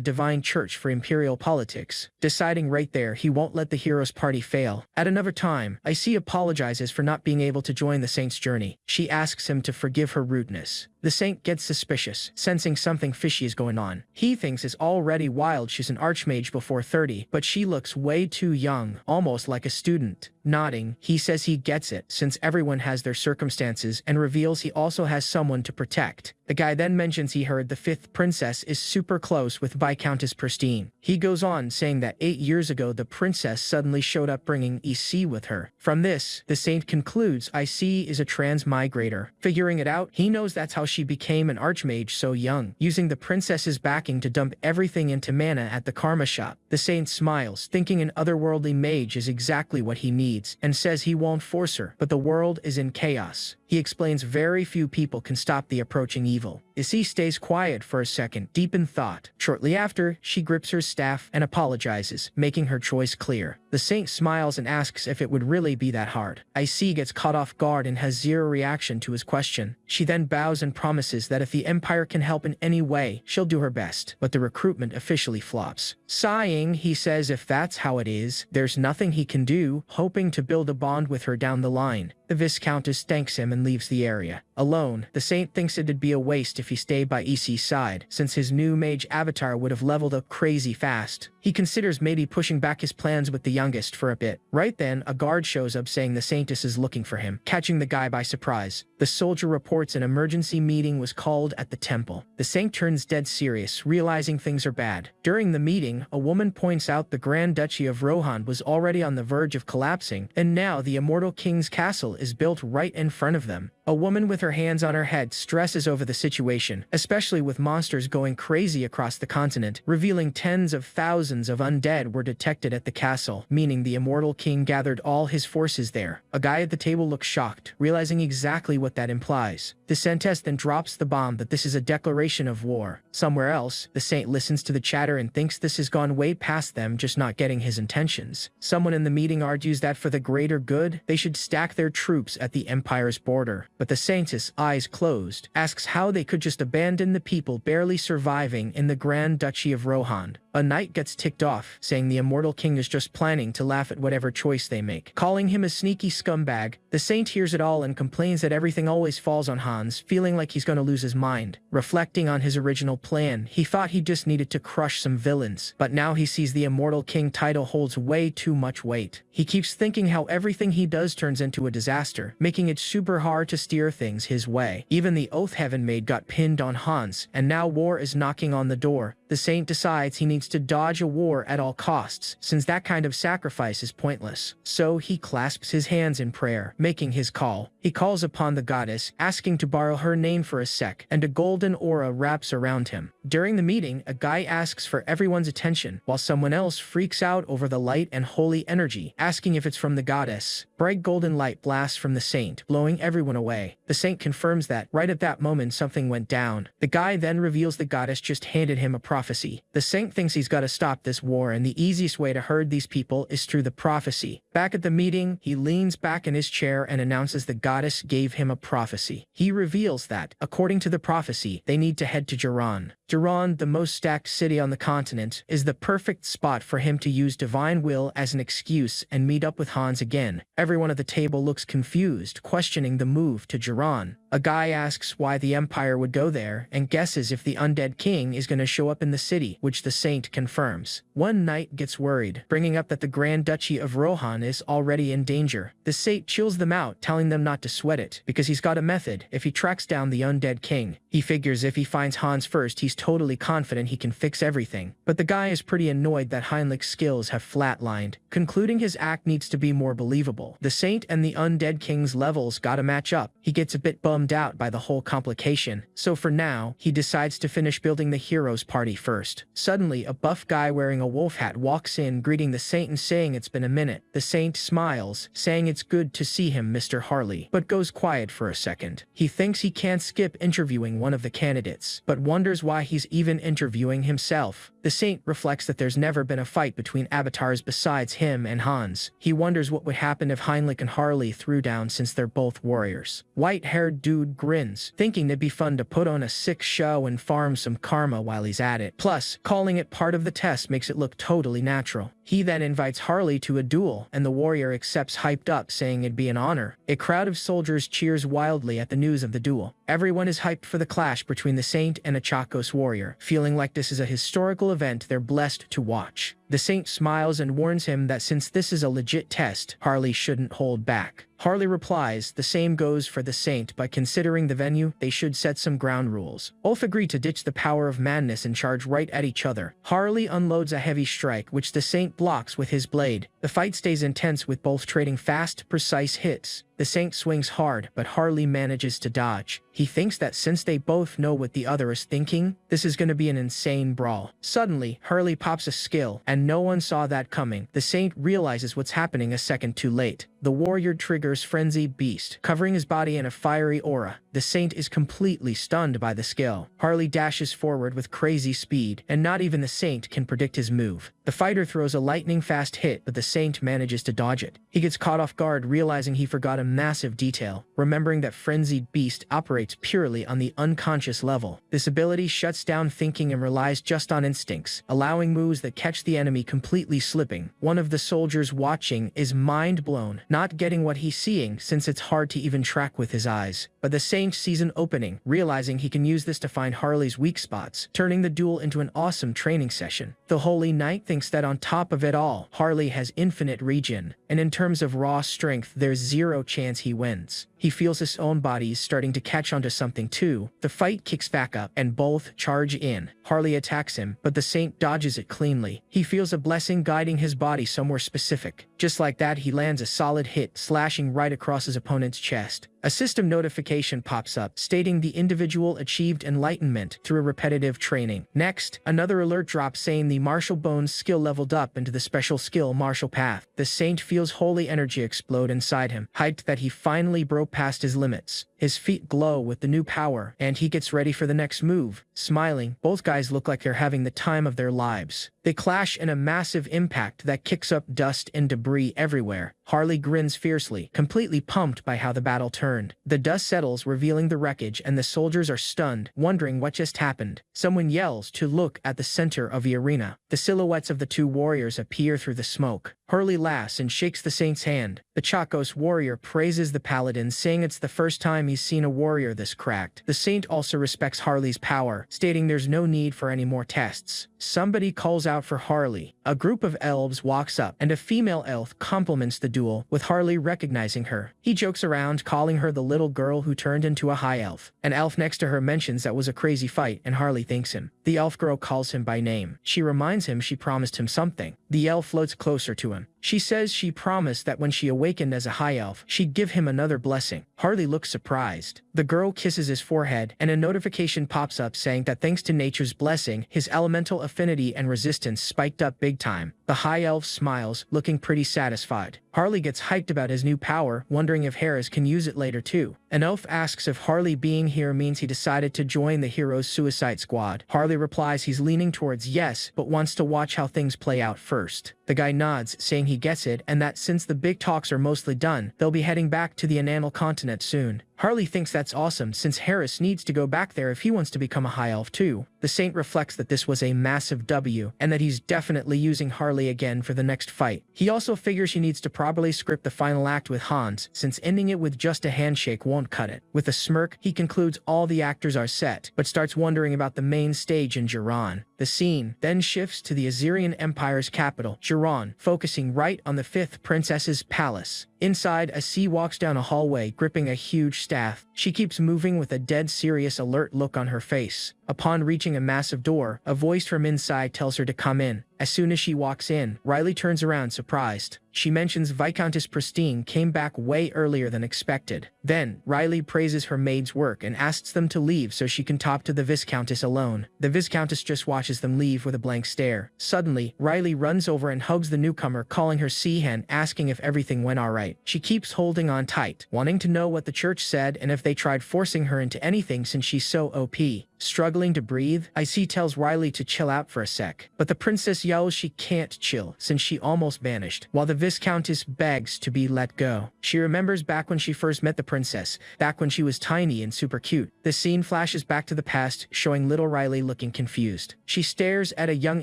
divine church for imperial politics, deciding right there he won't let the hero's party fail. At another time, Icy apologizes for not being able to join the saint's journey. She asks him to forgive her rudeness. The saint gets suspicious, sensing something fishy is going on. He thinks it's already wild she's an archmage before 30, but she looks way too young, almost like a student. Nodding, he says he gets it, since everyone has their circumstances, and reveals he also has someone to protect. The guy then mentions he heard the 5th princess is super close with Viscountess Pristine. He goes on saying that 8 years ago the princess suddenly showed up bringing EC with her. From this, the saint concludes IC is a transmigrator. Figuring it out, he knows that's how she became an archmage so young, using the princess's backing to dump everything into mana at the karma shop. The saint smiles, thinking an otherworldly mage is exactly what he needs, and says he won't force her, but the world is in chaos. He explains very few people can stop the approaching evil. Issy stays quiet for a second, deep in thought. Shortly after, she grips her staff and apologizes, making her choice clear. The saint smiles and asks if it would really be that hard. Icy gets caught off guard and has zero reaction to his question. She then bows and promises that if the Empire can help in any way, she'll do her best, but the recruitment officially flops. Sighing, he says if that's how it is, there's nothing he can do, hoping to build a bond with her down the line. The Viscountess thanks him and leaves the area. Alone, the saint thinks it'd be a waste if he stayed by EC's side, since his new mage avatar would have leveled up crazy fast. He considers maybe pushing back his plans with the youngest for a bit. Right then, a guard shows up saying the saintess is looking for him, catching the guy by surprise. The soldier reports an emergency meeting was called at the temple. The saint turns dead serious, realizing things are bad. During the meeting, a woman points out the Grand Duchy of Rohan was already on the verge of collapsing, and now the immortal king's castle is built right in front of them. A woman with her hands on her head stresses over the situation, especially with monsters going crazy across the continent, revealing tens of thousands of undead were detected at the castle, meaning the immortal king gathered all his forces there. A guy at the table looks shocked, realizing exactly what that implies. The Sentess then drops the bomb that this is a declaration of war. Somewhere else, the saint listens to the chatter and thinks this has gone way past them just not getting his intentions. Someone in the meeting argues that for the greater good, they should stack their troops at the Empire's border. But the saintess, eyes closed, asks how they could just abandon the people barely surviving in the Grand Duchy of Rohan. A knight gets ticked off, saying the immortal king is just planning to laugh at whatever choice they make. Calling him a sneaky scumbag, the saint hears it all and complains that everything always falls on Hans, feeling like he's going to lose his mind. Reflecting on his original plan, he thought he just needed to crush some villains, but now he sees the immortal king title holds way too much weight. He keeps thinking how everything he does turns into a disaster, making it super hard to steer things his way. Even the Oath Heaven Maid got pinned on Hans, and now war is knocking on the door. the saint decides he needs to dodge a war at all costs, since that kind of sacrifice is pointless. So he clasps his hands in prayer, making his call. He calls upon the goddess, asking to borrow her name for a sec, and a golden aura wraps around him. During the meeting, a guy asks for everyone's attention, while someone else freaks out over the light and holy energy, asking if it's from the goddess. Bright golden light blasts from the saint, blowing everyone away. The saint confirms that, right at that moment, something went down. The guy then reveals the goddess just handed him a prophecy. The saint thinks he's got to stop this war, and the easiest way to herd these people is through the prophecy. Back at the meeting, he leans back in his chair and announces the goddess gave him a prophecy. He reveals that, according to the prophecy, they need to head to Jiran. Jiran, the most stacked city on the continent, is the perfect spot for him to use divine will as an excuse and meet up with Hans again. Everyone at the table looks confused, questioning the move to Jiran. A guy asks why the Empire would go there and guesses if the undead king is going to show up in the city, which the saint confirms. One knight gets worried, bringing up that the Grand Duchy of Rohan is already in danger. The saint chills them out, telling them not to sweat it, because he's got a method if he tracks down the undead king. He figures if he finds Hans first, he's totally confident he can fix everything. But the guy is pretty annoyed that Heinrich's skills have flatlined, concluding his act needs to be more believable. The saint and the undead king's levels gotta match up. He gets a bit bummed out by the whole complication, so for now, he decides to finish building the hero's party first. Suddenly, a buff guy wearing a wolf hat walks in, greeting the saint and saying it's been a minute. The saint smiles, saying it's good to see him, Mr. Harley, but goes quiet for a second. He thinks he can't skip interviewing one of the candidates, but wonders why he's even interviewing himself. The saint reflects that there's never been a fight between avatars besides him and Hans. He wonders what would happen if Heinrich and Harley threw down, since they're both warriors. White-haired dude grins, thinking it'd be fun to put on a sick show and farm some karma while he's at it. Plus, calling it part of the test makes it look totally natural. He then invites Harley to a duel, and the warrior accepts, hyped up, saying it'd be an honor. A crowd of soldiers cheers wildly at the news of the duel. Everyone is hyped for the clash between the saint and a Chacos warrior, feeling like this is a historical event they're blessed to watch. The saint smiles and warns him that since this is a legit test, Harley shouldn't hold back. Harley replies the same goes for the saint, but considering the venue, they should set some ground rules. Both agree to ditch the power of madness and charge right at each other. Harley unloads a heavy strike, which the saint blocks with his blade. The fight stays intense, with both trading fast, precise hits. The saint swings hard, but Harley manages to dodge. He thinks that since they both know what the other is thinking, this is going to be an insane brawl. Suddenly, Harley pops a skill, and no one saw that coming. The saint realizes what's happening a second too late. The warrior triggers Frenzy Beast, covering his body in a fiery aura. The saint is completely stunned by the skill. Harley dashes forward with crazy speed, and not even the saint can predict his move. The fighter throws a lightning-fast hit, but the saint manages to dodge it. He gets caught off guard, realizing he forgot a massive detail, remembering that Frenzied Beast operates purely on the unconscious level. This ability shuts down thinking and relies just on instincts, allowing moves that catch the enemy completely slipping. One of the soldiers watching is mind-blown, not getting what he's seeing since it's hard to even track with his eyes. But the saint sees an opening, realizing he can use this to find Harley's weak spots, turning the duel into an awesome training session. The Holy Knight thinks that on top of it all, Harley has infinite regen, and in terms of raw strength, there's zero chance he wins. He feels his own body is starting to catch onto something too. The fight kicks back up, and both charge in. Harley attacks him, but the saint dodges it cleanly. He feels a blessing guiding his body somewhere specific. Just like that, he lands a solid hit, slashing right across his opponent's chest. A system notification pops up, stating the individual achieved enlightenment through repetitive training. Next, another alert drops saying the martial bones skill leveled up into the special skill martial path. The saint feels holy energy explode inside him, hyped that he finally broke past his limits. His feet glow with the new power, and he gets ready for the next move. Smiling, both guys look like they're having the time of their lives. They clash in a massive impact that kicks up dust and debris everywhere. Harley grins fiercely, completely pumped by how the battle turned. The dust settles, revealing the wreckage, and the soldiers are stunned, wondering what just happened. Someone yells to look at the center of the arena. The silhouettes of the two warriors appear through the smoke. Harley laughs and shakes the saint's hand. The Chacos warrior praises the paladin, saying it's the first time he's seen a warrior this cracked. The saint also respects Harley's power, stating there's no need for any more tests. Somebody calls out for Harley. A group of elves walks up, and a female elf compliments the duel, with Harley recognizing her. He jokes around, calling her the little girl who turned into a high elf. An elf next to her mentions that was a crazy fight, and Harley thanks him. The elf girl calls him by name. She reminds him she promised him something. The elf floats closer to him. She says she promised that when she awakened as a high elf, she'd give him another blessing. Harley looks surprised. The girl kisses his forehead, and a notification pops up saying that thanks to nature's blessing, his elemental affinity and resistance spiked up big time. The high elf smiles, looking pretty satisfied. Harley gets hyped about his new power, wondering if Harris can use it later too. An elf asks if Harley being here means he decided to join the hero's suicide squad. Harley replies he's leaning towards yes, but wants to watch how things play out first. The guy nods, saying he gets it, and that since the big talks are mostly done, they'll be heading back to the enamel continent soon. Harley thinks that's awesome, since Harris needs to go back there if he wants to become a high elf too. The saint reflects that this was a massive W, and that he's definitely using Harley again for the next fight. He also figures he needs to properly script the final act with Hans, since ending it with just a handshake won't cut it. With a smirk, he concludes all the actors are set, but starts wondering about the main stage in Jiran. The scene then shifts to the Assyrian Empire's capital, Jiran, focusing right on the 5th princess's palace. Inside, Asi walks down a hallway, gripping a huge staff. She keeps moving with a dead serious alert look on her face. Upon reaching a massive door, a voice from inside tells her to come in. As soon as she walks in, Riley turns around surprised. She mentions Viscountess Pristine came back way earlier than expected. Then, Riley praises her maid's work and asks them to leave so she can talk to the Viscountess alone. The Viscountess just watches them leave with a blank stare. Suddenly, Riley runs over and hugs the newcomer, calling her sea hen, asking if everything went alright. She keeps holding on tight, wanting to know what the church said and if they tried forcing her into anything since she's so OP. Struggling to breathe, Icy tells Riley to chill out for a sec, but the princess yells she can't chill since she almost vanished, while the Viscountess begs to be let go. She remembers back when she first met the princess, back when she was tiny and super cute. The scene flashes back to the past, showing little Riley looking confused. She stares at a young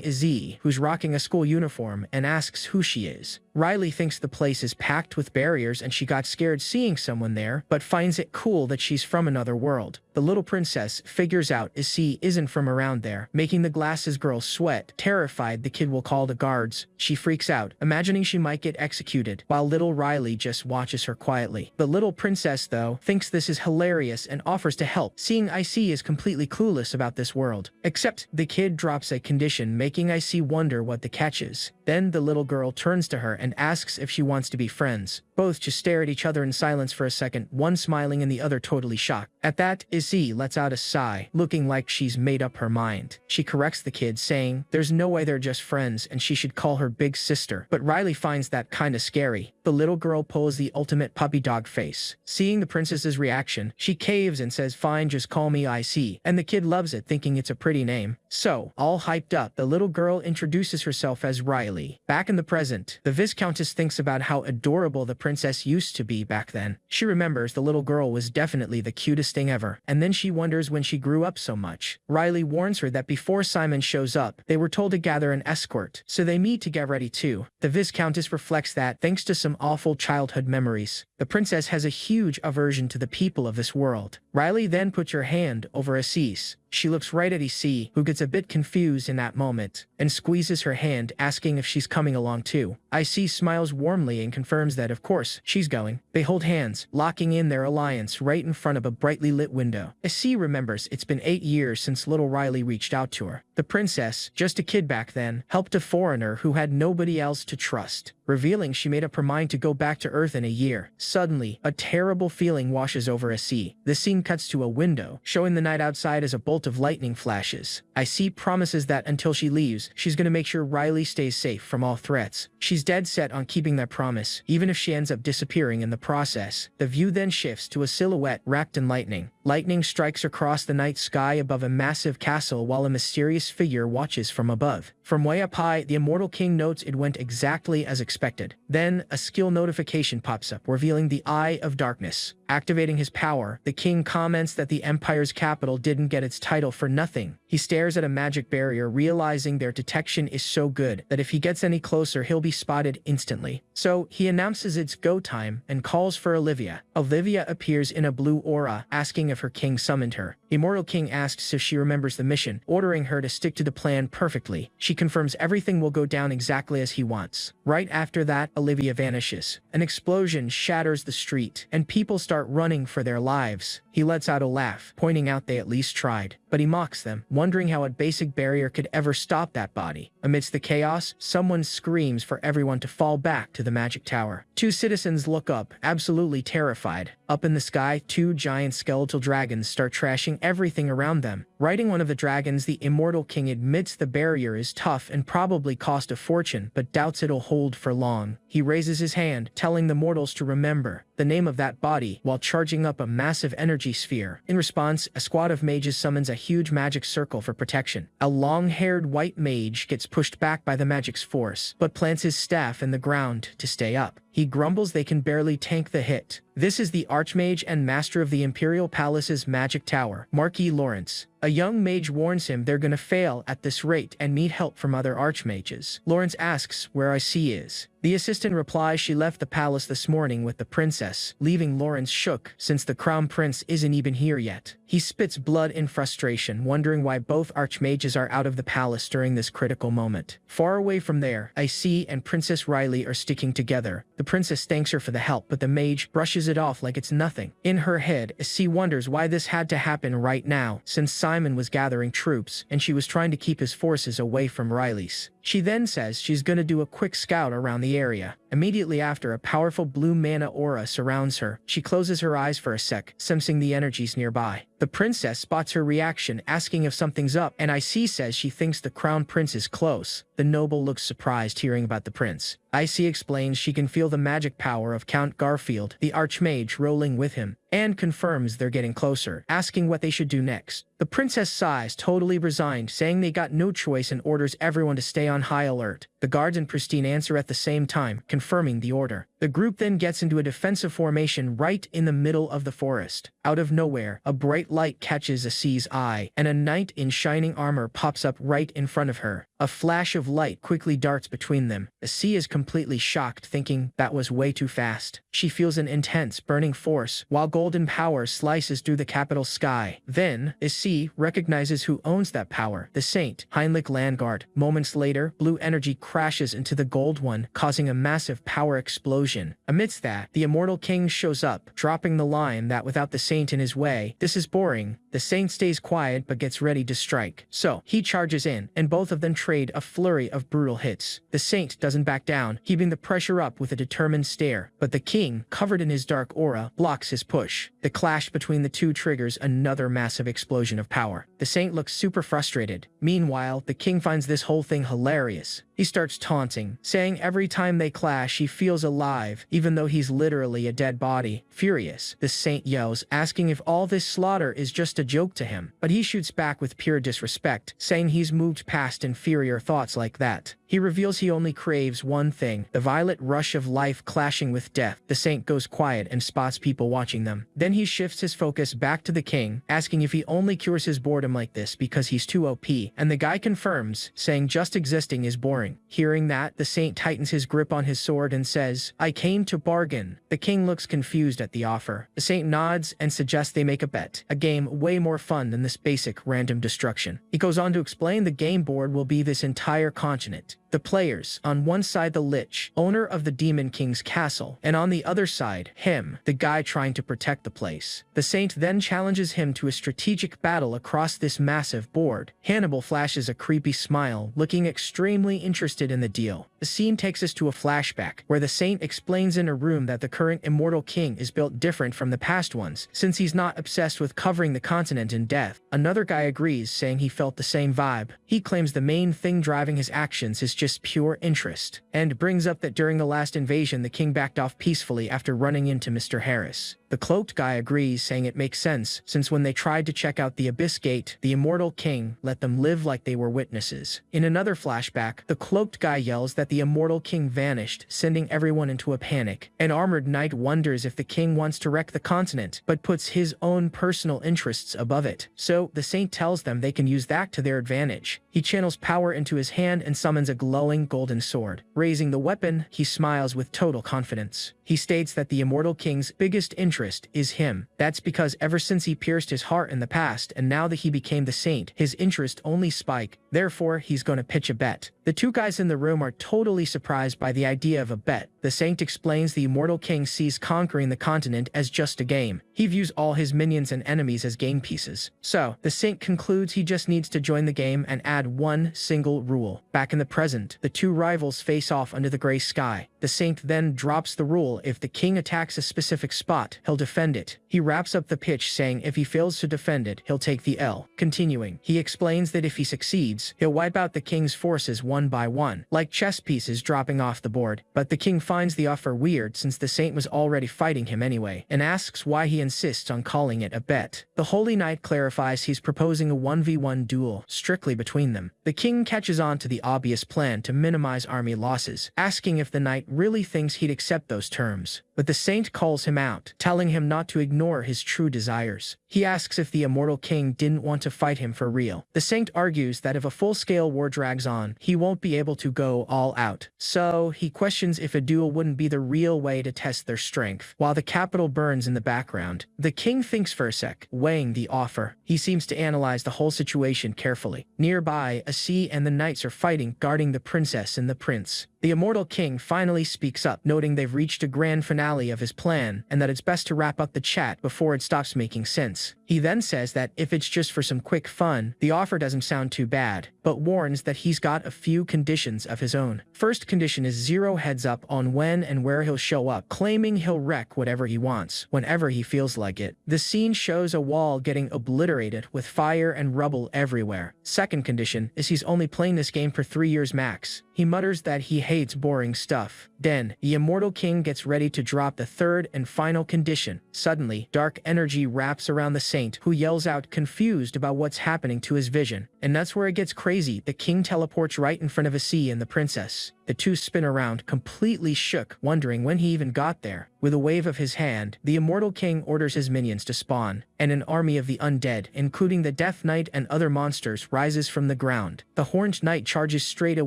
Izzy, who's rocking a school uniform, and asks who she is. Riley thinks the place is packed with barriers and she got scared seeing someone there, but finds it cool that she's from another world. The little princess figures out Izzy isn't from around there, making the glasses girl sweat. Terrified the kid will call the guards, she freaks out, imagining she might get executed, while little Riley just watches her quietly. The little princess, though, thinks this is hilarious and offers to help, seeing Icy is completely clueless about this world. Except the kid drops a condition, making Icy wonder what the catch is. Then the little girl turns to her and asks if she wants to be friends. Both just stare at each other in silence for a second, one smiling and the other totally shocked. At that, Izzy lets out a sigh, looking like she's made up her mind. She corrects the kid, saying there's no way they're just friends and she should call her big sister, but Riley finds that kinda scary. The little girl pulls the ultimate puppy dog face. Seeing the princess's reaction, she caves and says fine, just call me IC, and the kid loves it, thinking it's a pretty name. So, all hyped up, the little girl introduces herself as Riley. Back in the present, the Viscountess thinks about how adorable the princess used to be back then. She remembers the little girl was definitely the cutest thing ever, and then she wonders when she grew up so much. Riley warns her that before Simon shows up, they were told to gather an escort, so they meet to get ready too. The Viscountess reflects that, thanks to some awful childhood memories, the princess has a huge aversion to the people of this world. Riley then puts her hand over Assis. She looks right at EC, who gets a bit confused in that moment, and squeezes her hand, asking if she's coming along too. IC smiles warmly and confirms that of course, she's going. They hold hands, locking in their alliance right in front of a brightly lit window. IC remembers it's been 8 years since little Riley reached out to her. The princess, just a kid back then, helped a foreigner who had nobody else to trust, revealing she made up her mind to go back to Earth in a year. Suddenly, a terrible feeling washes over IC. The scene cuts to a window, showing the night outside as a bolt of lightning flashes. IC promises that until she leaves, she's gonna make sure Riley stays safe from all threats. She's dead set on keeping that promise, even if she ends up disappearing in the process. The view then shifts to a silhouette wrapped in lightning. Lightning strikes across the night sky above a massive castle while a mysterious figure watches from above. From way up high, the immortal king notes it went exactly as expected. Then, a skill notification pops up, revealing the Eye of Darkness. Activating his power, the king comments that the empire's capital didn't get its title for nothing. He stares at a magic barrier, realizing their detection is so good that if he gets any closer, he'll be spotted instantly. So he announces it's go time and calls for Olivia. Olivia appears in a blue aura, asking if her king summoned her. Immortal King asks if she remembers the mission, ordering her to stick to the plan perfectly. She confirms everything will go down exactly as he wants. Right after that, Olivia vanishes. An explosion shatters the street, and people start running for their lives. He lets out a laugh, pointing out they at least tried. But he mocks them, wondering how a basic barrier could ever stop that body. Amidst the chaos, someone screams for everyone to fall back to the magic tower. Two citizens look up, absolutely terrified. Up in the sky, two giant skeletal dragons start trashing everything around them. Riding one of the dragons, the Immortal King admits the barrier is tough and probably cost a fortune, but doubts it'll hold for long. He raises his hand, telling the mortals to remember the name of that body while charging up a massive energy sphere. In response, a squad of mages summons a huge magic circle for protection. A long-haired white mage gets pushed back by the magic's force, but plants his staff in the ground to stay up. He grumbles they can barely tank the hit. This is the Archmage and Master of the Imperial Palace's Magic Tower, Marquis Lawrence. A young mage warns him they're gonna fail at this rate and need help from other Archmages. Lawrence asks where Icy is. The assistant replies she left the palace this morning with the princess, leaving Lawrence shook since the crown prince isn't even here yet. He spits blood in frustration, wondering why both Archmages are out of the palace during this critical moment. Far away from there, Icy and Princess Riley are sticking together. The princess thanks her for the help, but the mage brushes it off like it's nothing. In her head, Icy wonders why this had to happen right now, since Simon was gathering troops, and she was trying to keep his forces away from Riley's. She then says she's gonna do a quick scout around the area. Immediately after, a powerful blue mana aura surrounds her. She closes her eyes for a sec, sensing the energies nearby. The princess spots her reaction, asking if something's up, and Icy says she thinks the crown prince is close. The noble looks surprised hearing about the prince. Icy explains she can feel the magic power of Count Garfield, the Archmage, rolling with him, and confirms they're getting closer, asking what they should do next. The princess sighs, totally resigned, saying they got no choice and orders everyone to stay on high alert. The guards and Pristine answer at the same time, confirming the order. The group then gets into a defensive formation right in the middle of the forest. Out of nowhere, a bright light catches Icy's eye, and a knight in shining armor pops up right in front of her. A flash of light quickly darts between them. Icy is completely shocked, thinking that was way too fast. She feels an intense, burning force, while golden power slices through the capital sky. Then, Icy recognizes who owns that power, the saint, Heinrich Landgard. Moments later, blue energy crashes into the gold one, causing a massive power explosion. Amidst that, the Immortal King shows up, dropping the line that without the saint in his way, this is boring. The saint stays quiet but gets ready to strike. So, he charges in, and both of them trade a flurry of brutal hits. The saint doesn't back down, keeping the pressure up with a determined stare, but the king, covered in his dark aura, blocks his push. The clash between the two triggers another massive explosion of power. The saint looks super frustrated. Meanwhile, the king finds this whole thing hilarious. He starts taunting, saying every time they clash he feels alive, even though he's literally a dead body. Furious, the saint yells, asking if all this slaughter is just a joke to him. But he shoots back with pure disrespect, saying he's moved past inferior thoughts like that. He reveals he only craves one thing, the violent rush of life clashing with death. The saint goes quiet and spots people watching them. Then he shifts his focus back to the king, asking if he only cures his boredom like this because he's too OP, and the guy confirms, saying just existing is boring. Hearing that, the saint tightens his grip on his sword and says, "I came to bargain." The king looks confused at the offer. The saint nods and suggests they make a bet, a game way more fun than this basic random destruction. He goes on to explain the game board will be this entire continent. The players, on one side the Lich, owner of the Demon King's castle, and on the other side, him, the guy trying to protect the place. The saint then challenges him to a strategic battle across this massive board. Hannibal flashes a creepy smile, looking extremely interested in the deal. The scene takes us to a flashback, where the saint explains in a room that the current Immortal King is built different from the past ones, since he's not obsessed with covering the continent in death. Another guy agrees, saying he felt the same vibe. He claims the main thing driving his actions is just pure interest, and brings up that during the last invasion the king backed off peacefully after running into Mr. Harris. The cloaked guy agrees, saying it makes sense, since when they tried to check out the Abyss Gate, the immortal king let them live like they were witnesses. In another flashback, the cloaked guy yells that the immortal king vanished, sending everyone into a panic. An armored knight wonders if the king wants to wreck the continent, but puts his own personal interests above it. So, the saint tells them they can use that to their advantage. He channels power into his hand and summons a glowing golden sword. Raising the weapon, he smiles with total confidence. He states that the immortal king's biggest interest is him. That's because ever since he pierced his heart in the past and now that he became the saint, his interest only spike. Therefore, he's going to pitch a bet. The two guys in the room are totally surprised by the idea of a bet. The saint explains the immortal king sees conquering the continent as just a game. He views all his minions and enemies as game pieces. So, the saint concludes he just needs to join the game and add one single rule. Back in the present, the two rivals face off under the gray sky. The saint then drops the rule: if the king attacks a specific spot, he'll defend it. He wraps up the pitch saying if he fails to defend it, he'll take the L. Continuing, he explains that if he succeeds, he'll wipe out the king's forces one by one, like chess pieces dropping off the board. But the king finds the offer weird since the saint was already fighting him anyway, and asks why he insists on calling it a bet. The holy knight clarifies he's proposing a 1v1 duel, strictly between them. The king catches on to the obvious plan to minimize army losses, asking if the knight really thinks he'd accept those terms. But the saint calls him out, telling him not to ignore his true desires. He asks if the immortal king didn't want to fight him for real. The saint argues that if a full-scale war drags on, he won't be able to go all out. So, he questions if a duel wouldn't be the real way to test their strength. While the capital burns in the background, the king thinks for a sec, weighing the offer. He seems to analyze the whole situation carefully. Nearby, Asura and the knights are fighting, guarding the princess and the prince. The immortal king finally speaks up, noting they've reached a grand finale of his plan and that it's best to wrap up the chat before it stops making sense. He then says that if it's just for some quick fun, the offer doesn't sound too bad, but warns that he's got a few conditions of his own. First condition is 0 heads up on when and where he'll show up, claiming he'll wreck whatever he wants, whenever he feels like it. The scene shows a wall getting obliterated with fire and rubble everywhere. Second condition is he's only playing this game for 3 years max. He mutters that he hates boring stuff. Then, the immortal king gets ready to drop the third and final condition. Suddenly, dark energy wraps around the saint, who yells out, confused about what's happening to his vision. And that's where it gets crazy. The king teleports right in front of Asura and the princess. The two spin around, completely shook, wondering when he even got there. With a wave of his hand, the immortal king orders his minions to spawn, and an army of the undead, including the Death Knight and other monsters, rises from the ground. The Horned Knight charges straight at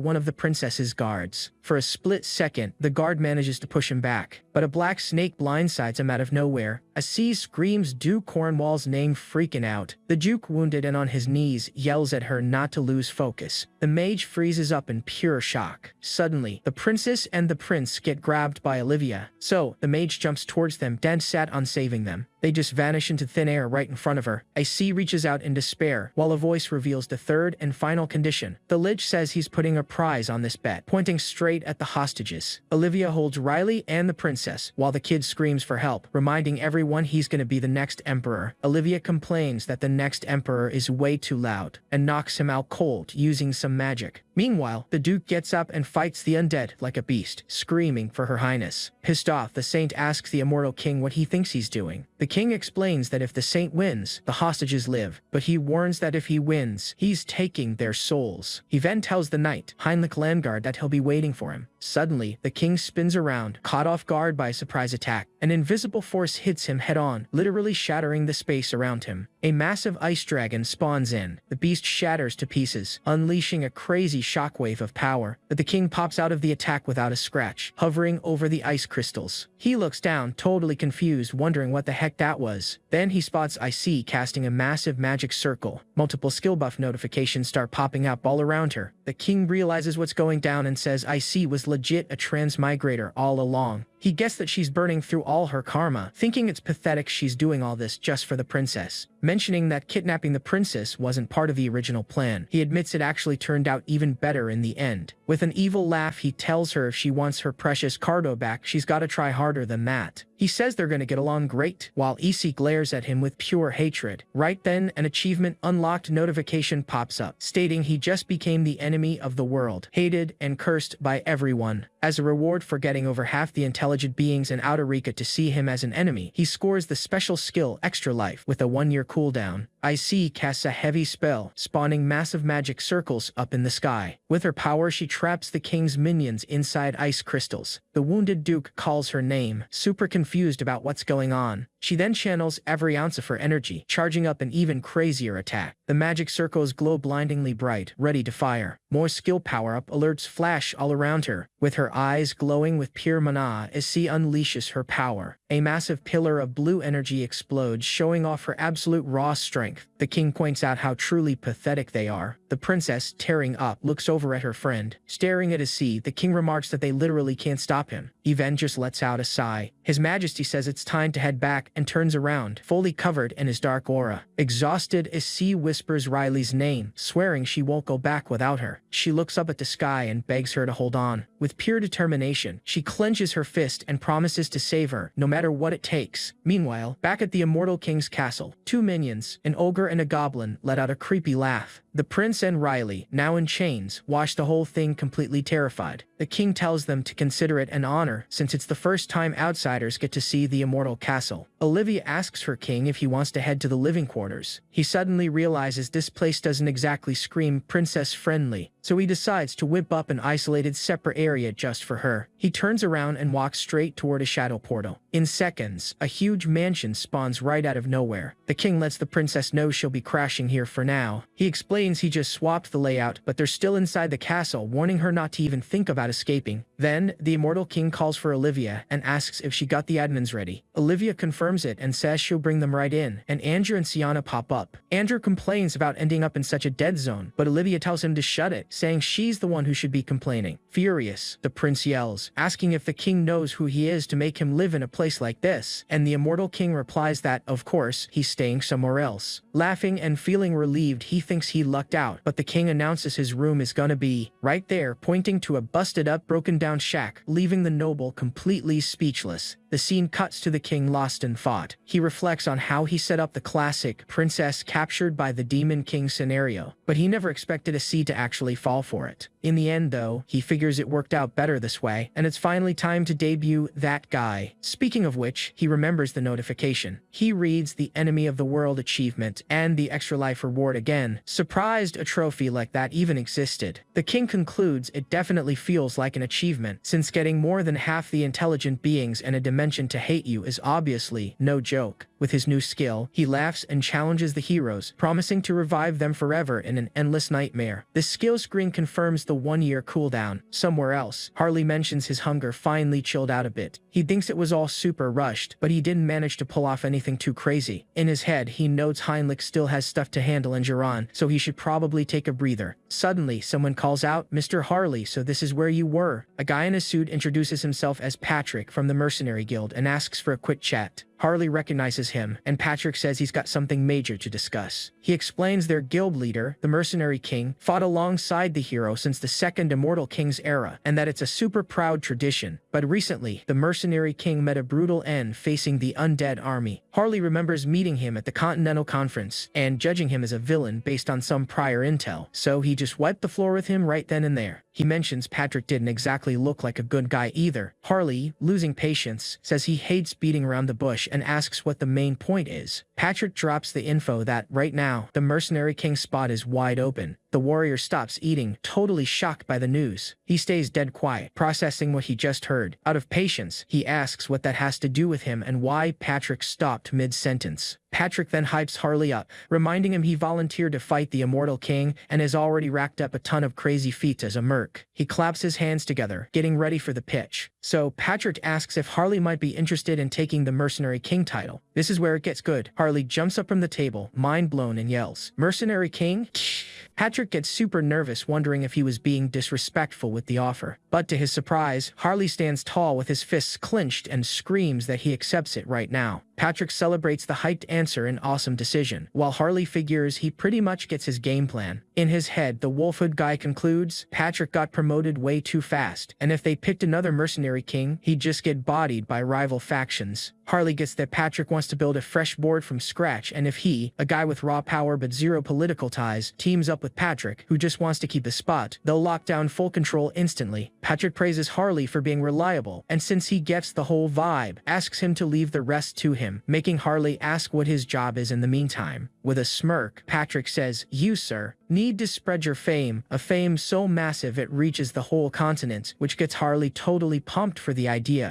one of the princess's guards. For a split second, the guard manages to push him back, but a black snake blindsides him out of nowhere. Asura screams Duke Cornwall's name, freaking out. The Duke, wounded and on his knees, yells at her not to lose focus. The mage freezes up in pure shock. Suddenly, the princess and the prince get grabbed by Olivia, so the mage jumps towards them, dead set on saving them. They just vanish into thin air right in front of her. Asura reaches out in despair, while a voice reveals the third and final condition. The Lich says he's putting a prize on this bet, pointing straight at the hostages. Olivia holds Riley and the princess, while the kid screams for help, reminding everyone he's gonna be the next emperor. Olivia complains that the next emperor is way too loud, and knocks him out cold using some magic. Meanwhile, the Duke gets up and fights the undead like a beast, screaming for her highness. Pissed off, the saint asks the immortal king what he thinks he's doing. The king explains that if the saint wins, the hostages live, but he warns that if he wins, he's taking their souls. He then tells the knight, Heinrich Landgard, that he'll be waiting for him. Suddenly, the king spins around, caught off guard by a surprise attack. An invisible force hits him head-on, literally shattering the space around him. A massive ice dragon spawns in. The beast shatters to pieces, unleashing a crazy shockwave of power, but the king pops out of the attack without a scratch, hovering over the ice crystals. He looks down, totally confused, wondering what the heck that was. Then he spots Asura casting a massive magic circle. Multiple skill buff notifications start popping up all around her. The king realizes what's going down and says Asura was legit a transmigrator all along. He guessed that she's burning through all her karma, thinking it's pathetic she's doing all this just for the princess. Mentioning that kidnapping the princess wasn't part of the original plan, he admits it actually turned out even better in the end. With an evil laugh, he tells her if she wants her precious cargo back, she's gotta try harder than that. He says they're gonna get along great, while Asura glares at him with pure hatred. Right then, an achievement unlocked notification pops up, stating he just became the enemy of the world, hated and cursed by everyone. As a reward for getting over half the intelligent beings in Outer Rika to see him as an enemy, he scores the special skill Extra Life with a 1-year cooldown. IC casts a heavy spell, spawning massive magic circles up in the sky. With her power, she traps the king's minions inside ice crystals. The wounded duke calls her name, super confused about what's going on. She then channels every ounce of her energy, charging up an even crazier attack. The magic circles glow blindingly bright, ready to fire. More skill power-up alerts flash all around her. With her eyes glowing with pure mana as she unleashes her power. A massive pillar of blue energy explodes, showing off her absolute raw strength. The king points out how truly pathetic they are. The princess, tearing up, looks over at her friend. Staring at Asi, the king remarks that they literally can't stop him. Even just lets out a sigh. His Majesty says it's time to head back and turns around, fully covered in his dark aura. Exhausted, Asi whispers Riley's name, swearing she won't go back without her. She looks up at the sky and begs her to hold on. With pure determination, she clenches her fist and promises to save her, no matter what it takes. Meanwhile, back at the Immortal King's castle, 2 minions, an ogre and a goblin, let out a creepy laugh. The prince and Riley, now in chains, watch the whole thing completely terrified. The king tells them to consider it an honor, since it's the first time outsiders get to see the immortal castle. Olivia asks her king if he wants to head to the living quarters. He suddenly realizes this place doesn't exactly scream princess-friendly, so he decides to whip up an isolated separate area just for her. He turns around and walks straight toward a shadow portal. In seconds, a huge mansion spawns right out of nowhere. The king lets the princess know she'll be crashing here for now. He explains he just swapped the layout, but they're still inside the castle, warning her not to even think about escaping. Then, the immortal king calls for Olivia and asks if she got the admins ready. Olivia confirms it and says she'll bring them right in, and Andrew and Sienna pop up. Andrew complains about ending up in such a dead zone, but Olivia tells him to shut it, saying she's the one who should be complaining. Furious, the prince yells, asking if the king knows who he is to make him live in a place like this, and the immortal king replies that, of course, he's staying somewhere else. Laughing and feeling relieved, he thinks he lucked out, but the king announces his room is gonna be right there, pointing to a busted-up, broken-down shack, leaving the noble completely speechless. The scene cuts to the king lost in thought. He reflects on how he set up the classic princess captured by the demon king scenario, but he never expected Asi to actually fall for it. In the end, though, he figures it worked out better this way, and it's finally time to debut that guy. Speaking of which, he remembers the notification. He reads the Enemy of the World achievement and the Extra Life reward again. Surprised a trophy like that even existed. The king concludes it definitely feels like an achievement, since getting more than half the intelligent beings in a dimension to hate you is obviously no joke. With his new skill, he laughs and challenges the heroes, promising to revive them forever in an endless nightmare. The skill screen confirms the 1-year cooldown. Somewhere else, Harley mentions his hunger finally chilled out a bit. He thinks it was all super rushed, but he didn't manage to pull off anything too crazy. In his head, he notes Heinrich still has stuff to handle in Jiran, so he should probably take a breather. Suddenly, someone calls out, "Mr. Harley, so this is where you were." A guy in a suit introduces himself as Patrick from the Mercenary Guild and asks for a quick chat. Harley recognizes him, and Patrick says he's got something major to discuss. He explains their guild leader, the Mercenary King, fought alongside the hero since the Second Immortal King's era, and that it's a super proud tradition. But recently, the Mercenary King met a brutal end facing the undead army. Harley remembers meeting him at the Continental Conference, and judging him as a villain based on some prior intel, so he just wiped the floor with him right then and there. He mentions Patrick didn't exactly look like a good guy either. Harley, losing patience, says he hates beating around the bush and asks what the main point is. Patrick drops the info that, right now, the Mercenary King's spot is wide open. The warrior stops eating, totally shocked by the news. He stays dead quiet, processing what he just heard. Out of patience, he asks what that has to do with him and why Patrick stopped mid-sentence. Patrick then hypes Harley up, reminding him he volunteered to fight the Immortal King and has already racked up a ton of crazy feats as a merc. He claps his hands together, getting ready for the pitch. So Patrick asks if Harley might be interested in taking the Mercenary King title. This is where it gets good. Harley jumps up from the table, mind blown, and yells, "Mercenary King?" Patrick gets super nervous, wondering if he was being disrespectful with the offer. But to his surprise, Harley stands tall with his fists clenched and screams that he accepts it right now. Patrick celebrates the hyped answer and awesome decision, while Harley figures he pretty much gets his game plan. In his head, the Wolfhood guy concludes Patrick got promoted way too fast, and if they picked another Mercenary King, he'd just get bodied by rival factions. Harley gets that Patrick wants to build a fresh board from scratch, and if he, a guy with raw power but zero political ties, teams up with Patrick, who just wants to keep his spot, they'll lock down full control instantly. Patrick praises Harley for being reliable, and since he gets the whole vibe, asks him to leave the rest to him, making Harley ask what his job is in the meantime. With a smirk, Patrick says, "You, sir, need to spread your fame, a fame so massive it reaches the whole continent," which gets Harley totally pumped for the idea.